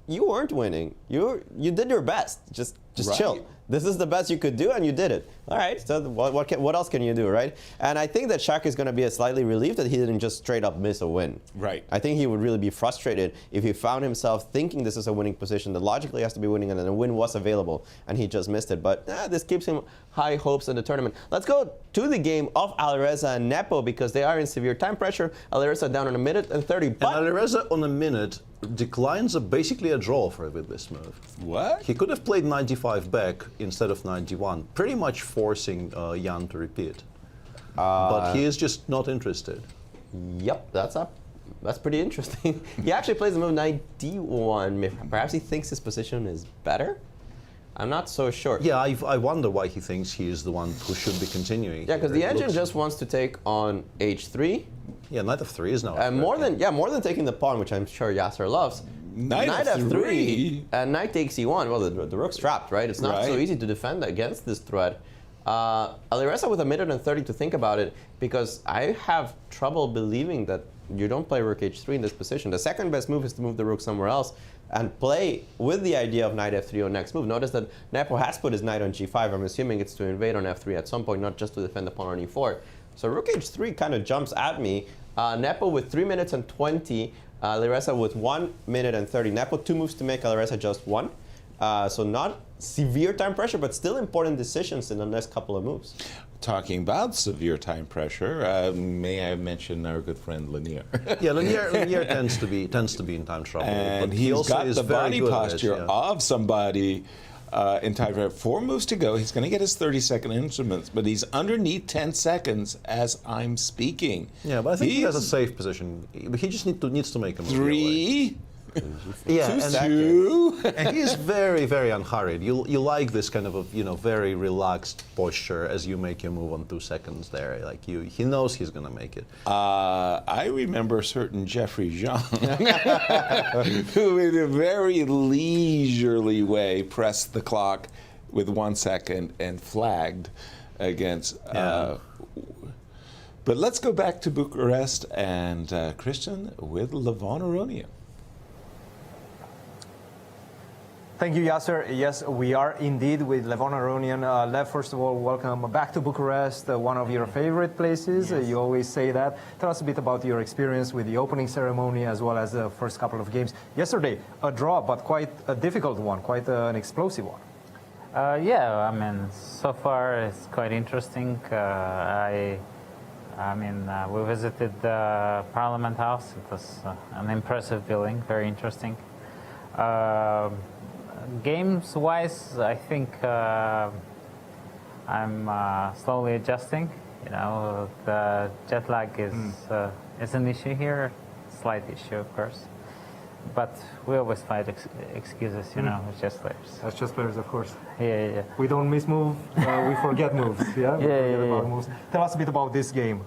You weren't winning. You did your best. Just chill. This is the best you could do, and you did it. All right. So what else can you do, right? And I think that Shaq is going to be slightly relieved that he didn't just straight up miss a win. Right. I think he would really be frustrated if he found himself thinking this is a winning position that logically has to be winning, and then a win was available, and he just missed it. But this keeps him high hopes in the tournament. Let's go to the game of Alireza and Nepo because they are in severe time pressure. Alireza down in 1 minute and 30. But Alireza on a minute declines basically a draw with this move. What? He could have played 95 back instead of 91, pretty much forcing Jan to repeat. But he is just not interested. Yep, that's pretty interesting. He actually plays the move knight d1. Perhaps he thinks his position is better? I'm not so sure. Yeah, I wonder why he thinks he is the one who should be continuing. Yeah, because the engine just wants to take on h3. Yeah, knight of3 is now. And more than taking the pawn, which I'm sure Yasser loves. Knight f3 and knight takes e1. Well, the rook's trapped, right? It's not so easy to defend against this threat. Alireza with 1:30 to think about it, because I have trouble believing that you don't play rook h3 in this position. The second best move is to move the rook somewhere else and play with the idea of knight f3 on next move. Notice that Nepo has put his knight on g5. I'm assuming it's to invade on f3 at some point, not just to defend the pawn on e4. So rook h3 kind of jumps at me. Nepo with 3 minutes and 20, Alireza with 1:30. Nepo 2 moves to make, Alireza just 1. So not severe time pressure, but still important decisions in the next couple of moves. Talking about severe time pressure, may I mention our good friend Lanier? Yeah, Lanier tends to be in time trouble. And but he's also got is the very body good at posture it, yeah. of somebody in time pressure. 4 moves to go. He's going to get his 30-second instruments, but he's underneath 10 seconds as I'm speaking. Yeah, but I think he has a safe position. He just needs to make a move. 3. Yeah, 2 seconds. And he is very, very unhurried. You like this kind of a very relaxed posture as you make your move on 2 seconds there. Like he knows he's gonna make it. I remember a certain Jeffrey Jean who, in a very leisurely way, pressed the clock with 1 second and flagged against. But let's go back to Bucharest and Cristian with Levon Aronian. Thank you, Yasser. Yes, we are indeed with Levon Aronian. Lev, first of all, welcome back to Bucharest, one of your favorite places. Yes. You always say that. Tell us a bit about your experience with the opening ceremony as well as the first couple of games. Yesterday, a draw, but quite a difficult one, quite an explosive one. Yeah, I mean, so far it's quite interesting. We visited the Parliament House. It was an impressive building, very interesting. Games-wise, I think I'm slowly adjusting. The jet lag is an issue here, slight issue, of course. But we always find excuses, as chess players. As chess players, of course. Yeah. We don't miss moves, we forget moves. Yeah. Yeah. Moves. Tell us a bit about this game,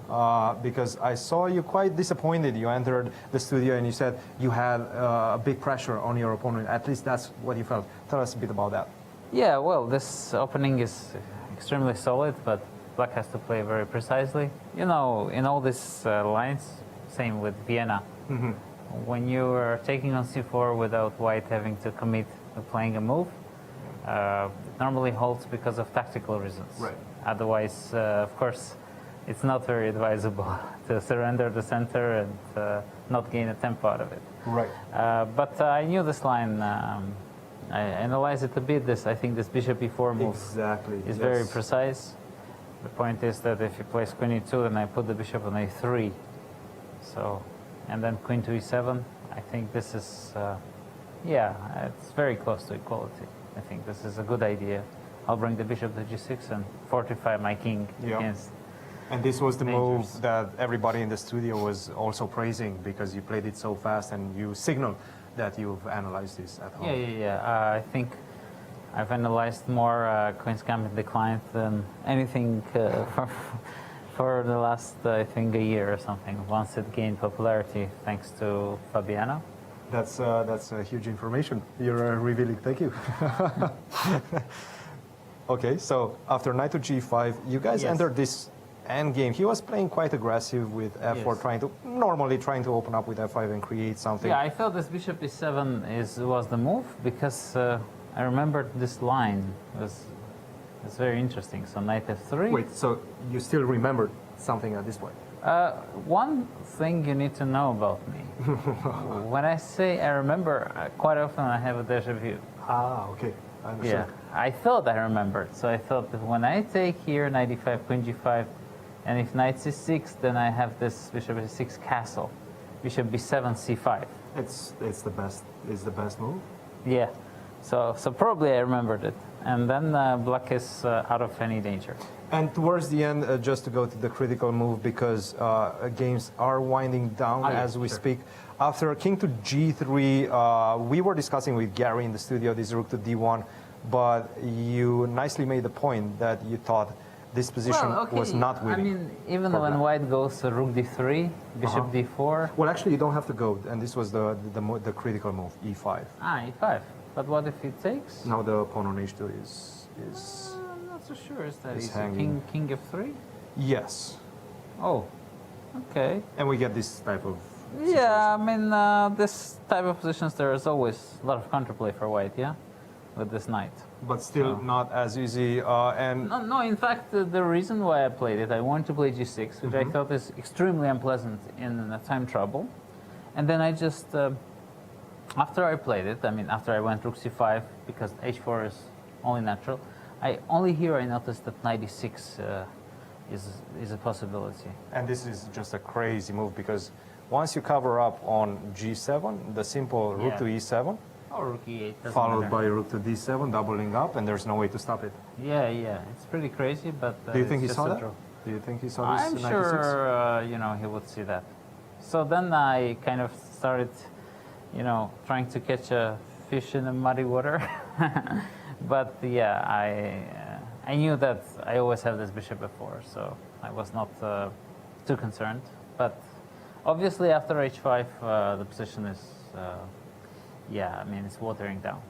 because I saw you quite disappointed. You entered the studio and you said you had a big pressure on your opponent. At least that's what you felt. Tell us a bit about that. Yeah, well, this opening is extremely solid, but Black has to play very precisely. In all these lines, same with Vienna. Mm-hmm. When you are taking on c4 without white having to commit to playing a move, it normally holds because of tactical reasons. Right. Otherwise, of course, it's not very advisable to surrender the center and not gain a tempo out of it. Right. But I knew this line. I analyzed it a bit. I think this bishop e4 move is very precise. The point is that if he plays queen e2, then I put the bishop on a3. And then queen to e7. I think this is, it's very close to equality. I think this is a good idea. I'll bring the bishop to g6 and fortify my king against. And this was the dangers. move that everybody in the studio was also praising because you played it so fast and you signaled that you've analyzed this at home. Yeah. I think I've analyzed more Queen's Gambit decline than anything for the last, I think, a year or something, once it gained popularity thanks to Fabiano. That's huge information you're revealing. Thank you. Okay, so after knight to g5, you guys entered this endgame. He was playing quite aggressive with f4, normally trying to open up with f5 and create something. Yeah, I felt this bishop e7 was the move because I remembered this line it's very interesting. So knight f3. Wait, so you still remembered something at this point? One thing you need to know about me. When I say I remember, quite often I have a deja vu. Ah, okay. I understand. Yeah, I thought I remembered. So I thought that when I take here knight e5, queen g5, and if knight c6, then I have this bishop e6 castle. Bishop b7, c5. It's the best move. Yeah. So probably I remembered it. And then Black is out of any danger. And towards the end, just to go to the critical move, because games are winding down as we speak. After king to g3, we were discussing with Gary in the studio this rook to d1, but you nicely made the point that you thought this position was not winning. I mean, even when white goes rook d3, bishop d4. Well, actually, you don't have to go, and this was the critical move, e5. E5. But what if he takes? Now the pawn on h2 is... I'm not not so sure. Is that He's he's hanging. king f3? Yes. Oh, okay. And we get this type of... Yeah, I mean, this type of positions, there is always a lot of counterplay for white, yeah? With this knight. But still not as easy, and... No, in fact, the reason why I played it, I wanted to play g6, which I thought is extremely unpleasant in time trouble. And then I just, after I played it, I mean, after I went rook c5, because h4 is only natural, only here I noticed that knight e6 is a possibility. And this is just a crazy move, because once you cover up on g7, the simple rook to e7, or rook e8, followed by rook to d7, doubling up, and there's no way to stop it. Yeah, it's pretty crazy, but Do you think he it's saw just a that? draw. Do you think he saw this? I'm 96? sure, he would see that. So then I kind of started, trying to catch a fish in the muddy water. But yeah, I knew that I always have this bishop f4, so I was not too concerned. But obviously after h5, the position is, it's watering down.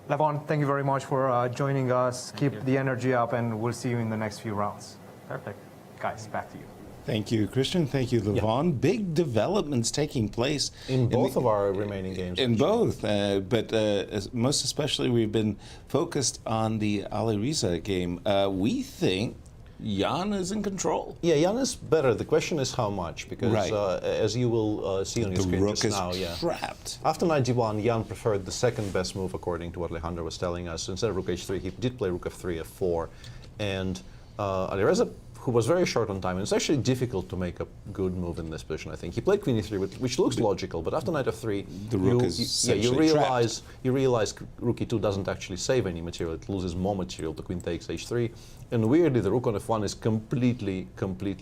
Levon, thank you very much for joining us. Keep the energy up, and we'll see you in the next few rounds. Perfect. Guys, back to you. Thank you, Cristian. Thank you, Levon. Big developments taking place in both of our remaining games. In both, but most especially, we've been focused on the Alireza game. We think Jan is in control. Yeah, Jan is better. The question is how much, because as you will see on your screen rook just is now, trapped. After knight g1, Jan preferred the second best move according to what Alejandro was telling us. Instead of rook h3, he did play rook f3, f4, and Alireza, who was very short on time, and it's actually difficult to make a good move in this position, I think. He played queen e3, which looks logical, but after knight f3, the rook you realize rook e2 doesn't actually save any material, it loses more material, the queen takes h3, and weirdly the rook on f1 is completely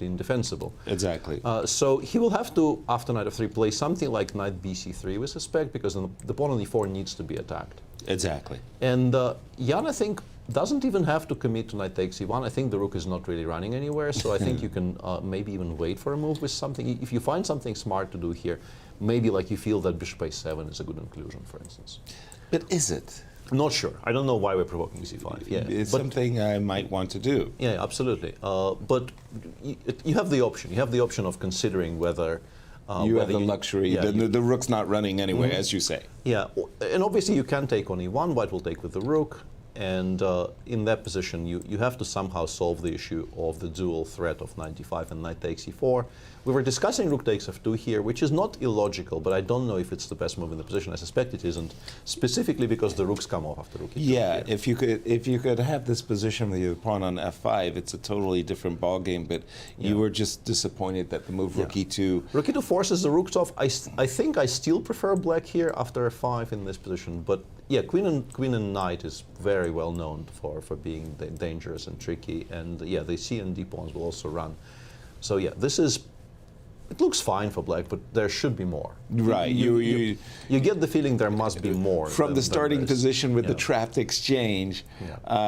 indefensible. Exactly. So he will have to, after knight f3, play something like knight bc3, we suspect, because the pawn on e4 needs to be attacked. Exactly. And Jan, I think, doesn't even have to commit to knight takes e1. I think the rook is not really running anywhere, so I think you can maybe even wait for a move with something. If you find something smart to do here, maybe like you feel that bishop a7 is a good inclusion, for instance. But is it? Not sure. I don't know why we're provoking c5. Yeah, it's something I might want to do. Yeah, absolutely. But you have the option. You have the option of considering whether you have the luxury. The rook's not running anyway, as you say. Yeah, and obviously you can take on e1. White will take with the rook. And in that position, you have to somehow solve the issue of the dual threat of knight d5 and knight takes e4. We were discussing rook takes f2 here, which is not illogical, but I don't know if it's the best move in the position. I suspect it isn't, specifically because the rooks come off after rook e2. Yeah, if you could have this position with your pawn on f5, it's a totally different ballgame, but you were just disappointed that the move rook e2... Rook e2 forces the rooks off. I think I still prefer black here after f5 in this position, but yeah, queen and knight is very well known for being dangerous and tricky, and yeah, the c and d pawns will also run. So yeah, it looks fine for black, but there should be more. Right. You get the feeling there must be more. From the starting position with the trapped exchange,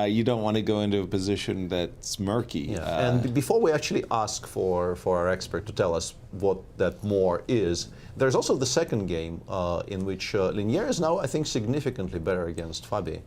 you don't want to go into a position that's murky. Yeah. And before we actually ask for our expert to tell us what that more is, there's also the second game in which Linier is now, I think, significantly better against Fabi.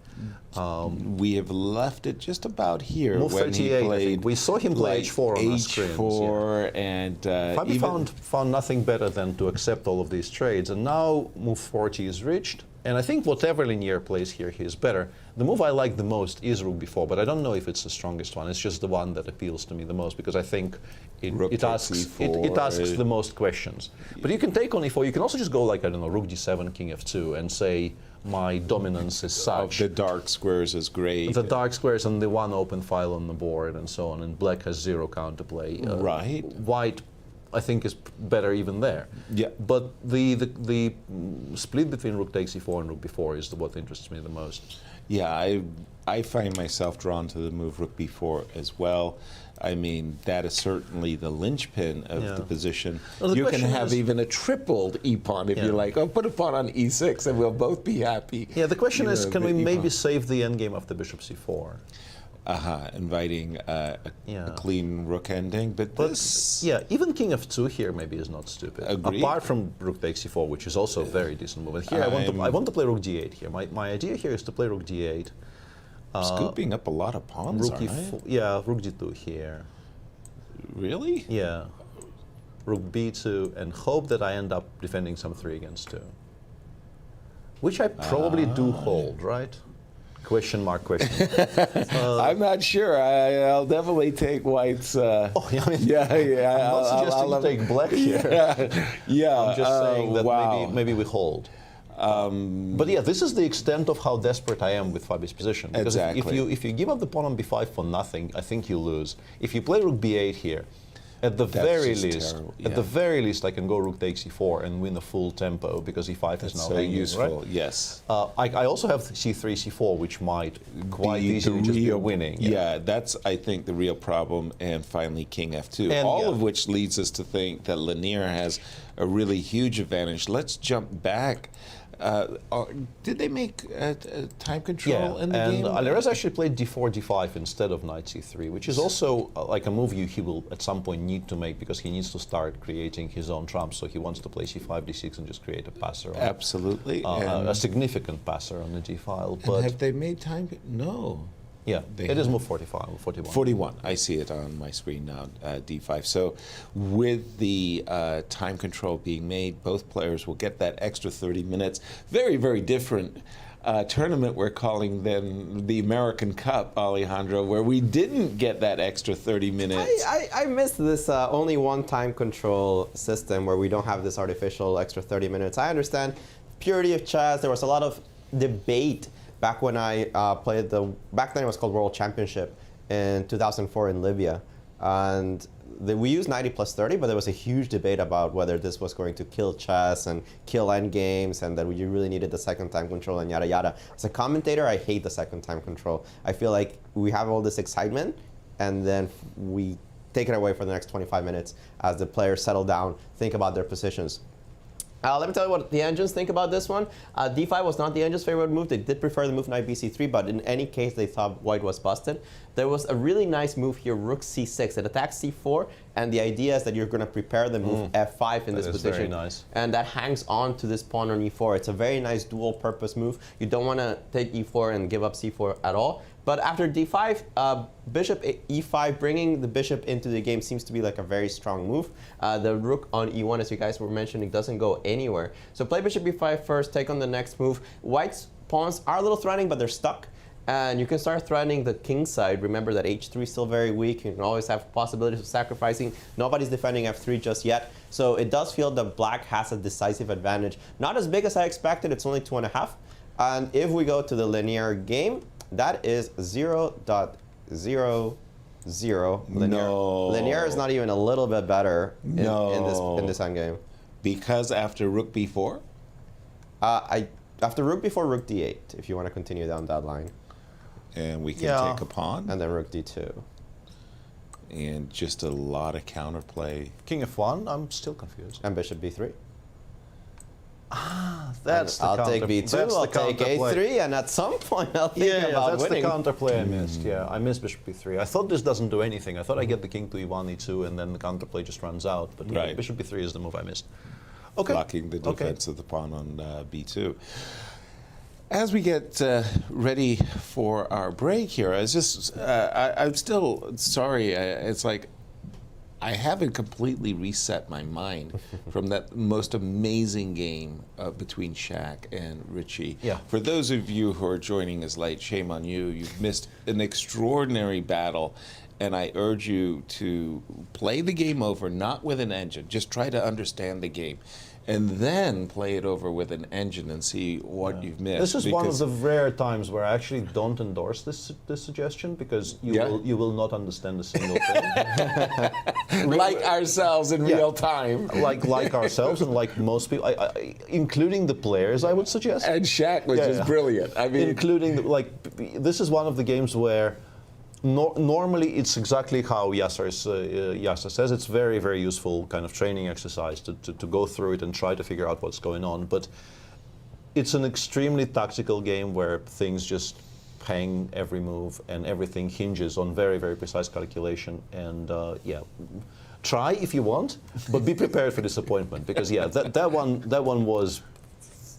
We have left it just about here. Move when 38, he played, I think. We saw him play h4 on our screens. h4, and Fabi found nothing better than to accept all of these trades, and now move 40 is reached. And I think whatever Linier plays here, he is better. The move I like the most is rook b4, but I don't know if it's the strongest one. It's just the one that appeals to me the most, because I think it asks the most questions. But you can take on e4. You can also just go like, I don't know, rook d7, king f2, and say my dominance is such. The dark squares is great. The dark squares and the one open file on the board and so on, and black has zero counterplay. Right. White, I think, is better even there. Yeah. But the split between rook takes e4 and rook b4 is what interests me the most. Yeah, I find myself drawn to the move rook b4 as well. I mean, that is certainly the linchpin of the position. Well, you can have even a tripled e-pawn if you like. Oh, put a pawn on e6 and we'll both be happy. Yeah, the question is, can we maybe save the endgame of the bishop c4? Inviting a clean rook ending, but this... Yeah, even king f2 here maybe is not stupid. Agreed. Apart from rook takes e4, which is also a very decent move. And here I want to play rook d8 here. My idea here is to play rook d8. Scooping up a lot of pawns, Rook aren't I? yeah, Rook D2 here. Really? Yeah. Rook B2 and hope that I end up defending some 3 against 2. Which I probably do hold, right? Question mark, question. I'm not sure. I'll definitely take white's. Oh, yeah, I mean, yeah. I'm not suggesting you take black here. Yeah. I'm just saying that wow. maybe we hold. But yeah, this is the extent of how desperate I am with Fabi's position. Because exactly. if you give up the pawn on b5 for nothing, I think you lose. If you play rook b8 here, at the very least, I can go rook takes e4 and win a full tempo because e5 is now so hanging, useful. right? Yes. I also have c3, c4, which might quite easily just be winning. Yeah, that's I think the real problem. And finally, king f2. And, all of which leads us to think that Lanier has a really huge advantage. Let's jump back. Did they make time control in the game? And Alireza actually played d4, d5 instead of knight c3, which is also like a move he will at some point need to make because he needs to start creating his own trumps. So he wants to play c5, d6 and just create a passer. Absolutely. A significant passer on the d file. But have they made time? No. Yeah, it is move 45, 41. 41. I see it on my screen now, d5. So with the time control being made, both players will get that extra 30 minutes. Very, very different tournament we're calling than the American Cup, Alejandro, where we didn't get that extra 30 minutes. I miss this only one time control system where we don't have this artificial extra 30 minutes. I understand purity of chess. There was a lot of debate back when I played back then it was called World Championship in 2004 in Libya. And we used 90 plus 30, but there was a huge debate about whether this was going to kill chess and kill endgames and that you really needed the second time control and yada yada. As a commentator, I hate the second time control. I feel like we have all this excitement and then we take it away for the next 25 minutes as the players settle down, think about their positions. Let me tell you what the engines think about this one. d5 was not the engine's favorite move. They did prefer the move knight bc3, but in any case, they thought white was busted. There was a really nice move here, rook c6. It attacks c4, and the idea is that you're going to prepare the move f5 in this position. Very nice. And that hangs on to this pawn on e4. It's a very nice dual-purpose move. You don't want to take e4 and give up c4 at all. But after d5, bishop e5, bringing the bishop into the game seems to be like a very strong move. The rook on e1, as you guys were mentioning, doesn't go anywhere. So play bishop e5 first, take on the next move. White's pawns are a little threatening, but they're stuck. And you can start threatening the king side. Remember that h3 is still very weak. You can always have possibilities of sacrificing. Nobody's defending f3 just yet. So it does feel that black has a decisive advantage. Not as big as I expected. It's only 2.5. And if we go to the linear game, that is 0.00 linear. No. Linear is not even a little bit better in this endgame. Because after rook b4? After rook b4, rook d8, if you want to continue down that line. And we can take a pawn. And then rook d2. And just a lot of counterplay. King f1, I'm still confused. And bishop b3. That's the I'll take b2, I'll take a3, and at some point I'll think about winning. That's the counterplay I missed. Yeah, I missed bishop b3. I thought this doesn't do anything. I thought I get the king to e1, e2, and then the counterplay just runs out. But yeah, bishop b3 is the move I missed. Okay. Blocking the defense of the pawn on b2. As we get ready for our break here, I'm still sorry. It's like I haven't completely reset my mind from that most amazing game between Shaq and Richie. Yeah. For those of you who are joining us late, shame on you. You've missed an extraordinary battle. And I urge you to play the game over, not with an engine. Just try to understand the game. And then play it over with an engine and see what you've missed. This is one of the rare times where I actually don't endorse this suggestion because you will not understand a single thing. Like ourselves in real time. Like ourselves and like most people, including the players, I would suggest. And Shaq was just brilliant. I mean, including this is one of the games where. Normally, it's exactly how Yasser says. It's very, very useful kind of training exercise to go through it and try to figure out what's going on. But it's an extremely tactical game where things just hang every move and everything hinges on very, very precise calculation. And try if you want, but be prepared for disappointment because that one was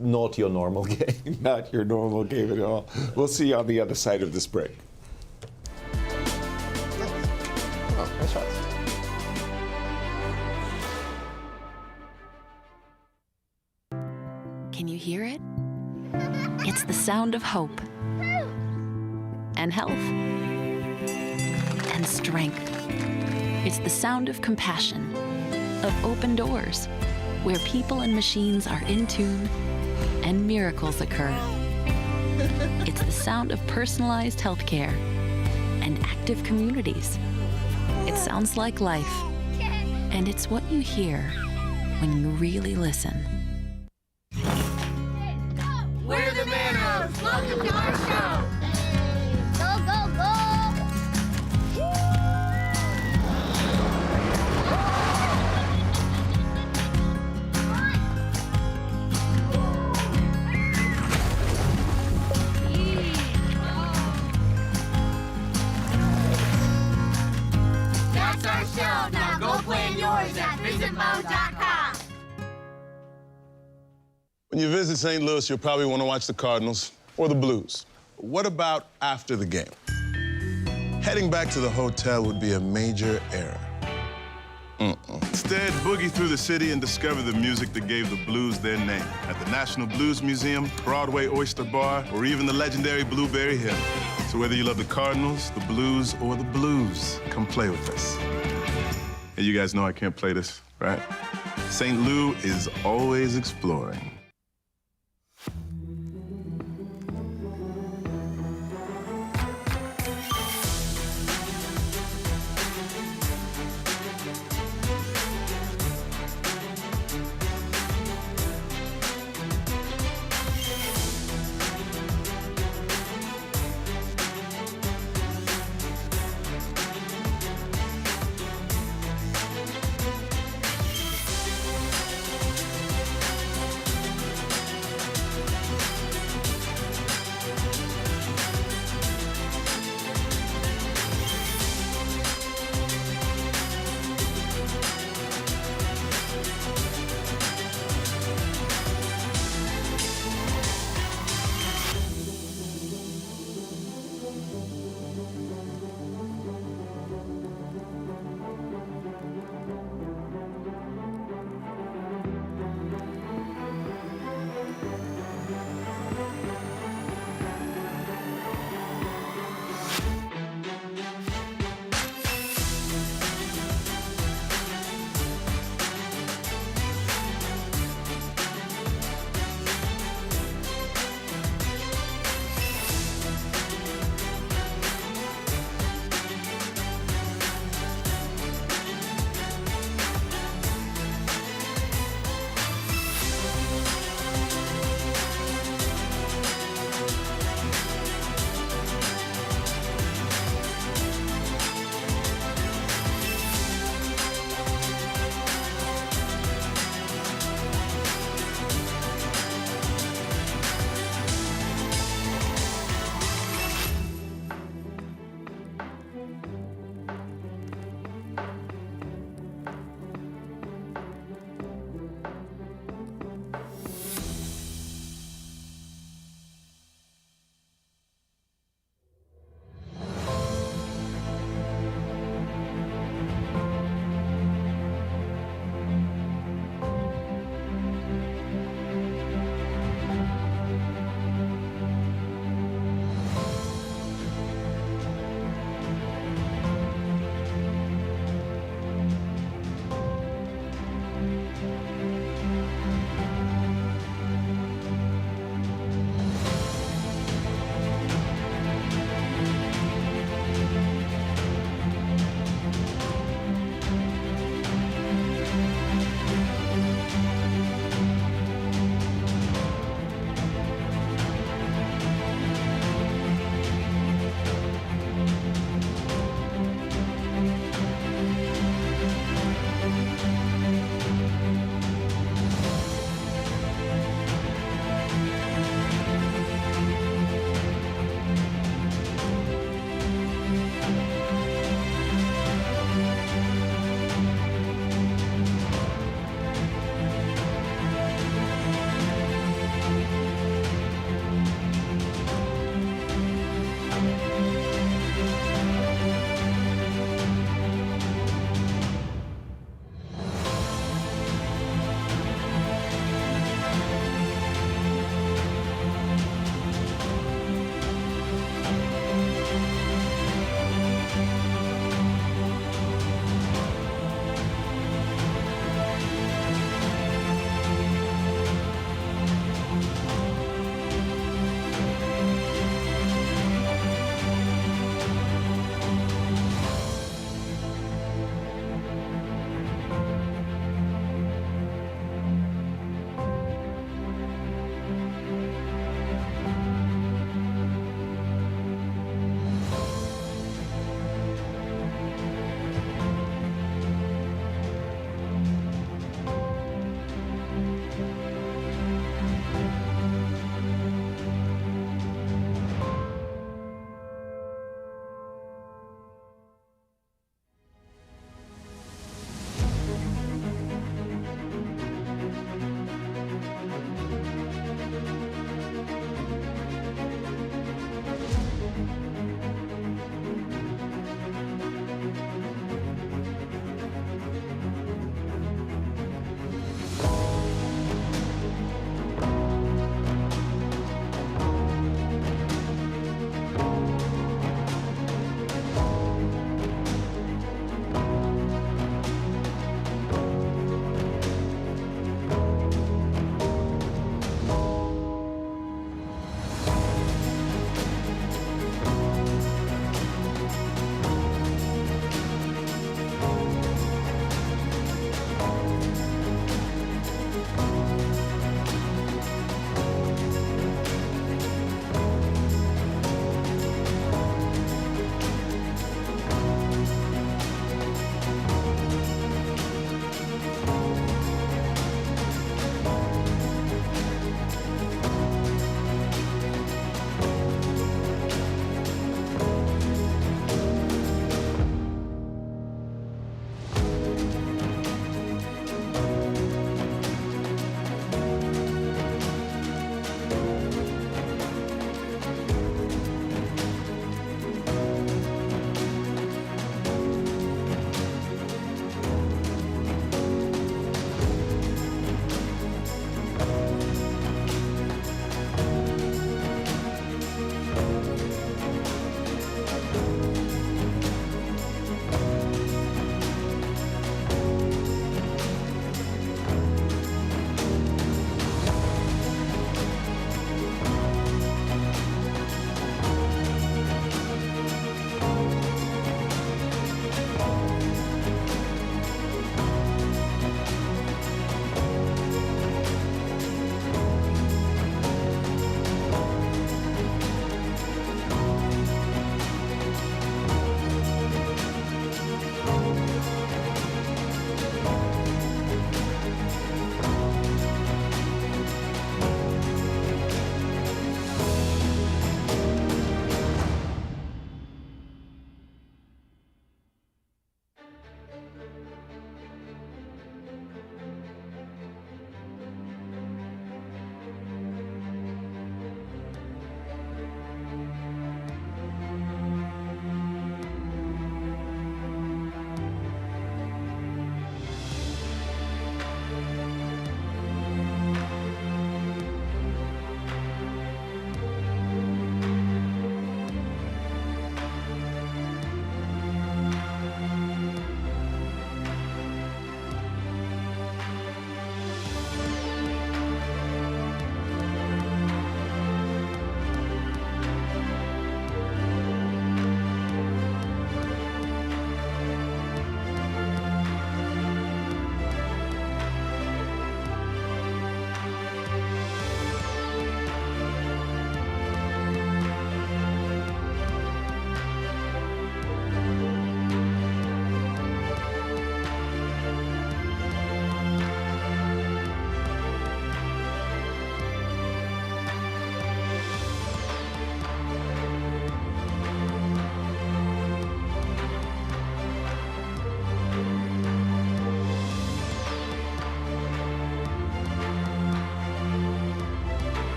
not your normal game. Not your normal game at all. We'll see you on the other side of this break. Oh, nice shots. Can you hear it? It's the sound of hope and health and strength. It's the sound of compassion, of open doors, where people and machines are in tune and miracles occur. It's the sound of personalized healthcare and active communities. It sounds like life, and it's what you hear when you really listen. We're the Manos. Welcome to our show. Go, go, go. That's our show. Now go play yours at visitmo.com. When you visit St. Louis, you'll probably want to watch the Cardinals or the Blues. What about after the game? Heading back to the hotel would be a major error. Instead, boogie through the city and discover the music that gave the Blues their name at the National Blues Museum, Broadway Oyster Bar, or even the legendary Blueberry Hill. So whether you love the Cardinals, the Blues, or the Blues, come play with us. Hey, you guys know I can't play this, right? St. Lou is always exploring.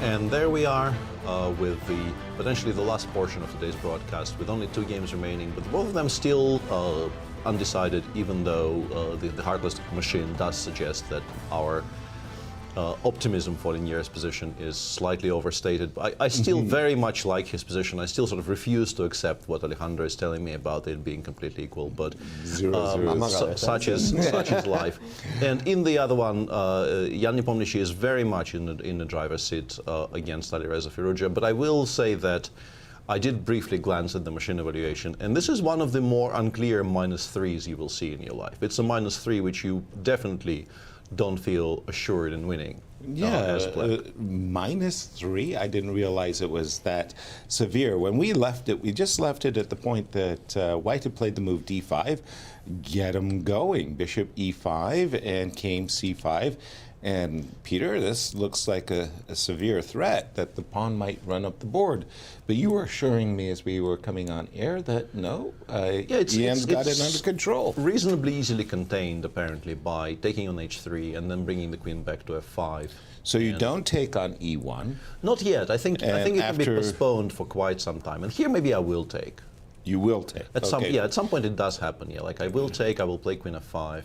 And there we are with potentially the last portion of today's broadcast, with only 2 games remaining, but both of them still undecided, even though the Heartless machine does suggest that our optimism for Linier's position is slightly overstated. I still very much like his position. I still sort of refuse to accept what Alejandro is telling me about it being completely equal, but such is life. And in the other one, Jan Nepomniachtchi is very much in the driver's seat against Alireza Firouzja, but I will say that I did briefly glance at the machine evaluation, and this is one of the more unclear -3s you will see in your life. It's a -3 which you definitely don't feel assured in winning. Yeah, -3. I didn't realize it was that severe. When we left it, we just left it at the point that White had played the move d5, get him going. Bishop e5 and came c5. And Peter, this looks like a severe threat that the pawn might run up the board. But you were assuring me as we were coming on air that no, EM's got it under control. Reasonably easily contained, apparently, by taking on h3 and then bringing the queen back to f5. So you don't take on e1? Not yet. I think it can be postponed for quite some time. And here maybe I will take. You will take? At some point it does happen, yeah. Like I will take, I will play queen f5.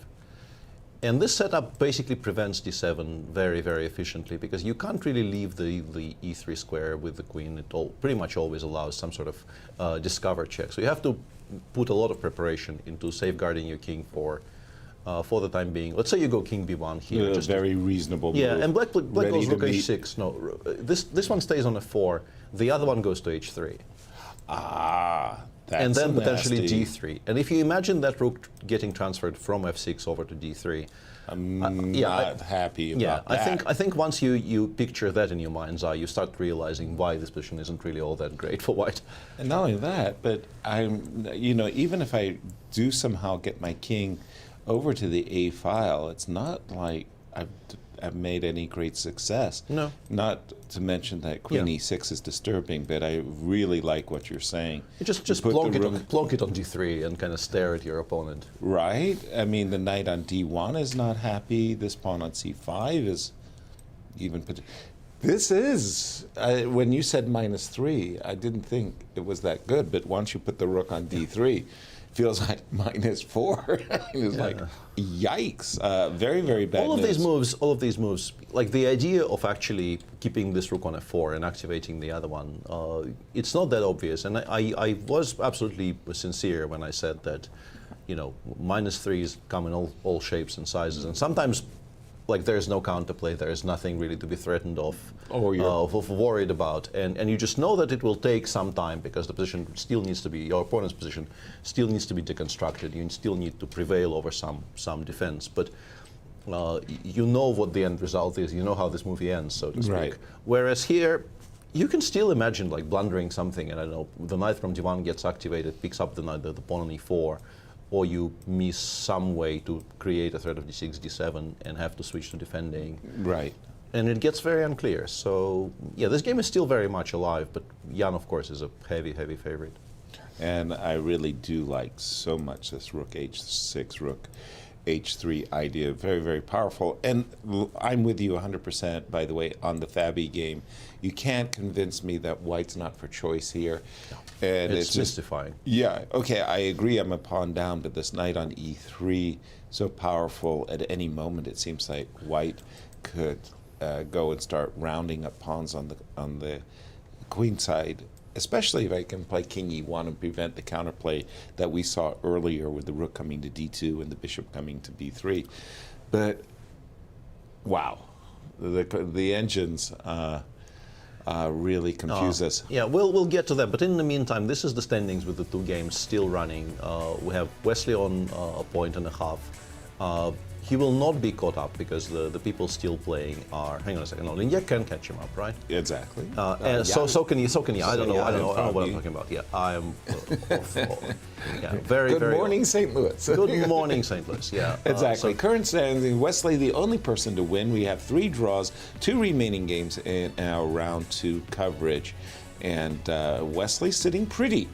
And this setup basically prevents d7 very, very efficiently, because you can't really leave the e3 square with the queen. It pretty much always allows some sort of discover check. So you have to put a lot of preparation into safeguarding your king for the time being. Let's say you go king b1 here. Just very reasonable move. Yeah, and black goes rook h6. No, this one stays on f4. The other one goes to h3. That's and then potentially nasty. d3. And if you imagine that rook getting transferred from f6 over to d3, I'm not happy about that. I think once you picture that in your mind's eye, you start realizing why this position isn't really all that great for White. And not only that, but even if I do somehow get my king over to the a file, it's not like I've made any great success. No. Not to mention that queen e6 is disturbing, but I really like what you're saying. You just plonk it on d3 and kind of stare at your opponent. Right. I mean, the knight on d1 is not happy. This pawn on c5 is even... This is, when you said -3, I didn't think it was that good, but once you put the rook on d3, feels like -4. It's like, yikes. Very, very bad all of these moves, like the idea of actually keeping this rook on f4 and activating the other one, it's not that obvious. And I was absolutely sincere when I said that, -3s come in all shapes and sizes. And sometimes, like, there's no counterplay, there's nothing really to be threatened of, worried about. And you just know that it will take some time, because the position still needs to be, your opponent's position still needs to be deconstructed. You still need to prevail over some defense. But you know what the end result is. You know how this movie ends, so to speak. Right. Whereas here, you can still imagine, like, blundering something, and I don't know, the knight from d1 gets activated, picks up the pawn on e4, or you miss some way to create a threat of d6, d7, and have to switch to defending. Right. And it gets very unclear. So, yeah, this game is still very much alive, but Jan, of course, is a heavy, heavy favorite. And I really do like so much this rook h6, rook h3 idea. Very, very powerful. And I'm with you 100%, by the way, on the Fabi game. You can't convince me that White's not for choice here. No. And it's mystifying. Yeah, okay, I agree, I'm a pawn down, but this knight on e3, so powerful. At any moment, it seems like White could go and start rounding up pawns on the queen side, especially if I can play king e1 and prevent the counterplay that we saw earlier with the rook coming to d2 and the bishop coming to b3. But, wow, the engines... really confuse us. Yeah, we'll get to that. But in the meantime, this is the standings with the 2 games still running. We have Wesley on a point and a half. He will not be caught up because the people still playing are. Hang on a second. No, Linier can catch him up, right? Exactly. So can you. I don't know what I'm talking about. Yeah, I am. Very. Good morning, St. Louis. Good morning, St. Louis. Yeah. Exactly. Current standing: Wesley, the only person to win. We have 3 draws, 2 remaining games in our round 2 coverage, and Wesley sitting pretty.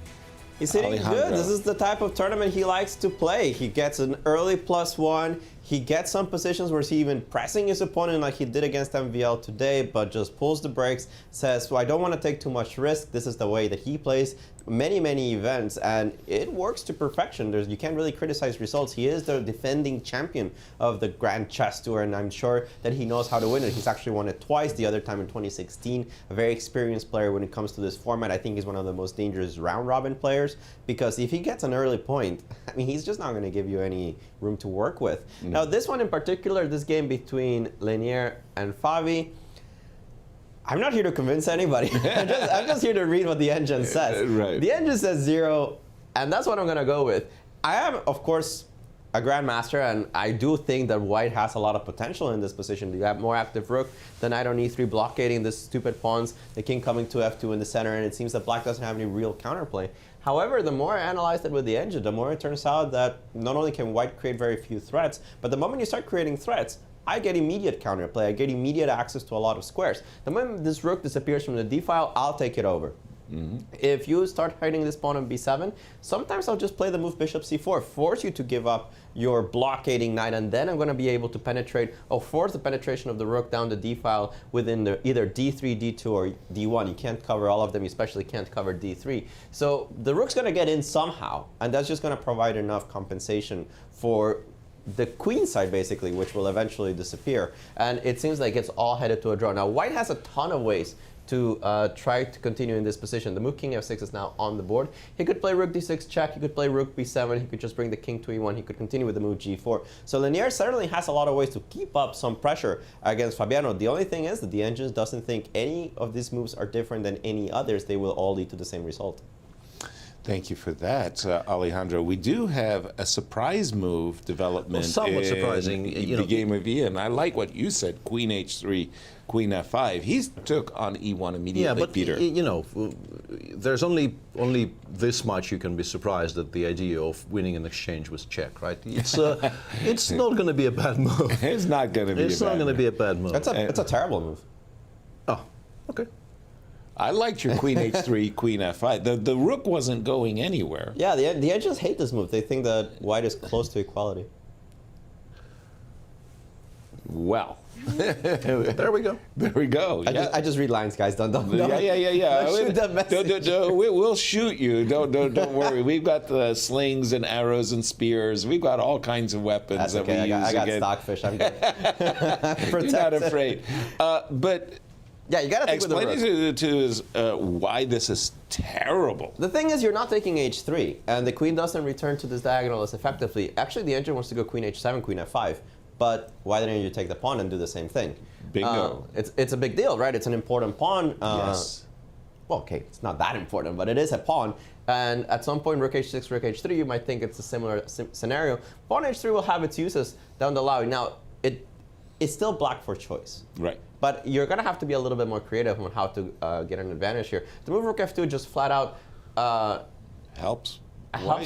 He's hitting Alejandro. good. This is the type of tournament he likes to play. He gets an early +1. He gets some positions where he's even pressing his opponent like he did against MVL today, but just pulls the brakes, says, well, I don't want to take too much risk. This is the way that he plays many events, and it works to perfection. You can't really criticize results. He is the defending champion of the Grand Chess Tour, and I'm sure that he knows how to win it. He's actually won it twice, the other time in 2016. A very experienced player when it comes to this format. I think he's one of the most dangerous round-robin players, because if he gets an early point, I mean, he's just not going to give you any room to work with. Now, this one in particular, this game between Lenier and Favi, I'm not here to convince anybody. I'm just here to read what the engine says. Right. The engine says 0, and that's what I'm going to go with. I am, of course, a grandmaster, and I do think that white has a lot of potential in this position. You have more active rook, the knight on e3 blockading the stupid pawns, the king coming to f2 in the center, and it seems that black doesn't have any real counterplay. However, the more I analyzed it with the engine, the more it turns out that not only can white create very few threats, but the moment you start creating threats, I get immediate counterplay. I get immediate access to a lot of squares. The moment this rook disappears from the d file, I'll take it over. If you start hiding this pawn on b7, sometimes I'll just play the move bishop c4, force you to give up your blockading knight, and then I'm going to be able to penetrate, or force the penetration of the rook down the d file within the either d3, d2, or d1. You can't cover all of them, you especially can't cover d3. So the rook's going to get in somehow, and that's just going to provide enough compensation for the queen side, basically, which will eventually disappear. And it seems like it's all headed to a draw. Now, white has a ton of ways to try to continue in this position. The move king f6 is now on the board. He could play rook d6 check, he could play rook b7, he could just bring the king to e1, he could continue with the move g4. So Lenier certainly has a lot of ways to keep up some pressure against Fabiano. The only thing is that the engine doesn't think any of these moves are different than any others. They will all lead to the same result. Thank you for that, Alejandro. We do have a surprise move development. Well, somewhat surprising. The game of Ian. I like what you said, queen h3, queen f5. He took on e1 immediately, yeah, but Peter. You know, there's only this much you can be surprised at the idea of winning an exchange with check, right? It's it's not going to be a bad move. It's not going to be. It's not going to be a bad move. It's a terrible move. Oh, okay. I liked your queen h3, queen f5. The rook wasn't going anywhere. Yeah, the edges hate this move. They think that white is close to equality. Well, there we go. There we go. I just read lines, guys. Don't. Yeah. Don't shoot that message. We'll shoot you. Don't worry. We've got the slings and arrows and spears. We've got all kinds of weapons. That's that okay. we use I got again. stockfish. I'm good. You're not afraid. But yeah, you got to think with the rook. Explain to us why this is terrible. The thing is, you're not taking h3, and the queen doesn't return to this diagonal as effectively. Actually, the engine wants to go queen h7, queen f5. But why didn't you take the pawn and do the same thing? Bingo. It's a big deal, right? It's an important pawn. Yes. Well, okay, it's not that important, but it is a pawn. And at some point, rook h6, rook h3, you might think it's a similar scenario. Pawn h3 will have its uses down the line. Now, it's still black for choice. Right. But you're going to have to be a little bit more creative on how to get an advantage here. The move rook f2 just flat out helps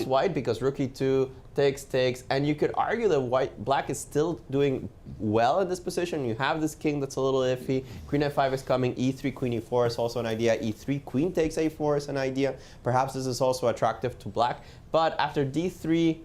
white because rook e2 takes, and you could argue that black is still doing well in this position. You have this king that's a little iffy. Queen f5 is coming. e3, queen e4 is also an idea. e3, queen takes a4 is an idea. Perhaps this is also attractive to black. But after d6,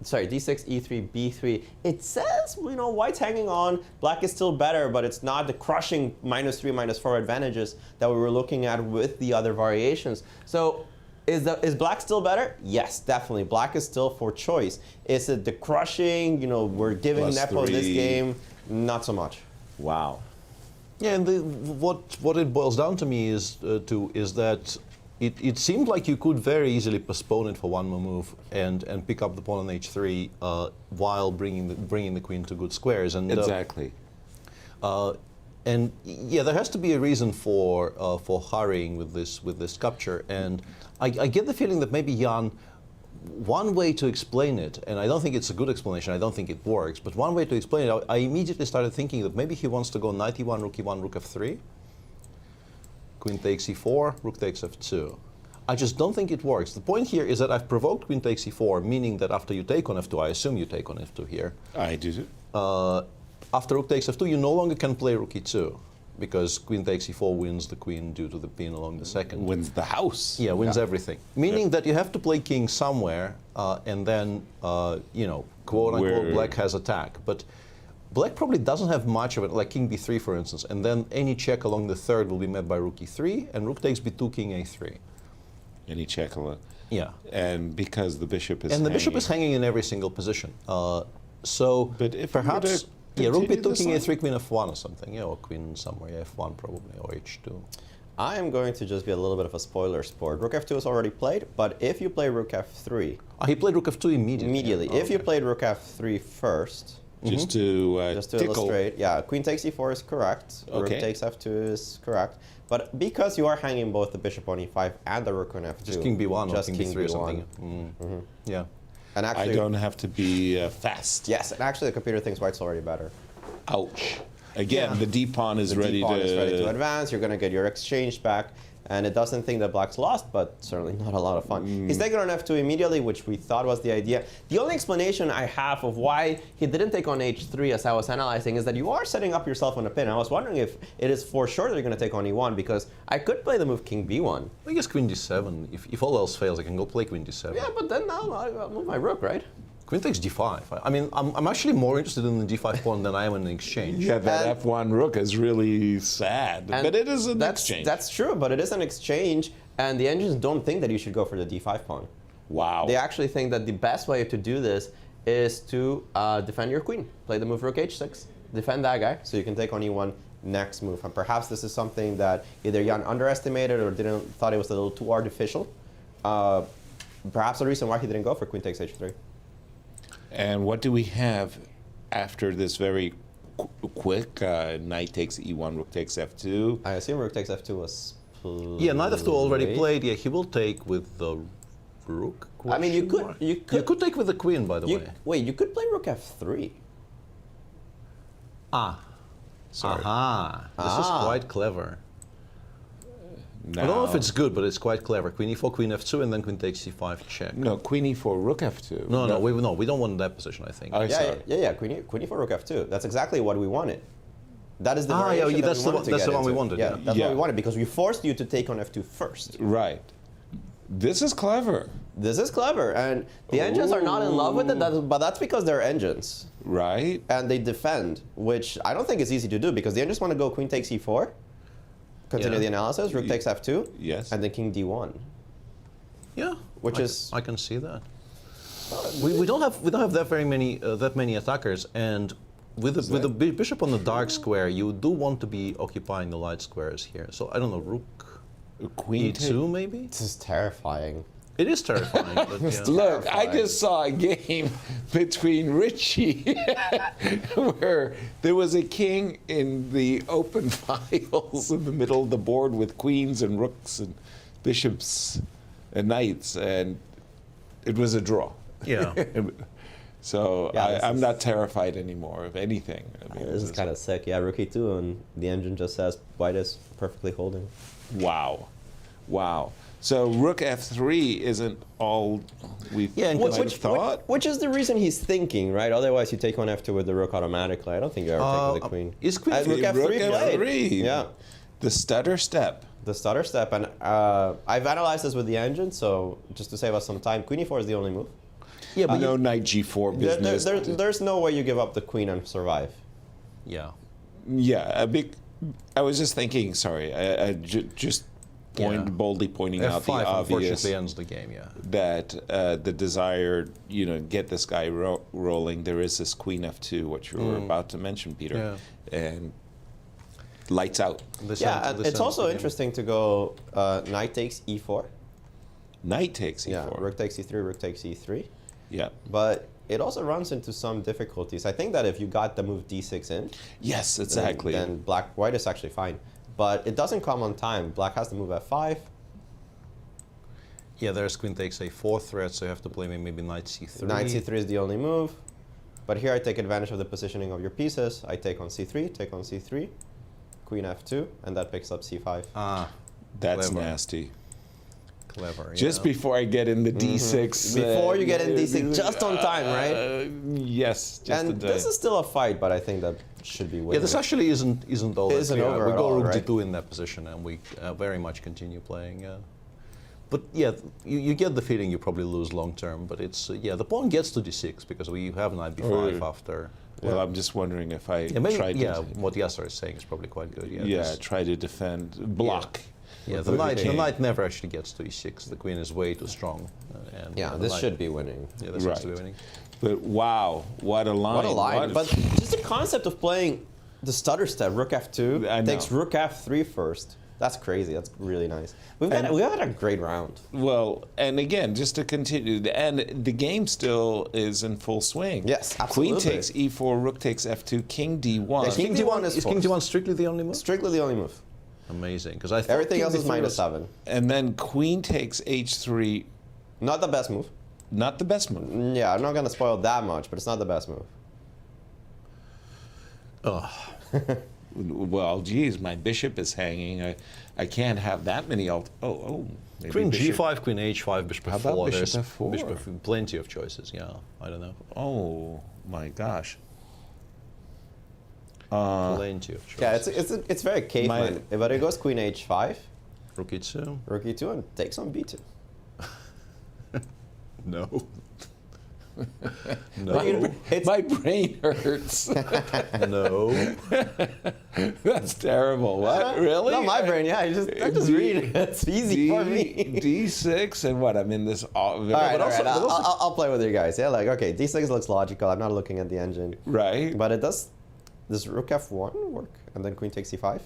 e3, b3, it says, white's hanging on. Black is still better, but it's not the crushing -3, -4 advantages that we were looking at with the other variations. So is black still better? Yes, definitely. Black is still for choice. Is it the crushing, we're giving Nepo this game? Not so much. Wow. Yeah, and what it boils down to me is that it seemed like you could very easily postpone it for one more move and pick up the pawn on h3 while bringing the queen to good squares. And exactly. And yeah, there has to be a reason for hurrying with this capture. And I get the feeling that maybe Jan, one way to explain it, and I don't think it's a good explanation, I don't think it works, but one way to explain it, I immediately started thinking that maybe he wants to go knight e1, rook f3, queen takes e4, rook takes f2. I just don't think it works. The point here is that I've provoked queen takes e4, meaning that after you take on f2, I assume you take on f2 here. I do. After rook takes f2, you no longer can play rook e2. because queen takes e4 wins the queen due to the pin along the second. Wins the house. Yeah, wins everything. Meaning that you have to play king somewhere, and then, quote unquote, black has attack. But black probably doesn't have much of it, like king b3, for instance, and then any check along the third will be met by rook e3, and rook takes b2, king a3. Any check along. Yeah. And because the bishop is And the bishop is hanging in every single position. But if perhaps, rook continue b2, this king line? a3, queen f1 or something, or queen somewhere, f1 probably, or h2. I am going to just be a little bit of a spoiler sport. Rook f2 is already played, but if you play rook f3... he played rook f2 immediately. Immediately. If you played rook f3 first... Just to illustrate, queen takes e4 is correct. Rook takes f2 is correct. But because you are hanging both the bishop on e5 and the rook on f2... Just king b1 just or king b3 or something. Yeah. And actually, I don't have to be fast. Yes, and actually the computer thinks white's already better. Ouch. Again, the d-pawn is ready to advance. You're going to get your exchange back. And it doesn't think that black's lost, but certainly not a lot of fun. He's taking on f2 immediately, which we thought was the idea. The only explanation I have of why he didn't take on h3 as I was analyzing is that you are setting up yourself on a pin. I was wondering if it is for sure that you're going to take on e1, because I could play the move king b1. I guess queen d7. If all else fails, I can go play queen d7. Yeah, but then I'll move my rook, right? Queen takes d5. I mean, I'm actually more interested in the d5 pawn than I am in the exchange. Yeah, that f1 rook is really sad. But it is an exchange. That's true, but it is an exchange, and the engines don't think that you should go for the d5 pawn. Wow. They actually think that the best way to do this is to defend your queen. Play the move rook h6, defend that guy, so you can take on e1 next move. And perhaps this is something that either Jan underestimated or thought it was a little too artificial. Perhaps the reason why he didn't go for queen takes h3. And what do we have after this very quick knight takes e1, rook takes f2? I assume rook takes f2 was played. Yeah, knight f2 already played. Yeah, he will take with the rook. I mean, you could take with the queen, by the way. Wait, you could play rook f3. Sorry. This is quite clever. I don't know if it's good, but it's quite clever. Queen e4, queen f2, and then queen takes c5 check. No, queen e4, rook f2. No, we don't want that position, I think. Yeah, queen e4, rook f2. That's exactly what we wanted. That is the that's the one we wanted. Yeah, that's what we wanted, because we forced you to take on f2 first. Right. This is clever. This is clever, and the engines are not in love with it, but that's because they're engines. Right. And they defend, which I don't think is easy to do, because the engines want to go queen takes e4, continue the analysis, rook takes f2, and then king d1. Yeah, which I can see that. We don't have that many attackers, and with the bishop on the dark square, you do want to be occupying the light squares here. So I don't know, rook, queen e2 maybe. This is terrifying. It is terrifying. But, yeah. Look, I just saw a game between Richie where there was a king in the open files in the middle of the board with queens and rooks and bishops and knights, and it was a draw. Yeah. So I'm not terrified anymore of anything. I mean, this is kind of sick. Yeah, rook e2, and the engine just says white is perfectly holding. Wow. Wow. So rook f3 isn't all we thought? Which is the reason he's thinking, right? Otherwise, you take on f2 with the rook automatically. I don't think you ever take with the queen. Is queen rook f3 played? Yeah. The stutter step. The stutter step. And I've analyzed this with the engine, so just to save us some time, queen e4 is the only move. Yeah, but no knight g4 business. There's no way you give up the queen and survive. Yeah. Yeah. I was just thinking, sorry, just boldly pointing out the obvious. Unfortunately ends the game, that the desire, get this guy rolling. There is this queen f2, what you were about to mention, Peter, and lights out. It's also interesting to go knight takes e4. Knight takes e4. Yeah, rook takes e3, rook takes e3. Yeah. But it also runs into some difficulties. I think that if you got the move d6 in, yes, exactly, then white is actually fine. But it doesn't come on time. Black has to move f5. Yeah, there's queen takes a4 threat, so you have to play maybe knight c3. Knight c3 is the only move. But here I take advantage of the positioning of your pieces. I take on c3, take on c3, queen f2, and that picks up c5. That's clever. Nasty. Clever, just before I get in the d6. Before you get in d6, just on time, right? Yes, just and in time. This is still a fight, but I think that should be winning. Yeah, this actually isn't all that clear. over We at go all, rook right? d2 in that position, and we very much continue playing. But yeah, you get the feeling you probably lose long term. But it's yeah, the pawn gets to d6 because we have knight b5 after. Well, I'm just wondering if I maybe, tried what Yasser is saying is probably quite good. Yeah, try to defend, block. Yeah, the knight never actually gets to e6. The queen is way too strong. This should be winning. Yeah, this has to be winning. But wow, what a line. What a line. But just the concept of playing the stutter step, rook f2, takes rook f3 first. That's crazy. That's really nice. We've had a great round. Well, and again, just to continue, and the game still is in full swing. Yes, absolutely. Queen takes e4, rook takes f2, king d1. Yeah, king d1 is king d1 strictly the only move? Strictly the only move. Amazing, because I thought everything else is -7. And then queen takes h3. Not the best move. Not the best move. Yeah, I'm not going to spoil that much, but it's not the best move. Oh. Well, geez, my bishop is hanging. I can't have that many maybe Queen bishop. g5, queen h5, bishop How f4. about bishop There's f4? Bishop f4, plenty of choices. Yeah, I don't know. Oh my gosh. Plenty of choices. Yeah, it's very caveman. But it goes queen h5. Rook e2. Rook e2 and takes on b2. No. No. My brain hurts. No. That's terrible. What? Really? Not my brain, yeah. I just read it. It's easy for me. D6 and what? I'm in this. All right. I'll play with you guys. Yeah, like, okay, D6 looks logical. I'm not looking at the engine. Right. But it does rook F1 work? And then queen takes C5?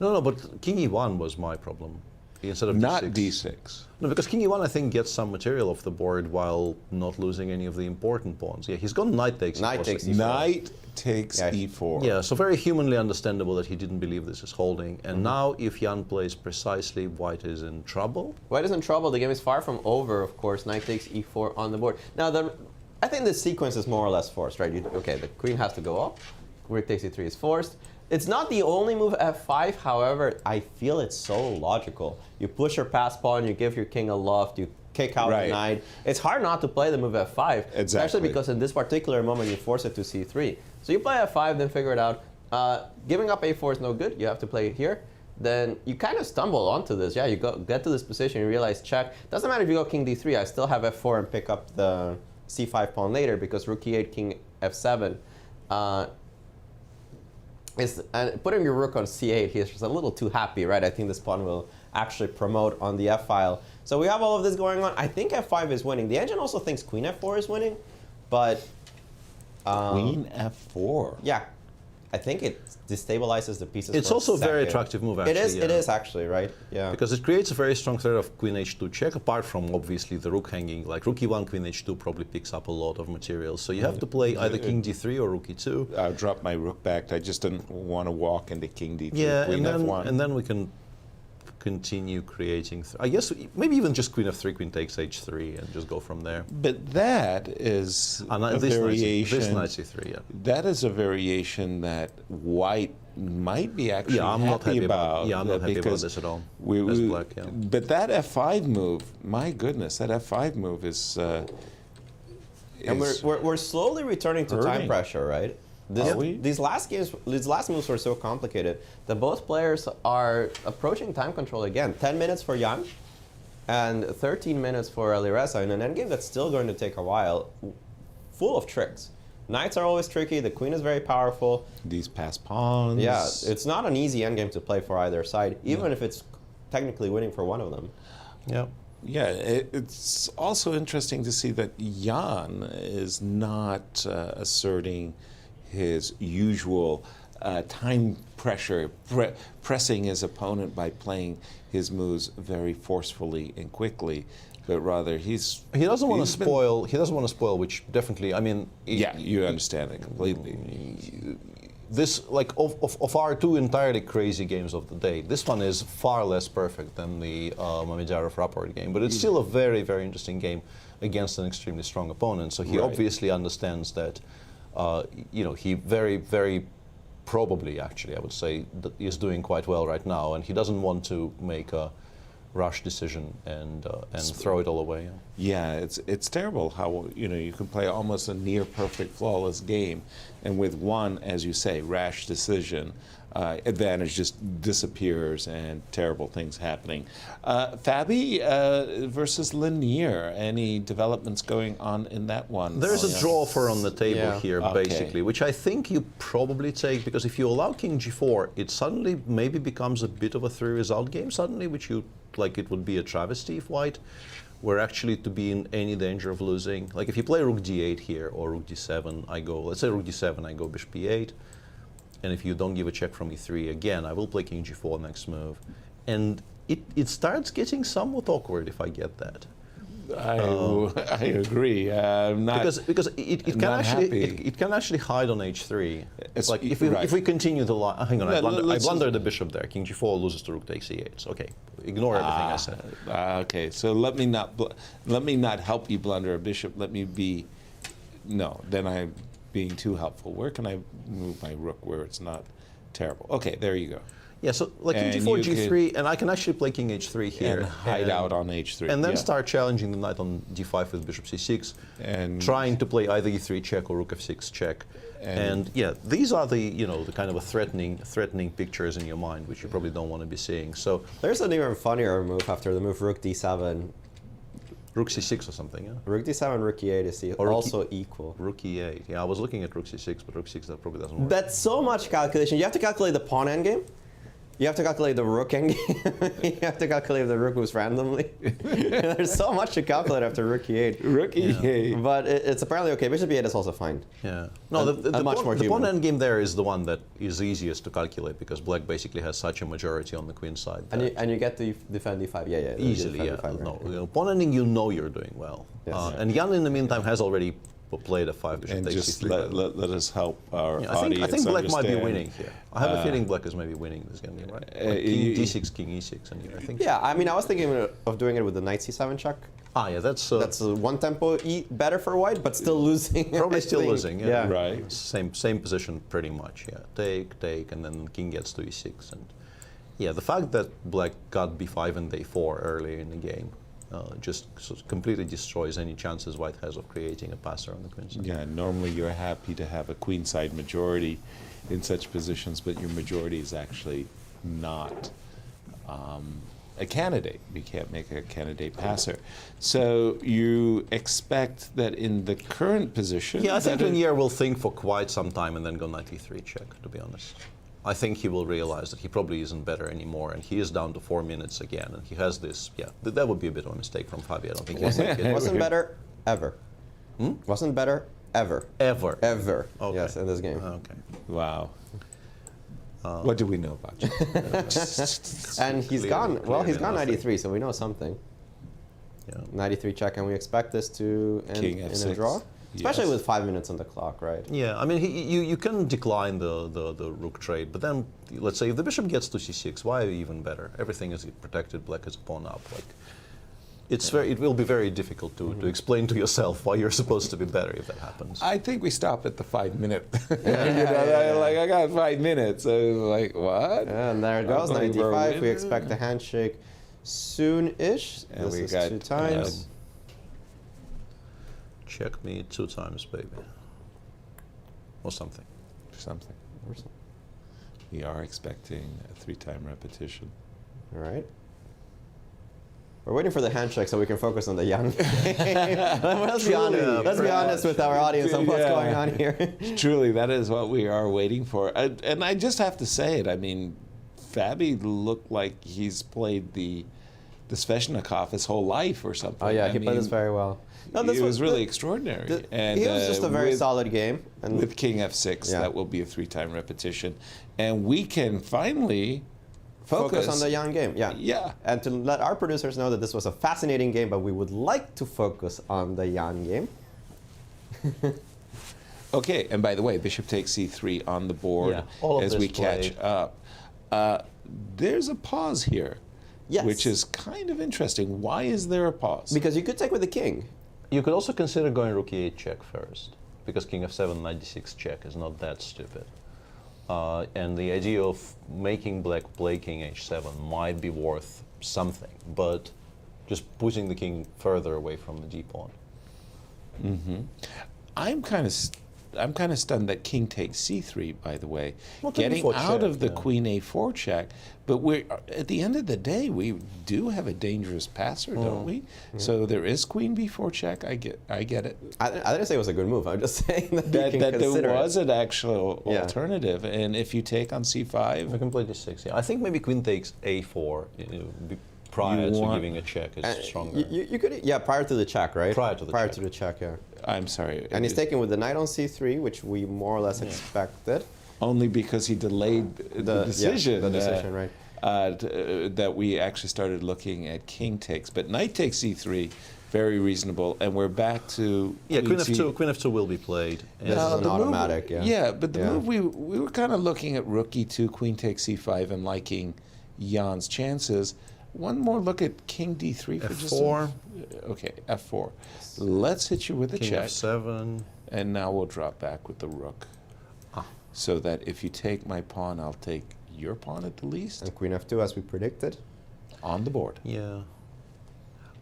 No, but king E1 was my problem. Instead of not D6. D6. No, because king E1 I think gets some material off the board while not losing any of the important pawns. Yeah, he's gone knight takes Knight takes E4. Knight takes E4. Yeah, so very humanly understandable that he didn't believe this is holding. And now if Jan plays precisely, white is in trouble. White is in trouble. The game is far from over, of course. Knight takes E4 on the board. Now, I think this sequence is more or less forced, right? Okay, the queen has to go up. Rook takes E3 is forced. It's not the only move F5, however, I feel it's so logical. You push your pass pawn, you give your king a loft, you kick out the knight. It's hard not to play the move F5, especially because in this particular moment you force it to C3. So you play F5, then figure it out. Giving up A4 is no good, you have to play it here. Then you kind of stumble onto this. Yeah, you get to this position, you realize check. Doesn't matter if you go king D3, I still have F4 and pick up the C5 pawn later because rook E8, king F7. And putting your rook on c8, he's just a little too happy, right? I think this pawn will actually promote on the f-file. So we have all of this going on. I think f5 is winning. The engine also thinks queen f4 is winning, but... queen f4? Yeah. I think it destabilizes the pieces. It's also a very attractive move, actually. It is actually, right? Yeah. Because it creates a very strong threat of queen h2 check, apart from obviously the rook hanging. Like rook e1, queen h2 probably picks up a lot of material. So you have to play either king d3 or rook e2. I'll drop my rook back. I just didn't want to walk into king d3, yeah, queen f1. And then we can continue creating. I guess maybe even just queen f3, queen takes h3, and just go from there. But that is a variation. This knight c3, yeah. That is a variation that white might be actually I'm not happy about. Yeah, I'm not happy about this at all. As black, yeah. But that f5 move, my goodness, that f5 move is. And we're slowly returning to time pressure, right? These last moves were so complicated that both players are approaching time control again. 10 minutes for Jan and 13 minutes for Alireza in an endgame that's still going to take a while, full of tricks. Knights are always tricky, the queen is very powerful. These pass pawns. Yeah, it's not an easy endgame to play for either side, even if it's technically winning for one of them. Yeah. Yeah, it's also interesting to see that Jan is not asserting his usual time pressure, pressing his opponent by playing his moves very forcefully and quickly, but rather he doesn't want to spoil. He doesn't want to spoil, which definitely. I mean, yeah, you understand it completely. This, like, of our two entirely crazy games of the day, this one is far less perfect than the Mamedyarov Rapport game, but it's still a very, very interesting game against an extremely strong opponent. So he obviously understands that. You know, he very, very probably, actually, I would say, that is doing quite well right now, and he doesn't want to make a rush decision and throw it all away. Yeah, it's terrible how you can play almost a near perfect flawless game, and with one, as you say, rash decision, advantage just disappears and terrible things happening. Fabi versus Lanier, any developments going on in that one? There's a draw for on the table here, Okay. basically, which I think you probably take, because if you allow King G4, it suddenly maybe becomes a bit of a three-result game suddenly, which you like it would be a travesty if White were actually to be in any danger of losing. Like if you play Rook D8 here or Rook D7, let's say Rook D7, I go Bishop E8, and if you don't give a check from E3, again, I will play King G4 next move. And it starts getting somewhat awkward if I get that. I agree. Because it can actually hide on H3. It's like if we continue the line. Hang on, I blunder the bishop there. King G4 loses to Rook takes E8. So okay, ignore everything I said. Okay, so let me not help you blunder a bishop. Let me be. No, then I'm being too helpful. Where can I move my rook where it's not terrible? Okay, there you go. Yeah, so like King G4, G3, and I can actually play King H3 here. And hide out on H3. And then start challenging the knight on D5 with Bishop C6, and trying to play either E3 check or Rook F6 check. And yeah, these are the the kind of a threatening pictures in your mind, which you probably don't want to be seeing. So there's an even funnier move after the move Rook D7. Rook C6 or something, yeah? Rook D7, Rook E8 is also equal. Rook E8. Yeah, I was looking at Rook C6, but Rook 6 that probably doesn't work. That's so much calculation. You have to calculate the pawn endgame. You have to calculate the rook endgame. You have to calculate if the rook moves randomly. There's so much to calculate after Rook E8. Rook E8. But it's apparently okay. Bishop E8 is also fine. Yeah. No, the pawn endgame there is the one that is easiest to calculate because black basically has such a majority on the queen side. And you get to defend D5. Yeah. Easily, yeah. Pawn ending, you're doing well. Yes. And Jan, in the meantime, has already played a 5 bishop takes just C3. let us help our audience I think black understand. might be winning here. I have a feeling black is maybe winning this game, right? Like King D6, King E6, and I think. Yeah, I mean, I was thinking of doing it with the Knight C7 check. Ah, yeah, that's one tempo better for White, but still losing. Probably still losing. Yeah. Right. Same position, pretty much. Yeah, take, and then King gets to E6, and yeah, the fact that black got B5 and A4 early in the game. Just completely destroys any chances White has of creating a passer on the queen side. Yeah, normally you're happy to have a queenside majority in such positions, but your majority is actually not a candidate. You can't make a candidate passer. So you expect that in the current position... Yeah, I think Lanier will think for quite some time and then go knight e3 check, to be honest. I think he will realize that he probably isn't better anymore, and he is down to 4 minutes again, and he has this, that would be a bit of a mistake from Fabi. I don't think wasn't better ever. Wasn't better ever. Ever. Ever. Okay. Yes, in this game. Okay. Wow. What do we know about you? And he's gone knight e3, so we know something. Yeah. Knight e3 check, and we expect this to end in a draw? Especially with 5 minutes on the clock, right? Yeah, I mean, you can decline the rook trade, but then, let's say, if the bishop gets to c6, why even better? Everything is protected, black is a pawn up. Like, it will be very difficult to explain to yourself why you're supposed to be better if that happens. I think we stop at the 5 minute. I got 5 minutes. So like, what? And there it goes, 95. We expect a handshake soon-ish. And this is 2 times. Check me 2 times, baby. Or something. Something. We are expecting a 3-time repetition. All right. We're waiting for the handshake so we can focus on the young game. Let's be honest with our audience on what's going on here. Truly, that is what we are waiting for. And I just have to say it. I mean, Fabi looked like he's played the Sveshnikov his whole life or something. Oh yeah, he played this very well. No, it was really extraordinary. And he was just a very solid game. And with King F6, that will be a 3-time repetition. And we can finally focus on the young game. Yeah. And to let our producers know that this was a fascinating game, but we would like to focus on the young game. Okay, and by the way, bishop takes c3 on the board as we catch up. There's a pause here, which is kind of interesting. Why is there a pause? Because you could take with the king. You could also consider going rook e8 check first, because king f7, knight d6 check is not that stupid. And the idea of making black play king h7 might be worth something, but just pushing the king further away from the d-pawn. Mm-hmm. I'm kind of stunned that king takes c3, by the way, Well, king getting b4 out check, of the yeah. queen a4 check. But we're at the end of the day, we do have a dangerous passer, don't we? So there is queen b4 check. I get it. I didn't say it was a good move. I'm just saying that, That, you can there consider was it. an actual Yeah. alternative, and if you take on c5, I can play d6. Yeah, I think maybe queen takes a4 prior to giving a check is stronger. You could, yeah, prior to the check, right? Prior to the prior check. to the check, yeah. I'm sorry. And he's taking with the knight on c3, which we more or less expected. Only because he delayed the decision. Yeah, the decision, right. That we actually started looking at king takes. But knight takes c3, very reasonable. And we're back to... Yeah, queen f2 will be played. This is an automatic, yeah. Yeah, but the move, we were kind of looking at rook e2, queen takes c5, and liking Jan's chances. One more look at king d3 for just f4. Okay, f4. Let's hit you with a King check. f7. And now we'll drop back with the rook. So that if you take my pawn, I'll take your pawn at the least. And queen f2, as we predicted. On the board. Yeah.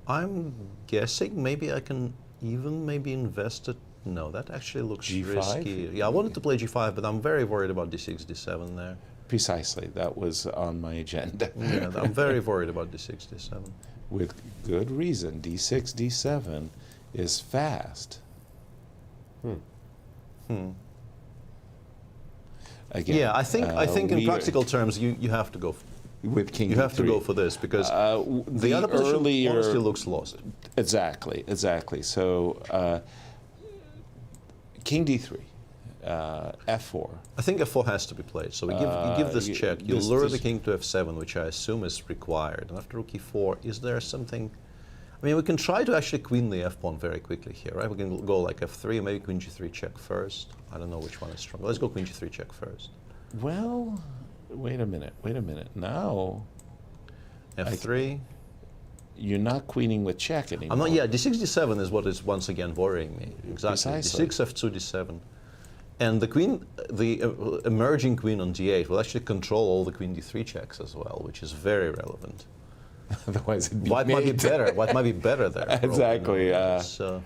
I'm guessing maybe I can even maybe invest it. No, that actually looks G5? risky. Yeah, I wanted to play g5, but I'm very worried about d6, d7 there. Precisely. That was on my agenda. Yeah, I'm very worried about d6, d7. With good reason. d6, d7 is fast. Again, Yeah, I think in practical terms you have to go with king. You have to go for this because the other position honestly looks lost. Exactly. So king d3, f4. I think f4 has to be played. So you give this check. You lure the king to f7, which I assume is required. And after rook e4, is there something? I mean, we can try to actually queen the f-pawn very quickly here, right? We can go like f3, maybe queen g3 check first. I don't know which one is stronger. Let's go queen g3 check first. Well, wait a minute. Now, f3. You're not queening with check anymore. I'm not. Yeah, d6, d7 is what is once again worrying me. Exactly. Precisely. d6, f2, d7, and the queen, the emerging queen on d8 will actually control all the queen d3 checks as well, which is very relevant. Otherwise, it'd be what might be mate. better? What might be better there? Exactly. So,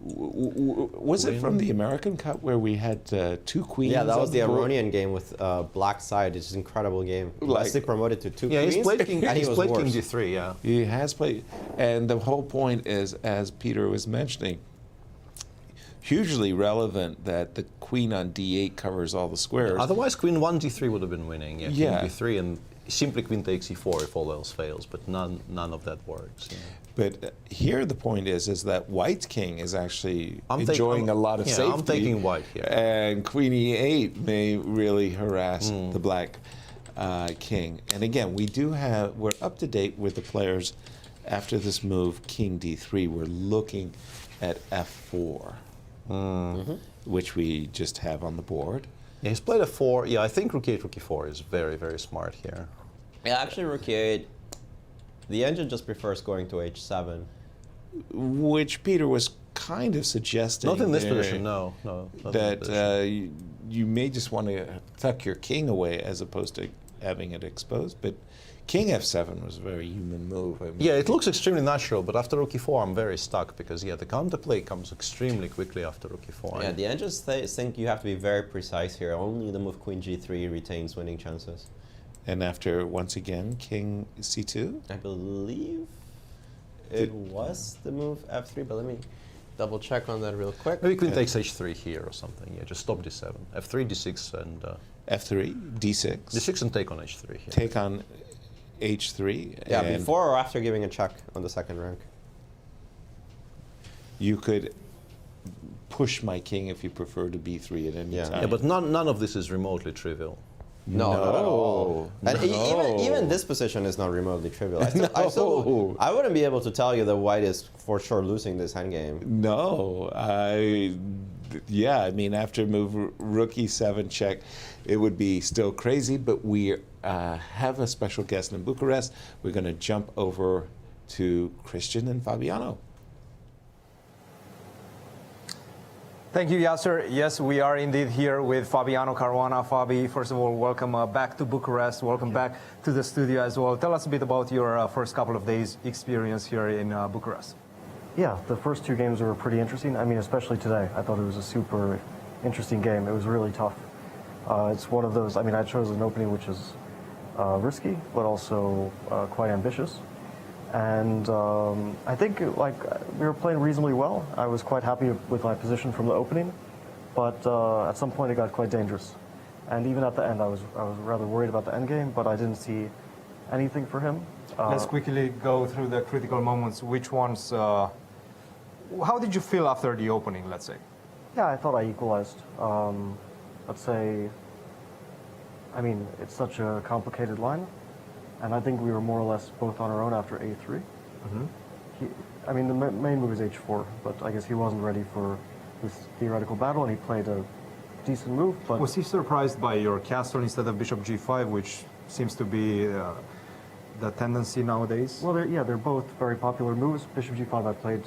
was it from the American Cup where we had two queens? Yeah, that was on the board? Aronian game with black side. It's an incredible game. Like- Leslie promoted to two yeah, queens, he's played king. and he He's was played king worse. d3. Yeah. He has played, and the whole point is, as Peter was mentioning, hugely relevant that the queen on d8 covers all the squares. Otherwise, queen 1 d3 would have been winning. Yeah, Yeah. king d3 and simply queen takes e4 if all else fails, but none of that works. But here the point is that white's king is actually I'm enjoying a lot of safety. I'm taking white here. And queen e8 may really harass the black king. And again, we're up to date with the players after this move, king d3. We're looking at f4, which we just have on the board. Yeah, he's played f4. Yeah, I think rook 8, rook e4 is very, very smart here. Yeah, actually, rook e8. The engine just prefers going to h7. Which Peter was kind of suggesting. Not in this there position, no. Not in this That position. you may just want to tuck your king away as opposed to having it exposed. But king f7 was a very human move. I mean, Yeah, it looks extremely natural, but after rook e4, I'm very stuck because, yeah, the counterplay comes extremely quickly after rook e4. Yeah, the engines think you have to be very precise here. Only the move queen g3 retains winning chances. And after, once again, king c2? I believe it was the move f3, but let me double check on that real quick. Maybe queen takes h3 here or something. Yeah, just stop d7. f3, d6, and... f3, d6. d6 and take on h3 here. Take on h3. Yeah, and before or after giving a check on the second rank. you could push my king if you prefer to b3 at any time. Yeah, but none of this is remotely trivial. No, not at all. And even this position is not remotely trivial. I wouldn't be able to tell you that white is for sure losing this endgame. No, I mean, after move rook e7 check, it would be still crazy, but we have a special guest in Bucharest. We're going to jump over to Cristian and Fabiano. Thank you, Yasser. Yes, we are indeed here with Fabiano Caruana. Fabi, first of all, welcome back to Bucharest. Welcome back to the studio as well. Tell us a bit about your first couple of days experience here in Bucharest. Yeah, the first two games were pretty interesting. I mean, especially today. I thought it was a super interesting game. It was really tough. It's one of those, I mean, I chose an opening which is risky, but also quite ambitious. And I think like we were playing reasonably well. I was quite happy with my position from the opening, but at some point it got quite dangerous. And even at the end, I was rather worried about the end game, but I didn't see anything for him. Let's quickly go through the critical moments. Which ones? How did you feel after the opening? Let's say. Yeah, I thought I equalized. Let's say. I mean, it's such a complicated line. And I think we were more or less both on our own after a3. I mean, the main move is h4, but I guess he wasn't ready for this theoretical battle, and he played a decent move. But was he surprised by your castle instead of bishop g5, which seems to be the tendency nowadays? Well, they're both very popular moves. Bishop g5 I played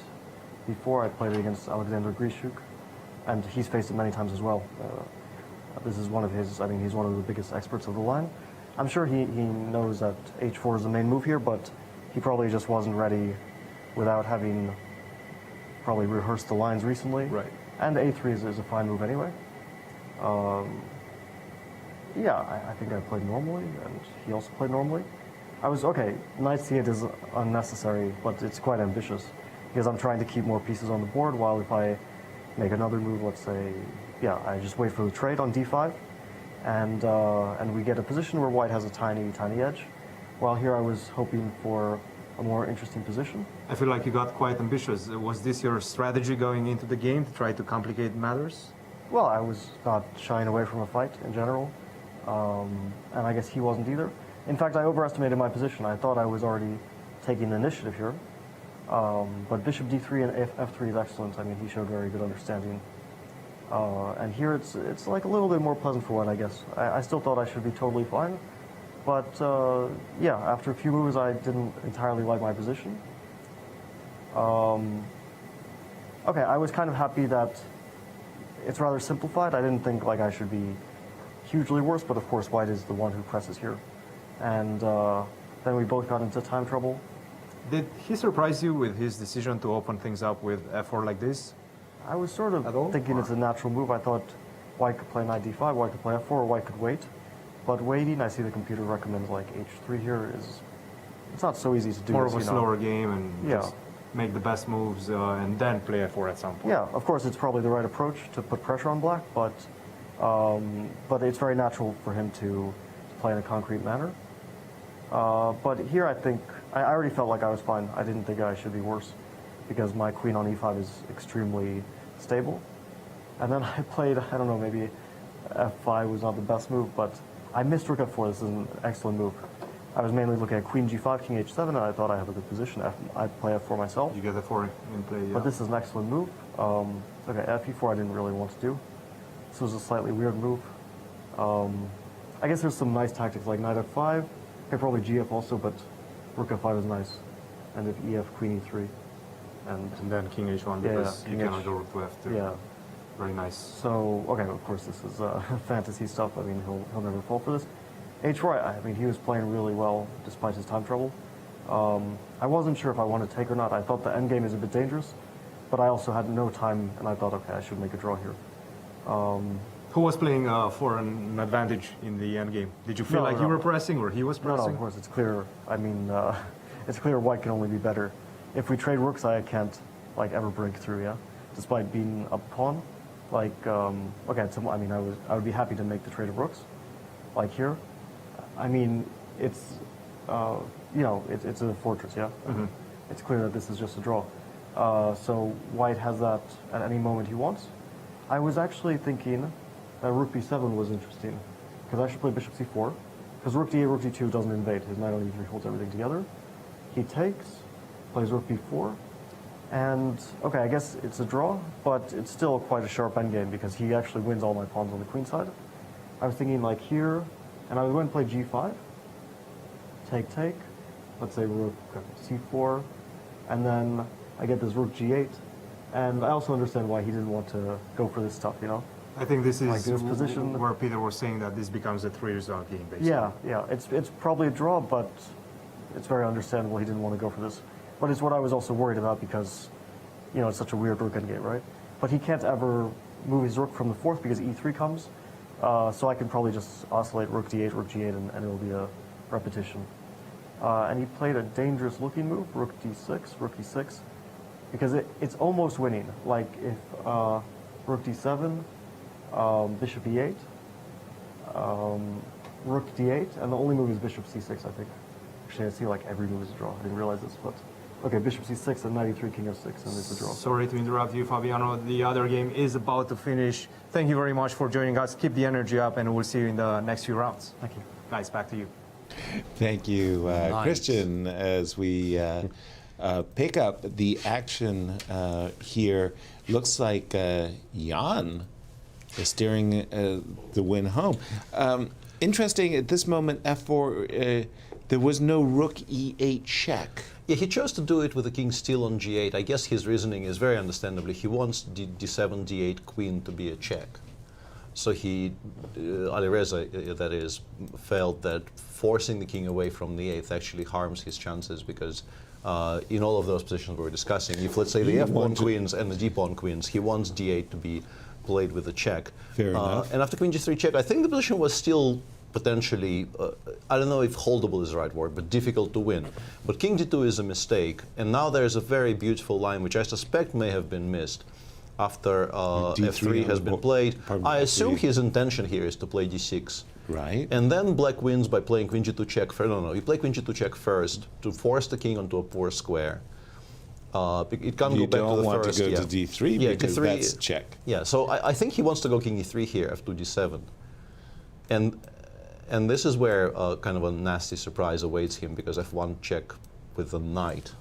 before. I played it against Alexander Grishuk, and he's faced it many times as well. This is one of his, I mean, he's one of the biggest experts of the line. I'm sure he knows that h4 is the main move here, but he probably just wasn't ready without having probably rehearsed the lines recently. Right. And a3 is a fine move anyway. Yeah, I think I played normally, and he also played normally. I was, okay, knight c8 is unnecessary, but it's quite ambitious, because I'm trying to keep more pieces on the board, while if I make another move, let's say, yeah, I just wait for the trade on d5, and we get a position where white has a tiny edge, while here I was hoping for a more interesting position. I feel like you got quite ambitious. Was this your strategy going into the game, to try to complicate matters? Well, I was not shying away from a fight in general, and I guess he wasn't either. In fact, I overestimated my position. I thought I was already taking the initiative here, but bishop d3 and f3 is excellent. I mean, he showed very good understanding. And here it's like a little bit more pleasant for white, I guess. I still thought I should be totally fine, but yeah, after a few moves I didn't entirely like my position. Okay, I was kind of happy that it's rather simplified. I didn't think like I should be hugely worse, but of course white is the one who presses here. And then we both got into time trouble. Did he surprise you with his decision to open things up with f4 like this? I was sort of thinking it's a natural move. I thought white could play knight d5, white could play f4, or white could wait. But waiting, I see the computer recommends like h3 here is, it's not so easy to do. More of a slower game and just make the best moves and then play f4 at some point. Yeah, of course it's probably the right approach to put pressure on black, but it's very natural for him to play in a concrete manner. But here I think, I already felt like I was fine. I didn't think I should be worse, because my queen on e5 is extremely stable. And then I played, I don't know, maybe f5 was not the best move, but I missed rook f4. This is an excellent move. I was mainly looking at queen g5, king h7, and I thought I had a good position. I play f4 myself. You get f4 in play, yeah. But this is an excellent move. Okay, fe4 I didn't really want to do. This was a slightly weird move. I guess there's some nice tactics like knight f5. Okay, probably gf also, but rook f5 is nice. And if ef, queen e3. And then king h1, because you cannot go rook to f2. Yeah. Very nice. So, okay, of course this is fantasy stuff. I mean, he'll never fall for this. h4, I mean, he was playing really well despite his time trouble. I wasn't sure if I wanted to take or not. I thought the endgame is a bit dangerous, but I also had no time, and I thought, okay, I should make a draw here. Who was playing for an advantage in the endgame? Did you feel like you were pressing or he was pressing? No, of course, it's clear. I mean, it's clear white can only be better. If we trade rooks, I can't like ever break through, yeah? Despite being a pawn. Like, okay, I mean, I would be happy to make the trade of rooks, like here. I mean, it's, you know, it's a fortress, yeah? Mm-hmm. It's clear that this is just a draw. So white has that at any moment he wants. I was actually thinking that rook b7 was interesting, because I should play bishop c4, because rook d8, rook d2 doesn't invade. His knight on e3 holds everything together. He takes, plays rook b4, and okay, I guess it's a draw, but it's still quite a sharp endgame because he actually wins all my pawns on the queen side. I was thinking like here, and I was going to play g5, take, let's say rook c4, and then I get this rook g8, And I also understand why he didn't want to go for this stuff, you know? I think this is Like this position. where Peter was saying that this becomes a 3-result game, basically. Yeah. It's probably a draw, but it's very understandable he didn't want to go for this. But it's what I was also worried about because, you know, it's such a weird rook endgame, right? But he can't ever move his rook from the fourth because e3 comes. So I can probably just oscillate rook d8, rook g8, and it'll be a repetition. And he played a dangerous looking move, rook d6, rook e6, because it's almost winning. Like if rook d7, bishop e8, rook d8, and the only move is bishop c6, I think. Actually, I see like every move is a draw. I didn't realize this, but okay, bishop c6 and knight e3, king f6, and it's a draw. Sorry to interrupt you, Fabiano. The other game is about to finish. Thank you very much for joining us. Keep the energy up, and we'll see you in the next few rounds. Thank you. Guys, back to you. Thank you, Nice. Cristian. As we pick up the action here, looks like Jan is steering the win home. Interesting, at this moment, f4, there was no rook e8 check. Yeah, he chose to do it with the king still on g8. I guess his reasoning is very understandably. He wants d7, d8, queen to be a check. So he, Alireza, that is, felt that forcing the king away from the 8th actually harms his chances because in all of those positions we were discussing, if let's say the f-pawn queens and the d-pawn queens, he wants d8 to be played with a check. Fair enough. And after queen g3 check, I think the position was still potentially, I don't know if holdable is the right word, but difficult to win. But king d2 is a mistake, and now there's a very beautiful line which I suspect may have been missed after f3 has been played. I assume his intention here is to play d6. Right. And then black wins by playing queen g2 check first. No, you play queen g2 check first to force the king onto a poor square. It can't You go back don't to the want first. to go to d3 because d3, that's check. Yeah, so I think he wants to go king e3 here, f2 d7. And this is where kind of a nasty surprise awaits him because f1 check with the knight.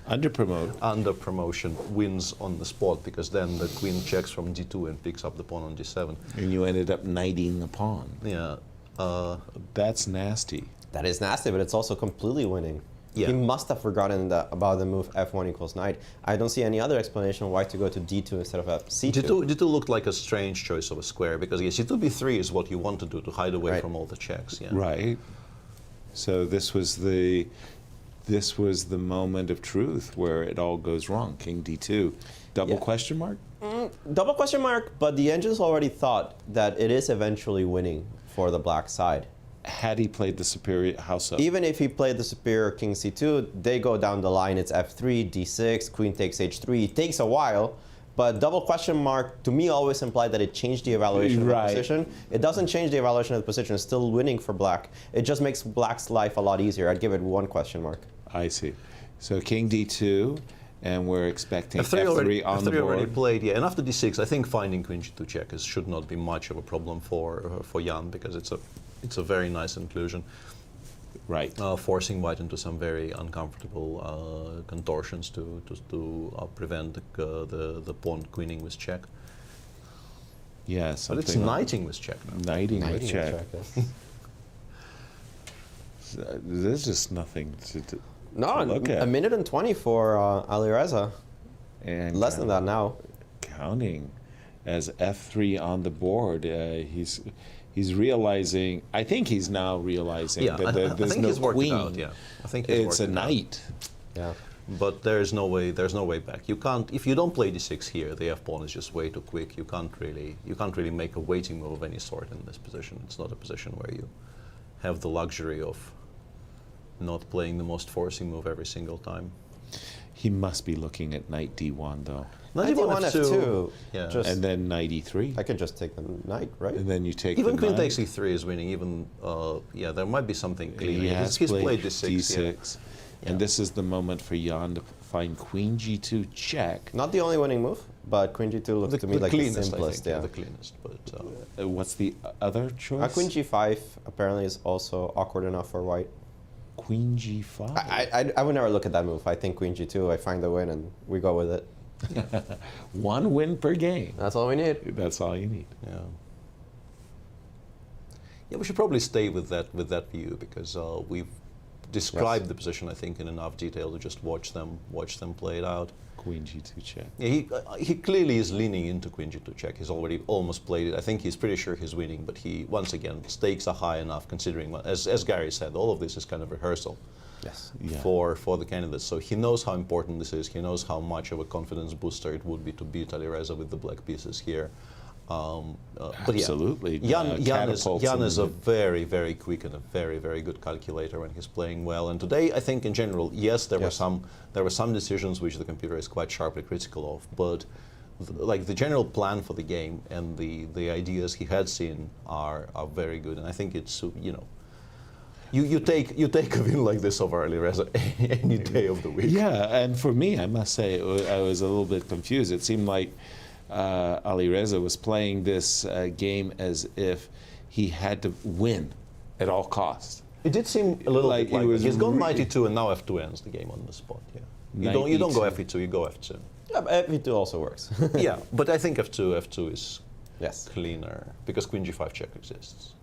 Under promotion wins on the spot because then the queen checks from d2 and picks up the pawn on d7. And you ended up knighting the pawn. Yeah. That's nasty. That is nasty, but it's also completely winning. Yeah. He must have forgotten about the move f1 equals knight. I don't see any other explanation why to go to d2 instead of c2. D2 looked like a strange choice of a square because yes, c2 b3 is what you want to do to hide away from all the checks. Yeah. Right. So this was the moment of truth where it all goes wrong. King d2. Double question mark? Double question mark, but the engines already thought that it is eventually winning for the black side. Had he played the superior house up? Even if he played the superior king c2, they go down the line. It's f3, d6, queen takes h3. It takes a while, but double question mark to me always implied that it changed the evaluation of the position. It doesn't change the evaluation of the position. It's still winning for black. It just makes black's life a lot easier. I'd give it 1 question mark. I see. So king d2, and we're expecting f3 on the board. Already played, yeah. And after d6, I think finding queen g2 check should not be much of a problem for Jan because it's a very nice inclusion. Right. Forcing white into some very uncomfortable contortions to prevent the pawn queening with check. Yeah, but it's knighting with check now. Knighting with check. There's just nothing to look at. A minute and 20 for Alireza. And less than that now. Counting as f3 on the board. He's realizing. I think he's now realizing that there's no queen. Out, yeah. I think it's a knight. Yeah. But there's no way back. You can't if you don't play d6 here. The f pawn is just way too quick. You can't really make a waiting move of any sort in this position. It's not a position where you have the luxury of not playing the most forcing move every single time. He must be looking at knight d1 though. Knight d1 f2. Yeah. And then knight e3. I could just take the knight, right? And then you take even the queen knight. takes e3 is winning. Even there might be something clean. He has He's played d6. d6. Yeah. And this is the moment for Jan to find queen g2 check. Not the only winning move, but queen g2 looks to me like the simplest. The cleanest. But what's the other choice? Queen g5 apparently is also awkward enough for white. Queen g5. I would never look at that move. I think queen g2. I find the win and we go with it. 1 win per game. That's all we need. That's all you need. Yeah. Yeah, we should probably stay with that view because described the position, I think, in enough detail to just watch them play it out. Queen G2 check. Yeah, he clearly is leaning into Queen G2 check. He's already almost played it. I think he's pretty sure he's winning, but he, once again, stakes are high enough considering, as Gary said, all of this is kind of rehearsal. Yes. For the candidates. So he knows how important this is. He knows how much of a confidence booster it would be to beat Alireza with the black pieces here. Absolutely. But yeah, Jan is a very, very quick and a very, very good calculator when he's playing well. And today, I think in general, yes, there were some decisions which the computer is quite sharply critical of, but like the general plan for the game and the ideas he had seen are very good. And I think it's, you know, you take a win like this over Alireza any day of the week. Yeah, and for me, I must say, I was a little bit confused. It seemed like Alireza was playing this game as if he had to win at all costs. It did seem a little like he's gone knight e2 and now f2 ends the game on the spot. Yeah, you don't go f2, you go f2. Yeah, but f2 also works. Yeah, but I think f2 is cleaner because queen g5 check exists.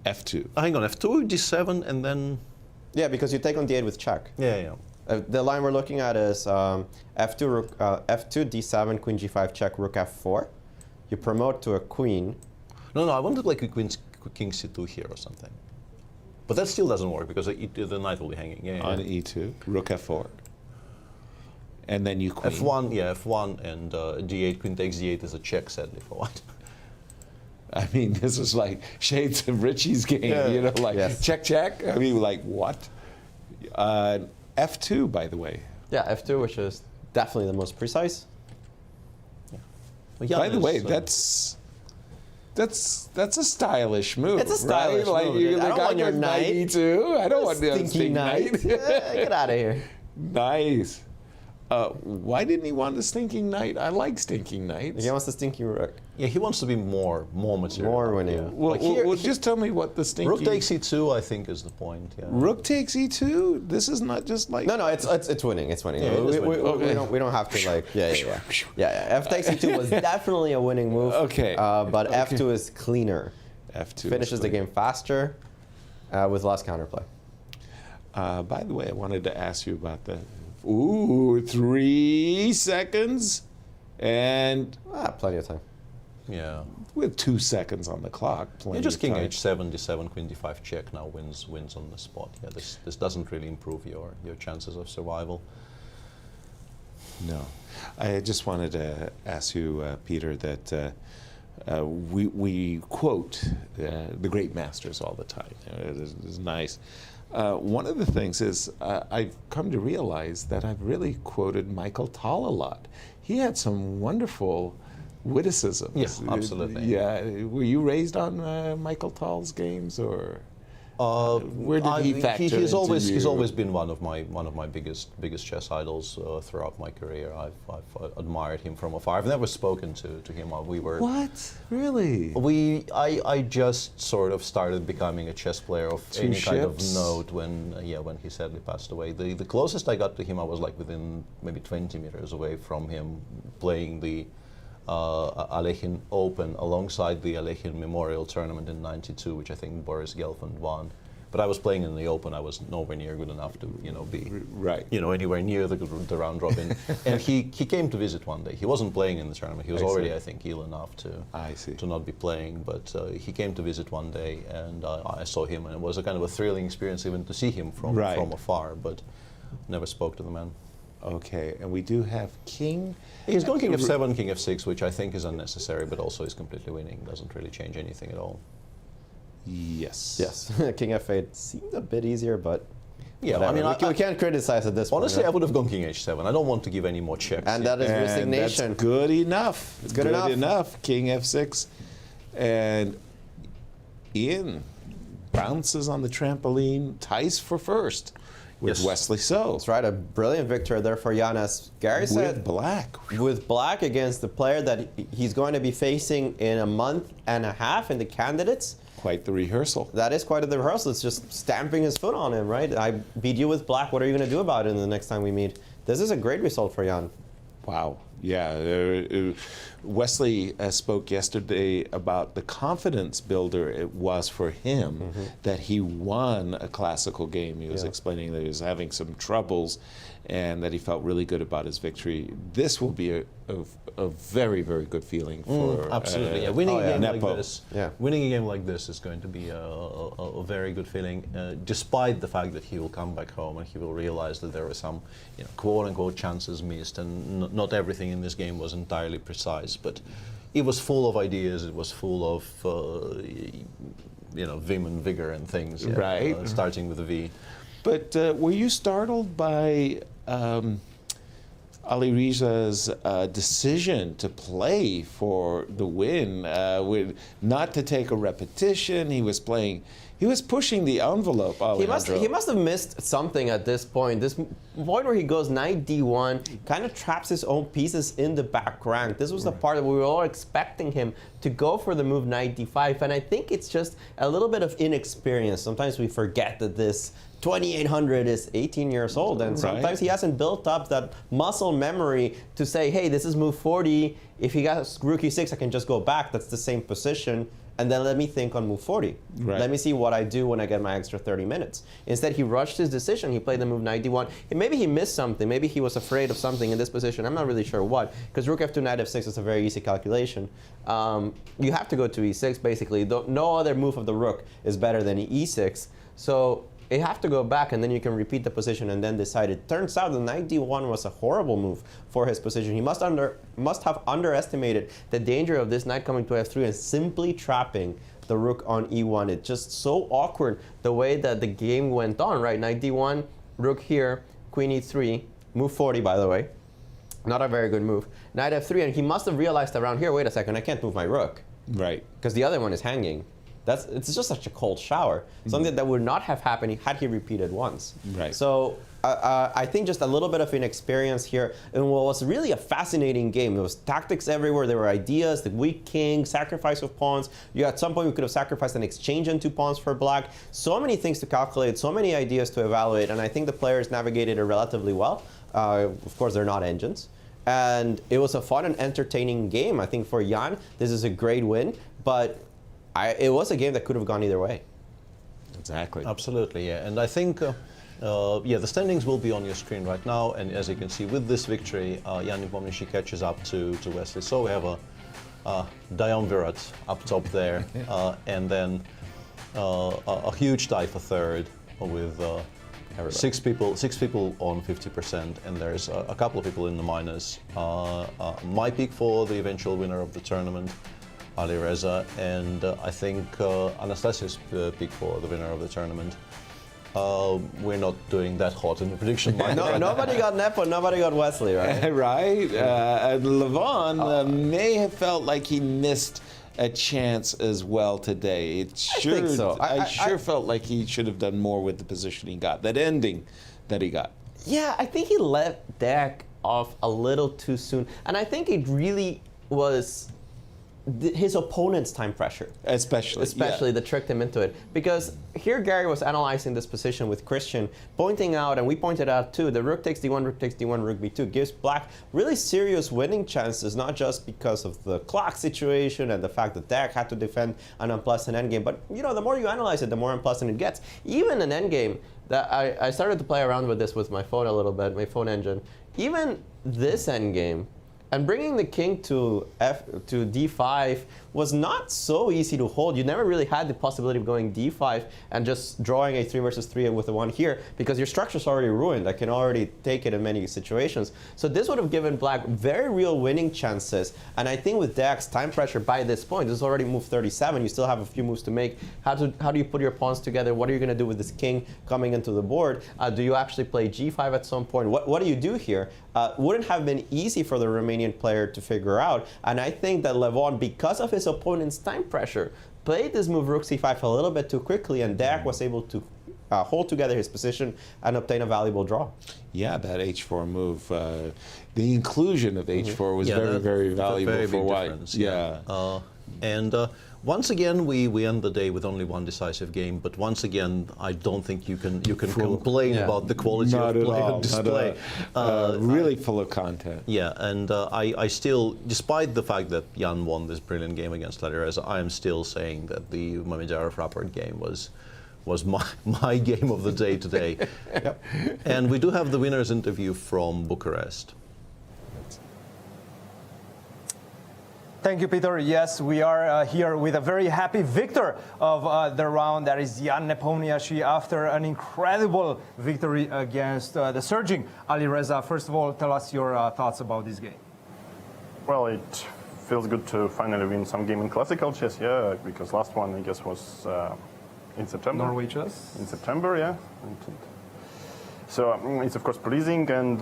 F2. Hang on, f2, d7, and then... Yeah, because you take on d8 with check. Yeah. The line we're looking at is f2, d7, queen g5 check, rook f4. You promote to a queen. No, I wanted like a king c2 here or something. But that still doesn't work because the knight will be hanging. Yeah, on e2, rook f4. And then you queen. F1, yeah, F1 and d8, queen takes d8 is a check, sadly, for white. I mean, this is like shades of Richie's game, you know, like check. I mean, like what? F2, by the way. Yeah, F2, which is definitely the most precise. Yeah. Well, by the way, that's a stylish move. It's a stylish move. I don't want your knight e2. I don't want the stinky knight. Get out of here. Nice. Why didn't he want the stinking knight? I like stinking knights. He wants the stinking rook. Yeah, he wants to be more material. More winning. Yeah. Well, like just tell me what the stinky... Rook takes e2, I think, is the point. Yeah. Rook takes e2? This is not just like... No, it's winning. It's winning. Yeah, we don't have to like... Yeah. F takes e2 was definitely a winning move. Okay. But F2 is cleaner. F2 finishes the game faster with less counterplay. By the way, I wanted to ask you about the... Ooh, 3 seconds, and plenty of time. Yeah, with 2 seconds on the clock. Yeah, just king h7, d7, queen d5 check now wins on the spot. Yeah, this doesn't really improve your chances of survival. No, I just wanted to ask you, Peter, that we quote the great masters all the time. It is nice. One of the things is I've come to realize that I've really quoted Michael Tal a lot. He had some wonderful witticisms. Yes, absolutely. Yeah. Were you raised on Michael Tal's games, or where did he factor he's into He's always been one of my biggest chess idols throughout my career. I've admired him from afar. I've never spoken to him. We were What? Really? I just sort of started becoming a chess player of any kind of note when he sadly passed away. The closest I got to him, I was like within maybe 20 meters away from him, playing the Alechin Open alongside the Alechin Memorial Tournament in '92, which I think Boris Gelfand won. But I was playing in the Open. I was nowhere near good enough to be anywhere near the round robin. And he came to visit one day. He wasn't playing in the tournament. He was already, I think, ill enough to not be playing. But he came to visit one day, and I saw him, and it was a kind of a thrilling experience even to see him from afar. But never spoke to the man. Okay, and we do have king. He's going king f7, king f6, which I think is unnecessary, but also is completely winning. Doesn't really change anything at all. Yes. Yes. King f8 seemed a bit easier, but yeah, whatever. I mean, we can't criticize at this point. Honestly, I would have gone king h7. I don't want to give any more checks. And that is resignation. That's good enough. It's good enough. King f6, and Ian bounces on the trampoline, ties for first. With Wesley So. That's right, a brilliant victory there for Jan, as Gary said. With black against the player that he's going to be facing in a month and a half in the candidates. Quite the rehearsal. That is quite the rehearsal. It's just stamping his foot on him, right? I beat you with black. What are you going to do about it in the next time we meet? This is a great result for Jan. Wow. Yeah. Wesley spoke yesterday about the confidence builder it was for him that he won a classical game. He was explaining that he was having some troubles and that he felt really good about his victory. This will be a very, very good feeling for absolutely. Winning a game Nepo. like this, winning a game like this is going to be a very good feeling, despite the fact that he will come back home and he will realize that there were some, quote-unquote chances missed, and not everything in this game was entirely precise. But it was full of ideas. It was full of vim and vigor and things. Right. Starting with a V. But were you startled by Ali Riza's decision to play for the win, not to take a repetition? He was playing. He was pushing the envelope. He must have missed something at this point. This point where he goes knight d1, kind of traps his own pieces in the back rank. This was the part that we were all expecting him to go for the move knight d5, and I think it's just a little bit of inexperience. Sometimes we forget that this 2800 is 18 years old, and sometimes he hasn't built up that muscle memory to say, hey, this is move 40. If he got rook e6, I can just go back. That's the same position. And then let me think on move 40. Let me see what I do when I get my extra 30 minutes. Instead, he rushed his decision. He played the move knight d1. Maybe he missed something. Maybe he was afraid of something in this position. I'm not really sure what, because rook f2, knight f6 is a very easy calculation. You have to go to e6, basically. No other move of the rook is better than e6. So you have to go back, and then you can repeat the position and then decide. It turns out the knight d1 was a horrible move for his position. He must have underestimated the danger of this knight coming to f3 and simply trapping the rook on e1. It's just so awkward the way that the game went on, right? Knight d1, rook here, queen e3, move 40, by the way. Not a very good move. Knight f3, and he must have realized around here, wait a second, I can't move my rook. Right. Because the other one is hanging. It's just such a cold shower. Something that would not have happened had he repeated once. Right. So I think just a little bit of inexperience here. And what was really a fascinating game. There was tactics everywhere. There were ideas, the weak king, sacrifice of pawns. At some point, we could have sacrificed an exchange into pawns for black. So many things to calculate, so many ideas to evaluate. And I think the players navigated it relatively well. Of course, they're not engines. And it was a fun and entertaining game. I think for Jan, this is a great win. But it was a game that could have gone either way. Exactly. Absolutely, yeah. And I think, the standings will be on your screen right now. And as you can see, with this victory, Jan Nepomniachtchi catches up to Wesley. So we have a triumvirate up top there, and then a huge tie for third with six people on 50%, and there's a couple of people in the minors. My pick for the eventual winner of the tournament, Ali Reza, and I think Anastasia's pick for the winner of the tournament. We're not doing that hot in the prediction market. Nobody got Nepo, nobody got Wesley, right? Right. Levon may have felt like he missed a chance as well today. I think so. I sure felt like he should have done more with the position he got, that ending that he got. Yeah, I think he let Deac off a little too soon, and I think it really was his opponent's time pressure. Especially that tricked him into it. Because here Gary was analyzing this position with Cristian, pointing out, and we pointed out too, the rook takes d1, rook takes d1, rook b2 gives black really serious winning chances, not just because of the clock situation and the fact that Deac had to defend an unpleasant endgame, but the more you analyze it, the more unpleasant it gets. Even an endgame, that I started to play around with this with my phone a little bit, my phone engine. Even this endgame, and bringing the king to d5 was not so easy to hold. You never really had the possibility of going d5 and just drawing a 3 versus 3 with the 1 here, because your structure's already ruined. I can already take it in many situations. So this would have given black very real winning chances. And I think with Deac's time pressure by this point, this is already move 37. You still have a few moves to make. How do you put your pawns together? What are you going to do with this king coming into the board? Do you actually play g5 at some point? What do you do here? Wouldn't have been easy for the Romanian player to figure out. And I think that Levon, because of his opponent's time pressure, played this move rook c5 a little bit too quickly, and Deac was able to hold together his position and obtain a valuable draw. Yeah, that h4 move, the inclusion of h4 was very, very valuable for white. Yeah. And Once again, we end the day with only one decisive game, but once again, I don't think you can complain about the quality of play on display. Really full of content. Yeah, and I still, despite the fact that Jan won this brilliant game against Ramirez, I am still saying that the Mamedyarov Rapport game was my game of the day today. Yep. And we do have the winner's interview from Bucharest. Thank you, Peter. Yes, we are here with a very happy victor of the round. That is Jan Nepomniachtchi after an incredible victory against the surging Alireza. First of all, tell us your thoughts about this game. Well, it feels good to finally win some game in classical chess, yeah, because last one, I guess, was in September. Norway chess? In September, yeah. So it's of course pleasing, and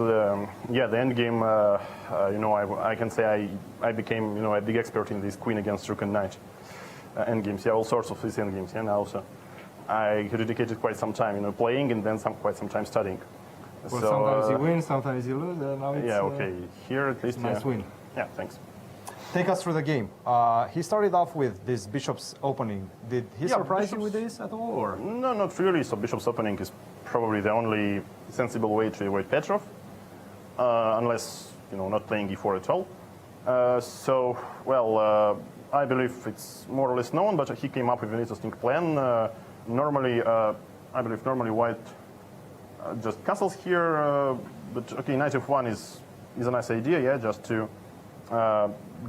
yeah, the end game. I can say I became a big expert in this queen against rook and knight end games. Yeah, all sorts of these end games. Yeah, now so I dedicated quite some time, playing, and then quite some time studying. Well, so, sometimes you win, sometimes you lose. And now it's, yeah, okay. Here at least, nice win. Yeah, thanks. Take us through the game. He started off with this bishop's opening. Did he surprise you with this at all? Or? No, not really. So bishop's opening is probably the only sensible way to avoid Petrov, unless not playing e4 at all. I believe it's more or less known, but he came up with an interesting plan. Normally white just castles here, but okay, knight f1 is a nice idea, yeah, just to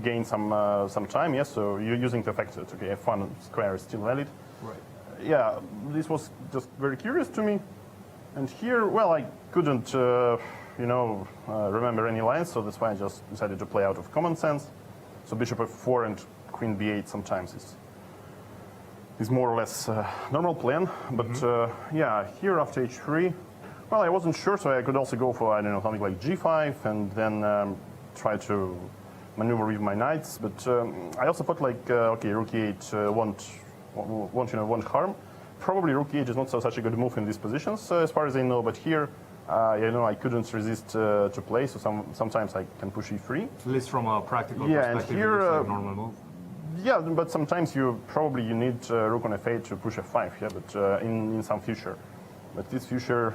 gain some time, yes. So you're using the fact that okay, f1 square is still valid. Right. Yeah, this was just very curious to me. And here, well, I couldn't, remember any lines, so that's why I just decided to play out of common sense. So bishop f4 and queen b8 sometimes is more or less normal plan. But yeah, here after h3, well, I wasn't sure, so I could also go for, I don't know, something like g5 and then try to maneuver with my knights. But I also thought like, okay, rook e8 won't harm. Probably rook e8 is not such a good move in these positions, as far as I know. But here, I couldn't resist to play, so sometimes I can push e3. At least from a practical perspective, and here, it looks like a normal move. Yeah, but sometimes you need rook on f8 to push f5. Yeah, but in some future. But this future,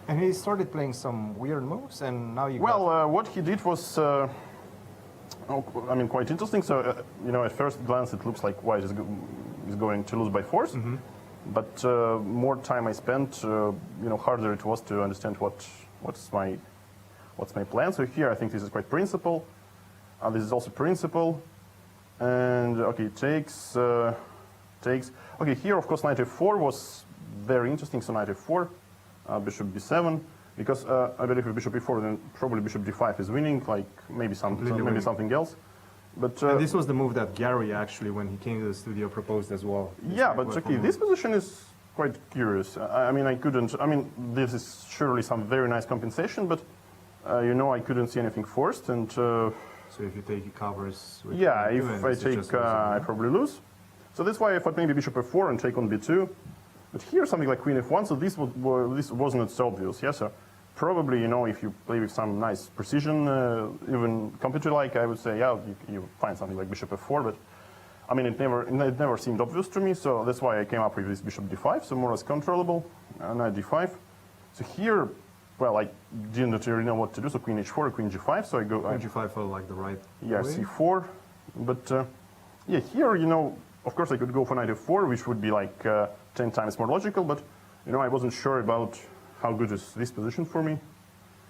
And he started playing some weird moves, and now you. Well, what he did was, quite interesting. So, at first glance, it looks like white is going to lose by force. Mm-hmm. But more time I spent, harder it was to understand what's my plan. So here, I think this is quite principle. This is also principle. And okay, takes. Okay, here of course knight f4 was very interesting. So knight f4, bishop b7, because I believe if bishop e4, then probably bishop d5 is winning. Like maybe something else. But and this was the move that Gary actually, when he came to the studio, proposed as well. Yeah, but okay, this position is quite curious. This is surely some very nice compensation, but I couldn't see anything forced, and. So if you take, it covers. Yeah, if I take, I probably lose. So that's why I thought maybe bishop f4 and take on b2. But here something like queen f1, so this was not so obvious. Yeah, so probably if you play with some nice precision, even computer-like, I would say yeah, you find something like bishop f4. But it never seemed obvious to me. So that's why I came up with this bishop d5, so more or less controllable. Knight d5. So here. Well, I didn't really know what to do, so queen h4, queen g5, so I go... Queen g5 felt like the right Yeah, way. c4, but yeah, here, of course I could go for knight f4, which would be like 10 times more logical, but, I wasn't sure about how good is this position for me.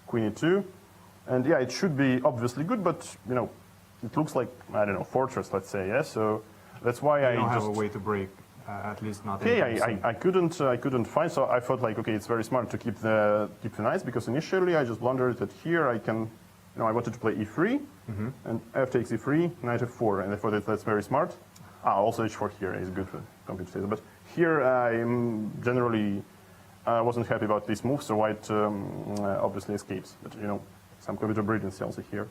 Queen e2, and yeah, it should be obviously good, but, it looks like, I don't know, fortress, let's say, yeah, so that's why I don't have a way to break. At least not. Okay, I couldn't find. So I thought like, okay, it's very smart to keep the knights, because initially I just blundered that here I can, I wanted to play e3 and f takes e3, knight f4, and I thought that's very smart. Also h4 here is good for computer, but here I generally wasn't happy about this move, so white obviously escapes. But some computer brilliance also here.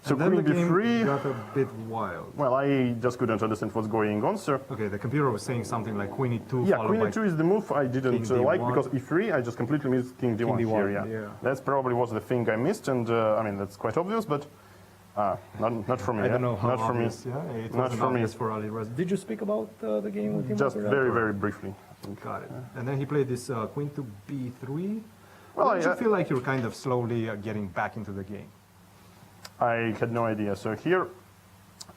So and then queen the game d3 got a bit wild. Well, I just couldn't understand what's going on, sir. Okay, the computer was saying something like queen e2. Yeah, queen e2 is the move I didn't like, because e3 I just completely missed king d1 here. Yeah, that's probably was the thing I missed, and that's quite obvious. But Not for me. I don't know how not for me. obvious, yeah? It Not wasn't for me. obvious for Ali Reza. Did you speak about the game with him? Just after that, very, or- very briefly. Got it. And then he played this queen to b3. Well, Did you feel like you're kind of slowly getting back into the game? I had no idea. So here,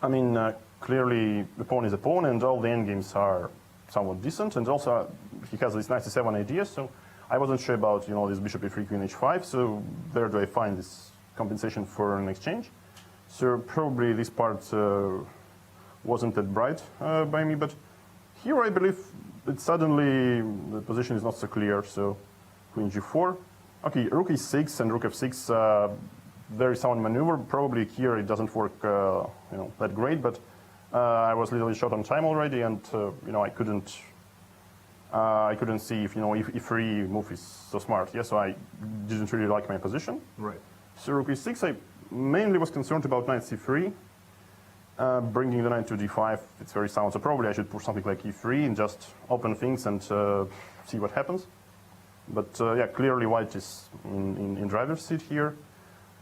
I mean, clearly the pawn is a pawn, and all the endgames are somewhat decent, and also he has this 97 idea, so I wasn't sure about, you know, this bishop e3, queen h5, so where do I find this compensation for an exchange? So probably this part wasn't that bright by me, but here I believe that suddenly the position is not so clear, so queen g4. Okay, rook e6 and rook f6, very sound maneuver. Probably here it doesn't work, you know, that great, but I was a little bit short on time already, and you know, I couldn't see if, you know, if e3 move is so smart. Yeah, so I didn't really like my position. Right. So rook e6, I mainly was concerned about knight c3, bringing the knight to d5. It's very sound, so probably I should push something like e3 and just open things and see what happens. But yeah, clearly white is in driver's seat here.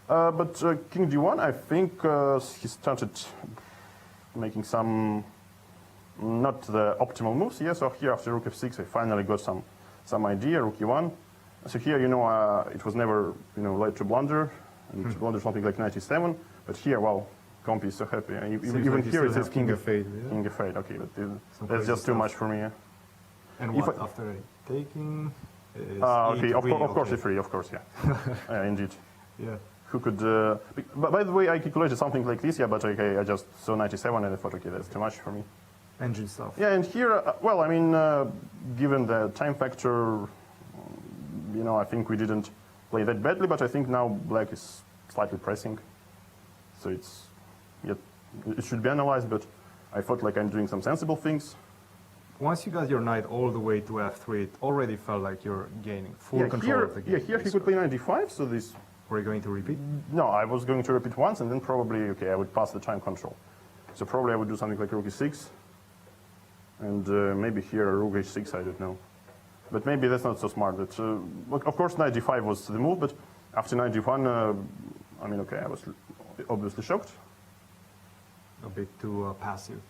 But king d1, I think he started making some not the optimal moves. Yeah, so here after rook f6, I finally got some idea. Rook e1. So here, you know, it was never, you know, led to blunder, and to blunder something like knight e7. But here, wow, Compi is so happy. Even like here it says king f8. Yeah? King f8. Okay, but that's just too much for me. Yeah. And what after taking? Is Okay, e3, of course e3, of course, yeah. Yeah, indeed. Yeah. Who could? But by the way, I calculated something like this, yeah. But okay, I just saw 97 and I thought, okay, that's too much for me. Engine stuff. Yeah, and here, well, I mean, given the time factor, you know, I think we didn't play that badly, but I think now black is slightly pressing, so it's yet it should be analyzed. But I thought like I'm doing some sensible things. Once you got your knight all the way to f3, it already felt like you're gaining full control of the game. Yeah, here he could play knight d5, so this. Were you going to repeat? No, I was going to repeat once, and then probably, okay, I would pass the time control. So probably I would do something like rook e6, and maybe here rook h6, I don't know. But maybe that's not so smart. But of course, knight d5 was the move, but after knight d1, I mean, okay, I was obviously shocked. A bit too passive.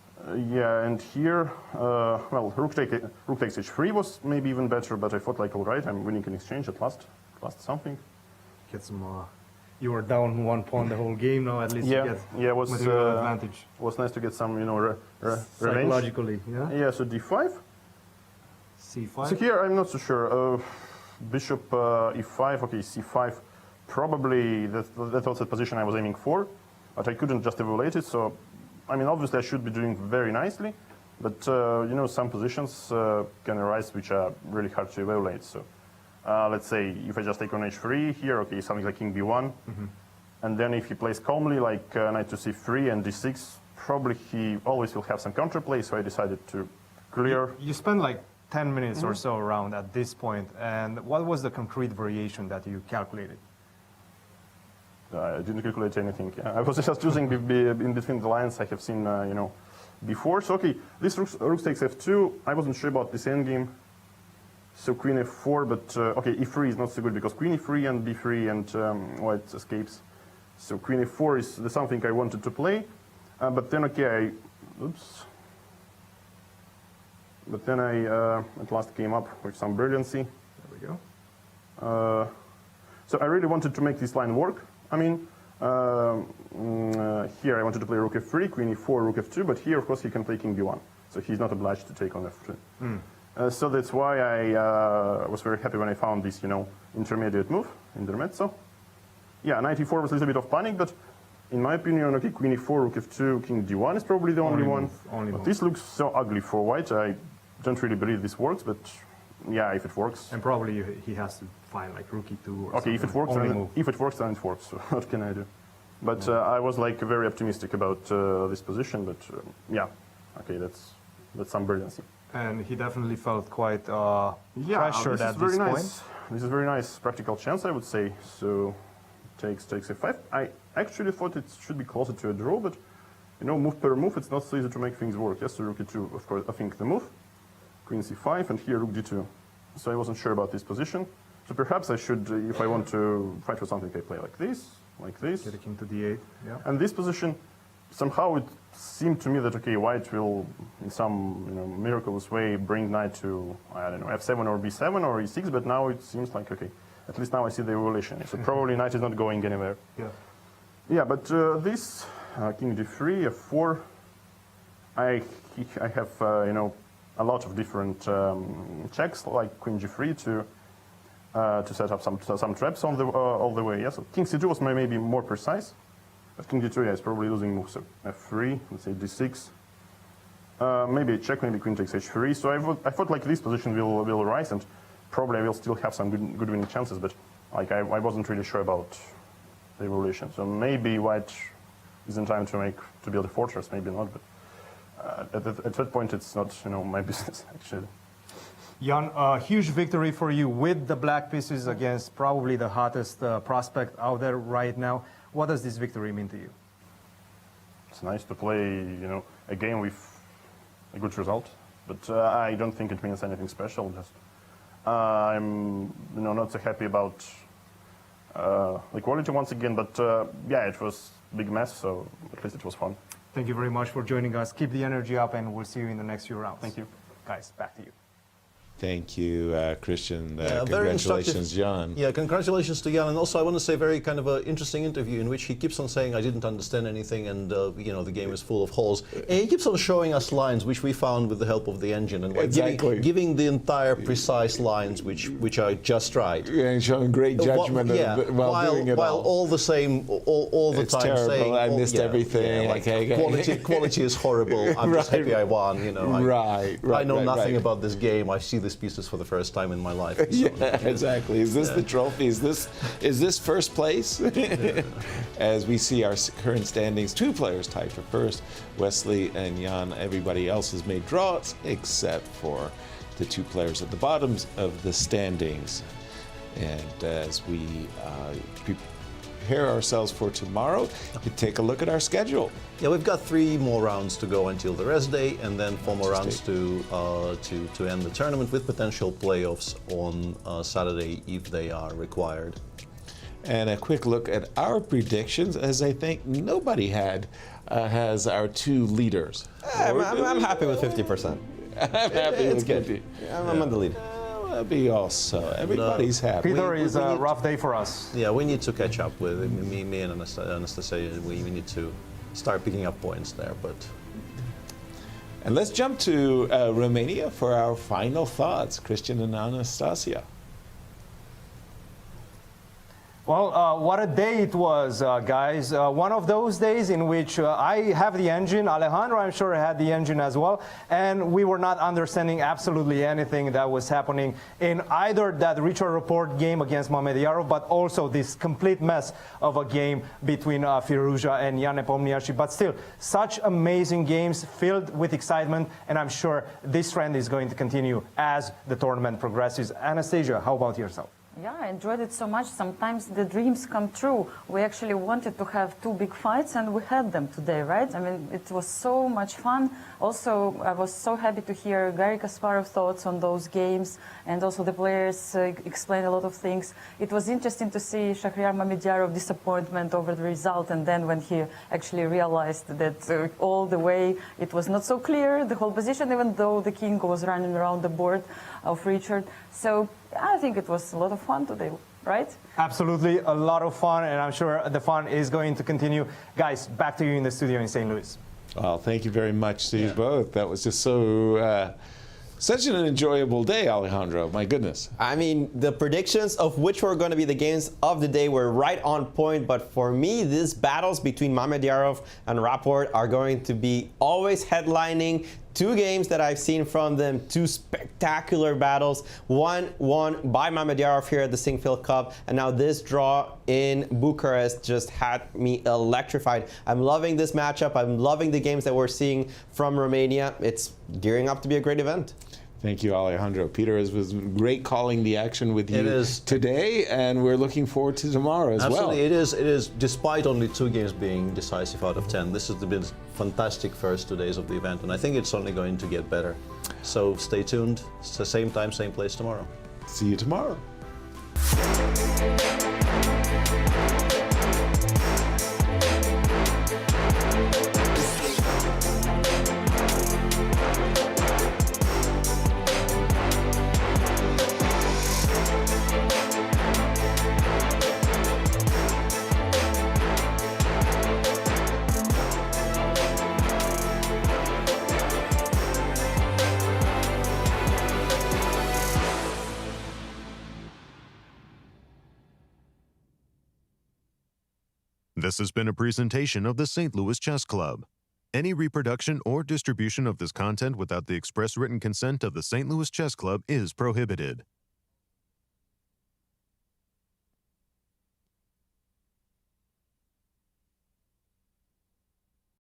Yeah, and here, well, rook takes h3 was maybe even better, but I thought like, all right, I'm winning an exchange at last something. Get some. You were down one pawn the whole game. Now at least you get it was material advantage. Was nice to get some, you know, revenge. Psychologically, yeah. Yeah, so d5. c5. So here I'm not so sure. Bishop e5. Okay, c5. Probably that was the position I was aiming for, but I couldn't just evaluate it. So, I mean, obviously I should be doing very nicely, but you know, some positions can arise which are really hard to evaluate. So. Let's say if I just take on h3 here, okay, something like king b1, and then if he plays calmly, like knight to c3 and d6, probably he always will have some counterplay, so I decided to clear. You spent like 10 minutes or so around at this point, and what was the concrete variation that you calculated? I didn't calculate anything. I was just using in between the lines I have seen, you know, before. So, okay, this rook takes f2. I wasn't sure about this endgame. So queen f4, but okay, e3 is not so good because queen e3 and b3 and white escapes. So queen f4 is something I wanted to play, but then okay, oops. But then I at last came up with some brilliancy. There we go. So I really wanted to make this line work. I mean, here I wanted to play rook f3, queen e4, rook f2, but here of course he can play king b1, so he's not obliged to take on f3. So that's why I was very happy when I found this, you know, intermediate move, intermezzo. Yeah, knight e4 was a little bit of panic, but in my opinion, okay, queen e4, rook f2, king d1 is probably the only one. But this looks so ugly for white. I don't really believe this works, but yeah, if it works. And probably he has to find like rook e2 or okay, if it works, then it works. So what can I do? But I was like very optimistic about this position, but yeah, okay, that's some brilliancy. And he definitely felt quite pressured at this point. This is very nice practical chance, I would say. So takes f5. I actually thought it should be closer to a draw, but you know, move per move, it's not so easy to make things work. Yes, so rook e2, of course, I think the move. Queen c5, and here rook d2. So I wasn't sure about this position. So perhaps I should, if I want to fight for something, I play like this. like this. Get the king to d8. Yeah. And this position, somehow it seemed to me that, okay, white will, in some miraculous way, bring knight to, I don't know, f7 or b7 or e6, but now it seems like, okay, at least now I see the evolution. So probably knight is not going anywhere. Yeah. Yeah, but this, king d3, f4, I have, a lot of different checks, like queen g3 to set up some traps on the all the way. Yeah, so king c2 was maybe more precise, but king d2 is probably losing moves. So f3, let's say d6, maybe a check, maybe queen takes h3. So I thought like this position will rise, and probably I will still have some good winning chances. But like I wasn't really sure about the evolution. So maybe white is in time to build a fortress, maybe not. But at that point, it's not my business actually. Jan, a huge victory for you with the black pieces against probably the hottest prospect out there right now. What does this victory mean to you? It's nice to play, a game with a good result, but I don't think it means anything special. Just I'm, not so happy about the quality once again. But yeah, it was a big mess, so at least it was fun. Thank you very much for joining us. Keep the energy up, and we'll see you in the next few rounds. Thank you. Guys, back to you. Thank you, Christian. Very Congratulations, instructive. Jan. Yeah, congratulations to Jan. And also, I want to say very kind of an interesting interview in which he keeps on saying, I didn't understand anything, and the game is full of holes. And he keeps on showing us lines which we found with the help of the engine, and like giving the entire precise lines which are just right. Yeah, and showing great judgment while doing it all the same, all the it's time terrible. saying, I missed everything. Quality is horrible. I'm just happy I won. I know nothing about this game. I see these pieces for the first time in my life. So, yeah, exactly. Is this the trophy? Is this first place? As we see our current standings, 2 players tied for first, Wesley and Jan. Everybody else has made draws except for the 2 players at the bottoms of the standings. And as we prepare ourselves for tomorrow, we take a look at our schedule. Yeah, we've got 3 more rounds to go until the rest day, and then 4 more rounds to end the tournament, with potential playoffs on Saturday if they are required. And a quick look at our predictions, as I think nobody has our 2 leaders. I'm happy with 50%. I'm happy with 50. I'm on the lead. That'll be also. Everybody's happy. Peter, is a rough day for us. Yeah, we need to catch up with me and Anastasiya. We need to start picking up points there, but. And let's jump to Romania for our final thoughts. Cristian and Anastasiya. Well, what a day it was, guys. One of those days in which I have the engine, Alejandro, I'm sure, had the engine as well, and we were not understanding absolutely anything that was happening in either that Richard Rapport game against Mamedyarov, but also this complete mess of a game between Firouzja and Jan Nepomniachtchi. But still, such amazing games filled with excitement, and I'm sure this trend is going to continue as the tournament progresses. Anastasia, how about yourself? Yeah, I enjoyed it so much. Sometimes the dreams come true. We actually wanted to have 2 big fights, and we had them today, right? I mean, it was so much fun. Also, I was so happy to hear Garry Kasparov's thoughts on those games, and also the players explained a lot of things. It was interesting to see Shahryar Mamedyarov disappointment over the result, and then when he actually realized that all the way it was not so clear, the whole position, even though the king was running around the board of Richard. So I think it was a lot of fun today, right? Absolutely, a lot of fun, and I'm sure the fun is going to continue. Guys, back to you in the studio in St. Louis. Well, thank you very much to you both. That was just so such an enjoyable day, Alejandro. My goodness. I mean, the predictions of which were going to be the games of the day were right on point. But for me, these battles between Mamedyarov and Rapport are going to be always headlining. 2 games that I've seen from them, 2 spectacular battles. One won by Mamedyarov here at the Singfield Cup, and now this draw in Bucharest just had me electrified. I'm loving this matchup. I'm loving the games that we're seeing from Romania. It's gearing up to be a great event. Thank you, Alejandro. Peter, it was great calling the action with you today, and we're looking forward to tomorrow as well. Absolutely, it is. Despite only 2 games being decisive out of 10, this has been fantastic first 2 days of the event, and I think it's only going to get better. So stay tuned. It's the same time, same place tomorrow. See you tomorrow. This has been a presentation of the St. Louis Chess Club. Any reproduction or distribution of this content without the express written consent of the St. Louis Chess Club is prohibited.